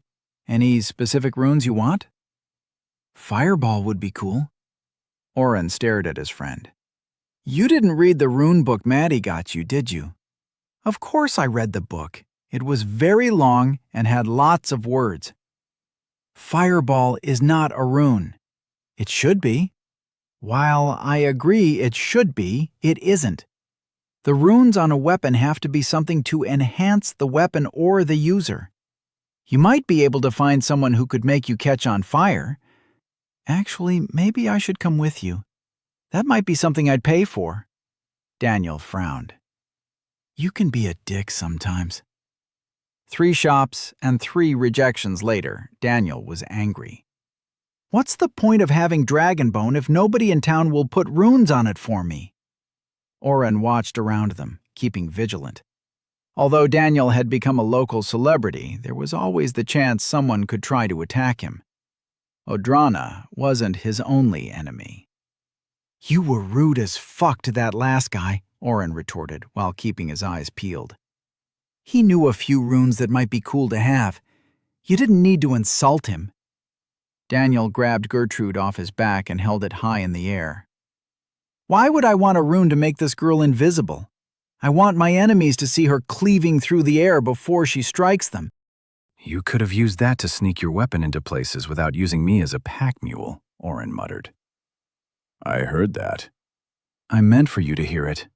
Any specific runes you want?" "Fireball would be cool." Oren stared at his friend. "You didn't read the rune book Maddie got you, did you?" "Of course I read the book. It was very long and had lots of words." "Fireball is not a rune." "It should be." "While I agree it should be, it isn't. The runes on a weapon have to be something to enhance the weapon or the user. You might be able to find someone who could make you catch on fire. Actually, maybe I should come with you. That might be something I'd pay for." Daniel frowned. "You can be a dick sometimes." 3 shops and 3 rejections later, Daniel was angry. "What's the point of having dragonbone if nobody in town will put runes on it for me?" Oren watched around them, keeping vigilant. Although Daniel had become a local celebrity, there was always the chance someone could try to attack him. Odrana wasn't his only enemy. You were rude as fuck to that last guy, Oren retorted while keeping his eyes peeled. He knew a few runes that might be cool to have. You didn't need to insult him. Daniel grabbed Gertrude off his back and held it high in the air. Why would I want a rune to make this girl invisible? I want my enemies to see her cleaving through the air before she strikes them. You could have used that to sneak your weapon into places without using me as a pack mule, Oren muttered. I heard that. I meant for you to hear it.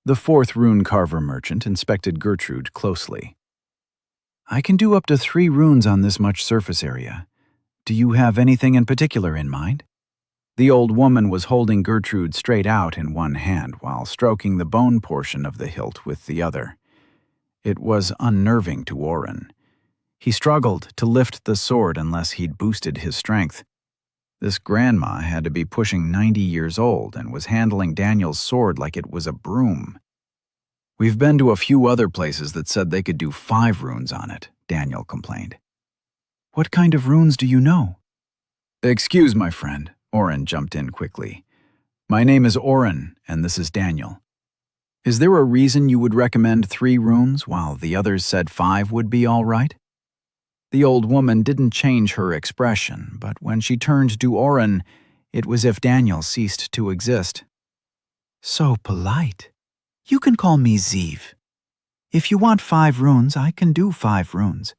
The fourth rune carver merchant inspected Gertrude closely. I can do up to 3 runes on this much surface area. Do you have anything in particular in mind? The old woman was holding Gertrude straight out in one hand while stroking the bone portion of the hilt with the other. It was unnerving to Oren. He struggled to lift the sword unless he'd boosted his strength. This grandma had to be pushing 90 years old and was handling Daniel's sword like it was a broom. We've been to a few other places that said they could do 5 runes on it, Daniel complained. What kind of runes do you know? Excuse my friend, Oren jumped in quickly. My name is Oren, and this is Daniel. Is there a reason you would recommend 3 runes while the others said 5 would be all right? The old woman didn't change her expression, but when she turned to Oren, it was as if Daniel ceased to exist. So polite. You can call me Zeev. If you want 5 runes, I can do 5 runes.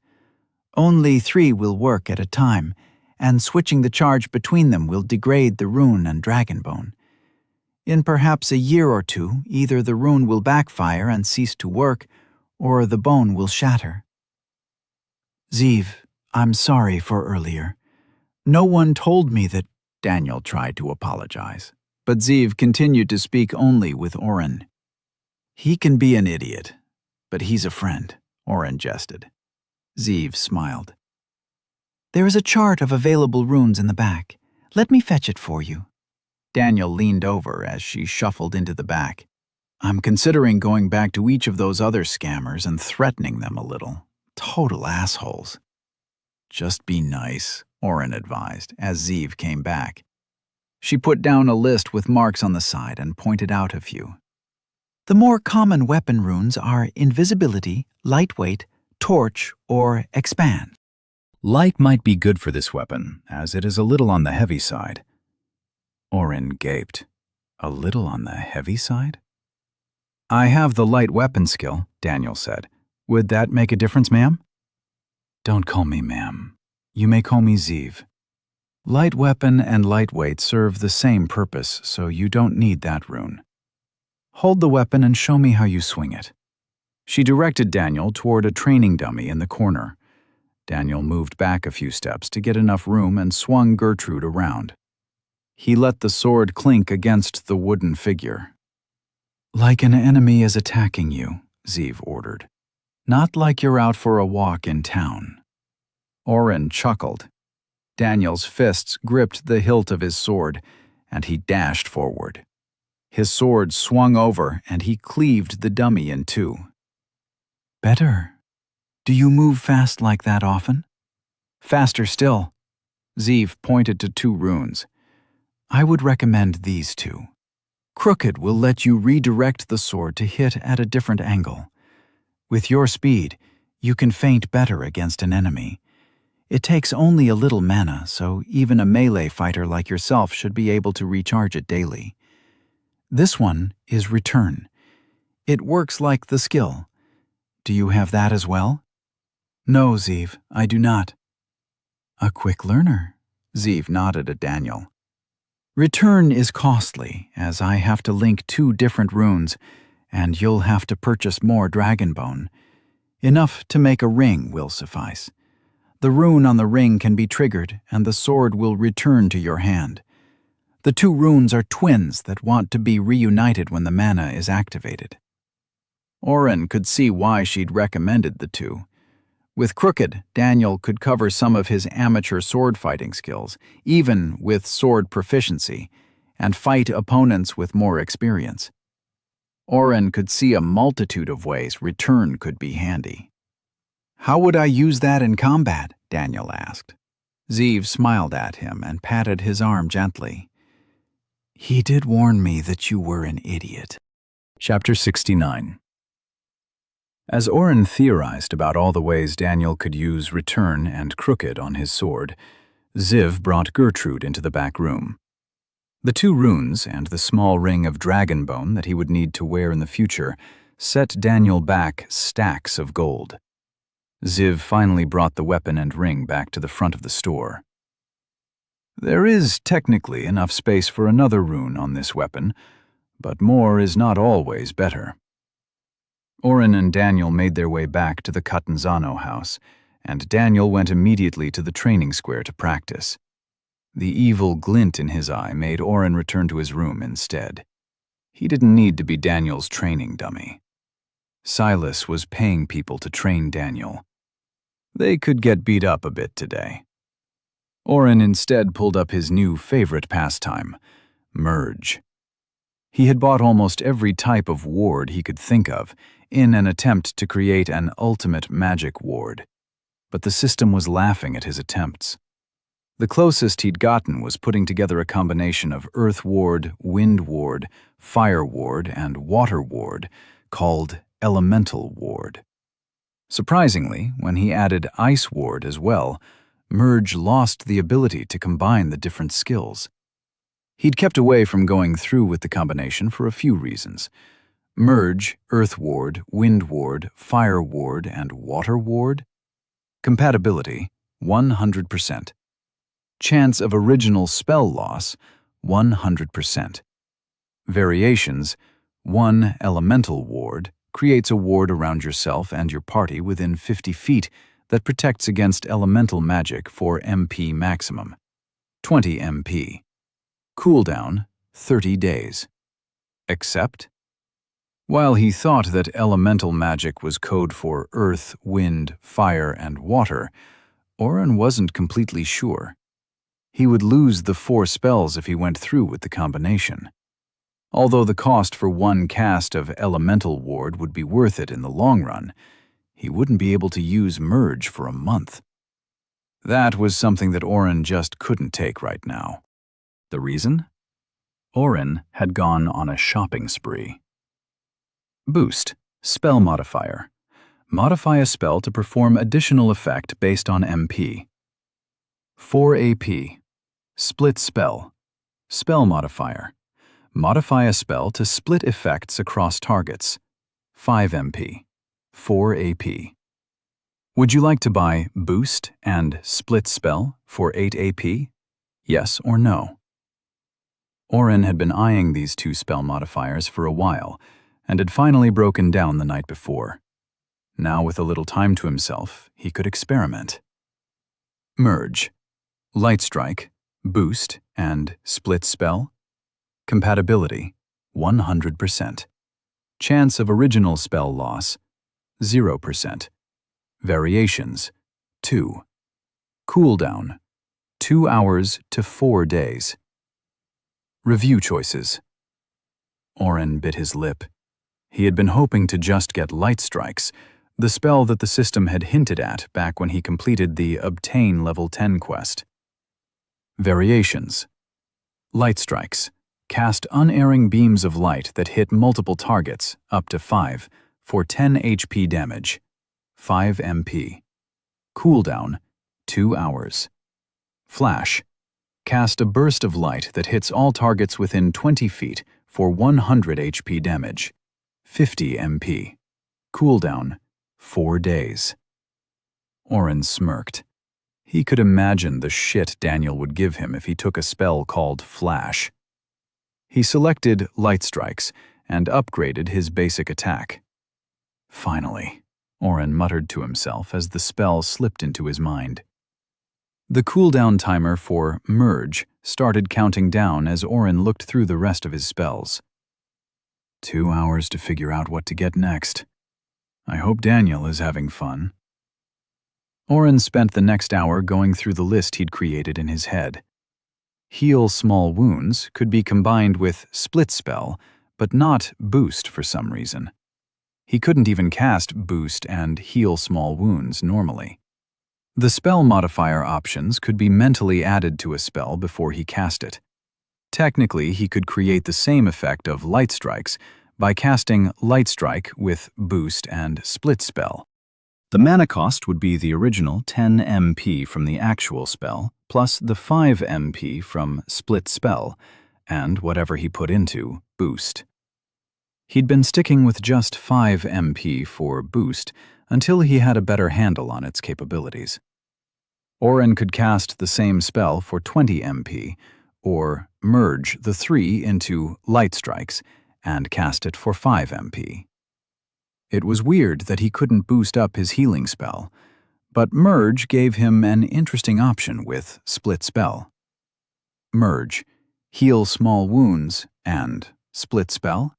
Only 3 will work at a time, and switching the charge between them will degrade the rune and dragonbone. In perhaps a year or 2, either the rune will backfire and cease to work, or the bone will shatter. Zeev, I'm sorry for earlier. No one told me that. Daniel tried to apologize, but Zeev continued to speak only with Oren. He can be an idiot, but he's a friend, Oren jested. Zeev smiled. There is a chart of available runes in the back. Let me fetch it for you. Daniel leaned over as she shuffled into the back. I'm considering going back to each of those other scammers and threatening them a little. Total assholes. Just be nice, Oren advised as Zeev came back. She put down a list with marks on the side and pointed out a few. The more common weapon runes are invisibility, lightweight, torch, or expand. Light might be good for this weapon, as it is a little on the heavy side. Oren gaped. A little on the heavy side? I have the light weapon skill, Daniel said. Would that make a difference, ma'am? Don't call me ma'am. You may call me Zeev. Light weapon and lightweight serve the same purpose, so you don't need that rune. Hold the weapon and show me how you swing it. She directed Daniel toward a training dummy in the corner. Daniel moved back a few steps to get enough room and swung Gertrude around. He let the sword clink against the wooden figure. Like an enemy is attacking you, Zeev ordered. Not like you're out for a walk in town. Oren chuckled. Daniel's fists gripped the hilt of his sword, and he dashed forward. His sword swung over, and he cleaved the dummy in 2. Better. Do you move fast like that often? Faster still. Zeev pointed to 2 runes. I would recommend these 2. Crooked will let you redirect the sword to hit at a different angle. With your speed, you can feint better against an enemy. It takes only a little mana, so even a melee fighter like yourself should be able to recharge it daily. This one is Return. It works like the skill. Do you have that as well? No, Zeev, I do not. A quick learner. Zeev nodded at Daniel. Return is costly, as I have to link 2 different runes, and you'll have to purchase more dragonbone. Enough to make a ring will suffice. The rune on the ring can be triggered, and the sword will return to your hand. The 2 runes are twins that want to be reunited when the mana is activated. Oren could see why she'd recommended the 2. With Crooked, Daniel could cover some of his amateur sword fighting skills, even with sword proficiency, and fight opponents with more experience. Oren could see a multitude of ways Return could be handy. How would I use that in combat? Daniel asked. Zeev smiled at him and patted his arm gently. He did warn me that you were an idiot. Chapter 69. As Oren theorized about all the ways Daniel could use return and crooked on his sword, Ziv brought Gertrude into the back room. The 2 runes and the small ring of dragon bone that he would need to wear in the future set Daniel back stacks of gold. Ziv finally brought the weapon and ring back to the front of the store. There is technically enough space for another rune on this weapon, but more is not always better. Oren and Daniel made their way back to the Catanzano house, and Daniel went immediately to the training square to practice. The evil glint in his eye made Oren return to his room instead. He didn't need to be Daniel's training dummy. Silas was paying people to train Daniel. They could get beat up a bit today. Oren instead pulled up his new favorite pastime, Merge. He had bought almost every type of ward he could think of in an attempt to create an ultimate magic ward, but the system was laughing at his attempts. The closest he'd gotten was putting together a combination of Earth Ward, Wind Ward, Fire Ward, and Water Ward called Elemental Ward. Surprisingly, when he added Ice Ward as well, Merge lost the ability to combine the different skills. He'd kept away from going through with the combination for a few reasons. Merge, Earth Ward, Wind Ward, Fire Ward, and Water Ward. Compatibility, 100%. Chance of original spell loss, 100%. Variations, 1 Elemental Ward creates a ward around yourself and your party within 50 feet that protects against elemental magic for MP maximum, 20 MP. Cooldown, 30 days. Except? While he thought that elemental magic was code for earth, wind, fire, and water, Oren wasn't completely sure. He would lose the 4 spells if he went through with the combination. Although the cost for 1 cast of Elemental Ward would be worth it in the long run, he wouldn't be able to use Merge for a month. That was something that Oren just couldn't take right now. The reason? Oren had gone on a shopping spree. Boost, spell modifier. Modify a spell to perform additional effect based on MP. 4 AP, split spell. Spell modifier. Modify a spell to split effects across targets. 5 MP, 4 AP. Would you like to buy Boost and Split Spell for 8 AP? Yes or no? Oren had been eyeing these 2 spell modifiers for a while, and had finally broken down the night before. Now, with a little time to himself, he could experiment. Merge, Light Strike, Boost, and Split Spell. Compatibility, 100%. Chance of original spell loss, 0%. Variations, 2. Cooldown, 2 hours to 4 days. Review choices. Oren bit his lip. He had been hoping to just get Light Strikes, the spell that the system had hinted at back when he completed the Obtain Level 10 quest. Variations. Light Strikes. Cast unerring beams of light that hit multiple targets, up to 5, for 10 HP damage. 5 MP. Cooldown, 2 hours. Flash. Cast a burst of light that hits all targets within 20 feet for 100 HP damage. 50 MP. Cooldown, 4 days. Oren smirked. He could imagine the shit Daniel would give him if he took a spell called Flash. He selected Light Strikes and upgraded his basic attack. Finally, Oren muttered to himself as the spell slipped into his mind. The cooldown timer for Merge started counting down as Oren looked through the rest of his spells. 2 hours to figure out what to get next. I hope Daniel is having fun. Oren spent the next hour going through the list he'd created in his head. Heal Small Wounds could be combined with Split Spell, but not Boost for some reason. He couldn't even cast Boost and Heal Small Wounds normally. The spell modifier options could be mentally added to a spell before he cast it. Technically, he could create the same effect of light strikes by casting Light Strike with Boost and Split Spell. The mana cost would be the original 10 MP from the actual spell, plus the 5 MP from Split Spell, and whatever he put into Boost. He'd been sticking with just 5 MP for Boost until he had a better handle on its capabilities. Oren could cast the same spell for 20 MP, or merge the 3 into Light Strikes and cast it for 5 MP. It was weird that he couldn't boost up his healing spell, but Merge gave him an interesting option with Split Spell. Merge, heal small wounds, and Split Spell?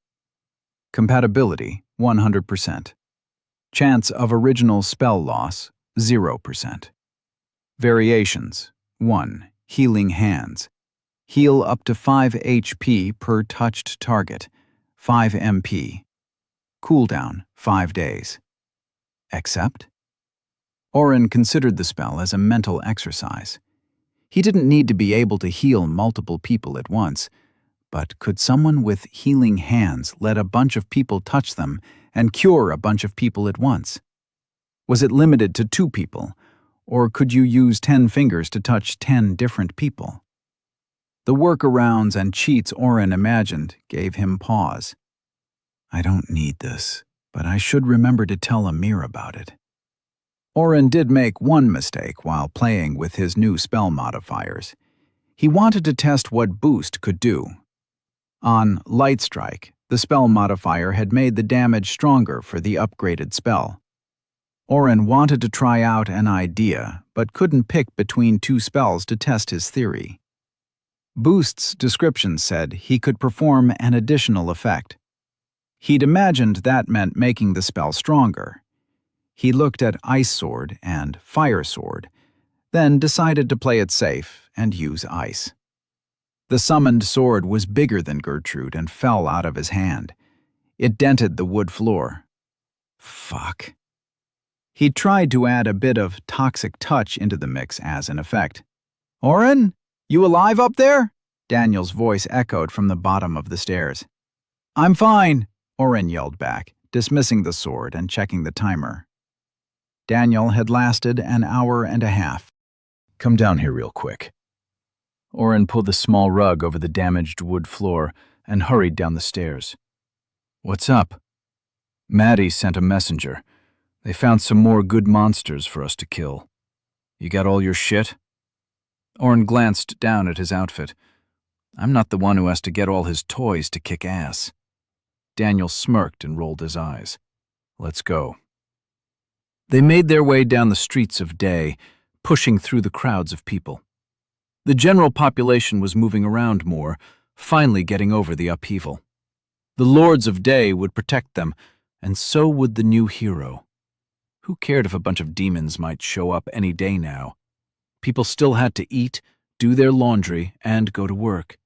Compatibility, 100%. Chance of original spell loss, 0%. Variations, 1. Healing Hands. Heal up to 5 HP per touched target, 5 MP. Cooldown, 5 days. Accept? Oren considered the spell as a mental exercise. He didn't need to be able to heal multiple people at once, but could someone with healing hands let a bunch of people touch them and cure a bunch of people at once? Was it limited to 2 people, or could you use 10 fingers to touch 10 different people? The workarounds and cheats Oren imagined gave him pause. I don't need this, but I should remember to tell Amir about it. Oren did make one mistake while playing with his new spell modifiers. He wanted to test what Boost could do. On Light Strike, the spell modifier had made the damage stronger for the upgraded spell. Oren wanted to try out an idea, but couldn't pick between 2 spells to test his theory. Boost's description said he could perform an additional effect. He'd imagined that meant making the spell stronger. He looked at Ice Sword and Fire Sword, then decided to play it safe and use Ice. The summoned sword was bigger than Gertrude and fell out of his hand. It dented the wood floor. Fuck. He tried to add a bit of toxic touch into the mix as an effect. Oren, you alive up there? Daniel's voice echoed from the bottom of the stairs. I'm fine, Oren yelled back, dismissing the sword and checking the timer. Daniel had lasted an hour and a half. Come down here real quick. Oren pulled the small rug over the damaged wood floor and hurried down the stairs. What's up? Maddie sent a messenger. They found some more good monsters for us to kill. You got all your shit? Oren glanced down at his outfit. I'm not the one who has to get all his toys to kick ass. Daniel smirked and rolled his eyes. Let's go. They made their way down the streets of Day, pushing through the crowds of people. The general population was moving around more, finally getting over the upheaval. The Lords of Day would protect them, and so would the new hero. Who cared if a bunch of demons might show up any day now? People still had to eat, do their laundry, and go to work.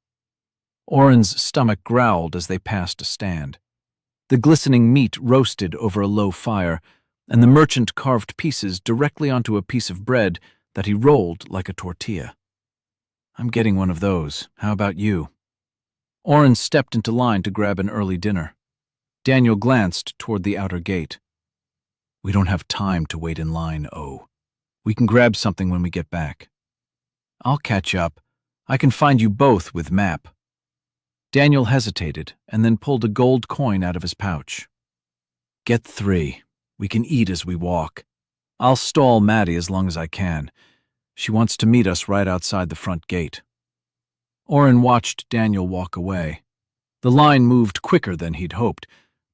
Oren's stomach growled as they passed a stand. The glistening meat roasted over a low fire, and the merchant carved pieces directly onto a piece of bread that he rolled like a tortilla. I'm getting one of those. How about you? Oren stepped into line to grab an early dinner. Daniel glanced toward the outer gate. We don't have time to wait in line, O. We can grab something when we get back. I'll catch up. I can find you both with map. Daniel hesitated and then pulled a gold coin out of his pouch. Get 3. We can eat as we walk. I'll stall Maddie as long as I can. She wants to meet us right outside the front gate. Oren watched Daniel walk away. The line moved quicker than he'd hoped,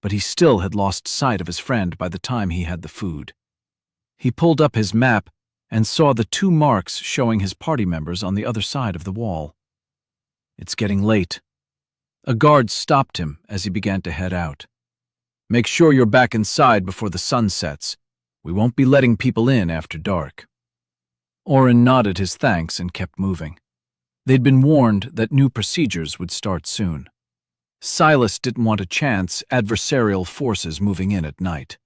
but he still had lost sight of his friend by the time he had the food. He pulled up his map and saw the 2 marks showing his party members on the other side of the wall. It's getting late. A guard stopped him as he began to head out. Make sure you're back inside before the sun sets. We won't be letting people in after dark. Oren nodded his thanks and kept moving. They'd been warned that new procedures would start soon. Silas didn't want to chance adversarial forces moving in at night.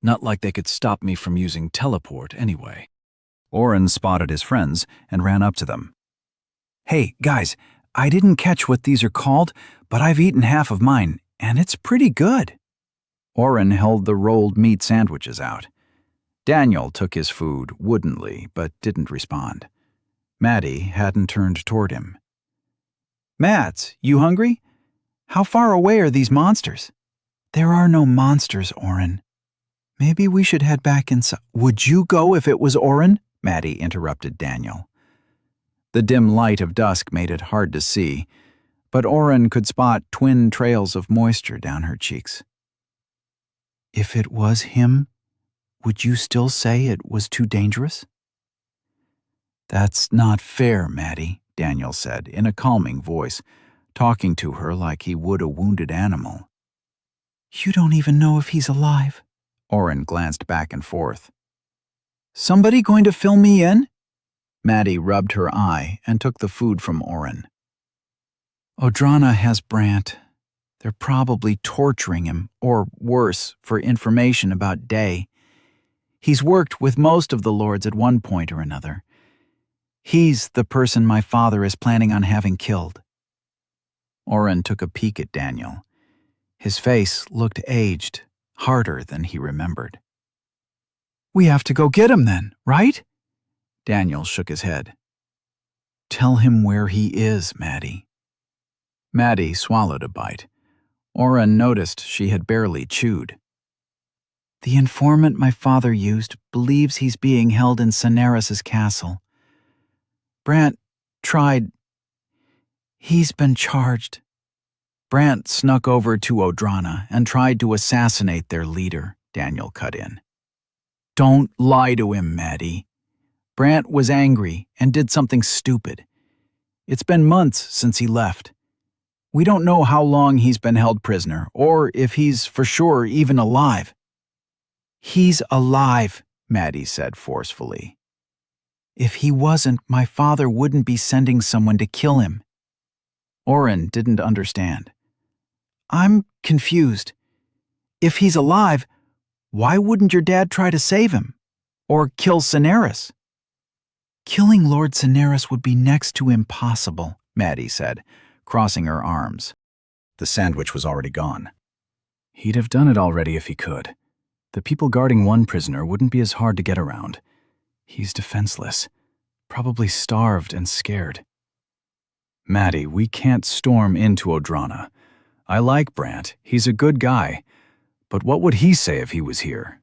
Not like they could stop me from using teleport anyway. Oren spotted his friends and ran up to them. Hey, guys, I didn't catch what these are called, but I've eaten half of mine, and it's pretty good. Oren held the rolled meat sandwiches out. Daniel took his food woodenly, but didn't respond. Maddie hadn't turned toward him. Mads, you hungry? How far away are these monsters? There are no monsters, Oren. Maybe we should head back inside. Would you go if it was Oren? Maddie interrupted Daniel. The dim light of dusk made it hard to see, but Oren could spot twin trails of moisture down her cheeks. If it was him, would you still say it was too dangerous? That's not fair, Maddie, Daniel said in a calming voice, talking to her like he would a wounded animal. You don't even know if he's alive. Oren glanced back and forth. Somebody going to fill me in? Maddie rubbed her eye and took the food from Oren. Odrana has Brant. They're probably torturing him, or worse, for information about Day. He's worked with most of the lords at one point or another. He's the person my father is planning on having killed. Oren took a peek at Daniel. His face looked aged, harder than he remembered. We have to go get him then, right? Daniel shook his head. Tell him where he is, Maddie. Maddie swallowed a bite. Oren noticed she had barely chewed. The informant my father used believes he's being held in Cineras's castle. Brant tried. He's been charged. Brant snuck over to Odrana and tried to assassinate their leader, Daniel cut in. Don't lie to him, Maddie. Brant was angry and did something stupid. It's been months since he left. We don't know how long he's been held prisoner, or if he's for sure even alive. He's alive, Maddie said forcefully. If he wasn't, my father wouldn't be sending someone to kill him. Oren didn't understand. I'm confused. If he's alive, why wouldn't your dad try to save him? Or kill Cineras? Killing Lord Cineras would be next to impossible, Maddie said, crossing her arms. The sandwich was already gone. He'd have done it already if he could. The people guarding one prisoner wouldn't be as hard to get around. He's defenseless, probably starved and scared. Maddie, we can't storm into Odrana. I like Brant. He's a good guy. But what would he say if he was here?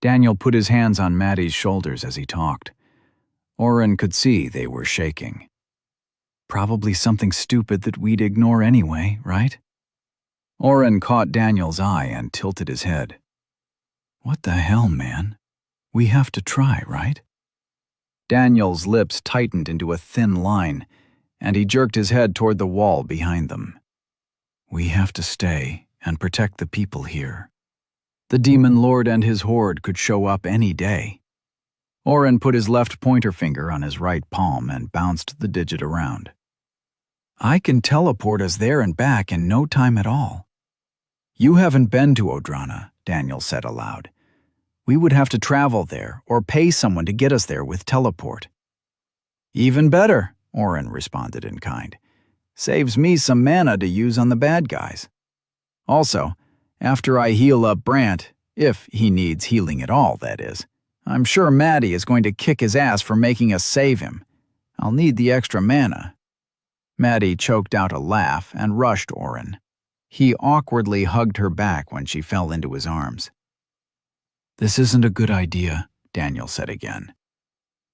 Daniel put his hands on Maddie's shoulders as he talked. Oren could see they were shaking. Probably something stupid that we'd ignore anyway, right? Oren caught Daniel's eye and tilted his head. What the hell, man? We have to try, right? Daniel's lips tightened into a thin line, and he jerked his head toward the wall behind them. We have to stay and protect the people here. The demon lord and his horde could show up any day. Oren put his left pointer finger on his right palm and bounced the digit around. I can teleport us there and back in no time at all. You haven't been to Odrana, Daniel said aloud. We would have to travel there or pay someone to get us there with teleport. Even better, Oren responded in kind. Saves me some mana to use on the bad guys. Also, after I heal up Brant, if he needs healing at all, that is, I'm sure Maddie is going to kick his ass for making us save him. I'll need the extra mana. Maddie choked out a laugh and rushed Oren. He awkwardly hugged her back when she fell into his arms. This isn't a good idea, Daniel said again.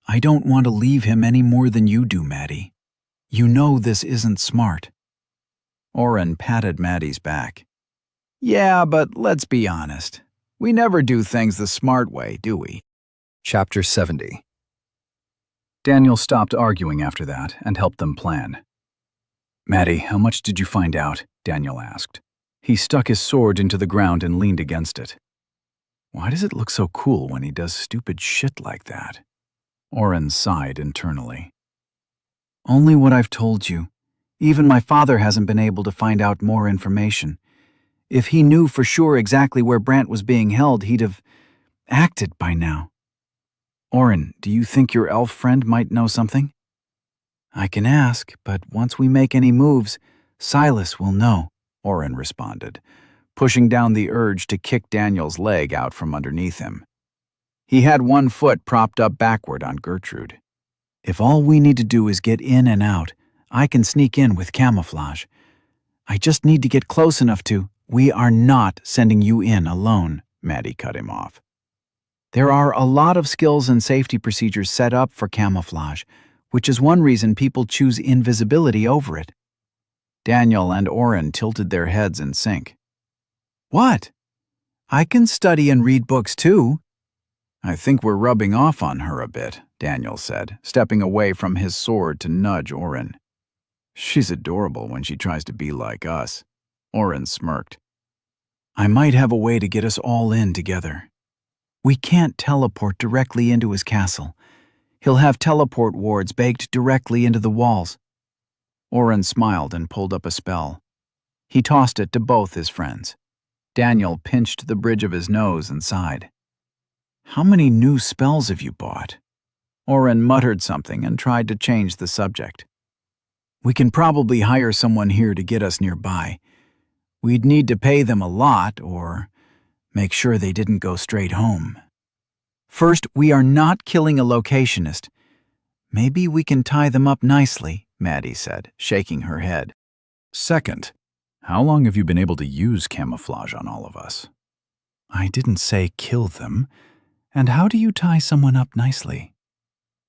I don't want to leave him any more than you do, Maddie. You know this isn't smart. Oren patted Maddie's back. Yeah, but let's be honest. We never do things the smart way, do we? Chapter 70. Daniel stopped arguing after that and helped them plan. Maddie, how much did you find out? Daniel asked. He stuck his sword into the ground and leaned against it. Why does it look so cool when he does stupid shit like that? Oren sighed internally. Only what I've told you. Even my father hasn't been able to find out more information. If he knew for sure exactly where Brant was being held, he'd have acted by now. Oren, do you think your elf friend might know something? I can ask, but once we make any moves, Silas will know, Oren responded, pushing down the urge to kick Daniel's leg out from underneath him. He had one foot propped up backward on Gertrude. If all we need to do is get in and out, I can sneak in with camouflage. I just need to get close enough to— We are not sending you in alone, Maddie cut him off. There are a lot of skills and safety procedures set up for camouflage, which is one reason people choose invisibility over it. Daniel and Oren tilted their heads in sync. What? I can study and read books too. I think we're rubbing off on her a bit, Daniel said, stepping away from his sword to nudge Oren. She's adorable when she tries to be like us. Oren smirked. I might have a way to get us all in together. We can't teleport directly into his castle. He'll have teleport wards baked directly into the walls. Oren smiled and pulled up a spell. He tossed it to both his friends. Daniel pinched the bridge of his nose and sighed. How many new spells have you bought? Oren muttered something and tried to change the subject. We can probably hire someone here to get us nearby. We'd need to pay them a lot or make sure they didn't go straight home. First, we are not killing a locationist. Maybe we can tie them up nicely, Maddie said, shaking her head. Second, how long have you been able to use camouflage on all of us? I didn't say kill them. And how do you tie someone up nicely?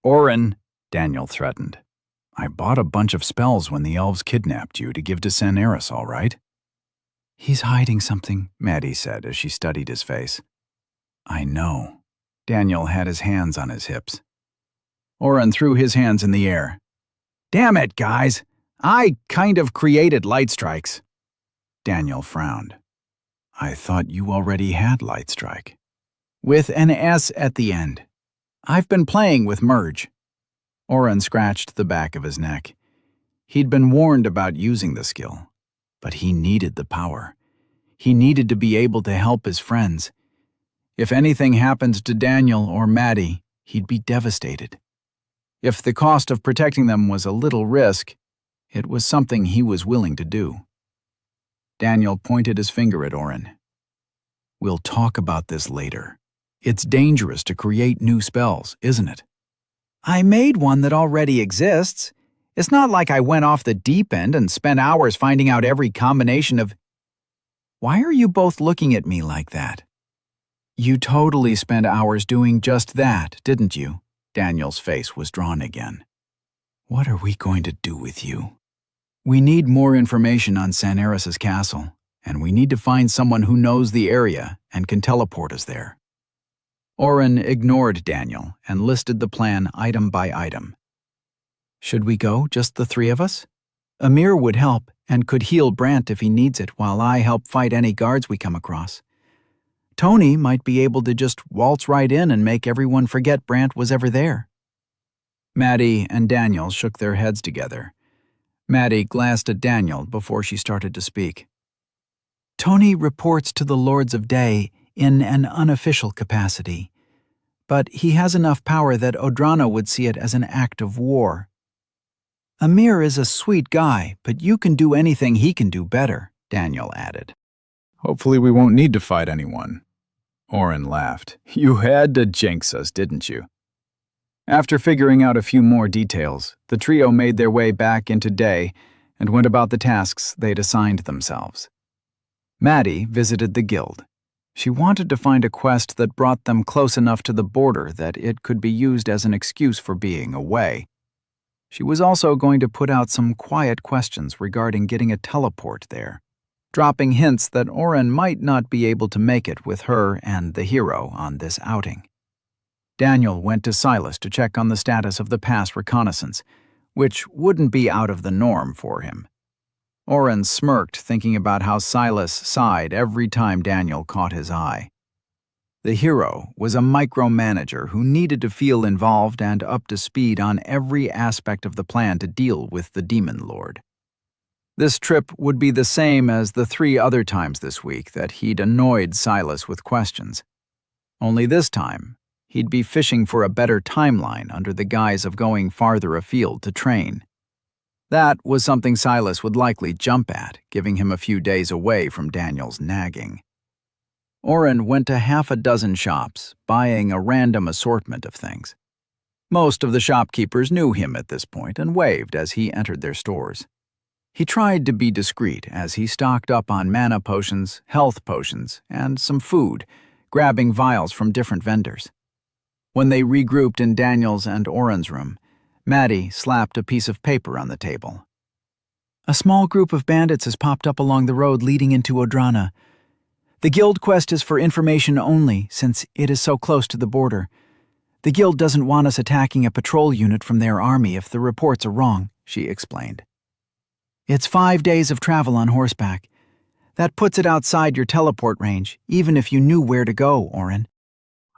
Oren, Daniel threatened. I bought a bunch of spells when the elves kidnapped you to give to Saneris, all right? He's hiding something, Maddie said as she studied his face. I know. Daniel had his hands on his hips. Oren threw his hands in the air. Damn it, guys! I kind of created light strikes. Daniel frowned. I thought you already had light strike. With an S at the end. I've been playing with merge. Oren scratched the back of his neck. He'd been warned about using the skill, but he needed the power. He needed to be able to help his friends. If anything happened to Daniel or Maddie, he'd be devastated. If the cost of protecting them was a little risk, it was something he was willing to do. Daniel pointed his finger at Oren. We'll talk about this later. It's dangerous to create new spells, isn't it? I made one that already exists. It's not like I went off the deep end and spent hours finding out every combination of— Why are you both looking at me like that? You totally spent hours doing just that, didn't you? Daniel's face was drawn again. What are we going to do with you? We need more information on Saneris' castle, and we need to find someone who knows the area and can teleport us there. Oren ignored Daniel and listed the plan item by item. Should we go, just the three of us? Amir would help and could heal Brant if he needs it while I help fight any guards we come across. Tony might be able to just waltz right in and make everyone forget Brant was ever there. Maddie and Daniel shook their heads together. Maddie glanced at Daniel before she started to speak. Tony reports to the Lords of Day in an unofficial capacity, but he has enough power that Odrana would see it as an act of war. Amir is a sweet guy, but you can do anything he can do better, Daniel added. Hopefully we won't need to fight anyone. Oren laughed. You had to jinx us, didn't you? After figuring out a few more details, the trio made their way back into Day and went about the tasks they'd assigned themselves. Maddie visited the guild. She wanted to find a quest that brought them close enough to the border that it could be used as an excuse for being away. She was also going to put out some quiet questions regarding getting a teleport there, dropping hints that Oren might not be able to make it with her and the hero on this outing. Daniel went to Silas to check on the status of the pass reconnaissance, which wouldn't be out of the norm for him. Oren smirked, thinking about how Silas sighed every time Daniel caught his eye. The hero was a micromanager who needed to feel involved and up to speed on every aspect of the plan to deal with the Demon Lord. This trip would be the same as the 3 other times this week that he'd annoyed Silas with questions. Only this time, he'd be fishing for a better timeline under the guise of going farther afield to train. That was something Silas would likely jump at, giving him a few days away from Daniel's nagging. Oren went to half a dozen shops, buying a random assortment of things. Most of the shopkeepers knew him at this point and waved as he entered their stores. He tried to be discreet as he stocked up on mana potions, health potions, and some food, grabbing vials from different vendors. When they regrouped in Daniel's and Oren's room, Maddie slapped a piece of paper on the table. A small group of bandits has popped up along the road leading into Odrana. The guild quest is for information only, since it is so close to the border. The guild doesn't want us attacking a patrol unit from their army if the reports are wrong, she explained. It's 5 days of travel on horseback. That puts it outside your teleport range, even if you knew where to go, Oren.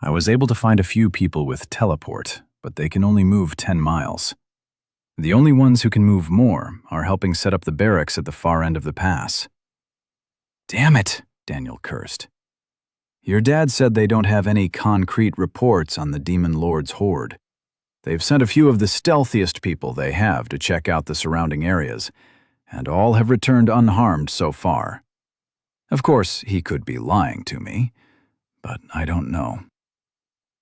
I was able to find a few people with teleport, but they can only move 10 miles. The only ones who can move more are helping set up the barracks at the far end of the pass. Damn it, Daniel cursed. Your dad said they don't have any concrete reports on the Demon Lord's horde. They've sent a few of the stealthiest people they have to check out the surrounding areas, and all have returned unharmed so far. Of course, he could be lying to me, but I don't know.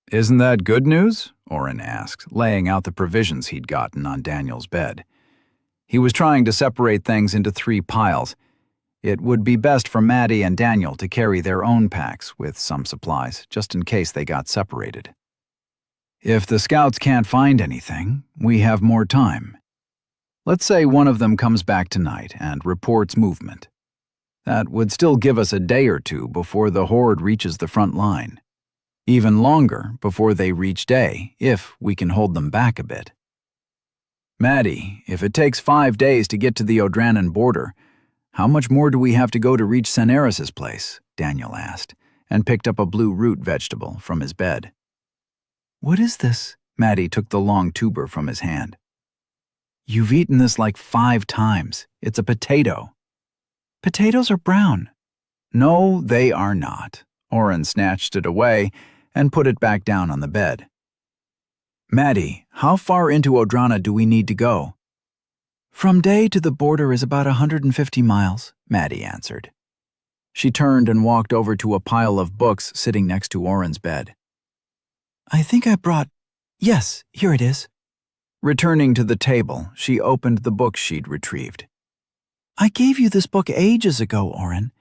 Isn't that good news? Oren asked, laying out the provisions he'd gotten on Daniel's bed. He was trying to separate things into 3 piles. It would be best for Maddie and Daniel to carry their own packs with some supplies, just in case they got separated. If the scouts can't find anything, we have more time. Let's say one of them comes back tonight and reports movement. That would still give us a day or two before the horde reaches the front line. Even longer before they reach day, if we can hold them back a bit. Maddie, if it takes 5 days to get to the Odranan border, how much more do we have to go to reach Senaris' place? Daniel asked, and picked up a blue root vegetable from his bed. What is this? Maddie took the long tuber from his hand. You've eaten this like 5 times. It's a potato. Potatoes are brown. No, they are not. Oren snatched it away and put it back down on the bed. Maddie, how far into Odrana do we need to go? From Day to the border is about 150 miles, Maddie answered. She turned and walked over to a pile of books sitting next to Oren's bed. I think I brought... Yes, here it is. Returning to the table, she opened the book she'd retrieved. I gave you this book ages ago, Oren.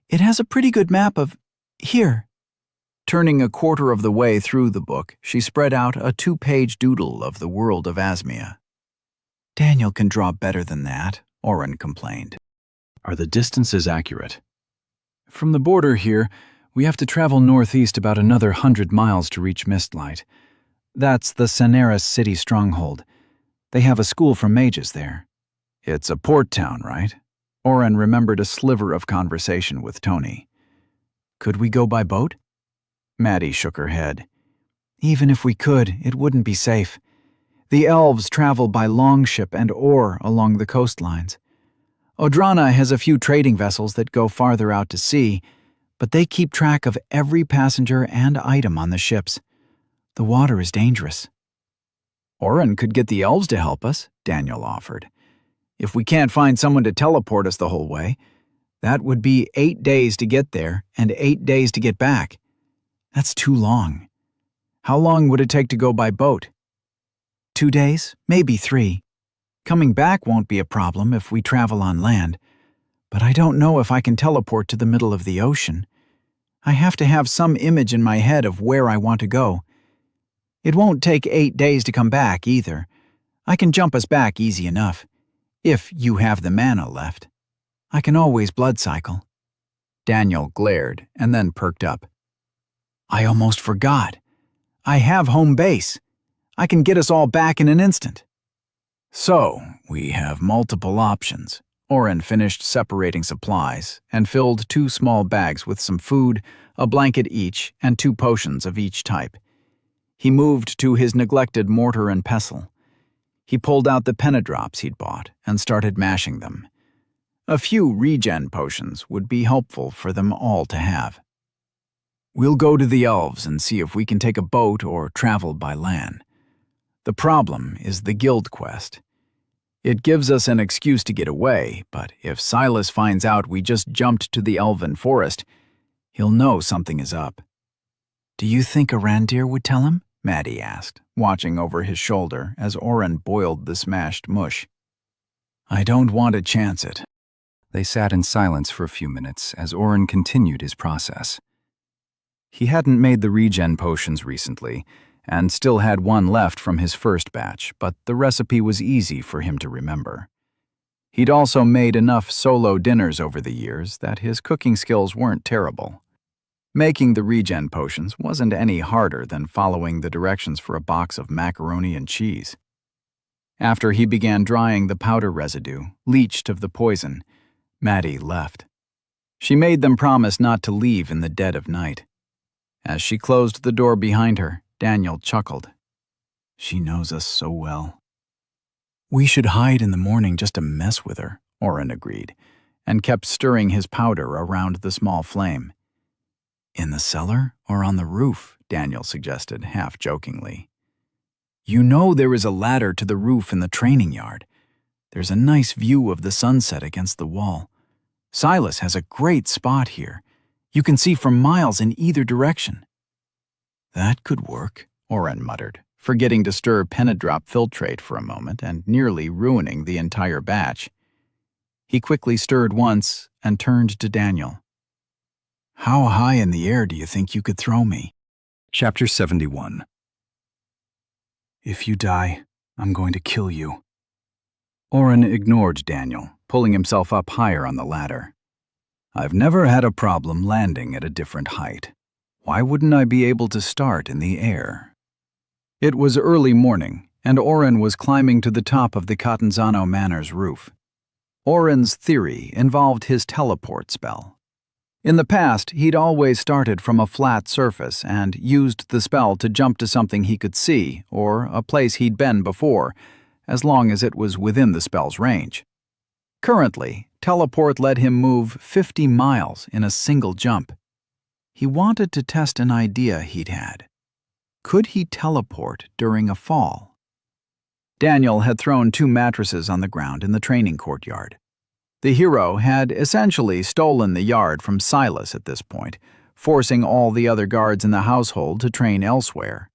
It has a pretty good map of... Here. Turning a quarter of the way through the book, she spread out a 2-page doodle of the world of Asmia. Daniel can draw better than that, Oren complained. Are the distances accurate? From the border here, we have to travel northeast about another 100 miles to reach Mistlight. That's the Senaris city stronghold. They have a school for mages there. It's a port town, right? Oren remembered a sliver of conversation with Tony. Could we go by boat? Maddie shook her head. Even if we could, it wouldn't be safe. The elves travel by longship and oar along the coastlines. Odrana has a few trading vessels that go farther out to sea, but they keep track of every passenger and item on the ships. The water is dangerous. Oren could get the elves to help us, Daniel offered. If we can't find someone to teleport us the whole way, that would be 8 days to get there and 8 days to get back. That's too long. How long would it take to go by boat? 2 days, maybe 3. Coming back won't be a problem if we travel on land, but I don't know if I can teleport to the middle of the ocean. I have to have some image in my head of where I want to go. It won't take 8 days to come back either. I can jump us back easy enough, if you have the mana left. I can always blood cycle. Daniel glared and then perked up. I almost forgot. I have home base. I can get us all back in an instant. So, we have multiple options. Oren finished separating supplies and filled 2 small bags with some food, a blanket each, and 2 potions of each type. He moved to his neglected mortar and pestle. He pulled out the penadrops he'd bought and started mashing them. A few regen potions would be helpful for them all to have. We'll go to the elves and see if we can take a boat or travel by land. The problem is the guild quest. It gives us an excuse to get away, but if Silas finds out we just jumped to the elven forest, he'll know something is up. Do you think Arandir would tell him? Maddie asked, watching over his shoulder as Oren boiled the smashed mush. I don't want to chance it. They sat in silence for a few minutes as Oren continued his process. He hadn't made the regen potions recently, and still had one left from his first batch, but the recipe was easy for him to remember. He'd also made enough solo dinners over the years that his cooking skills weren't terrible. Making the regen potions wasn't any harder than following the directions for a box of macaroni and cheese. After he began drying the powder residue, leached of the poison, Maddie left. She made them promise not to leave in the dead of night. As she closed the door behind her, Daniel chuckled. She knows us so well. We should hide in the morning just to mess with her, Oren agreed, and kept stirring his powder around the small flame. In the cellar or on the roof, Daniel suggested, half-jokingly. You know there is a ladder to the roof in the training yard. There's a nice view of the sunset against the wall. Silas has a great spot here. You can see for miles in either direction. That could work, Oren muttered, forgetting to stir Penadrop filtrate for a moment and nearly ruining the entire batch. He quickly stirred once and turned to Daniel. How high in the air do you think you could throw me? Chapter 71. If you die, I'm going to kill you. Oren ignored Daniel, pulling himself up higher on the ladder. I've never had a problem landing at a different height. Why wouldn't I be able to start in the air? It was early morning, and Oren was climbing to the top of the Catanzano Manor's roof. Oren's theory involved his teleport spell. In the past, he'd always started from a flat surface and used the spell to jump to something he could see or a place he'd been before, as long as it was within the spell's range. Currently, teleport let him move 50 miles in a single jump. He wanted to test an idea he'd had. Could he teleport during a fall? Daniel had thrown 2 mattresses on the ground in the training courtyard. The hero had essentially stolen the yard from Silas at this point, forcing all the other guards in the household to train elsewhere.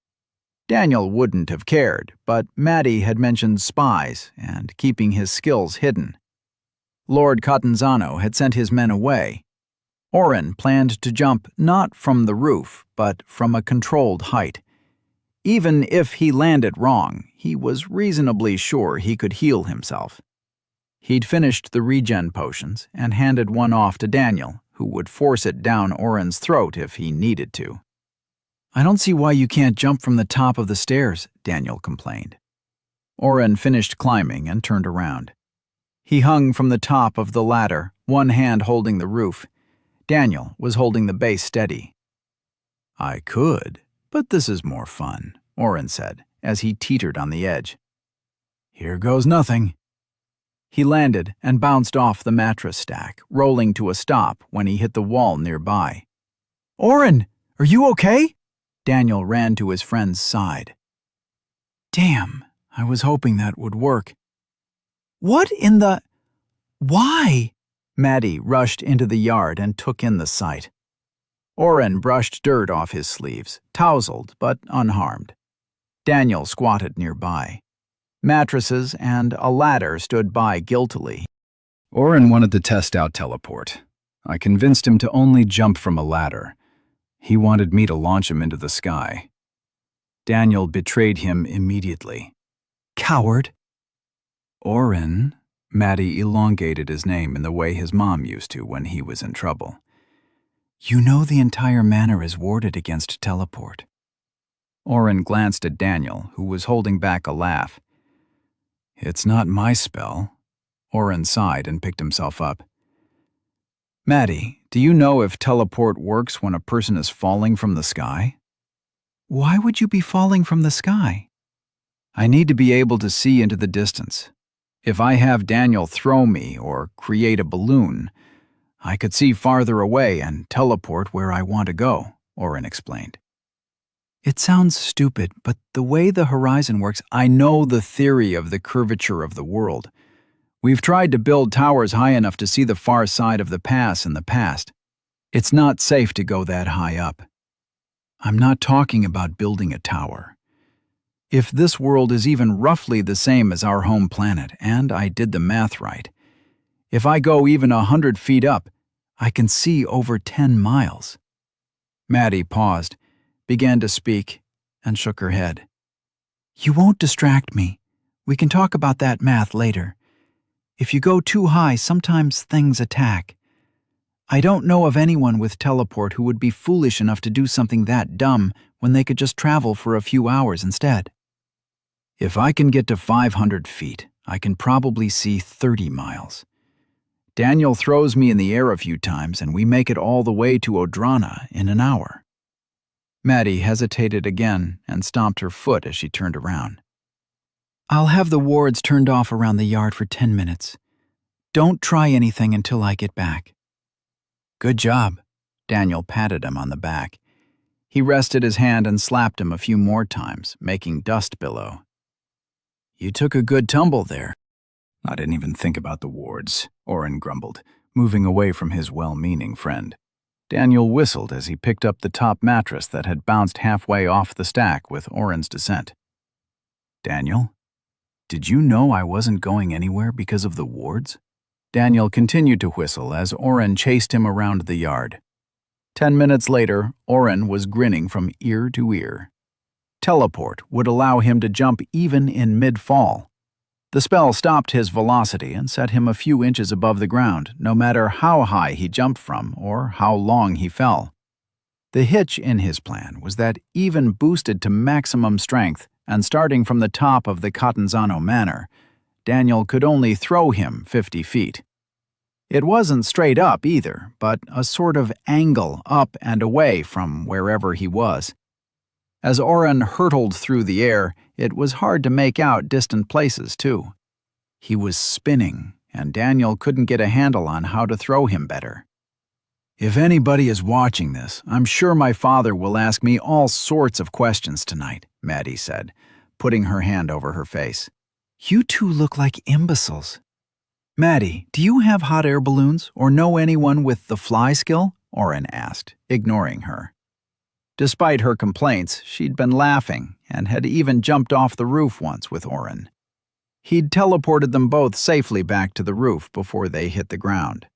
Daniel wouldn't have cared, but Maddie had mentioned spies and keeping his skills hidden. Lord Catanzano had sent his men away. Oren planned to jump not from the roof, but from a controlled height. Even if he landed wrong, he was reasonably sure he could heal himself. He'd finished the regen potions and handed one off to Daniel, who would force it down Oren's throat if he needed to. I don't see why you can't jump from the top of the stairs, Daniel complained. Oren finished climbing and turned around. He hung from the top of the ladder, one hand holding the roof. Daniel was holding the base steady. I could, but this is more fun, Oren said, as he teetered on the edge. Here goes nothing. He landed and bounced off the mattress stack, rolling to a stop when he hit the wall nearby. Oren, are you okay? Daniel ran to his friend's side. Damn, I was hoping that would work. What in the... Why? Maddie rushed into the yard and took in the sight. Oren brushed dirt off his sleeves, tousled but unharmed. Daniel squatted nearby. Mattresses and a ladder stood by guiltily. Oren wanted to test out teleport. I convinced him to only jump from a ladder. He wanted me to launch him into the sky. Daniel betrayed him immediately. Coward! Oren, Maddie elongated his name in the way his mom used to when he was in trouble. You know the entire manor is warded against teleport. Oren glanced at Daniel, who was holding back a laugh. It's not my spell. Oren sighed and picked himself up. Maddie, do you know if teleport works when a person is falling from the sky? Why would you be falling from the sky? I need to be able to see into the distance. If I have Daniel throw me or create a balloon, I could see farther away and teleport where I want to go, Oren explained. It sounds stupid, but the way the horizon works, I know the theory of the curvature of the world. We've tried to build towers high enough to see the far side of the pass in the past. It's not safe to go that high up. I'm not talking about building a tower. If this world is even roughly the same as our home planet, and I did the math right, if I go even 100 feet up, I can see over 10 miles. Maddie paused, began to speak, and shook her head. You won't distract me. We can talk about that math later. If you go too high, sometimes things attack. I don't know of anyone with teleport who would be foolish enough to do something that dumb when they could just travel for a few hours instead. If I can get to 500 feet, I can probably see 30 miles. Daniel throws me in the air a few times and we make it all the way to Odrana in an hour. Maddie hesitated again and stomped her foot as she turned around. I'll have the wards turned off around the yard for 10 minutes. Don't try anything until I get back. Good job. Daniel patted him on the back. He rested his hand and slapped him a few more times, making dust billow. You took a good tumble there. I didn't even think about the wards, Oren grumbled, moving away from his well-meaning friend. Daniel whistled as he picked up the top mattress that had bounced halfway off the stack with Oren's descent. Daniel, did you know I wasn't going anywhere because of the wards? Daniel continued to whistle as Oren chased him around the yard. 10 minutes later, Oren was grinning from ear to ear. Teleport would allow him to jump even in mid-fall. The spell stopped his velocity and set him a few inches above the ground, no matter how high he jumped from or how long he fell. The hitch in his plan was that even boosted to maximum strength and starting from the top of the Catanzano Manor, Daniel could only throw him 50 feet. It wasn't straight up either, but a sort of angle up and away from wherever he was. As Oren hurtled through the air, it was hard to make out distant places, too. He was spinning, and Daniel couldn't get a handle on how to throw him better. If anybody is watching this, I'm sure my father will ask me all sorts of questions tonight, Maddie said, putting her hand over her face. You two look like imbeciles. Maddie, do you have hot air balloons or know anyone with the fly skill? Oren asked, ignoring her. Despite her complaints, she'd been laughing and had even jumped off the roof once with Oren. He'd teleported them both safely back to the roof before they hit the ground.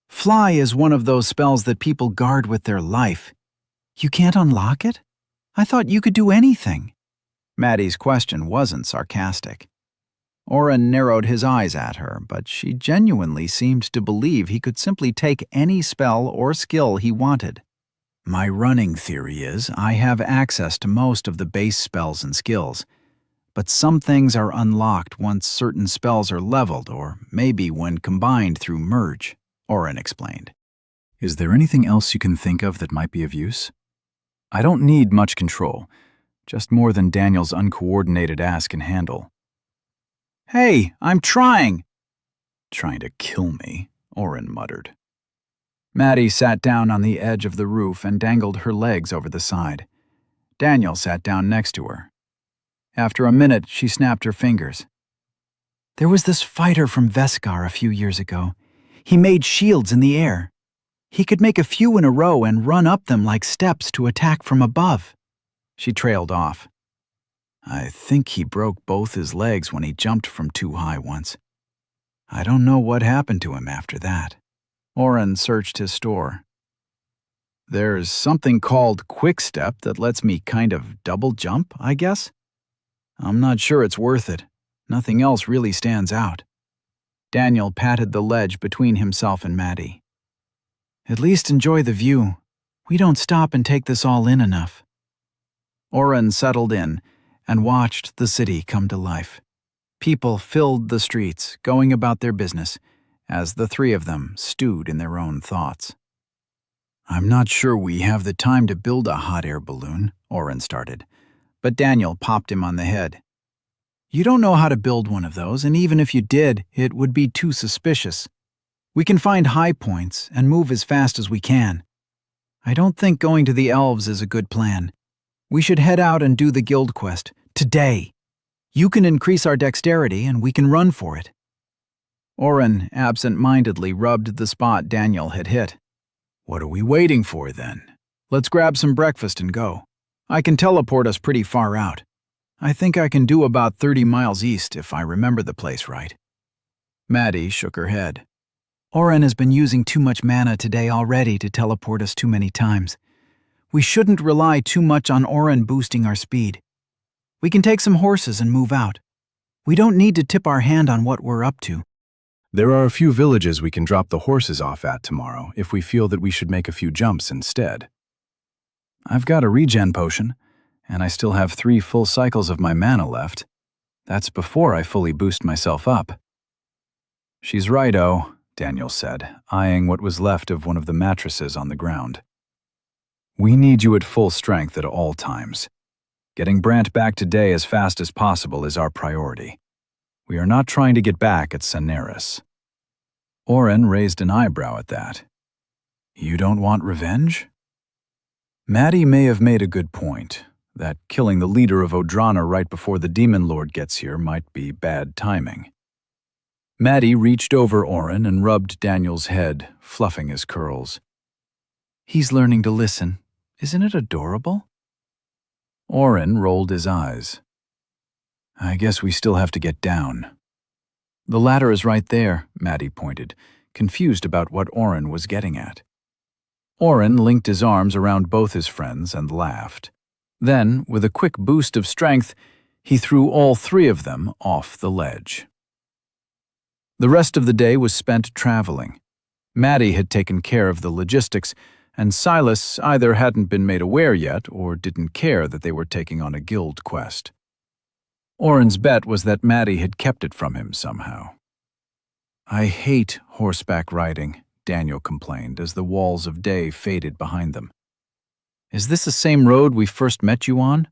Fly is one of those spells that people guard with their life. You can't unlock it? I thought you could do anything. Maddie's question wasn't sarcastic. Oren narrowed his eyes at her, but she genuinely seemed to believe he could simply take any spell or skill he wanted. My running theory is I have access to most of the base spells and skills, but some things are unlocked once certain spells are leveled or maybe when combined through merge, Oren explained. Is there anything else you can think of that might be of use? I don't need much control, just more than Daniel's uncoordinated ass can handle. Hey, I'm trying! Trying to kill me, Oren muttered. Maddie sat down on the edge of the roof and dangled her legs over the side. Daniel sat down next to her. After a minute, she snapped her fingers. There was this fighter from Veskar a few years ago. He made shields in the air. He could make a few in a row and run up them like steps to attack from above. She trailed off. I think he broke both his legs when he jumped from too high once. I don't know what happened to him after that. Oren searched his store. There's something called Quick Step that lets me kind of double jump, I guess. I'm not sure it's worth it. Nothing else really stands out. Daniel patted the ledge between himself and Maddie. At least enjoy the view. We don't stop and take this all in enough. Oren settled in and watched the city come to life. People filled the streets, going about their business, as the three of them stewed in their own thoughts. I'm not sure we have the time to build a hot air balloon, Oren started, but Daniel popped him on the head. You don't know how to build one of those, and even if you did, it would be too suspicious. We can find high points and move as fast as we can. I don't think going to the elves is a good plan. We should head out and do the guild quest. Today. You can increase our dexterity and we can run for it. Oren absent-mindedly rubbed the spot Daniel had hit. What are we waiting for, then? Let's grab some breakfast and go. I can teleport us pretty far out. I think I can do about 30 miles east if I remember the place right. Maddie shook her head. Oren has been using too much mana today already to teleport us too many times. We shouldn't rely too much on Oren boosting our speed. We can take some horses and move out. We don't need to tip our hand on what we're up to. There are a few villages we can drop the horses off at tomorrow if we feel that we should make a few jumps instead. I've got a regen potion, and I still have 3 full cycles of my mana left. That's before I fully boost myself up. She's right-o, Daniel said, eyeing what was left of one of the mattresses on the ground. We need you at full strength at all times. Getting Brant back today as fast as possible is our priority. We are not trying to get back at Seneris. Oren raised an eyebrow at that. You don't want revenge? Maddie may have made a good point, that killing the leader of Odrana right before the Demon Lord gets here might be bad timing. Maddie reached over Oren and rubbed Daniel's head, fluffing his curls. He's learning to listen. Isn't it adorable? Oren rolled his eyes. I guess we still have to get down. The ladder is right there, Maddie pointed, confused about what Oren was getting at. Oren linked his arms around both his friends and laughed. Then, with a quick boost of strength, he threw all 3 of them off the ledge. The rest of the day was spent traveling. Maddie had taken care of the logistics, and Silas either hadn't been made aware yet or didn't care that they were taking on a guild quest. Oren's bet was that Maddie had kept it from him somehow. I hate horseback riding, Daniel complained as the walls of day faded behind them. Is this the same road we first met you on?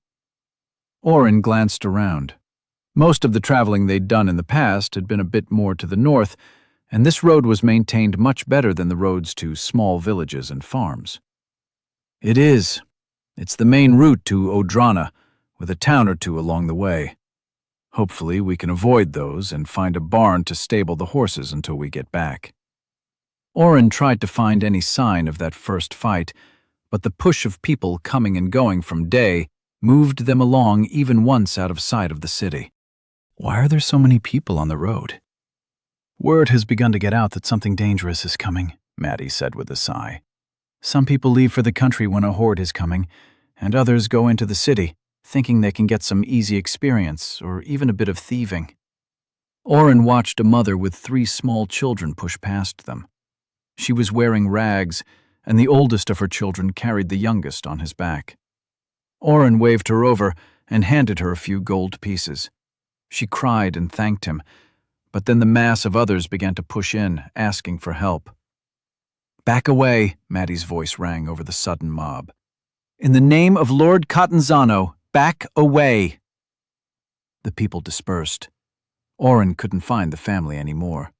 Oren glanced around. Most of the traveling they'd done in the past had been a bit more to the north, and this road was maintained much better than the roads to small villages and farms. It is. It's the main route to Odrana, with a town or 2 along the way. Hopefully we can avoid those and find a barn to stable the horses until we get back. Oren tried to find any sign of that first fight, but the push of people coming and going from day moved them along even once out of sight of the city. Why are there so many people on the road? Word has begun to get out that something dangerous is coming, Maddie said with a sigh. Some people leave for the country when a horde is coming, and others go into the city, thinking they can get some easy experience or even a bit of thieving. Oren watched a mother with 3 small children push past them. She was wearing rags, and the oldest of her children carried the youngest on his back. Oren waved her over and handed her a few gold pieces. She cried and thanked him, but then the mass of others began to push in, asking for help. Back away, Maddie's voice rang over the sudden mob. In the name of Lord Catanzano, back away! The people dispersed. Oren couldn't find the family anymore.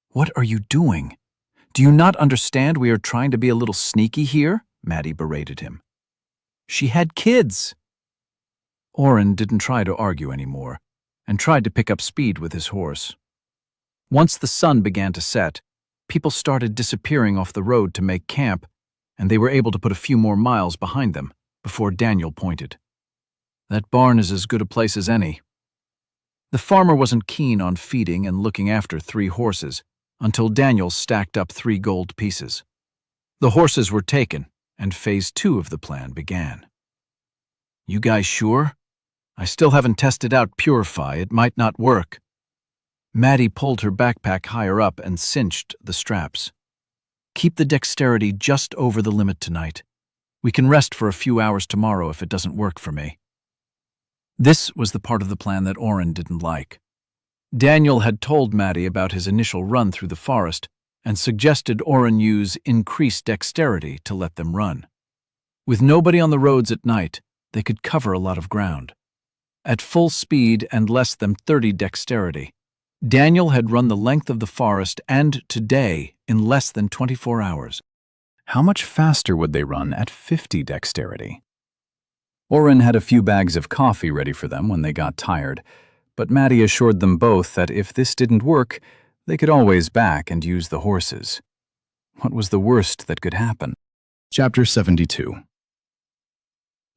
What are you doing? Do you not understand we are trying to be a little sneaky here? Maddie berated him. She had kids. Oren didn't try to argue anymore, and tried to pick up speed with his horse. Once the sun began to set, people started disappearing off the road to make camp, and they were able to put a few more miles behind them before Daniel pointed. That barn is as good a place as any. The farmer wasn't keen on feeding and looking after 3 horses until Daniel stacked up 3 gold pieces. The horses were taken, and phase 2 of the plan began. You guys sure? I still haven't tested out Purify. It might not work. Maddie pulled her backpack higher up and cinched the straps. Keep the dexterity just over the limit tonight. We can rest for a few hours tomorrow if it doesn't work for me. This was the part of the plan that Oren didn't like. Daniel had told Maddie about his initial run through the forest and suggested Oren use increased dexterity to let them run. With nobody on the roads at night, they could cover a lot of ground. At full speed and less than 30 dexterity, Daniel had run the length of the forest and today in less than 24 hours. How much faster would they run at 50 dexterity? Oren had a few bags of coffee ready for them when they got tired, but Maddie assured them both that if this didn't work, they could always back and use the horses. What was the worst that could happen? Chapter 72.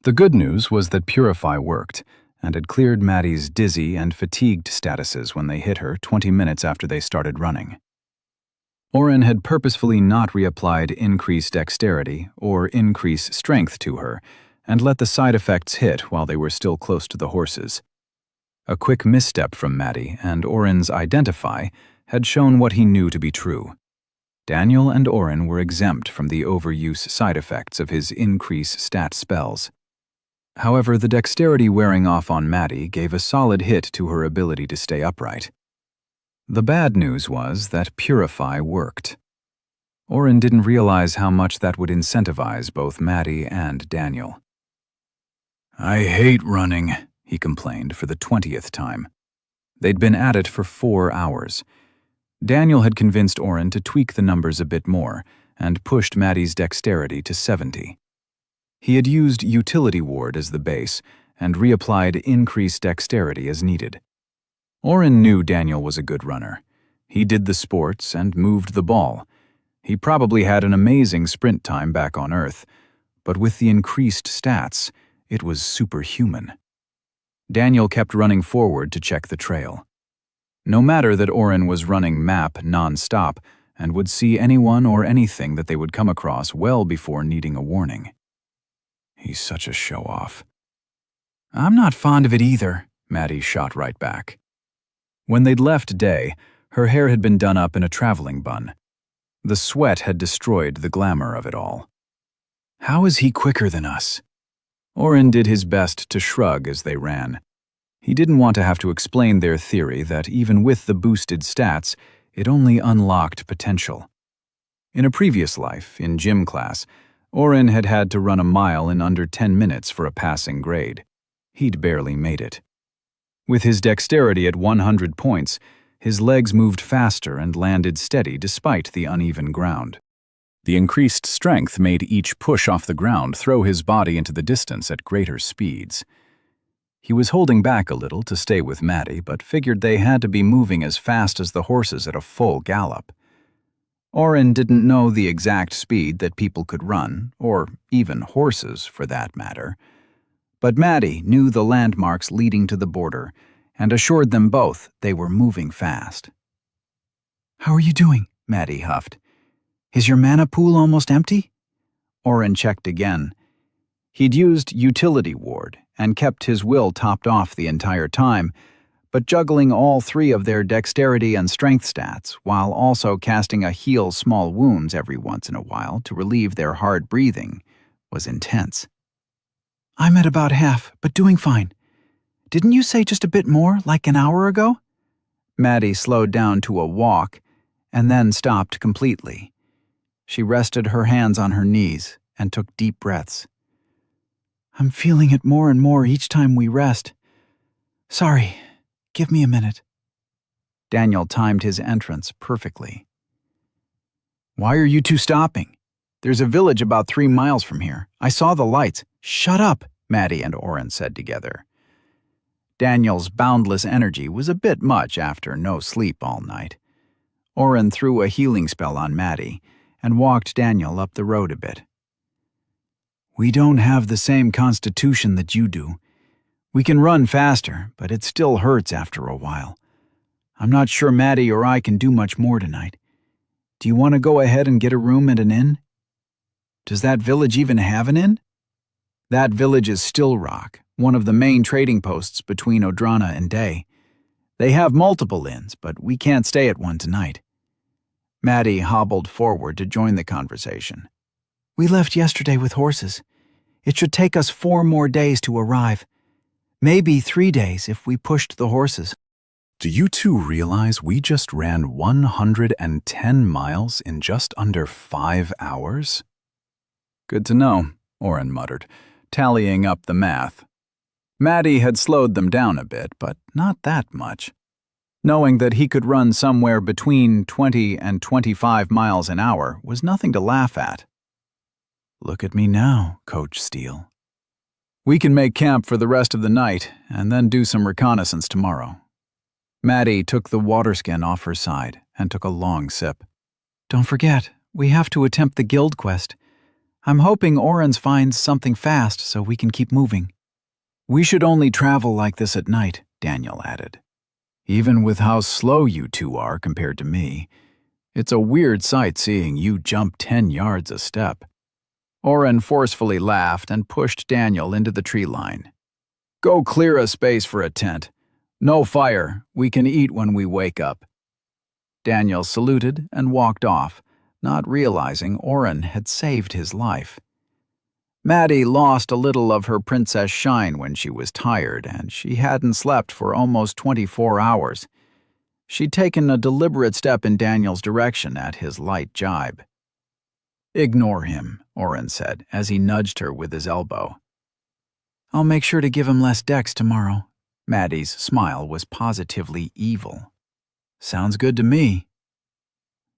The good news was that Purify worked, and had cleared Maddie's dizzy and fatigued statuses when they hit her 20 minutes after they started running. Oren had purposefully not reapplied increased dexterity or increase strength to her, and let the side effects hit while they were still close to the horses. A quick misstep from Maddie and Oren's identify had shown what he knew to be true. Daniel and Oren were exempt from the overuse side effects of his increase stat spells. However, the dexterity wearing off on Maddie gave a solid hit to her ability to stay upright. The bad news was that Purify worked. Oren didn't realize how much that would incentivize both Maddie and Daniel. "I hate running," he complained for the 20th time. They'd been at it for 4 hours. Daniel had convinced Oren to tweak the numbers a bit more and pushed Maddie's dexterity to 70. He had used Utility Ward as the base and reapplied increased dexterity as needed. Oren knew Daniel was a good runner. He did the sports and moved the ball. He probably had an amazing sprint time back on Earth, but with the increased stats, it was superhuman. Daniel kept running forward to check the trail. No matter that Oren was running map non-stop and would see anyone or anything that they would come across well before needing a warning. He's such a show-off. "I'm not fond of it either," Maddie shot right back. When they'd left Day, her hair had been done up in a traveling bun. The sweat had destroyed the glamour of it all. "How is he quicker than us?" Oren did his best to shrug as they ran. He didn't want to have to explain their theory that even with the boosted stats, it only unlocked potential. In a previous life, in gym class, Oren had had to run a mile in under 10 minutes for a passing grade. He'd barely made it. With his dexterity at 100 points, his legs moved faster and landed steady despite the uneven ground. The increased strength made each push off the ground throw his body into the distance at greater speeds. He was holding back a little to stay with Maddie, but figured they had to be moving as fast as the horses at a full gallop. Oren didn't know the exact speed that people could run, or even horses for that matter. But Maddie knew the landmarks leading to the border and assured them both they were moving fast. "How are you doing?" Maddie huffed. "Is your mana pool almost empty?" Oren checked again. He'd used Utility Ward and kept his will topped off the entire time, but juggling all 3 of their dexterity and strength stats while also casting a heal small wounds every once in a while to relieve their hard breathing was intense. "I'm at about half, but doing fine. Didn't you say just a bit more, like an hour ago?" Maddie slowed down to a walk and then stopped completely. She rested her hands on her knees and took deep breaths. "I'm feeling it more and more each time we rest. Sorry, give me a minute." Daniel timed his entrance perfectly. "Why are you two stopping? There's a village about 3 miles from here. I saw the lights." "Shut up," Maddie and Oren said together. Daniel's boundless energy was a bit much after no sleep all night. Oren threw a healing spell on Maddie and walked Daniel up the road a bit. "We don't have the same constitution that you do. We can run faster, but it still hurts after a while. I'm not sure Maddie or I can do much more tonight. Do you want to go ahead and get a room at an inn?" "Does that village even have an inn?" "That village is Still Rock, one of the main trading posts between Odrana and Day. They have multiple inns, but we can't stay at one tonight." Maddie hobbled forward to join the conversation. "We left yesterday with horses. It should take us 4 more days to arrive. Maybe 3 days if we pushed the horses." Do you two realize we just ran 110 miles in just under 5 hours? Good to know, Oren muttered, tallying up the math. Maddie had slowed them down a bit, but not that much. Knowing that he could run somewhere between 20 and 25 miles an hour was nothing to laugh at. "Look at me now, Coach Steele." We can make camp for the rest of the night and then do some reconnaissance tomorrow. Maddie took the water skin off her side and took a long sip. Don't forget, we have to attempt the guild quest. I'm hoping Oren's finds something fast so we can keep moving. We should only travel like this at night, Daniel added. Even with how slow you two are compared to me, it's a weird sight seeing you jump 10 yards a step. Oren forcefully laughed and pushed Daniel into the tree line. Go clear a space for a tent. No fire. We can eat when we wake up. Daniel saluted and walked off, not realizing Oren had saved his life. Maddie lost a little of her princess shine when she was tired, and she hadn't slept for almost 24 hours. She'd taken a deliberate step in Daniel's direction at his light jibe. Ignore him, Oren said, as he nudged her with his elbow. I'll make sure to give him less dex tomorrow. Maddie's smile was positively evil. Sounds good to me.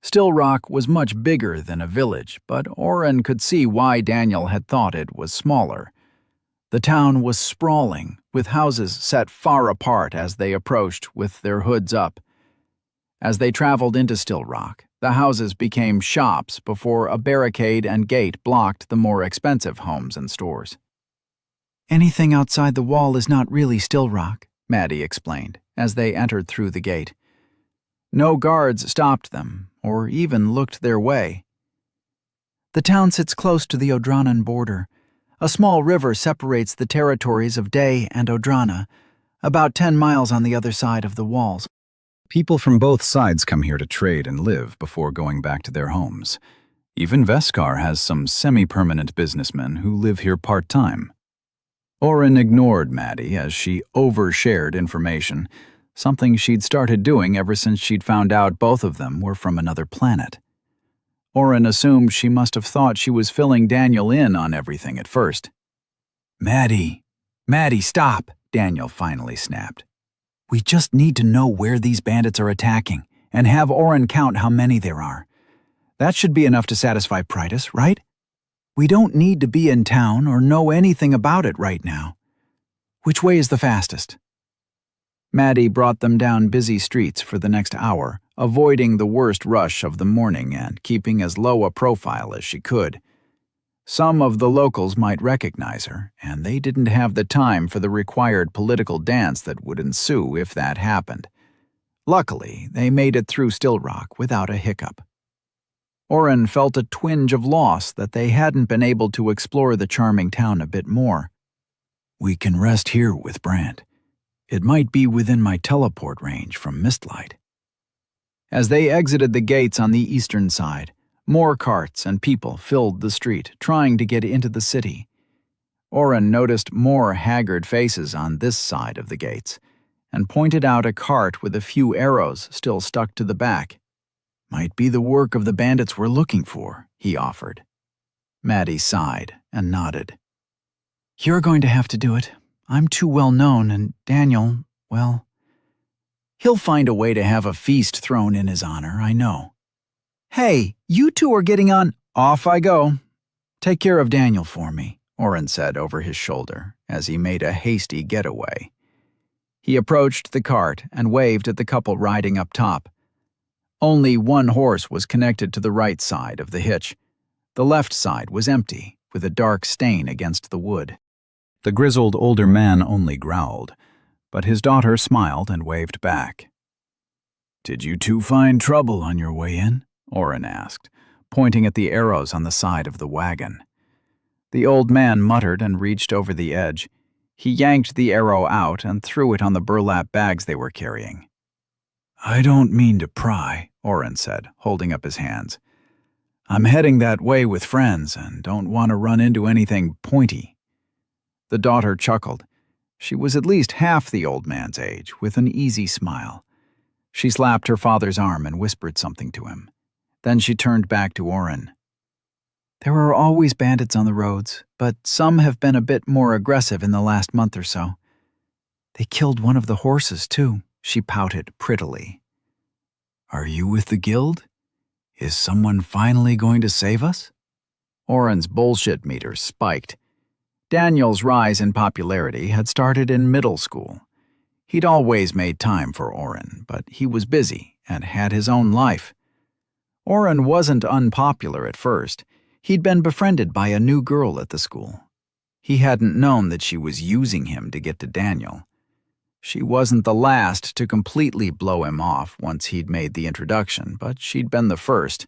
Still Rock was much bigger than a village, but Oren could see why Daniel had thought it was smaller. The town was sprawling, with houses set far apart as they approached with their hoods up. As they traveled into Still Rock, the houses became shops before a barricade and gate blocked the more expensive homes and stores. Anything outside the wall is not really Still Rock, Maddie explained, as they entered through the gate. No guards stopped them, or even looked their way. The town sits close to the Odranan border. A small river separates the territories of Day and Odrana, about 10 miles on the other side of the walls. People from both sides come here to trade and live before going back to their homes. Even Veskar has some semi-permanent businessmen who live here part-time. Oren ignored Maddie as she overshared information, something she'd started doing ever since she'd found out both of them were from another planet. Oren assumed she must have thought she was filling Daniel in on everything at first. Maddie, stop, Daniel finally snapped. We just need to know where these bandits are attacking, and have Oren count how many there are. That should be enough to satisfy Prytus, right? We don't need to be in town or know anything about it right now. Which way is the fastest? Maddie brought them down busy streets for the next hour, avoiding the worst rush of the morning and keeping as low a profile as she could. Some of the locals might recognize her, and they didn't have the time for the required political dance that would ensue if that happened. Luckily, they made it through Still Rock without a hiccup. Oren felt a twinge of loss that they hadn't been able to explore the charming town a bit more. We can rest here with Brand. It might be within my teleport range from Mistlight. As they exited the gates on the eastern side, more carts and people filled the street, trying to get into the city. Oren noticed more haggard faces on this side of the gates, and pointed out a cart with a few arrows still stuck to the back. Might be the work of the bandits we're looking for, he offered. Maddie sighed and nodded. You're going to have to do it. I'm too well known, and Daniel, well, he'll find a way to have a feast thrown in his honor, I know. Hey, you two are getting on. Off I go. Take care of Daniel for me, Oren said over his shoulder as he made a hasty getaway. He approached the cart and waved at the couple riding up top. Only one horse was connected to the right side of the hitch. The left side was empty, with a dark stain against the wood. The grizzled older man only growled, but his daughter smiled and waved back. Did you two find trouble on your way in? Oren asked, pointing at the arrows on the side of the wagon. The old man muttered and reached over the edge. He yanked the arrow out and threw it on the burlap bags they were carrying. I don't mean to pry, Oren said, holding up his hands. I'm heading that way with friends and don't want to run into anything pointy. The daughter chuckled. She was at least half the old man's age, with an easy smile. She slapped her father's arm and whispered something to him. Then she turned back to Oren. There are always bandits on the roads, but some have been a bit more aggressive in the last month or so. They killed one of the horses, too, she pouted prettily. Are you with the guild? Is someone finally going to save us? Oren's bullshit meter spiked. Daniel's rise in popularity had started in middle school. He'd always made time for Oren, but he was busy and had his own life. Oren wasn't unpopular at first. He'd been befriended by a new girl at the school. He hadn't known that she was using him to get to Daniel. She wasn't the last to completely blow him off once he'd made the introduction, but she'd been the first.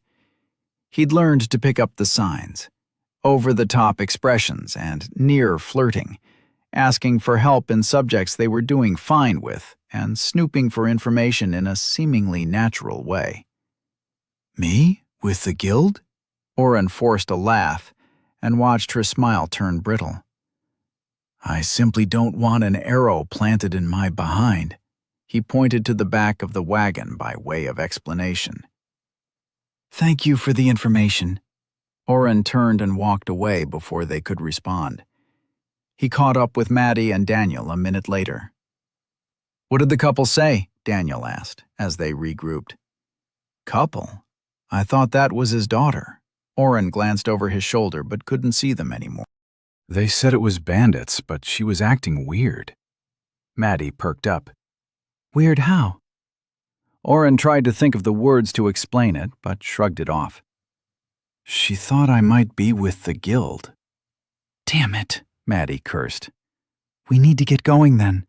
He'd learned to pick up the signs, over-the-top expressions and near flirting, asking for help in subjects they were doing fine with, and snooping for information in a seemingly natural way. "Me? With the guild?" Oren forced a laugh and watched her smile turn brittle. "I simply don't want an arrow planted in my behind." He pointed to the back of the wagon by way of explanation. "Thank you for the information." Oren turned and walked away before they could respond. He caught up with Maddie and Daniel a minute later. "What did the couple say?" Daniel asked, as they regrouped. "Couple? I thought that was his daughter." Oren glanced over his shoulder but couldn't see them anymore. They said it was bandits, but she was acting weird. Maddie perked up. "Weird how?" Oren tried to think of the words to explain it, but shrugged it off. "She thought I might be with the guild." "Damn it," Maddie cursed. "We need to get going then.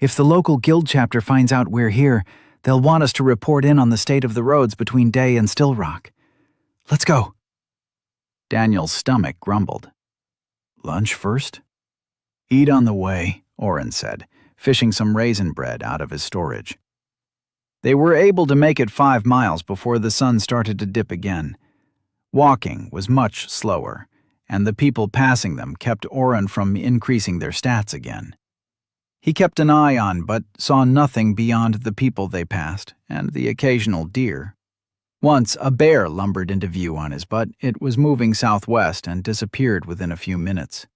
If the local guild chapter finds out we're here, they'll want us to report in on the state of the roads between Day and Still Rock. Let's go." Daniel's stomach grumbled. "Lunch first?" "Eat on the way," Oren said, fishing some raisin bread out of his storage. They were able to make it 5 miles before the sun started to dip again. Walking was much slower, and the people passing them kept Oren from increasing their stats again. He kept an eye on but saw nothing beyond the people they passed and the occasional deer. Once a bear lumbered into view on his butt. It was moving southwest and disappeared within a few minutes.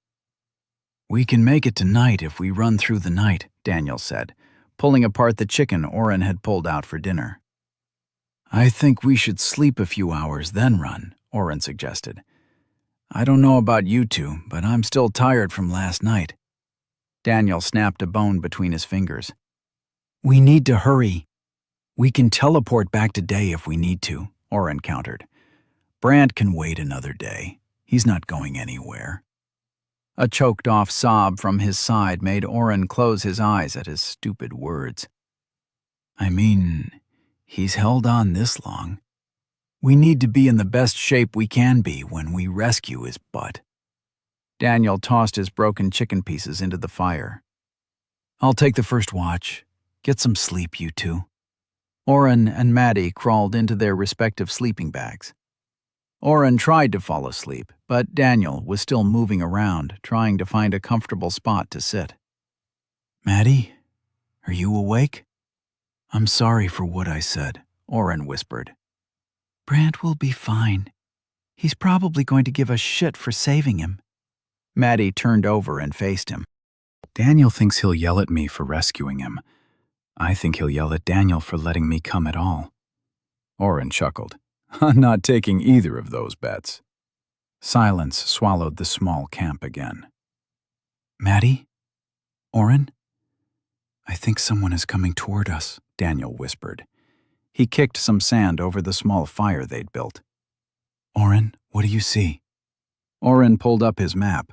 "We can make it tonight if we run through the night," Daniel said, pulling apart the chicken Oren had pulled out for dinner. "I think we should sleep a few hours then run," Oren suggested. "I don't know about you two, but I'm still tired from last night." Daniel snapped a bone between his fingers. "We need to hurry." "We can teleport back to Day if we need to," Oren countered. "Brant can wait another day. He's not going anywhere." A choked-off sob from his side made Oren close his eyes at his stupid words. "I mean, he's held on this long. We need to be in the best shape we can be when we rescue his butt." Daniel tossed his broken chicken pieces into the fire. "I'll take the first watch. Get some sleep, you two." Oren and Maddie crawled into their respective sleeping bags. Oren tried to fall asleep, but Daniel was still moving around, trying to find a comfortable spot to sit. "Maddie, are you awake?" "I'm sorry for what I said," Oren whispered. "Brant will be fine. He's probably going to give us shit for saving him." Maddie turned over and faced him. Daniel thinks he'll yell at me for rescuing him. I think he'll yell at Daniel for letting me come at all. Oren chuckled. "I'm not taking either of those bets." Silence swallowed the small camp again. "Maddie? Oren? I think someone is coming toward us," Daniel whispered. He kicked some sand over the small fire they'd built. "Oren, what do you see?" Oren pulled up his map.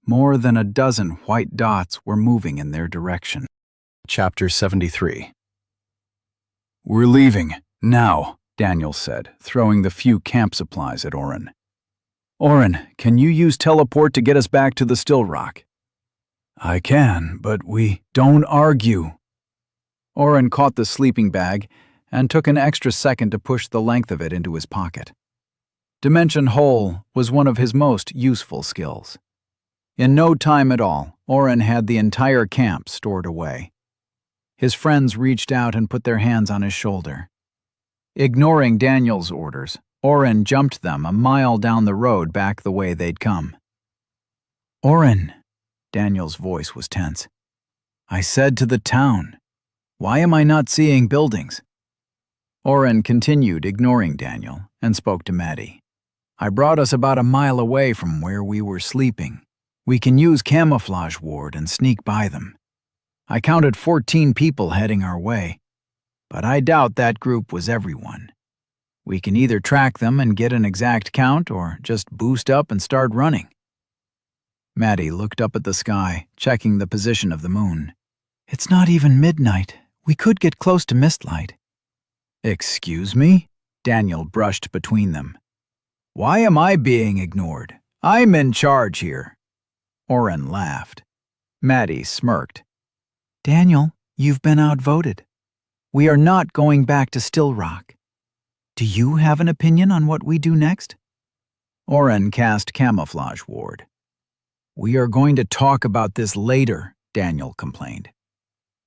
More than a dozen white dots were moving in their direction. Chapter 73. "We're leaving, now," Daniel said, throwing the few camp supplies at Oren. "Oren, can you use teleport to get us back to the Still Rock?" "I can, but don't argue." Oren caught the sleeping bag and took an extra second to push the length of it into his pocket. Dimension Hole was one of his most useful skills. In no time at all, Oren had the entire camp stored away. His friends reached out and put their hands on his shoulder. Ignoring Daniel's orders, Oren jumped them a mile down the road back the way they'd come. "Oren," Daniel's voice was tense. "I said to the town. Why am I not seeing buildings?" Oren continued ignoring Daniel and spoke to Maddie. "I brought us about a mile away from where we were sleeping. We can use camouflage ward and sneak by them. I counted 14 people heading our way, but I doubt that group was everyone. We can either track them and get an exact count or just boost up and start running. Maddie looked up at the sky, checking the position of the moon. It's not even midnight. We could get close to Mistlight. Excuse me? Daniel brushed between them. Why am I being ignored? I'm in charge here. Oren laughed. Maddie smirked. Daniel, you've been outvoted. We are not going back to Still Rock. Do you have an opinion on what we do next? Oren cast camouflage ward. We are going to talk about this later, Daniel complained.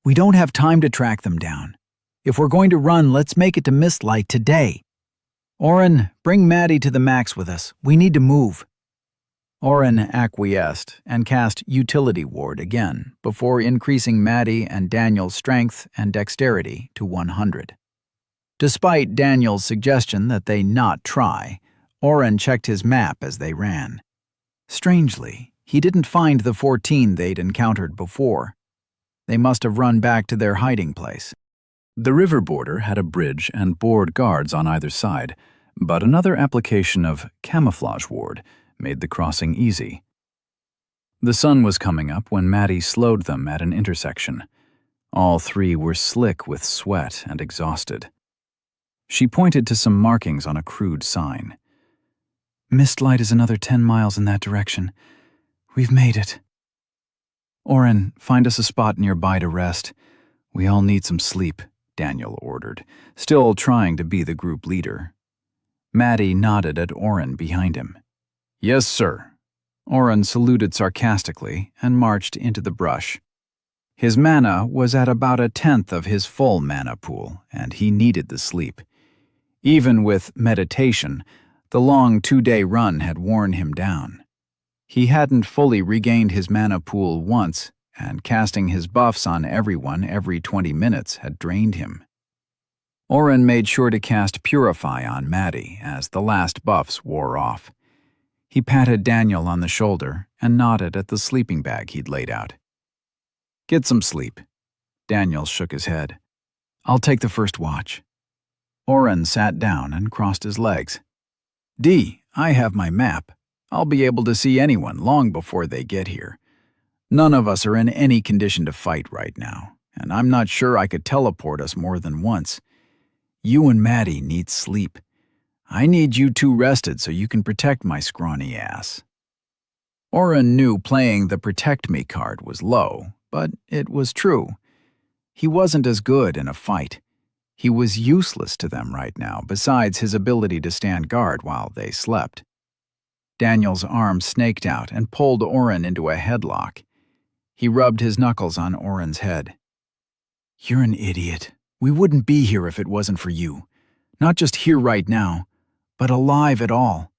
We don't have time to track them down. If we're going to run, let's make it to Mistlight today. Oren, bring Maddie to the max with us. We need to move. Oren acquiesced and cast utility ward again before increasing Maddie and Daniel's strength and dexterity to 100. Despite Daniel's suggestion that they not try, Oren checked his map as they ran. Strangely, he didn't find the 14 they'd encountered before. They must have run back to their hiding place. The river border had a bridge and board guards on either side, but another application of camouflage ward made the crossing easy. The sun was coming up when Maddie slowed them at an intersection. All three were slick with sweat and exhausted. She pointed to some markings on a crude sign. Mistlight is another 10 miles in that direction. We've made it. Oren, find us a spot nearby to rest. We all need some sleep, Daniel ordered, still trying to be the group leader. Maddie nodded at Oren behind him. Yes, sir. Oren saluted sarcastically and marched into the brush. His mana was at about 1/10 of his full mana pool, and he needed the sleep. Even with meditation, the long 2-day run had worn him down. He hadn't fully regained his mana pool once, and casting his buffs on everyone every 20 minutes had drained him. Oren made sure to cast Purify on Maddie as the last buffs wore off. He patted Daniel on the shoulder and nodded at the sleeping bag he'd laid out. Get some sleep. Daniel shook his head. I'll take the first watch. Oren sat down and crossed his legs. D, I have my map. I'll be able to see anyone long before they get here. None of us are in any condition to fight right now, and I'm not sure I could teleport us more than once. You and Maddie need sleep. I need you two rested so you can protect my scrawny ass. Oren knew playing the Protect Me card was low, but it was true. He wasn't as good in a fight. He was useless to them right now, besides his ability to stand guard while they slept. Daniel's arm snaked out and pulled Oren into a headlock. He rubbed his knuckles on Oren's head. You're an idiot. We wouldn't be here if it wasn't for you. Not just here right now, but alive at all.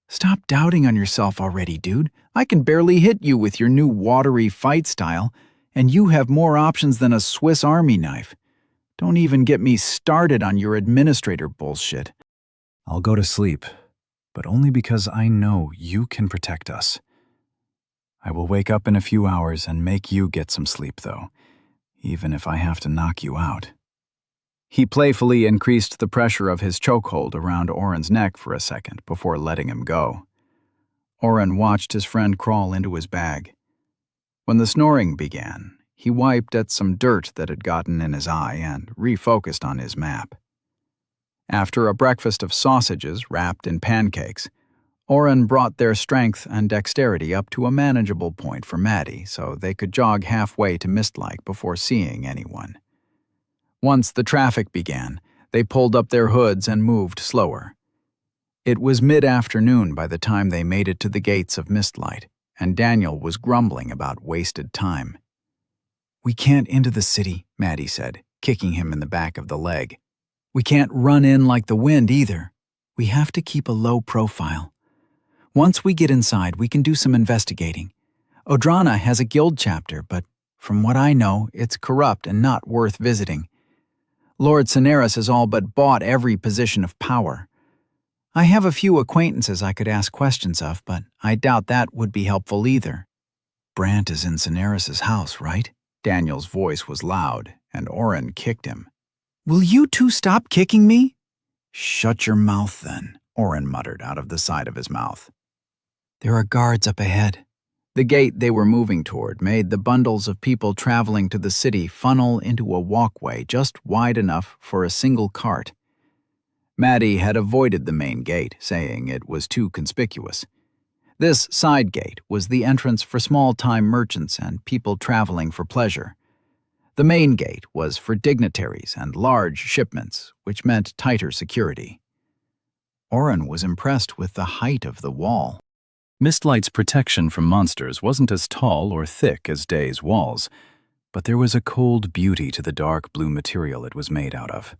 Stop doubting on yourself already, dude. I can barely hit you with your new watery fight style, and you have more options than a Swiss Army knife. Don't even get me started on your administrator bullshit. I'll go to sleep, but only because I know you can protect us. I will wake up in a few hours and make you get some sleep, though, even if I have to knock you out. He playfully increased the pressure of his chokehold around Oren's neck for a second before letting him go. Oren watched his friend crawl into his bag. When the snoring began, he wiped at some dirt that had gotten in his eye and refocused on his map. After a breakfast of sausages wrapped in pancakes, Oren brought their strength and dexterity up to a manageable point for Maddie so they could jog halfway to Mistlight before seeing anyone. Once the traffic began, they pulled up their hoods and moved slower. It was mid-afternoon by the time they made it to the gates of Mistlight, and Daniel was grumbling about wasted time. We can't into the city, Maddie said, kicking him in the back of the leg. We can't run in like the wind either. We have to keep a low profile. Once we get inside, we can do some investigating. Odrana has a guild chapter, but from what I know, it's corrupt and not worth visiting. Lord Cineris has all but bought every position of power. I have a few acquaintances I could ask questions of, but I doubt that would be helpful either, Brant is in Cineris's house, right? Daniel's voice was loud, and Oren kicked him. Will you two stop kicking me? Shut your mouth then, Oren muttered out of the side of his mouth. There are guards up ahead. The gate they were moving toward made the bundles of people traveling to the city funnel into a walkway just wide enough for a single cart. Maddie had avoided the main gate, saying it was too conspicuous. This side gate was the entrance for small-time merchants and people traveling for pleasure. The main gate was for dignitaries and large shipments, which meant tighter security. Oren was impressed with the height of the wall. Mistlight's protection from monsters wasn't as tall or thick as Day's walls, but there was a cold beauty to the dark blue material it was made out of.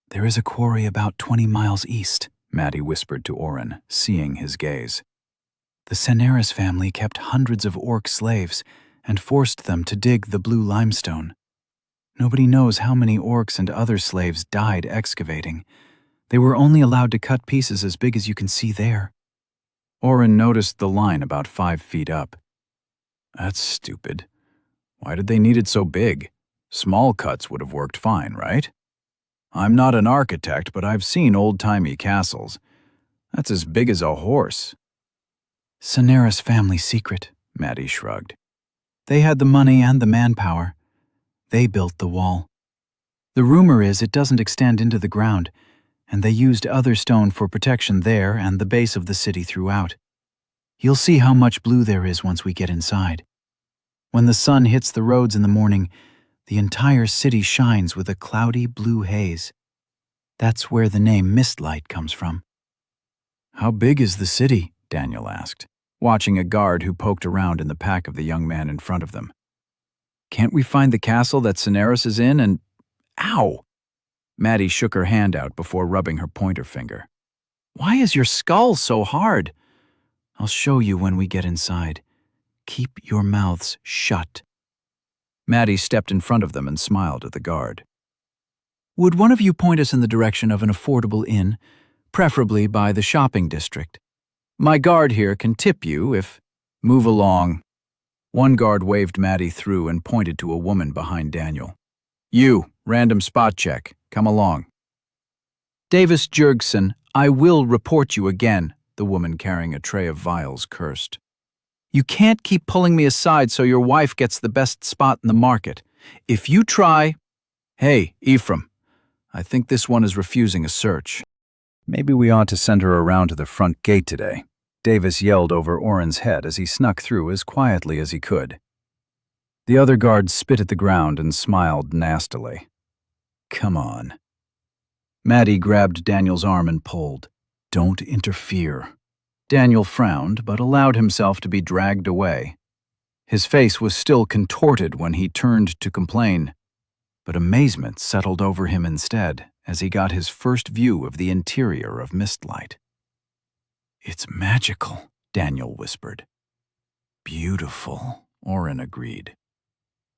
There is a quarry about 20 miles east, Maddie whispered to Oren, seeing his gaze. The Cineris family kept hundreds of orc slaves and forced them to dig the blue limestone. Nobody knows how many orcs and other slaves died excavating. They were only allowed to cut pieces as big as you can see there. Oren noticed the line about 5 feet up. That's stupid. Why did they need it so big? Small cuts would have worked fine, right? I'm not an architect, but I've seen old-timey castles. That's as big as a horse. Cineris family secret, Maddie shrugged. They had the money and the manpower. They built the wall. The rumor is it doesn't extend into the ground, and they used other stone for protection there and the base of the city throughout. You'll see how much blue there is once we get inside. When the sun hits the roads in the morning, the entire city shines with a cloudy blue haze. That's where the name Mistlight comes from. How big is the city? Daniel asked, watching a guard who poked around in the pack of the young man in front of them. Can't we find the castle that Cineris is in and... Ow! Maddie shook her hand out before rubbing her pointer finger. Why is your skull so hard? I'll show you when we get inside. Keep your mouths shut. Maddie stepped in front of them and smiled at the guard. Would one of you point us in the direction of an affordable inn, preferably by the shopping district? My guard here can tip you if... Move along. One guard waved Maddie through and pointed to a woman behind Daniel. You, random spot check. Come along. Davis Jurgson, I will report you again, the woman carrying a tray of vials cursed. You can't keep pulling me aside so your wife gets the best spot in the market. If you try... Hey, Ephraim, I think this one is refusing a search. Maybe we ought to send her around to the front gate today, Davis yelled over Oren's head as he snuck through as quietly as he could. The other guard spit at the ground and smiled nastily. Come on. Maddie grabbed Daniel's arm and pulled. Don't interfere. Daniel frowned, but allowed himself to be dragged away. His face was still contorted when he turned to complain, but amazement settled over him instead as he got his first view of the interior of Mistlight. It's magical, Daniel whispered. Beautiful, Oren agreed.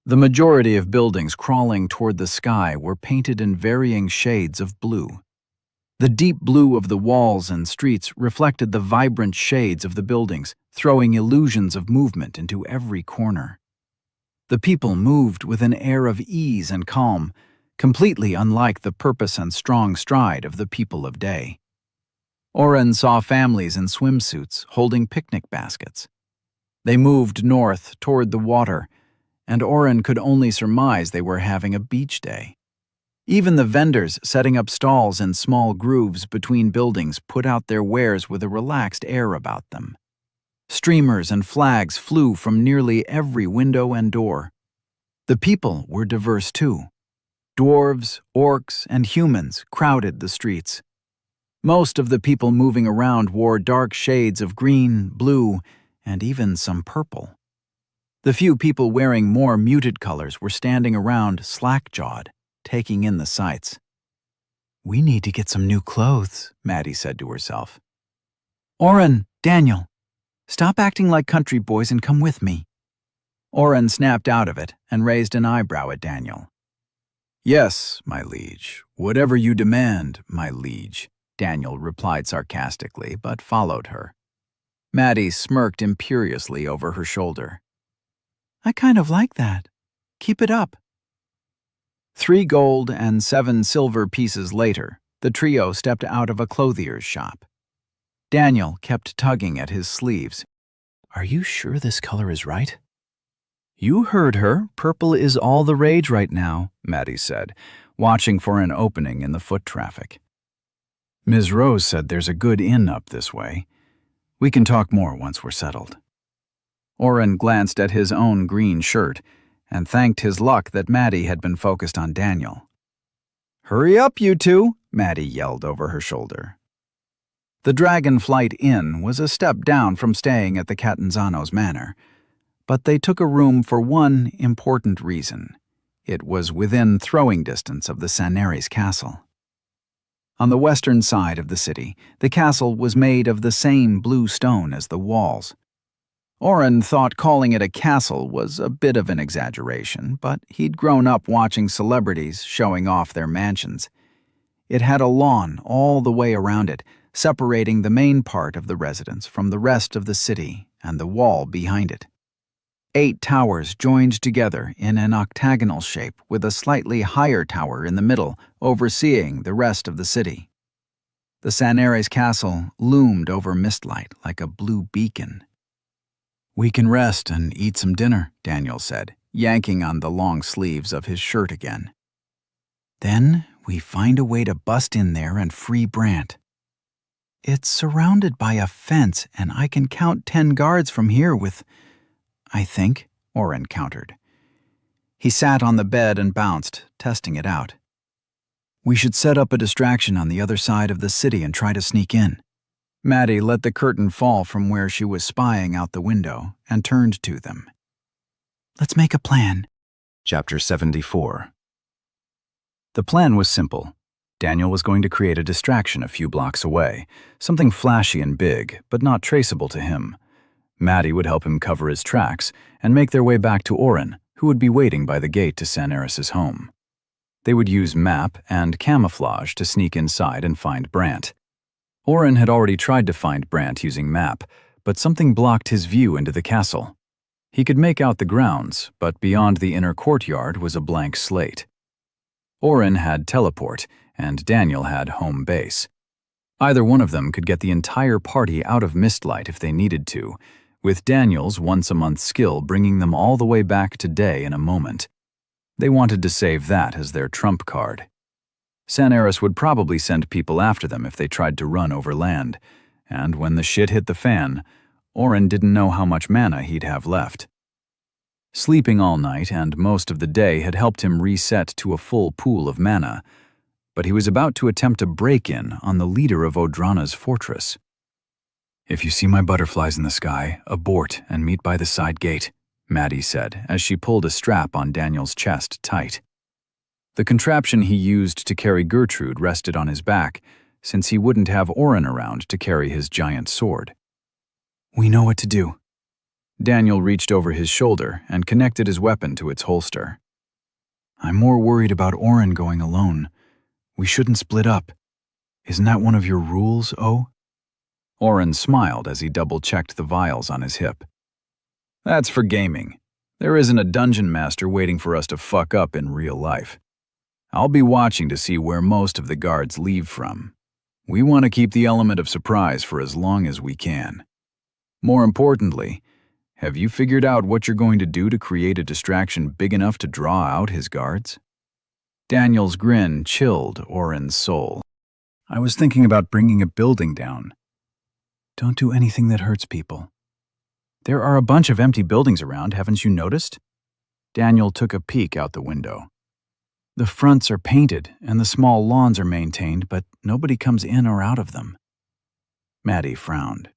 The majority of buildings crawling toward the sky were painted in varying shades of blue. The deep blue of the walls and streets reflected the vibrant shades of the buildings, throwing illusions of movement into every corner. The people moved with an air of ease and calm, completely unlike the purpose and strong stride of the people of Day. Oren saw families in swimsuits holding picnic baskets. They moved north toward the water, and Oren could only surmise they were having a beach day. Even the vendors setting up stalls in small grooves between buildings put out their wares with a relaxed air about them. Streamers and flags flew from nearly every window and door. The people were diverse too. Dwarves, orcs, and humans crowded the streets. Most of the people moving around wore dark shades of green, blue, and even some purple. The few people wearing more muted colors were standing around slack-jawed, taking in the sights. We need to get some new clothes, Maddie said to herself. Oren, Daniel, stop acting like country boys and come with me. Oren snapped out of it and raised an eyebrow at Daniel. Yes, my liege, whatever you demand, my liege, Daniel replied sarcastically, but followed her. Maddie smirked imperiously over her shoulder. I kind of like that. Keep it up. 3 gold and 7 silver pieces later, the trio stepped out of a clothier's shop. Daniel kept tugging at his sleeves. Are you sure this color is right? You heard her. Purple is all the rage right now, Maddie said, watching for an opening in the foot traffic. Ms. Rose said there's a good inn up this way. We can talk more once we're settled. Oren glanced at his own green shirt and thanked his luck that Maddie had been focused on Daniel. Hurry up, you two, Maddie yelled over her shoulder. The Dragonflight Inn was a step down from staying at the Catanzano's Manor, but they took a room for one important reason. It was within throwing distance of the Saneri's castle. On the western side of the city, the castle was made of the same blue stone as the walls. Oren thought calling it a castle was a bit of an exaggeration, but he'd grown up watching celebrities showing off their mansions. It had a lawn all the way around it, separating the main part of the residence from the rest of the city and the wall behind it. 8 towers joined together in an octagonal shape with a slightly higher tower in the middle overseeing the rest of the city. The Saneri's castle loomed over Mistlight like a blue beacon. We can rest and eat some dinner, Daniel said, yanking on the long sleeves of his shirt again. Then we find a way to bust in there and free Brant. It's surrounded by a fence, and I can count 10 guards from here with, I think, Oren countered. He sat on the bed and bounced, testing it out. We should set up a distraction on the other side of the city and try to sneak in. Maddie let the curtain fall from where she was spying out the window and turned to them. Let's make a plan. Chapter 74. The plan was simple. Daniel was going to create a distraction a few blocks away, something flashy and big, but not traceable to him. Maddie would help him cover his tracks and make their way back to Oren, who would be waiting by the gate to Saneris's home. They would use map and camouflage to sneak inside and find Brant. Oren had already tried to find Brant using map, but something blocked his view into the castle. He could make out the grounds, but beyond the inner courtyard was a blank slate. Oren had teleport, and Daniel had home base. Either one of them could get the entire party out of Mistlight if they needed to, with Daniel's once-a-month skill bringing them all the way back to day in a moment. They wanted to save that as their trump card. Saneris would probably send people after them if they tried to run over land, and when the shit hit the fan, Oren didn't know how much mana he'd have left. Sleeping all night and most of the day had helped him reset to a full pool of mana, but he was about to attempt a break-in on the leader of Odrana's fortress. If you see my butterflies in the sky, abort and meet by the side gate, Maddie said as she pulled a strap on Daniel's chest tight. The contraption he used to carry Gertrude rested on his back, since he wouldn't have Oren around to carry his giant sword. We know what to do. Daniel reached over his shoulder and connected his weapon to its holster. I'm more worried about Oren going alone. We shouldn't split up. Isn't that one of your rules, O? Oren smiled as he double-checked the vials on his hip. That's for gaming. There isn't a dungeon master waiting for us to fuck up in real life. I'll be watching to see where most of the guards leave from. We want to keep the element of surprise for as long as we can. More importantly, have you figured out what you're going to do to create a distraction big enough to draw out his guards? Daniel's grin chilled Oren's soul. I was thinking about bringing a building down. Don't do anything that hurts people. There are a bunch of empty buildings around, haven't you noticed? Daniel took a peek out the window. The fronts are painted and the small lawns are maintained, but nobody comes in or out of them. Maddie frowned.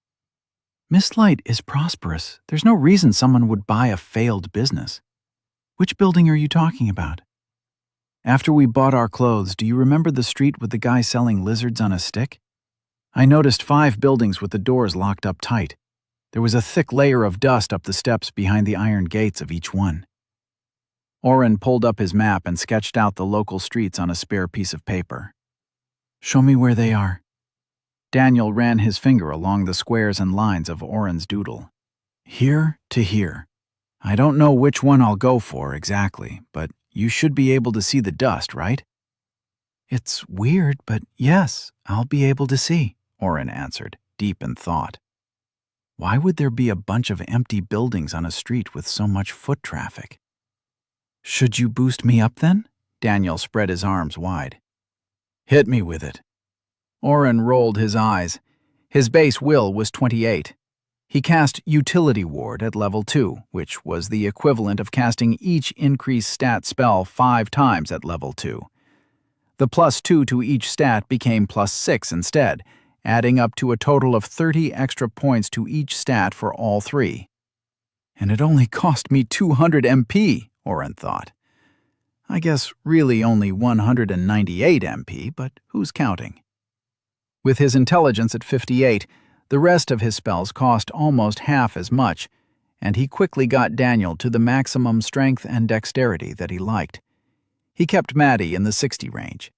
Mistlight is prosperous. There's no reason someone would buy a failed business. Which building are you talking about? After we bought our clothes, do you remember the street with the guy selling lizards on a stick? I noticed 5 buildings with the doors locked up tight. There was a thick layer of dust up the steps behind the iron gates of each one. Oren pulled up his map and sketched out the local streets on a spare piece of paper. Show me where they are. Daniel ran his finger along the squares and lines of Oren's doodle. Here to here. I don't know which one I'll go for exactly, but you should be able to see the dust, right? It's weird, but yes, I'll be able to see, Oren answered, deep in thought. Why would there be a bunch of empty buildings on a street with so much foot traffic? Should you boost me up then? Daniel spread his arms wide. Hit me with it. Oren rolled his eyes. His base will was 28. He cast Utility Ward at level 2, which was the equivalent of casting each increased stat spell 5 times at level 2. The +2 to each stat became +6 instead, adding up to a total of 30 extra points to each stat for all 3. And it only cost me 200 MP, Oren thought. I guess really only 198 MP, but who's counting? With his intelligence at 58, the rest of his spells cost almost half as much, and he quickly got Daniel to the maximum strength and dexterity that he liked. He kept Maddie in the 60 range.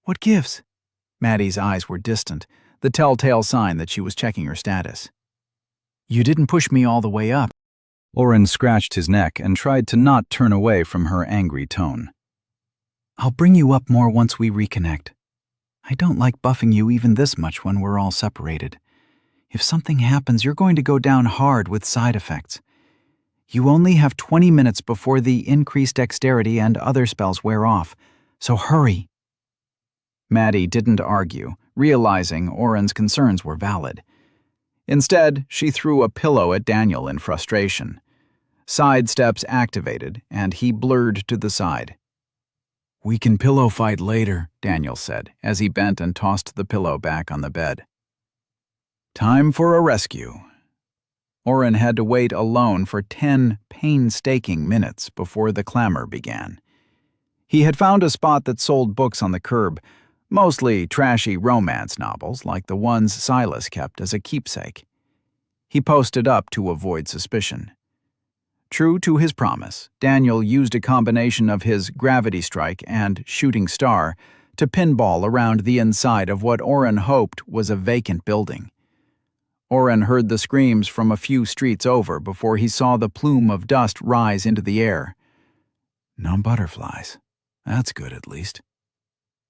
What gives? Maddie's eyes were distant, the telltale sign that she was checking her status. You didn't push me all the way up. Oren scratched his neck and tried to not turn away from her angry tone. I'll bring you up more once we reconnect. I don't like buffing you even this much when we're all separated. If something happens, you're going to go down hard with side effects. You only have 20 minutes before the increased dexterity and other spells wear off, so hurry. Maddie didn't argue, realizing Oren's concerns were valid. Instead, she threw a pillow at Daniel in frustration. Side steps activated, and he blurred to the side. We can pillow fight later, Daniel said, as he bent and tossed the pillow back on the bed. Time for a rescue. Oren had to wait alone for 10 painstaking minutes before the clamor began. He had found a spot that sold books on the curb, mostly trashy romance novels like the ones Silas kept as a keepsake. He posted up to avoid suspicion. True to his promise, Daniel used a combination of his gravity strike and shooting star to pinball around the inside of what Oren hoped was a vacant building. Oren heard the screams from a few streets over before he saw the plume of dust rise into the air. No butterflies. That's good at least.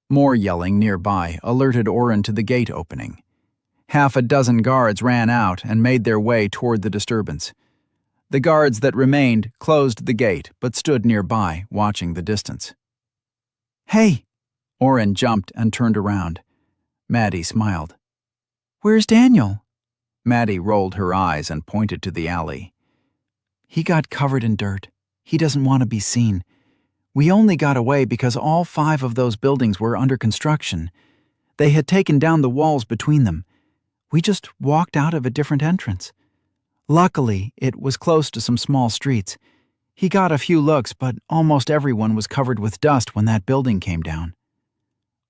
More yelling nearby alerted Oren to the gate opening. Half a dozen guards ran out and made their way toward the disturbance. The guards that remained closed the gate but stood nearby, watching the distance. Hey! Oren jumped and turned around. Maddie smiled. Where's Daniel? Maddie rolled her eyes and pointed to the alley. He got covered in dirt. He doesn't want to be seen. We only got away because all 5 of those buildings were under construction. They had taken down the walls between them. We just walked out of a different entrance. Luckily, it was close to some small streets. He got a few looks, but almost everyone was covered with dust when that building came down.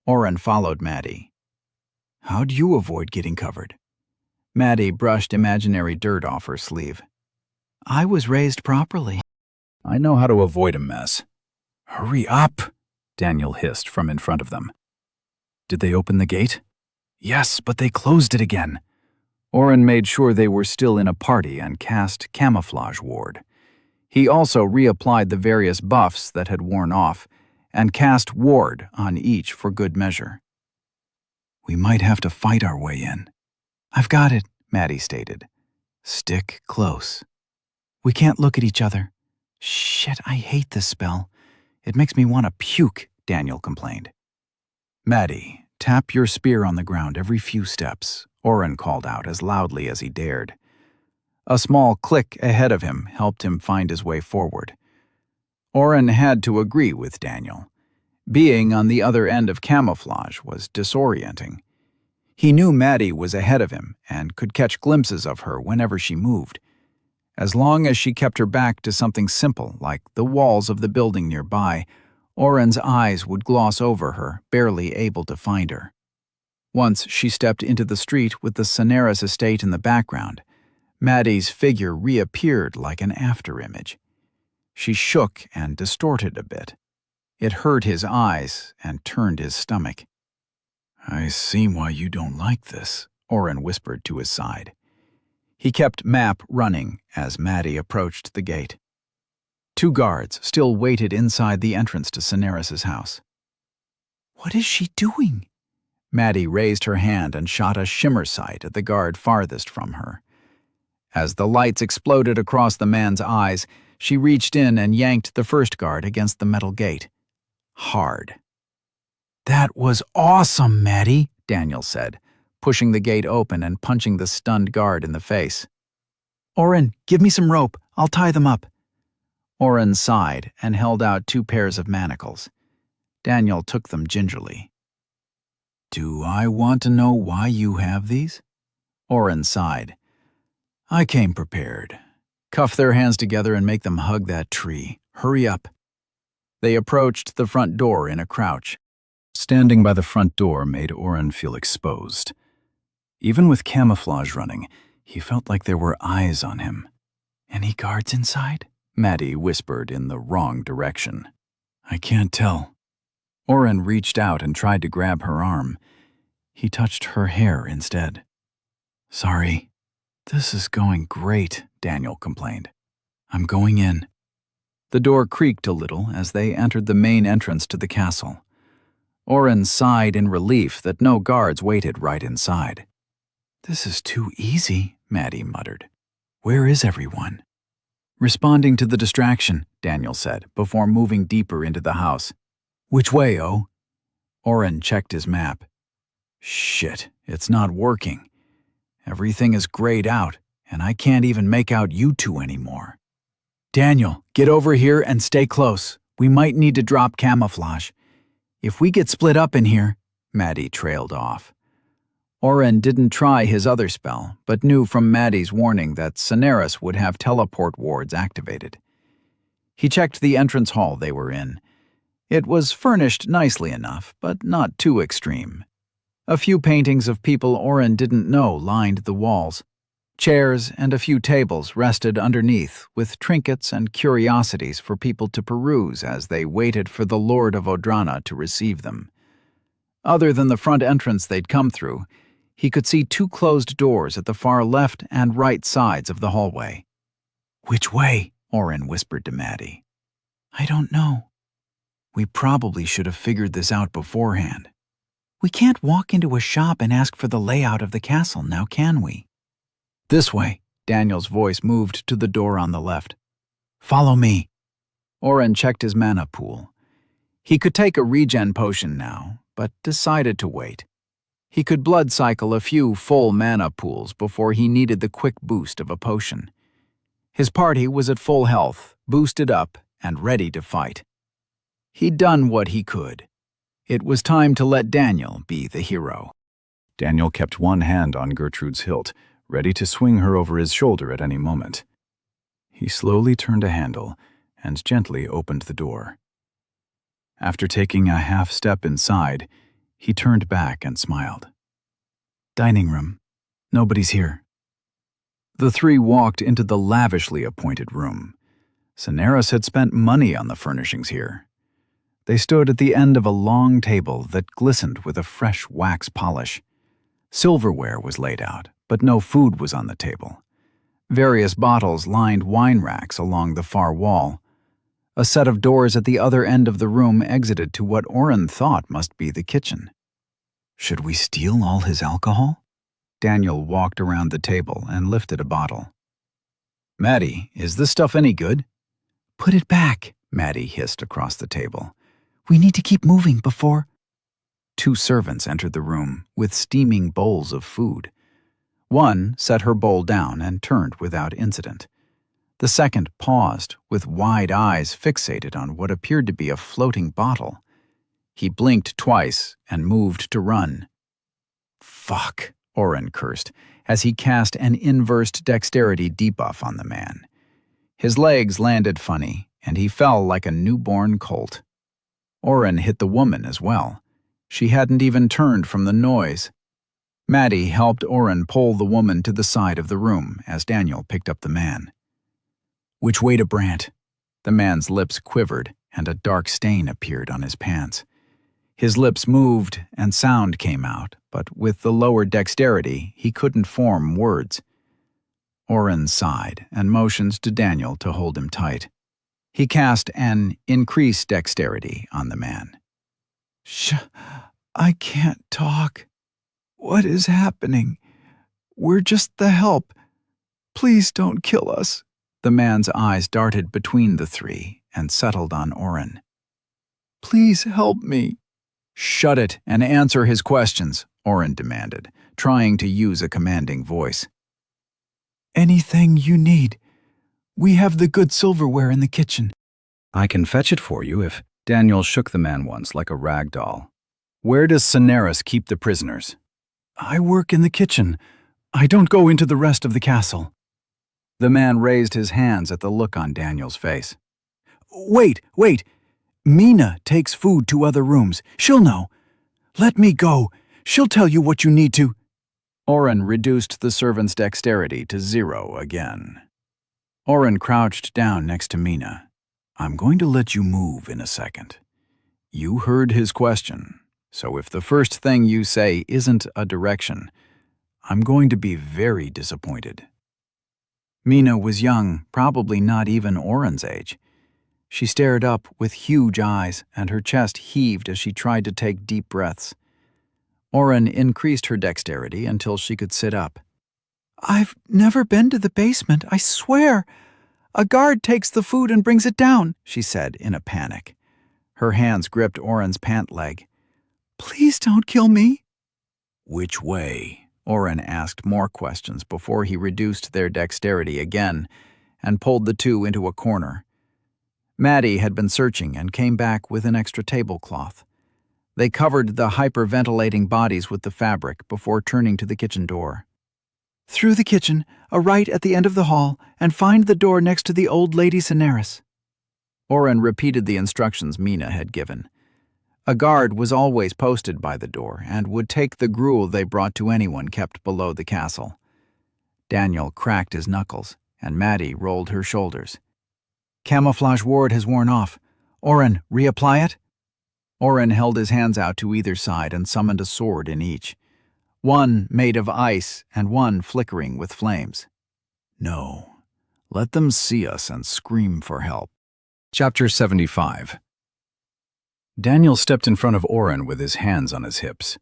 Oren followed Maddie. How'd you avoid getting covered? Maddie brushed imaginary dirt off her sleeve. I was raised properly. I know how to avoid a mess. Hurry up, Daniel hissed from in front of them. Did they open the gate? Yes, but they closed it again. Oren made sure they were still in a party and cast Camouflage Ward. He also reapplied the various buffs that had worn off and cast Ward on each for good measure. We might have to fight our way in. I've got it, Maddie stated. Stick close. We can't look at each other. Shit, I hate this spell. It makes me want to puke, Daniel complained. Maddie, tap your spear on the ground every few steps, Oren called out as loudly as he dared. A small click ahead of him helped him find his way forward. Oren had to agree with Daniel. Being on the other end of camouflage was disorienting. He knew Maddie was ahead of him and could catch glimpses of her whenever she moved. As long as she kept her back to something simple like the walls of the building nearby, Oren's eyes would gloss over her, barely able to find her. Once she stepped into the street with the Soneris estate in the background, Maddie's figure reappeared like an afterimage. She shook and distorted a bit. It hurt his eyes and turned his stomach. I see why you don't like this, Oren whispered to his side. He kept map running as Maddie approached the gate. 2 guards still waited inside the entrance to Cineris's house. "What is she doing?" Maddie raised her hand and shot a shimmer sight at the guard farthest from her. As the lights exploded across the man's eyes, she reached in and yanked the first guard against the metal gate. Hard. "That was awesome, Maddie," Daniel said, pushing the gate open and punching the stunned guard in the face. "Oren, give me some rope. I'll tie them up." Oren sighed and held out 2 pairs of manacles. Daniel took them gingerly. "Do I want to know why you have these?" Oren sighed. "I came prepared. Cuff their hands together and make them hug that tree. Hurry up." They approached the front door in a crouch. Standing by the front door made Oren feel exposed. Even with camouflage running, he felt like there were eyes on him. "Any guards inside?" Maddie whispered in the wrong direction. "I can't tell." Oren reached out and tried to grab her arm. He touched her hair instead. "Sorry." "This is going great," Daniel complained. "I'm going in." The door creaked a little as they entered the main entrance to the castle. Oren sighed in relief that no guards waited right inside. "This is too easy," Maddie muttered. "Where is everyone?" "Responding to the distraction," Daniel said, before moving deeper into the house. "Which way, oh?" Oren checked his map. "Shit, it's not working. Everything is grayed out, and I can't even make out you 2 anymore." "Daniel, get over here and stay close. We might need to drop camouflage. If we get split up in here," Maddie trailed off. Oren didn't try his other spell, but knew from Maddie's warning that Cineris would have teleport wards activated. He checked the entrance hall they were in. It was furnished nicely enough, but not too extreme. A few paintings of people Oren didn't know lined the walls. Chairs and a few tables rested underneath, with trinkets and curiosities for people to peruse as they waited for the Lord of Odrana to receive them. Other than the front entrance they'd come through, he could see 2 closed doors at the far left and right sides of the hallway. "Which way?" Oren whispered to Maddie. "I don't know." "We probably should have figured this out beforehand." "We can't walk into a shop and ask for the layout of the castle, now can we?" "This way." Daniel's voice moved to the door on the left. "Follow me." Oren checked his mana pool. He could take a regen potion now, but decided to wait. He could blood cycle a few full mana pools before he needed the quick boost of a potion. His party was at full health, boosted up, and ready to fight. He'd done what he could. It was time to let Daniel be the hero. Daniel kept one hand on Gertrude's hilt, ready to swing her over his shoulder at any moment. He slowly turned a handle and gently opened the door. After taking a half step inside, he turned back and smiled. "Dining room. Nobody's here." The 3 walked into the lavishly appointed room. Cineris had spent money on the furnishings here. They stood at the end of a long table that glistened with a fresh wax polish. Silverware was laid out, but no food was on the table. Various bottles lined wine racks along the far wall. A set of doors at the other end of the room exited to what Oren thought must be the kitchen. "Should we steal all his alcohol?" Daniel walked around the table and lifted a bottle. "Maddie, is this stuff any good?" "Put it back," Maddie hissed across the table. "We need to keep moving before—" 2 servants entered the room with steaming bowls of food. One set her bowl down and turned without incident. The second paused, with wide eyes fixated on what appeared to be a floating bottle. He blinked twice and moved to run. "Fuck," Oren cursed, as he cast an inversed dexterity debuff on the man. His legs landed funny, and he fell like a newborn colt. Oren hit the woman as well. She hadn't even turned from the noise. Maddie helped Oren pull the woman to the side of the room as Daniel picked up the man. "Which way to Brant?" The man's lips quivered, and a dark stain appeared on his pants. His lips moved, and sound came out, but with the lower dexterity, he couldn't form words. Oren sighed and motioned to Daniel to hold him tight. He cast an increased dexterity on the man. I can't talk. What is happening? We're just the help. Please don't kill us. The man's eyes darted between the three and settled on Oren. Please help me. Shut it and answer his questions, Oren demanded, trying to use a commanding voice. Anything you need. We have the good silverware in the kitchen. I can fetch it for you if... Daniel shook the man once like a rag doll. Where does Cineris keep the prisoners? I work in the kitchen. I don't go into the rest of the castle. The man raised his hands at the look on Daniel's face. Wait. Mina takes food to other rooms. She'll know. Let me go. She'll tell you what you need to. Oren reduced the servant's dexterity to 0 again. Oren crouched down next to Mina. I'm going to let you move in a second. You heard his question, so if the first thing you say isn't a direction, I'm going to be very disappointed. Mina was young, probably not even Oren's age. She stared up with huge eyes, and her chest heaved as she tried to take deep breaths. Oren increased her dexterity until she could sit up. I've never been to the basement, I swear. A guard takes the food and brings it down, she said in a panic. Her hands gripped Oren's pant leg. Please don't kill me. Which way? Oren asked more questions before he reduced their dexterity again and pulled the two into a corner. Maddie had been searching and came back with an extra tablecloth. They covered the hyperventilating bodies with the fabric before turning to the kitchen door. Through the kitchen, a right at the end of the hall, and find the door next to the old lady Cineris. Oren repeated the instructions Mina had given. A guard was always posted by the door and would take the gruel they brought to anyone kept below the castle. Daniel cracked his knuckles, and Maddie rolled her shoulders. Camouflage ward has worn off. Oren, reapply it? Oren held his hands out to either side and summoned a sword in each. One made of ice and one flickering with flames. No, let them see us and scream for help. Chapter 75. Daniel stepped in front of Oren with his hands on his hips.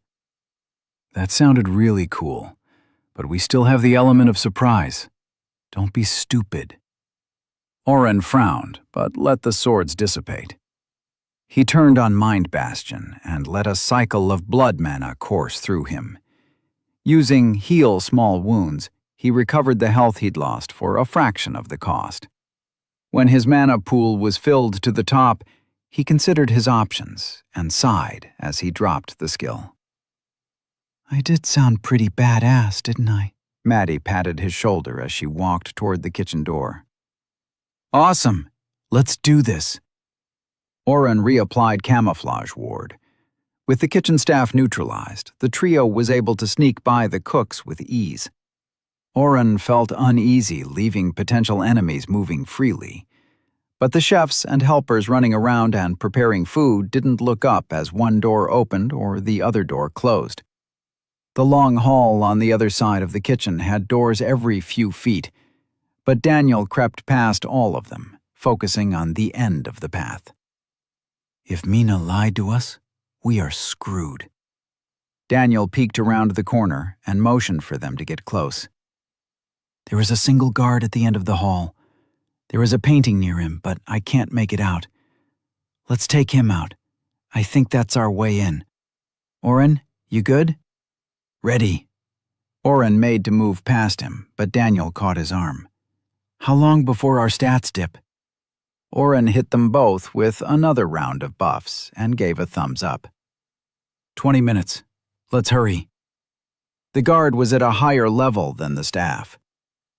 That sounded really cool, but we still have the element of surprise. Don't be stupid. Oren frowned, but let the swords dissipate. He turned on Mind Bastion and let a cycle of blood mana course through him. Using Heal Small Wounds, he recovered the health he'd lost for a fraction of the cost. When his mana pool was filled to the top, he considered his options and sighed as he dropped the skill. I did sound pretty badass, didn't I? Maddie patted his shoulder as she walked toward the kitchen door. Awesome! Let's do this. Oren reapplied Camouflage Ward. With the kitchen staff neutralized, the trio was able to sneak by the cooks with ease. Oren felt uneasy leaving potential enemies moving freely. But the chefs and helpers running around and preparing food didn't look up as one door opened or the other door closed. The long hall on the other side of the kitchen had doors every few feet, but Daniel crept past all of them, focusing on the end of the path. If Mina lied to us, we are screwed. Daniel peeked around the corner and motioned for them to get close. There is a single guard at the end of the hall. There is a painting near him, but I can't make it out. Let's take him out. I think that's our way in. Oren, you good? Ready. Oren made to move past him, but Daniel caught his arm. How long before our stats dip? Oren hit them both with another round of buffs and gave a thumbs up. 20 minutes. Let's hurry. The guard was at a higher level than the staff.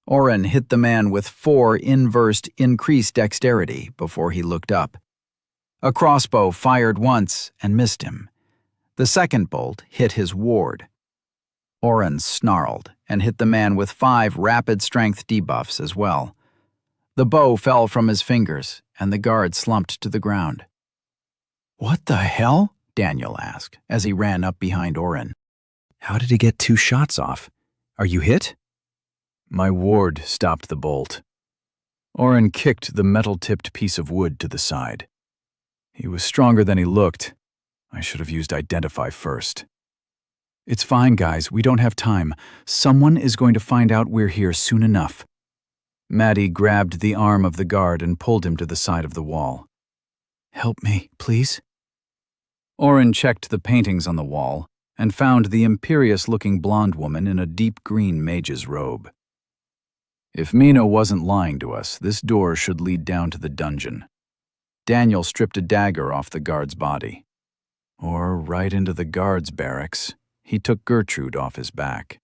Oren hit the man with 4 inversed increased dexterity before he looked up. A crossbow fired once and missed him. The second bolt hit his ward. Oren snarled and hit the man with 5 rapid strength debuffs as well. The bow fell from his fingers, and the guard slumped to the ground. What the hell? Daniel asked as he ran up behind Oren. How did he get 2 shots off? Are you hit? My ward stopped the bolt. Oren kicked the metal-tipped piece of wood to the side. He was stronger than he looked. I should have used Identify first. It's fine, guys. We don't have time. Someone is going to find out we're here soon enough. Maddie grabbed the arm of the guard and pulled him to the side of the wall. Help me, please. Oren checked the paintings on the wall and found the imperious-looking blonde woman in a deep green mage's robe. If Mina wasn't lying to us, this door should lead down to the dungeon. Daniel stripped a dagger off the guard's body. Or right into the guard's barracks. He took Gertrude off his back.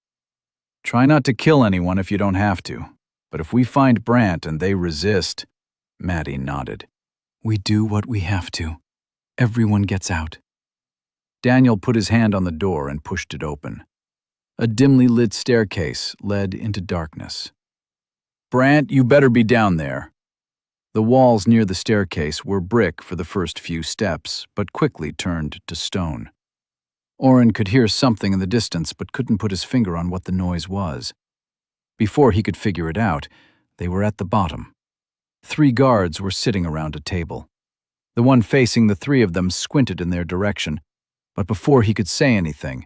Try not to kill anyone if you don't have to, but if we find Brant and they resist, Maddie nodded. We do what we have to. Everyone gets out. Daniel put his hand on the door and pushed it open. A dimly lit staircase led into darkness. Brant, you better be down there. The walls near the staircase were brick for the first few steps, but quickly turned to stone. Oren could hear something in the distance, but couldn't put his finger on what the noise was. Before he could figure it out, they were at the bottom. 3 guards were sitting around a table. The one facing the 3 of them squinted in their direction, but before he could say anything,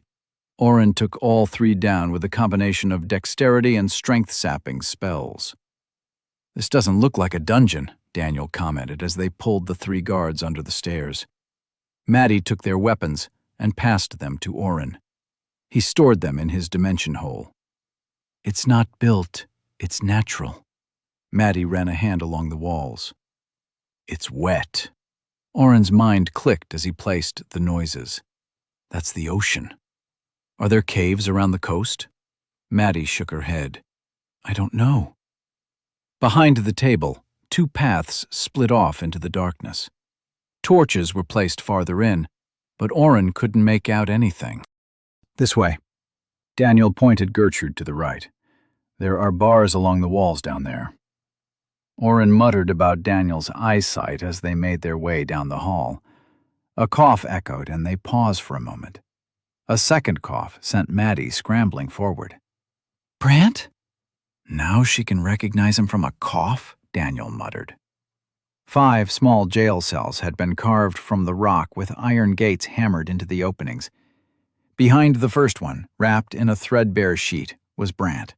Oren took all 3 down with a combination of dexterity and strength-sapping spells. This doesn't look like a dungeon, Daniel commented as they pulled the 3 guards under the stairs. Maddie took their weapons and passed them to Oren. He stored them in his dimension hole. It's not built, it's natural. Maddie ran a hand along the walls. It's wet. Oren's mind clicked as he placed the noises. That's the ocean. Are there caves around the coast? Maddie shook her head. I don't know. Behind the table, 2 paths split off into the darkness. Torches were placed farther in, but Oren couldn't make out anything. This way. Daniel pointed Gertrude to the right. There are bars along the walls down there. Oren muttered about Daniel's eyesight as they made their way down the hall. A cough echoed, and they paused for a moment. A second cough sent Maddie scrambling forward. Brant? Now she can recognize him from a cough, Daniel muttered. 5 small jail cells had been carved from the rock with iron gates hammered into the openings. Behind the first one, wrapped in a threadbare sheet, was Brant.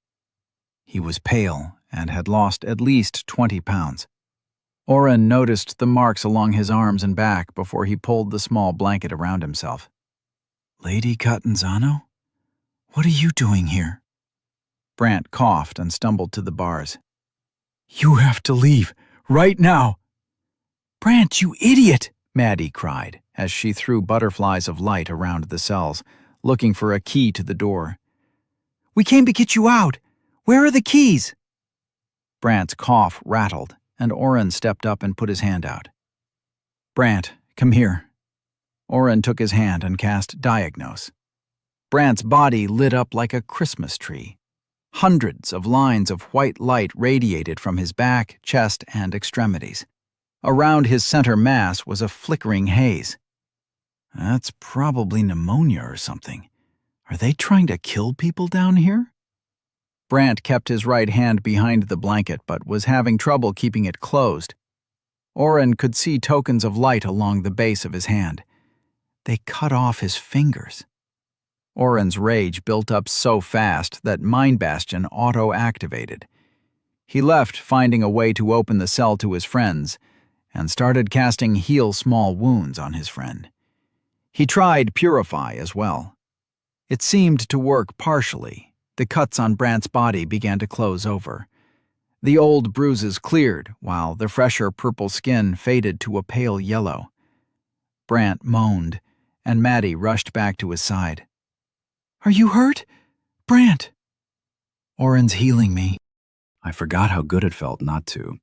He was pale and had lost at least 20 pounds. Oren noticed the marks along his arms and back before he pulled the small blanket around himself. Lady Catanzano? What are you doing here? Brant coughed and stumbled to the bars. You have to leave, right now. Brant, you idiot, Maddie cried as she threw butterflies of light around the cells, looking for a key to the door. We came to get you out. Where are the keys? Brant's cough rattled, and Oren stepped up and put his hand out. Brant, come here. Oren took his hand and cast Diagnose. Brant's body lit up like a Christmas tree. Hundreds of lines of white light radiated from his back, chest, and extremities. Around his center mass was a flickering haze. That's probably pneumonia or something. Are they trying to kill people down here? Brant kept his right hand behind the blanket but was having trouble keeping it closed. Oren could see tokens of light along the base of his hand. They cut off his fingers. Oren's rage built up so fast that Mind Bastion auto-activated. He left, finding a way to open the cell to his friends, and started casting Heal Small Wounds on his friend. He tried Purify as well. It seemed to work partially. The cuts on Brant's body began to close over. The old bruises cleared, while the fresher purple skin faded to a pale yellow. Brant moaned, and Maddie rushed back to his side. Are you hurt? Brant! Oren's healing me. I forgot how good it felt not to.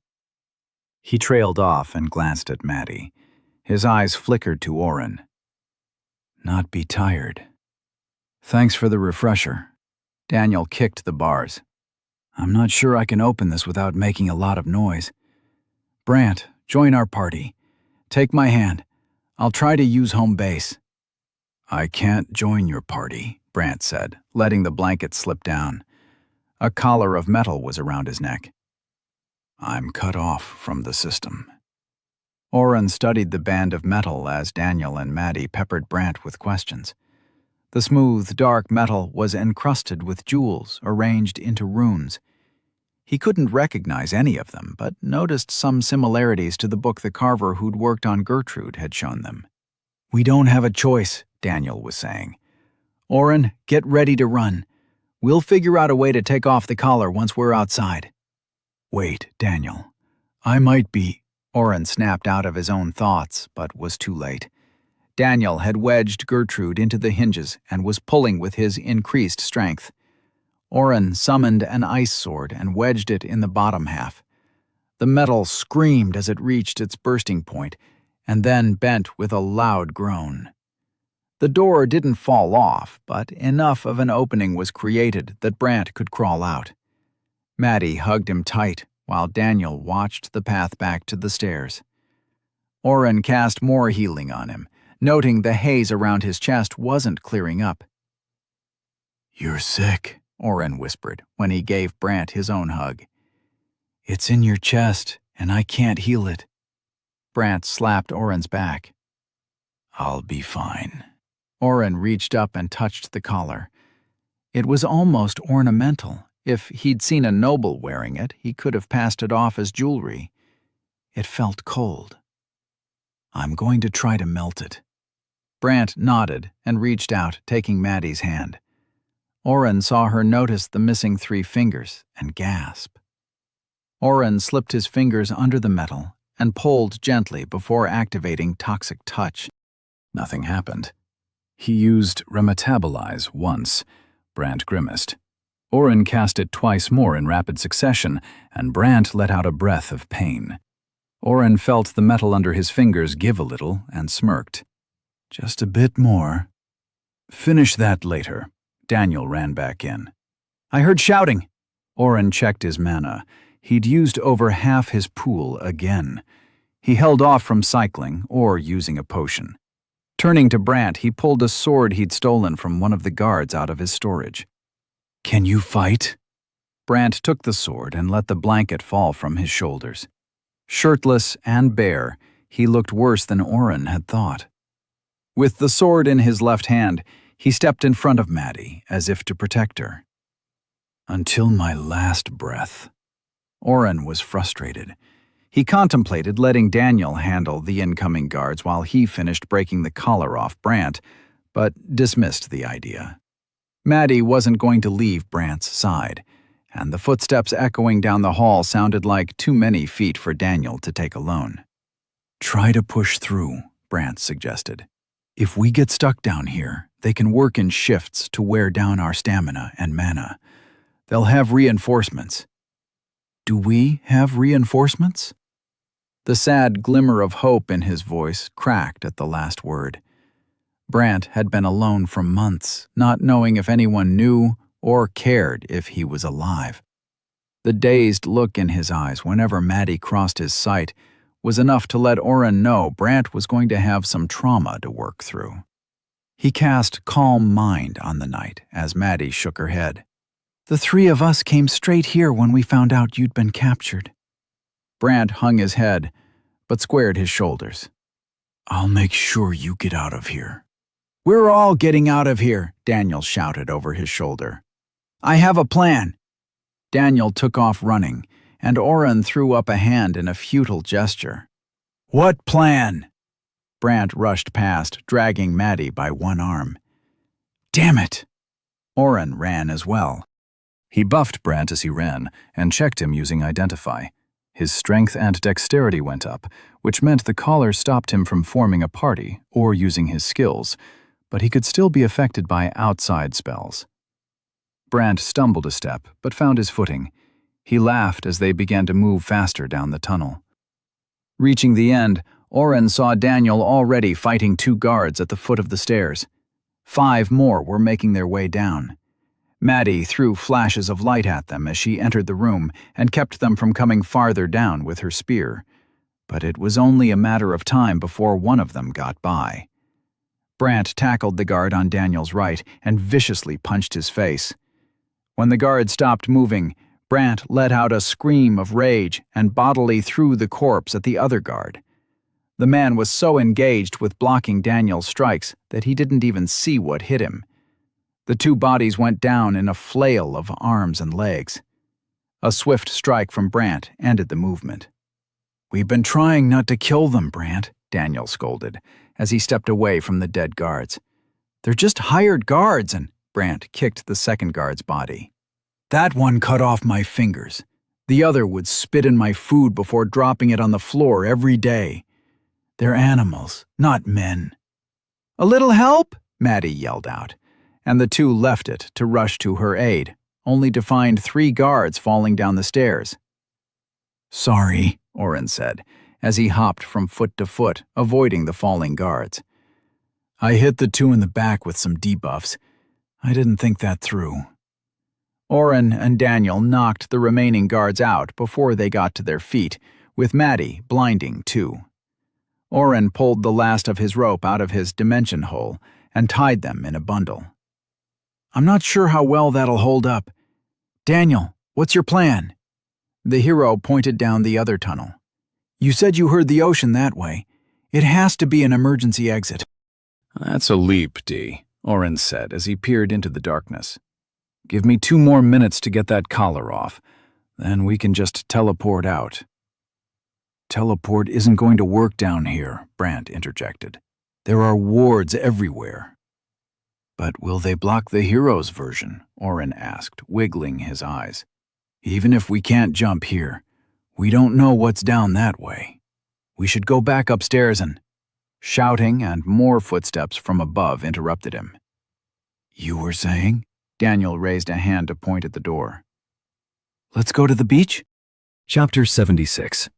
He trailed off and glanced at Maddie. His eyes flickered to Oren. Not be tired. Thanks for the refresher. Daniel kicked the bars. I'm not sure I can open this without making a lot of noise. Brant, join our party. Take my hand. I'll try to use home base. I can't join your party, Brant said, letting the blanket slip down. A collar of metal was around his neck. "I'm cut off from the system." Oren studied the band of metal as Daniel and Maddie peppered Brant with questions. The smooth, dark metal was encrusted with jewels arranged into runes. He couldn't recognize any of them, but noticed some similarities to the book the carver who'd worked on Gertrude had shown them. "We don't have a choice," Daniel was saying. "Oren, get ready to run. We'll figure out a way to take off the collar once we're outside." "Wait, Daniel. I might be—" Oren snapped out of his own thoughts, but was too late. Daniel had wedged Gertrude into the hinges and was pulling with his increased strength. Oren summoned an ice sword and wedged it in the bottom half. The metal screamed as it reached its bursting point, and then bent with a loud groan. The door didn't fall off, but enough of an opening was created that Brant could crawl out. Maddie hugged him tight, while Daniel watched the path back to the stairs. Oren cast more healing on him, noting the haze around his chest wasn't clearing up. "You're sick," Oren whispered when he gave Brant his own hug. "It's in your chest, and I can't heal it." Brant slapped Oren's back. "I'll be fine." Oren reached up and touched the collar. It was almost ornamental. If he'd seen a noble wearing it, he could have passed it off as jewelry. It felt cold. "I'm going to try to melt it." Brant nodded and reached out, taking Maddie's hand. Oren saw her notice the missing 3 fingers and gasp. Oren slipped his fingers under the metal and pulled gently before activating Toxic Touch. Nothing happened. He used Remetabolize once. Brant grimaced. Oren cast it twice more in rapid succession, and Brant let out a breath of pain. Oren felt the metal under his fingers give a little and smirked. "Just a bit more." "Finish that later." Daniel ran back in. "I heard shouting." Oren checked his mana. He'd used over half his pool again. He held off from cycling or using a potion. Turning to Brant, he pulled a sword he'd stolen from one of the guards out of his storage. "Can you fight?" Brant took the sword and let the blanket fall from his shoulders. Shirtless and bare, he looked worse than Oren had thought. With the sword in his left hand, he stepped in front of Maddie, as if to protect her. "Until my last breath." Oren was frustrated. He contemplated letting Daniel handle the incoming guards while he finished breaking the collar off Brant, but dismissed the idea. Maddie wasn't going to leave Brant's side, and the footsteps echoing down the hall sounded like too many feet for Daniel to take alone. "Try to push through," Brant suggested. "If we get stuck down here, they can work in shifts to wear down our stamina and mana. They'll have reinforcements." "Do we have reinforcements?" The sad glimmer of hope in his voice cracked at the last word. Brant had been alone for months, not knowing if anyone knew or cared if he was alive. The dazed look in his eyes whenever Maddie crossed his sight was enough to let Oren know Brant was going to have some trauma to work through. He cast Calm Mind on the night as Maddie shook her head. "The 3 of us came straight here when we found out you'd been captured." Brant hung his head, but squared his shoulders. "I'll make sure you get out of here." "We're all getting out of here," Daniel shouted over his shoulder. "I have a plan." Daniel took off running, and Oren threw up a hand in a futile gesture. "What plan?" Brant rushed past, dragging Maddie by one arm. "Damn it!" Oren ran as well. He buffed Brant as he ran and checked him using Identify. His strength and dexterity went up, which meant the collar stopped him from forming a party or using his skills, but he could still be affected by outside spells. Brant stumbled a step, but found his footing. He laughed as they began to move faster down the tunnel. Reaching the end, Oren saw Daniel already fighting 2 guards at the foot of the stairs. 5 more were making their way down. Maddie threw flashes of light at them as she entered the room and kept them from coming farther down with her spear. But it was only a matter of time before one of them got by. Brant tackled the guard on Daniel's right and viciously punched his face. When the guard stopped moving, Brant let out a scream of rage and bodily threw the corpse at the other guard. The man was so engaged with blocking Daniel's strikes that he didn't even see what hit him. The two bodies went down in a flail of arms and legs. A swift strike from Brant ended the movement. "We've been trying not to kill them, Brant," Daniel scolded, as he stepped away from the dead guards. "They're just hired guards," and Brant kicked the second guard's body. "That one cut off my fingers. The other would spit in my food before dropping it on the floor every day. They're animals, not men." "A little help?" Maddie yelled out, and the two left it to rush to her aid, only to find 3 guards falling down the stairs. "Sorry," Oren said, as he hopped from foot to foot, avoiding the falling guards. "I hit the 2 in the back with some debuffs. I didn't think that through." Oren and Daniel knocked the remaining guards out before they got to their feet, with Maddie blinding too. Oren pulled the last of his rope out of his dimension hole and tied them in a bundle. "I'm not sure how well that'll hold up. Daniel, what's your plan?" The hero pointed down the other tunnel. "You said you heard the ocean that way. It has to be an emergency exit." "That's a leap, D," Oren said as he peered into the darkness. "Give me 2 more minutes to get that collar off. Then we can just teleport out." "Teleport isn't going to work down here," Brant interjected. "There are wards everywhere." "But will they block the hero's version?" Oren asked, wiggling his eyes. "Even if we can't jump here, we don't know what's down that way. We should go back upstairs and—" Shouting and more footsteps from above interrupted him. "You were saying?" Daniel raised a hand to point at the door. "Let's go to the beach?" Chapter 76.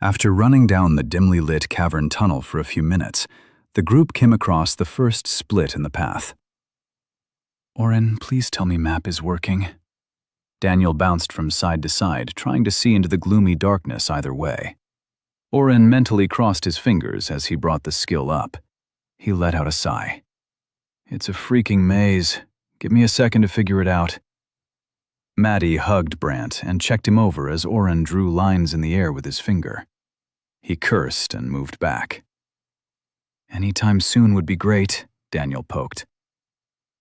After running down the dimly lit cavern tunnel for a few minutes, the group came across the first split in the path. "Oren, please tell me map is working." Daniel bounced from side to side, trying to see into the gloomy darkness either way. Oren mentally crossed his fingers as he brought the skill up. He let out a sigh. "It's a freaking maze. Give me a second to figure it out." Maddie hugged Brant and checked him over as Oren drew lines in the air with his finger. He cursed and moved back. "Anytime soon would be great," Daniel poked.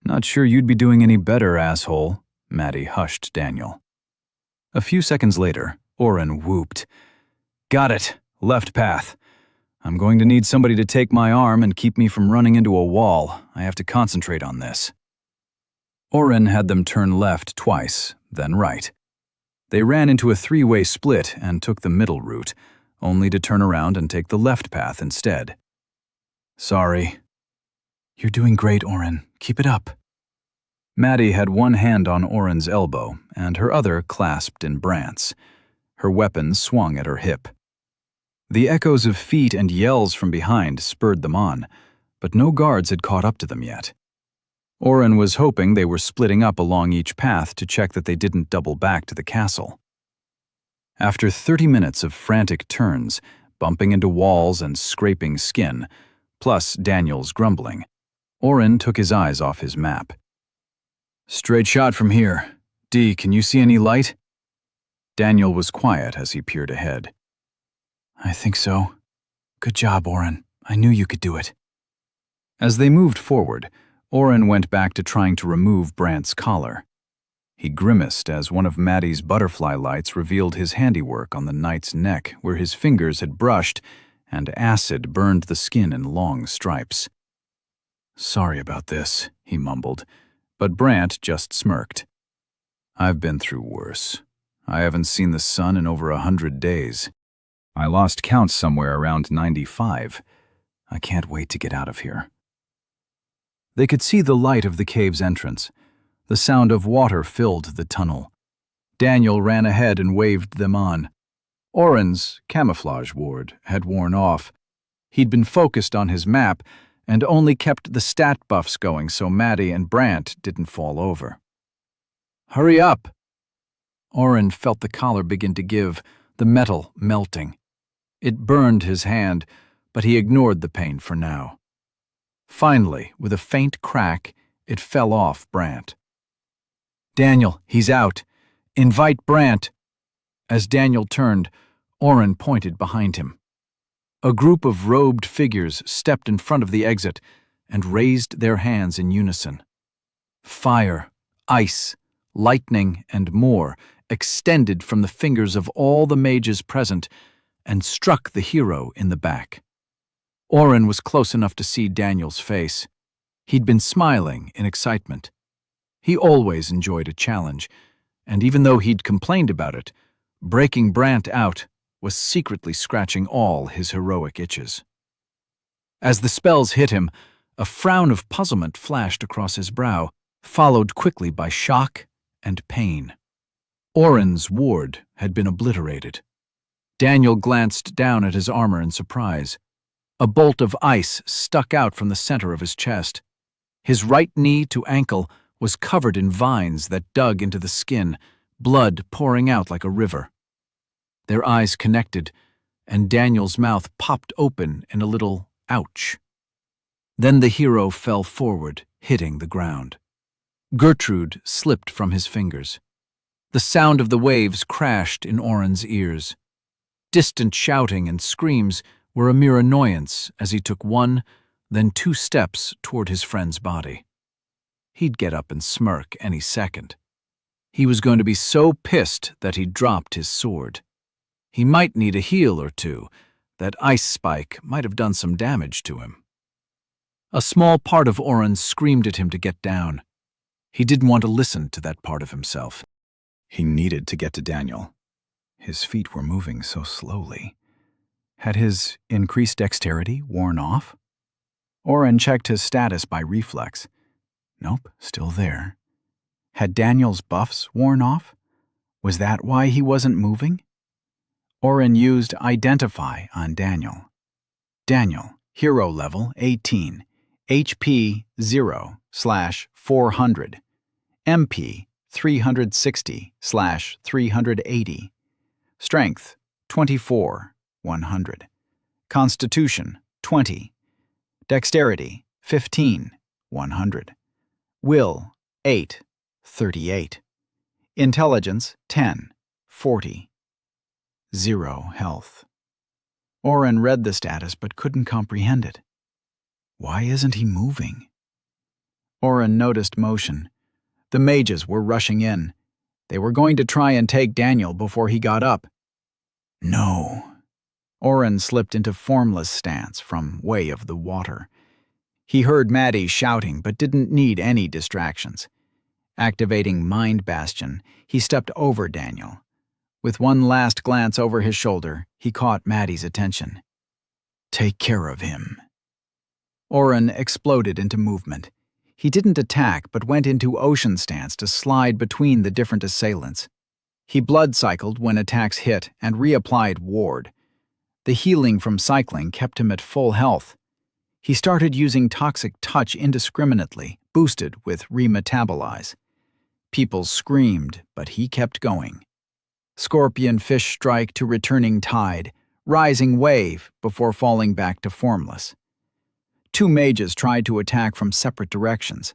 "Not sure you'd be doing any better, asshole," Maddie hushed Daniel. A few seconds later, Oren whooped. "Got it. Left path. I'm going to need somebody to take my arm and keep me from running into a wall. I have to concentrate on this." Oren had them turn left twice, then right. They ran into a 3-way split and took the middle route, only to turn around and take the left path instead. "Sorry." "You're doing great, Oren. Keep it up." Maddie had one hand on Oren's elbow and her other clasped in Brant's. Her weapon swung at her hip. The echoes of feet and yells from behind spurred them on, but no guards had caught up to them yet. Oren was hoping they were splitting up along each path to check that they didn't double back to the castle. After 30 minutes of frantic turns, bumping into walls and scraping skin, plus Daniel's grumbling, Oren took his eyes off his map. "Straight shot from here. D, can you see any light?" Daniel was quiet as he peered ahead. "I think so. Good job, Oren. I knew you could do it." As they moved forward, Oren went back to trying to remove Brant's collar. He grimaced as one of Maddie's butterfly lights revealed his handiwork on the knight's neck where his fingers had brushed and acid burned the skin in long stripes. "Sorry about this," he mumbled, but Brant just smirked. "I've been through worse. I haven't seen the sun in over 100 days. I lost count somewhere around 95. I can't wait to get out of here." They could see the light of the cave's entrance. The sound of water filled the tunnel. Daniel ran ahead and waved them on. Oren's camouflage ward had worn off. He'd been focused on his map and only kept the stat buffs going so Maddie and Brant didn't fall over. "Hurry up!" Oren felt the collar begin to give, the metal melting. It burned his hand, but he ignored the pain for now. Finally, with a faint crack, it fell off Brant. Daniel, he's out. Invite Brant. As Daniel turned, Oren pointed behind him. A group of robed figures stepped in front of the exit and raised their hands in unison. Fire, ice, lightning, and more extended from the fingers of all the mages present and struck the hero in the back. Oren was close enough to see Daniel's face. He'd been smiling in excitement. He always enjoyed a challenge, and even though he'd complained about it, breaking Brant out was secretly scratching all his heroic itches. As the spells hit him, a frown of puzzlement flashed across his brow, followed quickly by shock and pain. Oren's ward had been obliterated. Daniel glanced down at his armor in surprise. A bolt of ice stuck out from the center of his chest. His right knee to ankle was covered in vines that dug into the skin, blood pouring out like a river. Their eyes connected, and Daniel's mouth popped open in a little ouch. Then the hero fell forward, hitting the ground. Gertrude slipped from his fingers. The sound of the waves crashed in Oren's ears. Distant shouting and screams were a mere annoyance as he took one, then 2 steps toward his friend's body. He'd get up and smirk any second. He was going to be so pissed that he dropped his sword. He might need a heal or two. That ice spike might have done some damage to him. A small part of Oren screamed at him to get down. He didn't want to listen to that part of himself. He needed to get to Daniel. His feet were moving so slowly. Had his increased dexterity worn off? Oren checked his status by reflex. Nope, still there. Had Daniel's buffs worn off? Was that why he wasn't moving? Oren used Identify on Daniel. Daniel, hero level 18, HP 0/400, MP 360/380, Strength 24/100, Constitution 20, Dexterity 15/100, Will 8/38, Intelligence 10/40, 0 health. Oren read the status but couldn't comprehend it. Why isn't he moving? Oren noticed motion. The mages were rushing in. They were going to try and take Daniel before he got up. No. Oren slipped into formless stance from way of the water. He heard Maddie shouting but didn't need any distractions. Activating Mind Bastion, he stepped over Daniel. With one last glance over his shoulder, he caught Maddie's attention. Take care of him. Oren exploded into movement. He didn't attack but went into ocean stance to slide between the different assailants. He blood cycled when attacks hit and reapplied ward. The healing from cycling kept him at full health. He started using Toxic Touch indiscriminately, boosted with Remetabolize. People screamed, but he kept going. Scorpion Fish Strike to Returning Tide, Rising Wave before falling back to formless. 2 mages tried to attack from separate directions.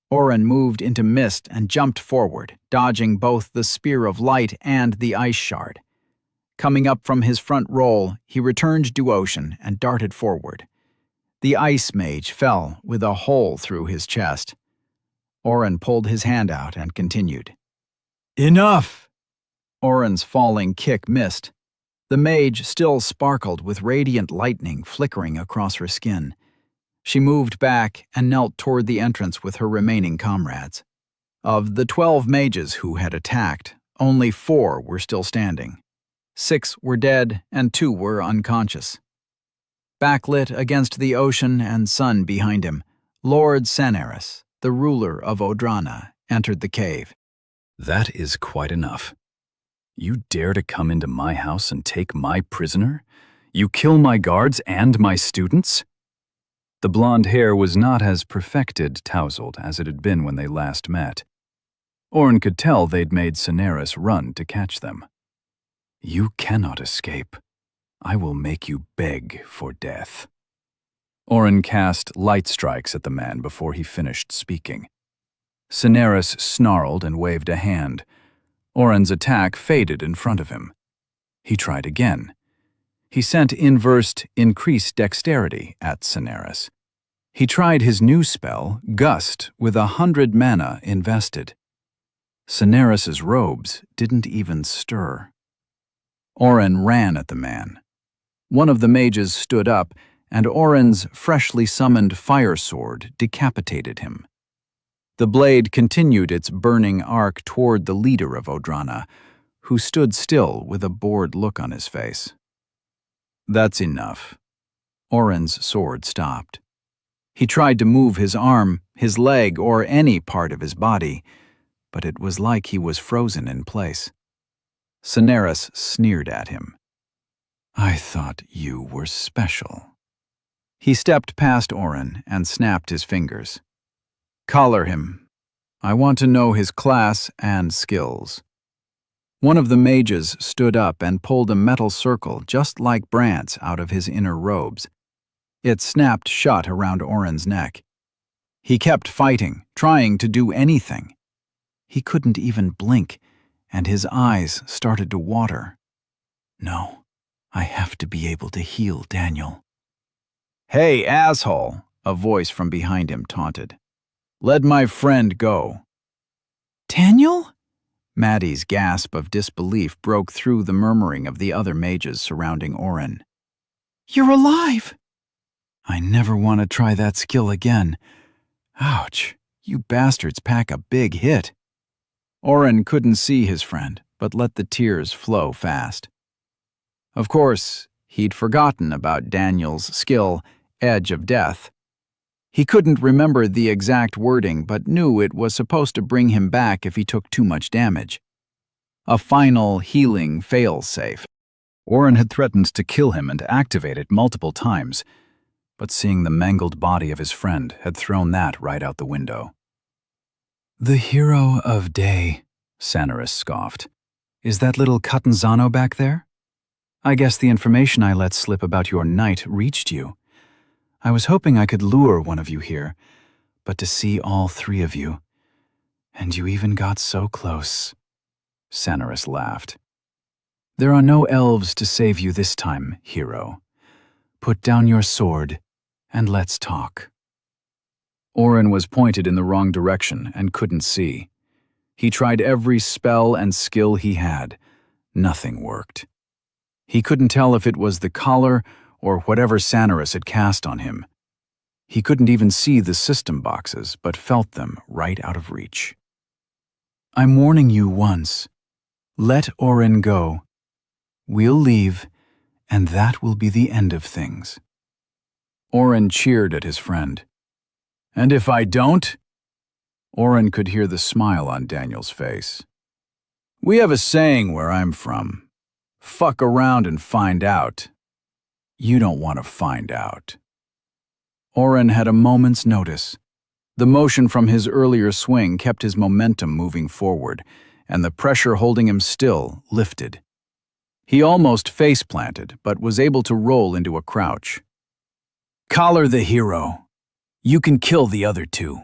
Oren moved into mist and jumped forward, dodging both the Spear of Light and the Ice Shard. Coming up from his front roll, he returned Duocean and darted forward. The Ice Mage fell with a hole through his chest. Oren pulled his hand out and continued. Enough! Oren's falling kick missed. The mage still sparkled with radiant lightning flickering across her skin. She moved back and knelt toward the entrance with her remaining comrades. Of the 12 mages who had attacked, only 4 were still standing. 6 were dead and 2 were unconscious. Backlit against the ocean and sun behind him, Lord Senaris, the ruler of Odrana, entered the cave. That is quite enough. You dare to come into my house and take my prisoner? You kill my guards and my students? The blonde hair was not as perfected tousled as it had been when they last met. Oren could tell they'd made Senaris run to catch them. You cannot escape. I will make you beg for death. Oren cast light strikes at the man before he finished speaking. Cineris snarled and waved a hand. Oren's attack faded in front of him. He tried again. He sent inversed increased dexterity at Cineris. He tried his new spell, Gust, with 100 mana invested. Cineris's robes didn't even stir. Oren ran at the man. One of the mages stood up, and Oren's freshly summoned fire sword decapitated him. The blade continued its burning arc toward the leader of Odrana, who stood still with a bored look on his face. That's enough. Oren's sword stopped. He tried to move his arm, his leg, or any part of his body, but it was like he was frozen in place. Cineris sneered at him. I thought you were special. He stepped past Oren and snapped his fingers. Collar him. I want to know his class and skills. One of the mages stood up and pulled a metal circle just like Brant's out of his inner robes. It snapped shut around Oren's neck. He kept fighting, trying to do anything. He couldn't even blink, and his eyes started to water. No, I have to be able to heal Daniel. Hey, asshole, a voice from behind him taunted. Let my friend go. Daniel? Maddie's gasp of disbelief broke through the murmuring of the other mages surrounding Oren. You're alive! I never want to try that skill again. Ouch, you bastards pack a big hit. Oren couldn't see his friend, but let the tears flow fast. Of course, he'd forgotten about Daniel's skill, Edge of Death. He couldn't remember the exact wording, but knew it was supposed to bring him back if he took too much damage. A final healing fail-safe. Oren had threatened to kill him and activate it multiple times, but seeing the mangled body of his friend had thrown that right out the window. The hero of day, Cineris scoffed. Is that little Catanzano back there? I guess the information I let slip about your knight reached you. I was hoping I could lure one of you here, but to see all three of you. And you even got so close. Cineris laughed. There are no elves to save you this time, hero. Put down your sword, and let's talk. Oren was pointed in the wrong direction and couldn't see. He tried every spell and skill he had. Nothing worked. He couldn't tell if it was the collar or whatever Cineris had cast on him. He couldn't even see the system boxes, but felt them right out of reach. I'm warning you once. Let Oren go. We'll leave, and that will be the end of things. Oren cheered at his friend. And if I don't? Oren could hear the smile on Daniel's face. We have a saying where I'm from. Fuck around and find out. You don't want to find out. Oren had a moment's notice. The motion from his earlier swing kept his momentum moving forward, and the pressure holding him still lifted. He almost face-planted, but was able to roll into a crouch. Collar the hero. You can kill the other two.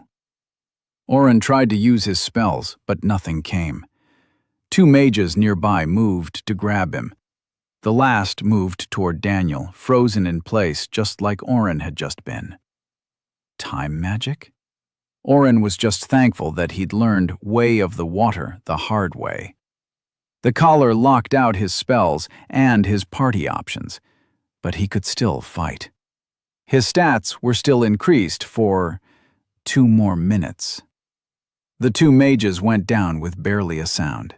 Oren tried to use his spells, but nothing came. Two mages nearby moved to grab him. The last moved toward Daniel, frozen in place just like Oren had just been. Time magic? Oren was just thankful that he'd learned Way of the Water the hard way. The collar locked out his spells and his party options, but he could still fight. His stats were still increased for 2 more minutes. The two mages went down with barely a sound.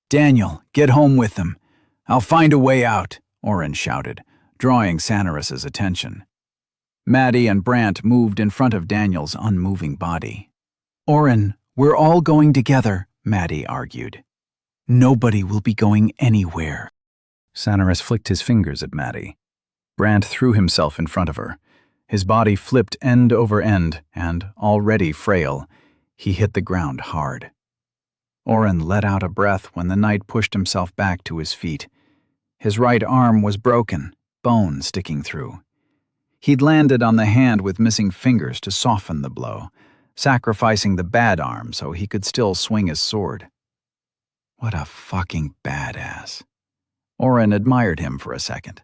Daniel, get home with them. I'll find a way out, Oren shouted, drawing Cineris's attention. Maddie and Brant moved in front of Daniel's unmoving body. Oren, we're all going together, Maddie argued. Nobody will be going anywhere. Cineris flicked his fingers at Maddie. Brant threw himself in front of her. His body flipped end over end, and, already frail, he hit the ground hard. Oren let out a breath when the knight pushed himself back to his feet. His right arm was broken, bone sticking through. He'd landed on the hand with missing fingers to soften the blow, sacrificing the bad arm so he could still swing his sword. What a fucking badass. Oren admired him for a second.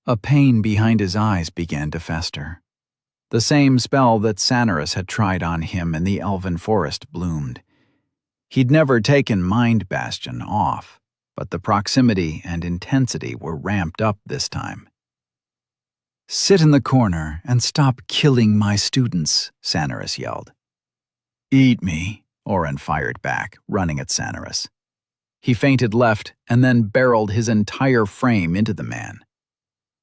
A pain behind his eyes began to fester. The same spell that Sanarus had tried on him in the elven forest bloomed. He'd never taken Mind Bastion off, but the proximity and intensity were ramped up this time. "Sit in the corner and stop killing my students," Sanarus yelled. "Eat me," Oren fired back, running at Sanarus. He feinted left and then barreled his entire frame into the man.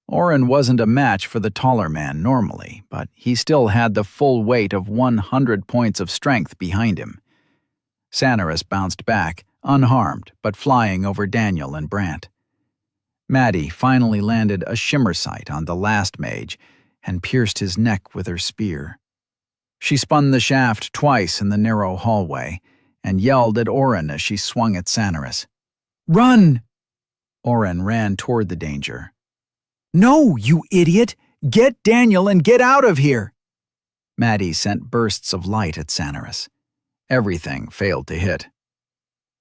Oren wasn't a match for the taller man normally, but he still had the full weight of 100 points of strength behind him. Sanarus bounced back, unharmed but flying over Daniel and Brant. Maddie finally landed a shimmer sight on the last mage and pierced his neck with her spear. She spun the shaft twice in the narrow hallway and yelled at Oren as she swung at Sanarus. "Run!" Oren ran toward the danger. "No, you idiot! Get Daniel and get out of here!" Maddie sent bursts of light at Sanarus. Everything failed to hit.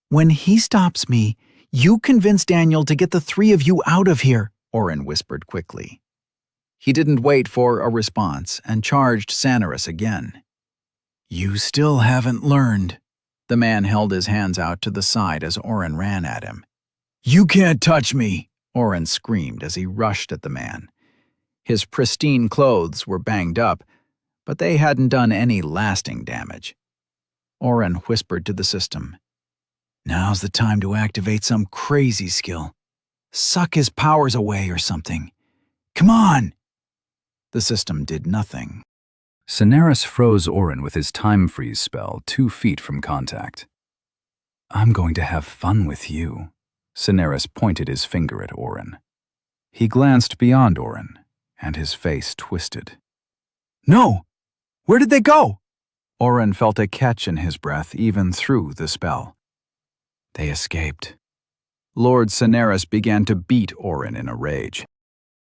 "When he stops me, you convince Daniel to get the three of you out of here," Oren whispered quickly. He didn't wait for a response and charged Sanarus again. "You still haven't learned." The man held his hands out to the side as Oren ran at him. "You can't touch me!" Oren screamed as he rushed at the man. His pristine clothes were banged up, but they hadn't done any lasting damage. Oren whispered to the system. "Now's the time to activate some crazy skill. Suck his powers away or something. Come on!" The system did nothing. Sanarus froze Oren with his time freeze spell 2 feet from contact. "I'm going to have fun with you." Sanarus pointed his finger at Oren. He glanced beyond Oren, and his face twisted. "No! Where did they go?" Oren felt a catch in his breath even through the spell. They escaped. Lord Sanarus began to beat Oren in a rage.